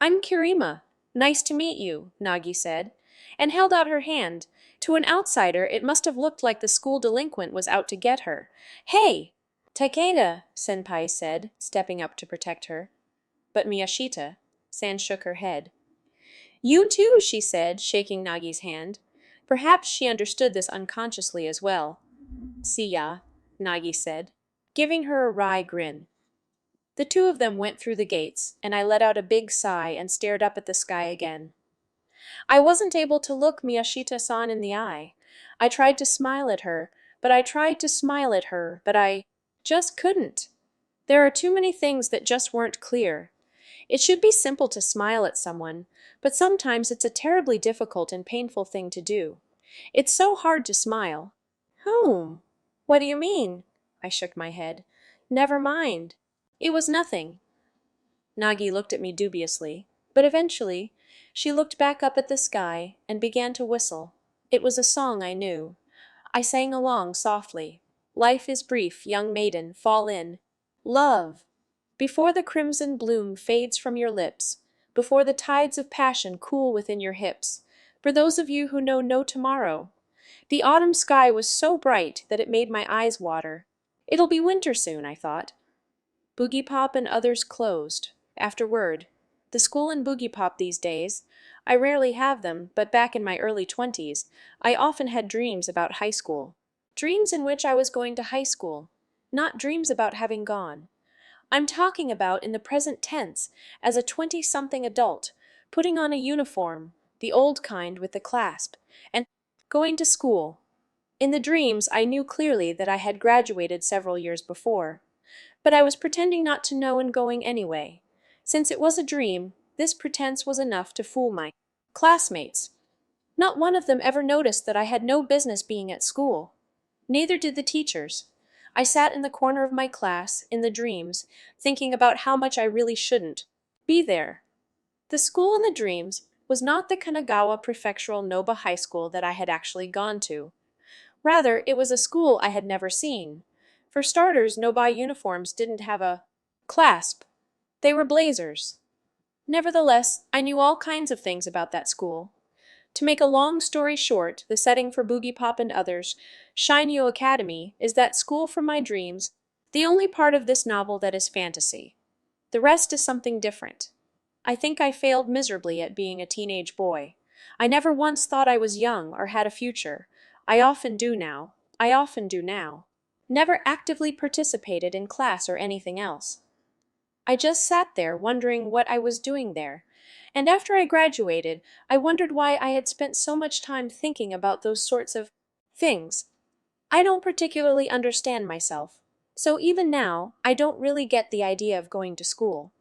"I'm Kirima. Nice to meet you," Nagi said, and held out her hand. To an outsider, it must have looked like the school delinquent was out to get her. "Hey! Takeda," senpai said, stepping up to protect her. But Miyashita, San shook her head. "You too," she said, shaking Nagi's hand. Perhaps she understood this unconsciously as well. "See ya," Nagi said, giving her a wry grin. The two of them went through the gates, and I let out a big sigh and stared up at the sky again. I wasn't able to look Miyashita-san in the eye. I tried to smile at her, but I just couldn't. There are too many things that just weren't clear. It should be simple to smile at someone, but sometimes it's a terribly difficult and painful thing to do. It's so hard to smile. Whom? What do you mean? I shook my head. Never mind. It was nothing. Nagi looked at me dubiously, but eventually she looked back up at the sky and began to whistle. It was a song I knew. I sang along softly. "Life is brief, young maiden, fall in. Love! Before the crimson bloom fades from your lips, before the tides of passion cool within your hips, for those of you who know no tomorrow." The autumn sky was so bright that it made my eyes water. It'll be winter soon, I thought. Boogiepop and others closed. Afterward. The school in Boogiepop these days. I rarely have them, but back in my early 20s, I often had dreams about high school. Dreams in which I was going to high school. Not dreams about having gone. I'm talking about in the present tense, as a 20-something adult, putting on a uniform, the old kind with the clasp, and going to school. In the dreams, I knew clearly that I had graduated several years before, but I was pretending not to know and going anyway. Since it was a dream, this pretense was enough to fool my classmates. Not one of them ever noticed that I had no business being at school. Neither did the teachers. I sat in the corner of my class, in the dreams, thinking about how much I really shouldn't be there. The school in the dreams was not the Kanagawa Prefectural Noba High School that I had actually gone to. Rather, it was a school I had never seen. For starters, Nobai uniforms didn't have a clasp. They were blazers. Nevertheless, I knew all kinds of things about that school. To make a long story short, the setting for Boogiepop and Others, Shinyo Academy, is that school from my dreams, the only part of this novel that is fantasy. The rest is something different. I think I failed miserably at being a teenage boy. I never once thought I was young or had a future. I often do now. I often do now. Never actively participated in class or anything else. I just sat there wondering what I was doing there. And after I graduated, I wondered why I had spent so much time thinking about those sorts of things. I don't particularly understand myself. So even now, I don't really get the idea of going to school.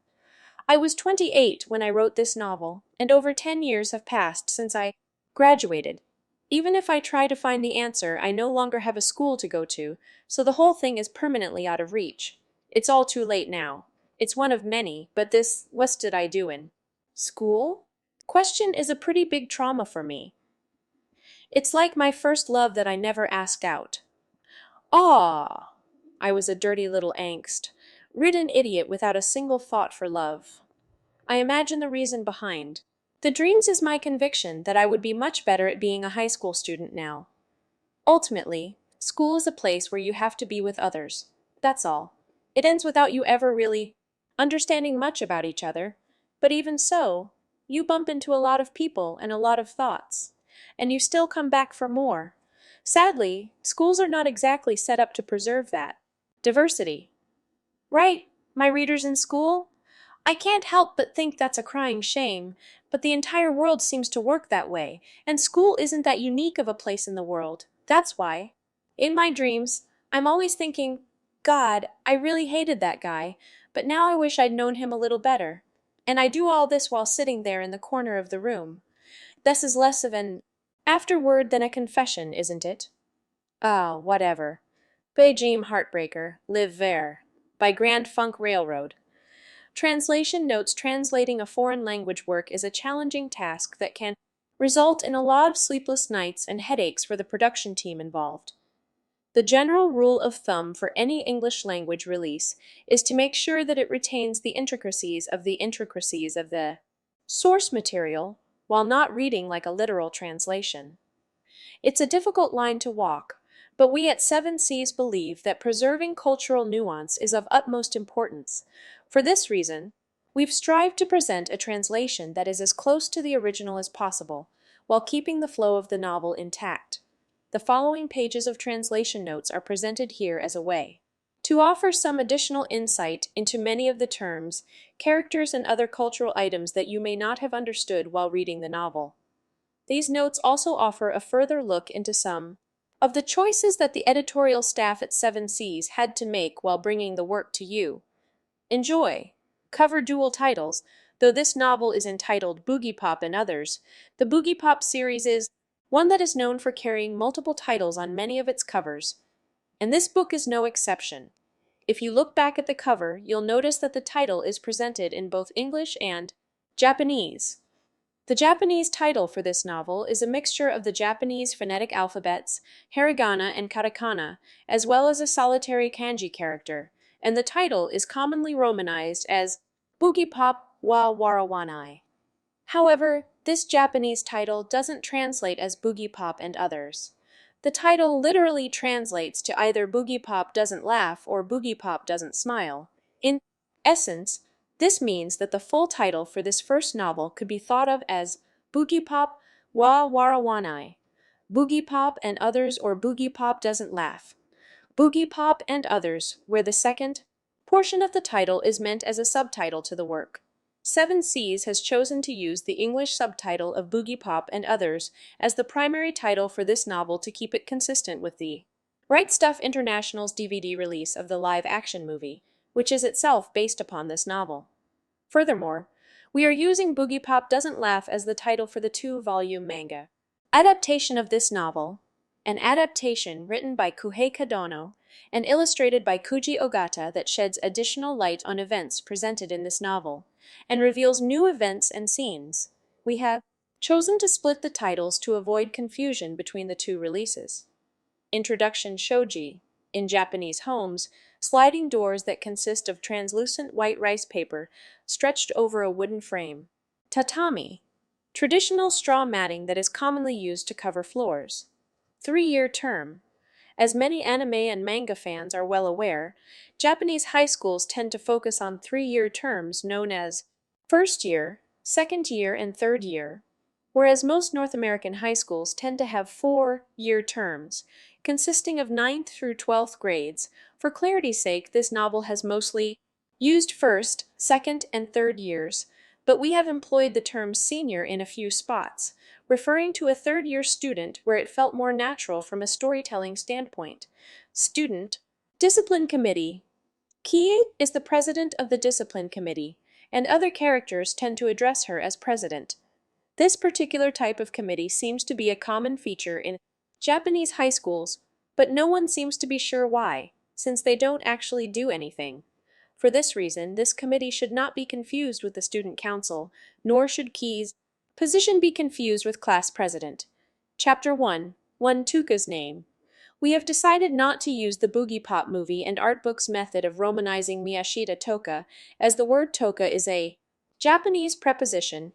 I was 28 when I wrote this novel, and over 10 years have passed since I graduated. Even if I try to find the answer, I no longer have a school to go to, so the whole thing is permanently out of reach. It's all too late now. It's one of many, but this, what did I do in school? Question is a pretty big trauma for me. It's like my first love that I never asked out. Ah! I was a dirty little angst-ridden idiot without a single thought for love. I imagine the reason behind. The dreams is my conviction that I would be much better at being a high school student now. Ultimately, school is a place where you have to be with others. That's all. It ends without you ever really understanding much about each other. But even so, you bump into a lot of people and a lot of thoughts. And you still come back for more. Sadly, schools are not exactly set up to preserve that diversity. Right, my readers in school? I can't help but think that's a crying shame, but the entire world seems to work that way, and school isn't that unique of a place in the world. That's why. In my dreams, I'm always thinking, God, I really hated that guy, but now I wish I'd known him a little better. And I do all this while sitting there in the corner of the room. This is less of an afterword than a confession, isn't it? Ah, whatever. Beijing Heartbreaker, Live Ver, by Grand Funk Railroad. Translation notes translating a foreign language work is a challenging task that can result in a lot of sleepless nights and headaches for the production team involved. The general rule of thumb for any English language release is to make sure that it retains the intricacies of the source material while not reading like a literal translation. It's a difficult line to walk, but we at Seven Seas believe that preserving cultural nuance is of utmost importance. For this reason, we've strived to present a translation that is as close to the original as possible, while keeping the flow of the novel intact. The following pages of translation notes are presented here as a way to offer some additional insight into many of the terms, characters, and other cultural items that you may not have understood while reading the novel. These notes also offer a further look into some of the choices that the editorial staff at Seven Seas had to make while bringing the work to you. Enjoy! Cover dual titles. Though this novel is entitled Boogiepop and Others, the Boogiepop series is one that is known for carrying multiple titles on many of its covers, and this book is no exception. If you look back at the cover, you'll notice that the title is presented in both English and Japanese. The Japanese title for this novel is a mixture of the Japanese phonetic alphabets, hiragana and katakana, as well as a solitary kanji character, and the title is commonly romanized as Boogiepop wa Warawanai. However, this Japanese title doesn't translate as Boogiepop and Others. The title literally translates to either Boogiepop doesn't laugh or Boogiepop doesn't smile. In essence, this means that the full title for this first novel could be thought of as Boogiepop wa Warawanai, Boogiepop and Others, or Boogiepop Doesn't Laugh. Boogiepop and Others, where the second portion of the title is meant as a subtitle to the work. Seven Seas has chosen to use the English subtitle of Boogiepop and Others as the primary title for this novel to keep it consistent with the Right Stuff International's DVD release of the live-action movie, which is itself based upon this novel. Furthermore, we are using Boogiepop Doesn't Laugh as the title for the two-volume manga adaptation of this novel, an adaptation written by Kuhei Kadono and illustrated by Kuji Ogata that sheds additional light on events presented in this novel and reveals new events and scenes. We have chosen to split the titles to avoid confusion between the two releases. Introduction Shoji, in Japanese homes, sliding doors that consist of translucent white rice paper stretched over a wooden frame. Tatami, traditional straw matting that is commonly used to cover floors. 3-year term. As many anime and manga fans are well aware, Japanese high schools tend to focus on 3-year terms known as first year, second year, and third year, whereas most North American high schools tend to have 4-year terms, consisting of 9th through 12th grades. For clarity's sake, this novel has mostly used first, second, and third years, but we have employed the term senior in a few spots, referring to a third-year student where it felt more natural from a storytelling standpoint. Student. Discipline Committee. Kie is the president of the Discipline Committee, and other characters tend to address her as president. This particular type of committee seems to be a common feature in Japanese high schools, but no one seems to be sure why, since they don't actually do anything. For this reason, this committee should not be confused with the student council, nor should Key's position be confused with class president. Chapter 1. One Tuka's Name. We have decided not to use the Boogiepop movie and art book's method of romanizing Miyashita Toka, as the word Toka is a Japanese preposition,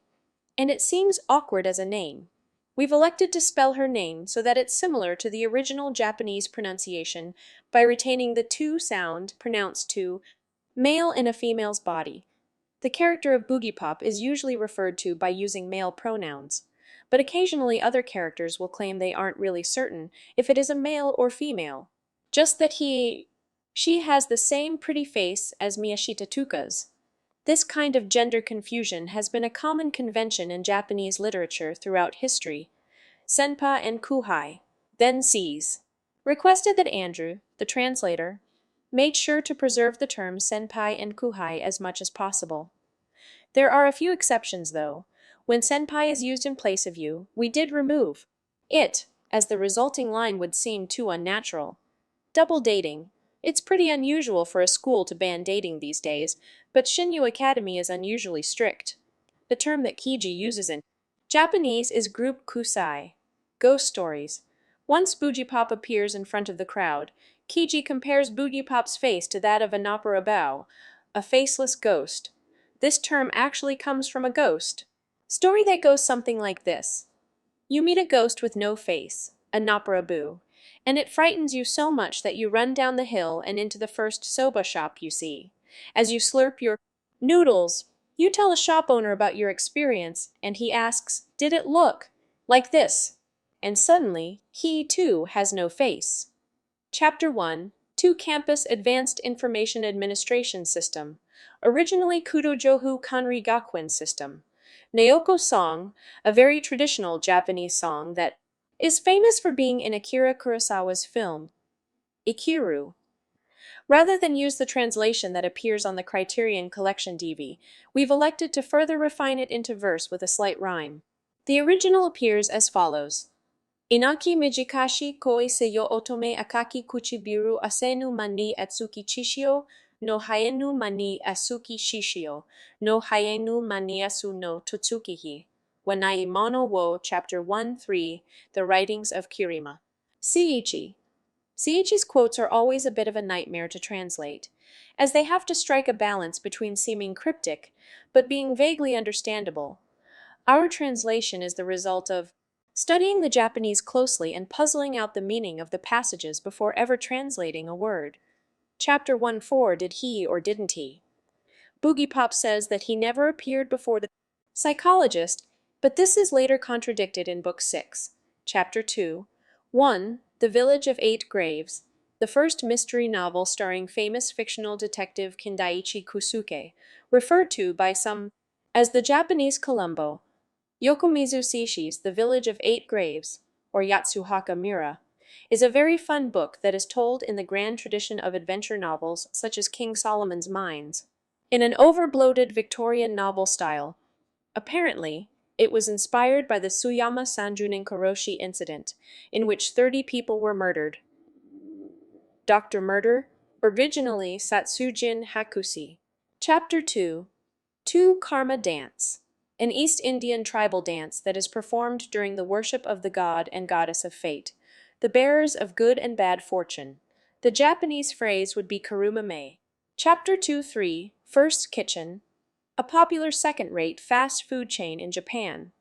and it seems awkward as a name. We've elected to spell her name so that it's similar to the original Japanese pronunciation by retaining the to sound pronounced to male in a female's body. The character of Boogiepop is usually referred to by using male pronouns, but occasionally other characters will claim they aren't really certain if it is a male or female. Just that she has the same pretty face as Miyashita Tuka's. This kind of gender confusion has been a common convention in Japanese literature throughout history. Senpa and Kuhai, then Sees, requested that Andrew, the translator, made sure to preserve the terms senpai and kuhai as much as possible. There are a few exceptions, though. When senpai is used in place of you, we did remove it, as the resulting line would seem too unnatural. Double dating. It's pretty unusual for a school to ban dating these days, but Shinyu Academy is unusually strict. The term that Kiji uses in Japanese is group kusai, ghost stories. Once Boogiepop appears in front of the crowd, Kiji compares Boogiepop's face to that of a Naparabao, a faceless ghost. This term actually comes from a ghost story that goes something like this. You meet a ghost with no face, a Naparabu, and it frightens you so much that you run down the hill and into the first soba shop you see. As you slurp your noodles, you tell the shop owner about your experience, and he asks, "Did it look like this?" And suddenly, he too has no face. Chapter 1. 2 Campus Advanced Information Administration System. Originally Kudojohu Kanri Gakuen System. Naoko song, a very traditional Japanese song that is famous for being in Akira Kurosawa's film, Ikiru. Rather than use the translation that appears on the Criterion Collection DV, we've elected to further refine it into verse with a slight rhyme. The original appears as follows. Inaki mijikashi koi se yo otome akaki kuchibiru asenu mani atsuki chishio, no haenu mani asuki shishio, no haenu mani asu no totsukihi. Wanai Mono wo Chapter 1-3, The Writings of Kirima. Seiichi. Seiichi's quotes are always a bit of a nightmare to translate, as they have to strike a balance between seeming cryptic but being vaguely understandable. Our translation is the result of studying the Japanese closely and puzzling out the meaning of the passages before ever translating a word. Chapter 1-4 Did he or didn't he? Boogiepop says that he never appeared before the psychologist, but this is later contradicted in Book 6. Chapter 2. 1. The Village of Eight Graves, the first mystery novel starring famous fictional detective Kindaichi Kusuke, referred to by some As the Japanese Columbo, Yokomizu Sishi's The Village of Eight Graves, or Yatsuhaka Mura, is a very fun book that is told in the grand tradition of adventure novels such as King Solomon's Mines. In an over-bloated Victorian novel style, apparently, it was inspired by the Tsuyama Sanjunin Koroshi incident, in which 30 people were murdered. Dr. Murder, originally Satsujin Hakushi. Chapter 2. Two Karma Dance, an East Indian tribal dance that is performed during the worship of the god and goddess of fate, the bearers of good and bad fortune. The Japanese phrase would be Karuma Mei. Chapter 2-3 First Kitchen, a popular second-rate fast food chain in Japan.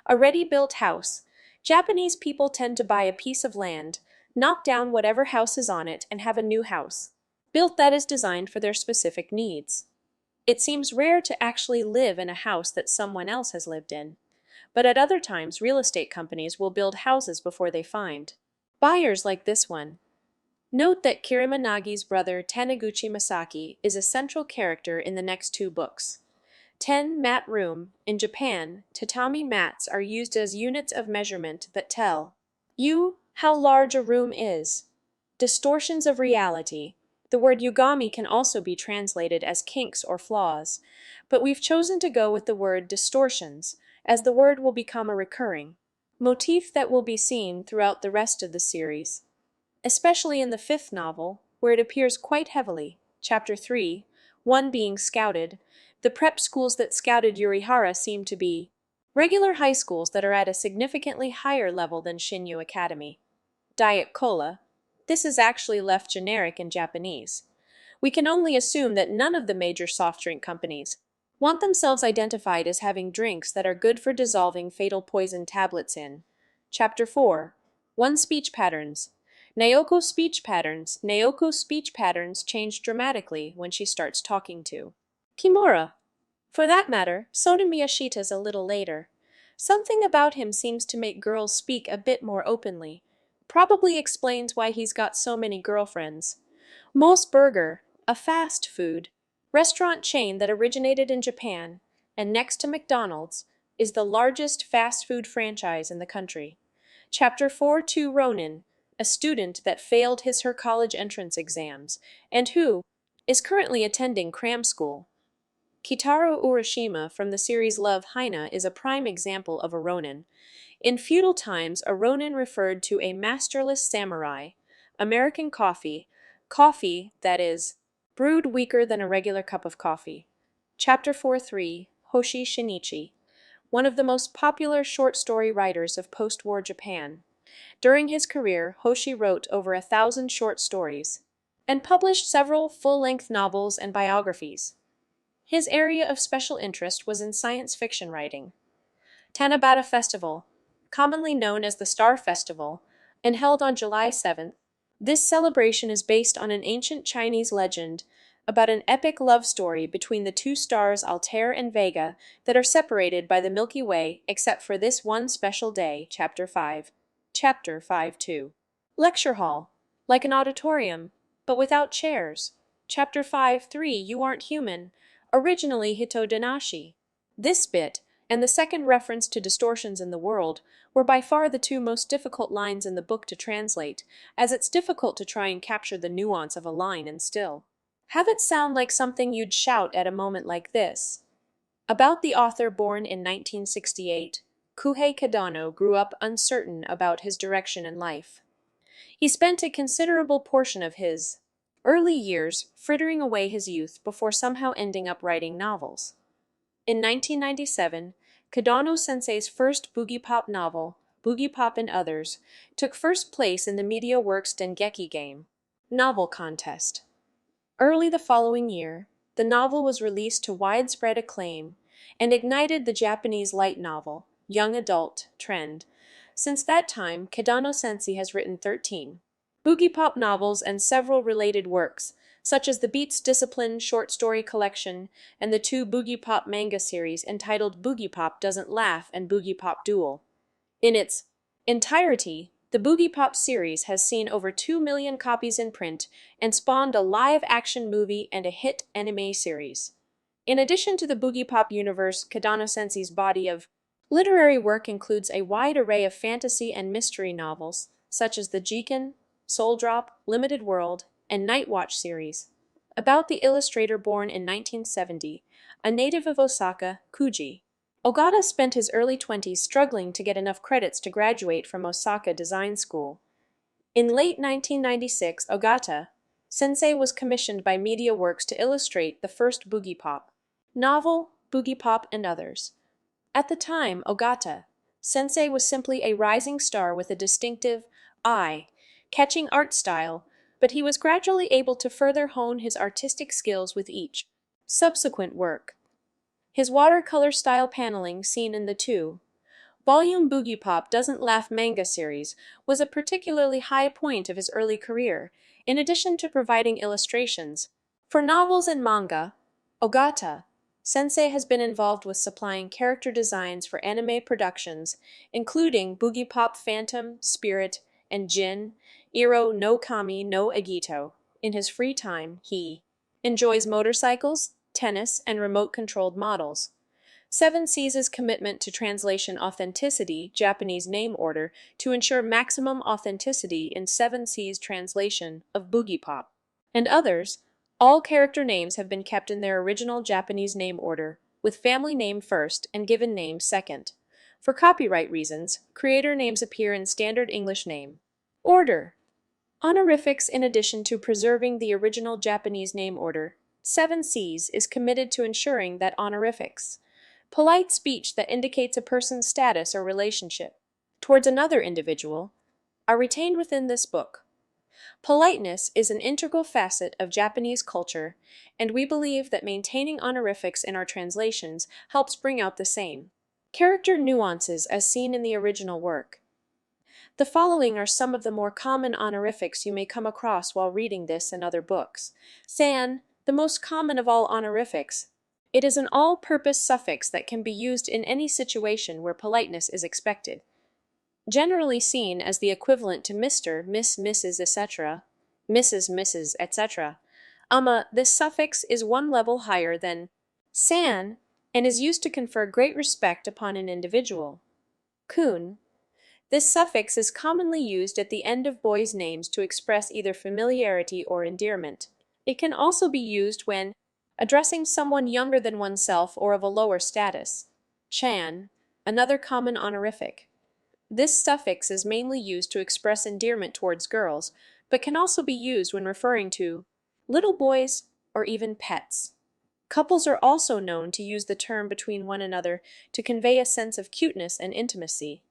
A ready-built house. Japanese people tend to buy a piece of land, knock down whatever house is on it, and have a new house built that is designed for their specific needs. It seems rare to actually live in a house that someone else has lived in, but at other times real estate companies will build houses before they find buyers like this one. Note that Kirima Nagi's brother Taniguchi Masaki is a central character in the next two books. 10 mat room. In Japan, tatami mats are used as units of measurement that tell you how large a room is. Distortions of reality. The word yugami can also be translated as kinks or flaws, but we've chosen to go with the word distortions, as the word will become a recurring motif that will be seen throughout the rest of the series, especially in the fifth novel, where it appears quite heavily. Chapter 3, one being scouted. The prep schools that scouted Yurihara seem to be regular high schools that are at a significantly higher level than Shinyu Academy. Diet Cola. This is actually left generic in Japanese. We can only assume that none of the major soft drink companies want themselves identified as having drinks that are good for dissolving fatal poison tablets in. Chapter 4. One Speech Patterns. Naoko's speech patterns. Naoko's speech patterns change dramatically when she starts talking to Kimura. For that matter, Sona Miyashita's a little later. Something about him seems to make girls speak a bit more openly. Probably explains why he's got so many girlfriends. Mos Burger, a fast food restaurant chain that originated in Japan, and next to McDonald's, is the largest fast food franchise in the country. Chapter 4-2 Ronin, a student that failed her college entrance exams, and who is currently attending cram school. Kitaro Urashima from the series Love Hina is a prime example of a Ronin. In feudal times, a Ronin referred to a masterless samurai. American coffee, that is, brewed weaker than a regular cup of coffee. Chapter 4-3 Hoshi Shinichi, one of the most popular short story writers of post-war Japan. During his career, Hoshi wrote over 1,000 short stories and published several full-length novels and biographies. His area of special interest was in science fiction writing. Tanabata Festival, commonly known as the Star Festival, and held on July 7th. This celebration is based on an ancient Chinese legend about an epic love story between the two stars Altair and Vega that are separated by the Milky Way except for this one special day. Chapter 5. Chapter 5-2. Lecture Hall, like an auditorium, but without chairs. Chapter 5-3 You Aren't Human, originally Hito Denashi. This bit, and the second reference to distortions in the world, were by far the two most difficult lines in the book to translate, as it's difficult to try and capture the nuance of a line and still have it sound like something you'd shout at a moment like this. About the author born in 1968, Kuhei Kadano grew up uncertain about his direction in life. He spent a considerable portion of his early years frittering away his youth before somehow ending up writing novels. In 1997, Kadano Sensei's first Boogiepop novel, Boogiepop and Others, took first place in the MediaWorks Dengeki Game novel contest. Early the following year, the novel was released to widespread acclaim and ignited the Japanese light novel, young adult, trend. Since that time, Kadano Sensei has written 13 Boogiepop novels and several related works, such as the Beats Discipline short story collection and the two Boogiepop manga series entitled Boogiepop Doesn't Laugh and Boogiepop Duel. In its entirety, the Boogiepop series has seen over 2 million copies in print and spawned a live-action movie and a hit anime series. In addition to the Boogiepop universe, Kadano Sensei's body of literary work includes a wide array of fantasy and mystery novels, such as the Jiken, Soul Drop, Limited World, and Night Watch series. About the illustrator born in 1970, a native of Osaka, Kuji. Ogata spent his early 20s struggling to get enough credits to graduate from Osaka Design School. In late 1996, Ogata Sensei was commissioned by Media Works to illustrate the first Boogiepop novel, Boogiepop and Others. At the time, Ogata Sensei was simply a rising star with a distinctive, eye-catching art style, but he was gradually able to further hone his artistic skills with each subsequent work. His watercolor style paneling, seen in the volume Boogiepop Doesn't Laugh manga series, was a particularly high point of his early career, in addition to providing illustrations. For novels and manga, Ogata Sensei has been involved with supplying character designs for anime productions, including Boogiepop Phantom, Spirit, and Jin, Iro no Kami no Agito. In his free time, he enjoys motorcycles, tennis, and remote-controlled models. Seven Seas' commitment to translation authenticity, Japanese name order, to ensure maximum authenticity in Seven Seas' translation of Boogiepop and Others. All character names have been kept in their original Japanese name order, with family name first and given name second. For copyright reasons, creator names appear in standard English name order. Honorifics. In addition to preserving the original Japanese name order, Seven Seas is committed to ensuring that honorifics, polite speech that indicates a person's status or relationship towards another individual, are retained within this book. Politeness is an integral facet of Japanese culture, and we believe that maintaining honorifics in our translations helps bring out the same character nuances as seen in the original work. The following are some of the more common honorifics you may come across while reading this and other books. San, the most common of all honorifics. It is an all-purpose suffix that can be used in any situation where politeness is expected. Generally seen as the equivalent to Mr., Miss, Mrs., etc., Mrs., etc. This suffix is one level higher than san and is used to confer great respect upon an individual. Kun. This suffix is commonly used at the end of boys' names to express either familiarity or endearment. It can also be used when addressing someone younger than oneself or of a lower status. Chan, another common honorific. This suffix is mainly used to express endearment towards girls, but can also be used when referring to little boys or even pets. Couples are also known to use the term between one another to convey a sense of cuteness and intimacy.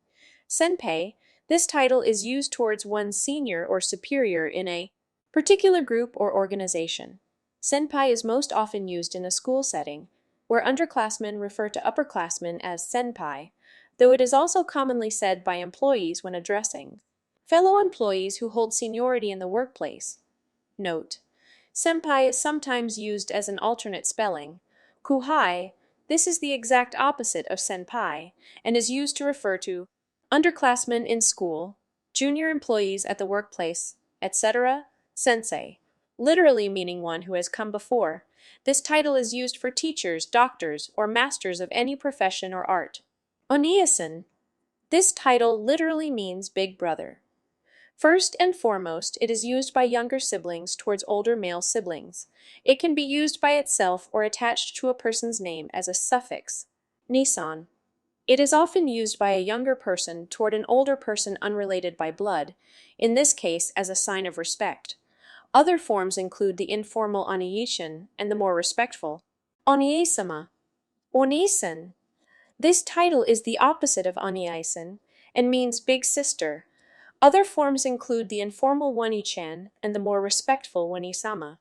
Senpai, this title is used towards one's senior or superior in a particular group or organization. Senpai is most often used in a school setting, where underclassmen refer to upperclassmen as senpai, though it is also commonly said by employees when addressing fellow employees who hold seniority in the workplace. Note: senpai is sometimes used as an alternate spelling. Kuhai, this is the exact opposite of senpai, and is used to refer to underclassmen in school, junior employees at the workplace, etc. Sensei, literally meaning one who has come before. This title is used for teachers, doctors, or masters of any profession or art. Oniesan, this title literally means big brother. First and foremost, it is used by younger siblings towards older male siblings. It can be used by itself or attached to a person's name as a suffix. Nisan. It is often used by a younger person toward an older person unrelated by blood, in this case as a sign of respect. Other forms include the informal Oniishin and the more respectful Onie-sama. Oniisan. This title is the opposite of Onie-san and means big sister. Other forms include the informal Wani-chan and the more respectful Wani-sama.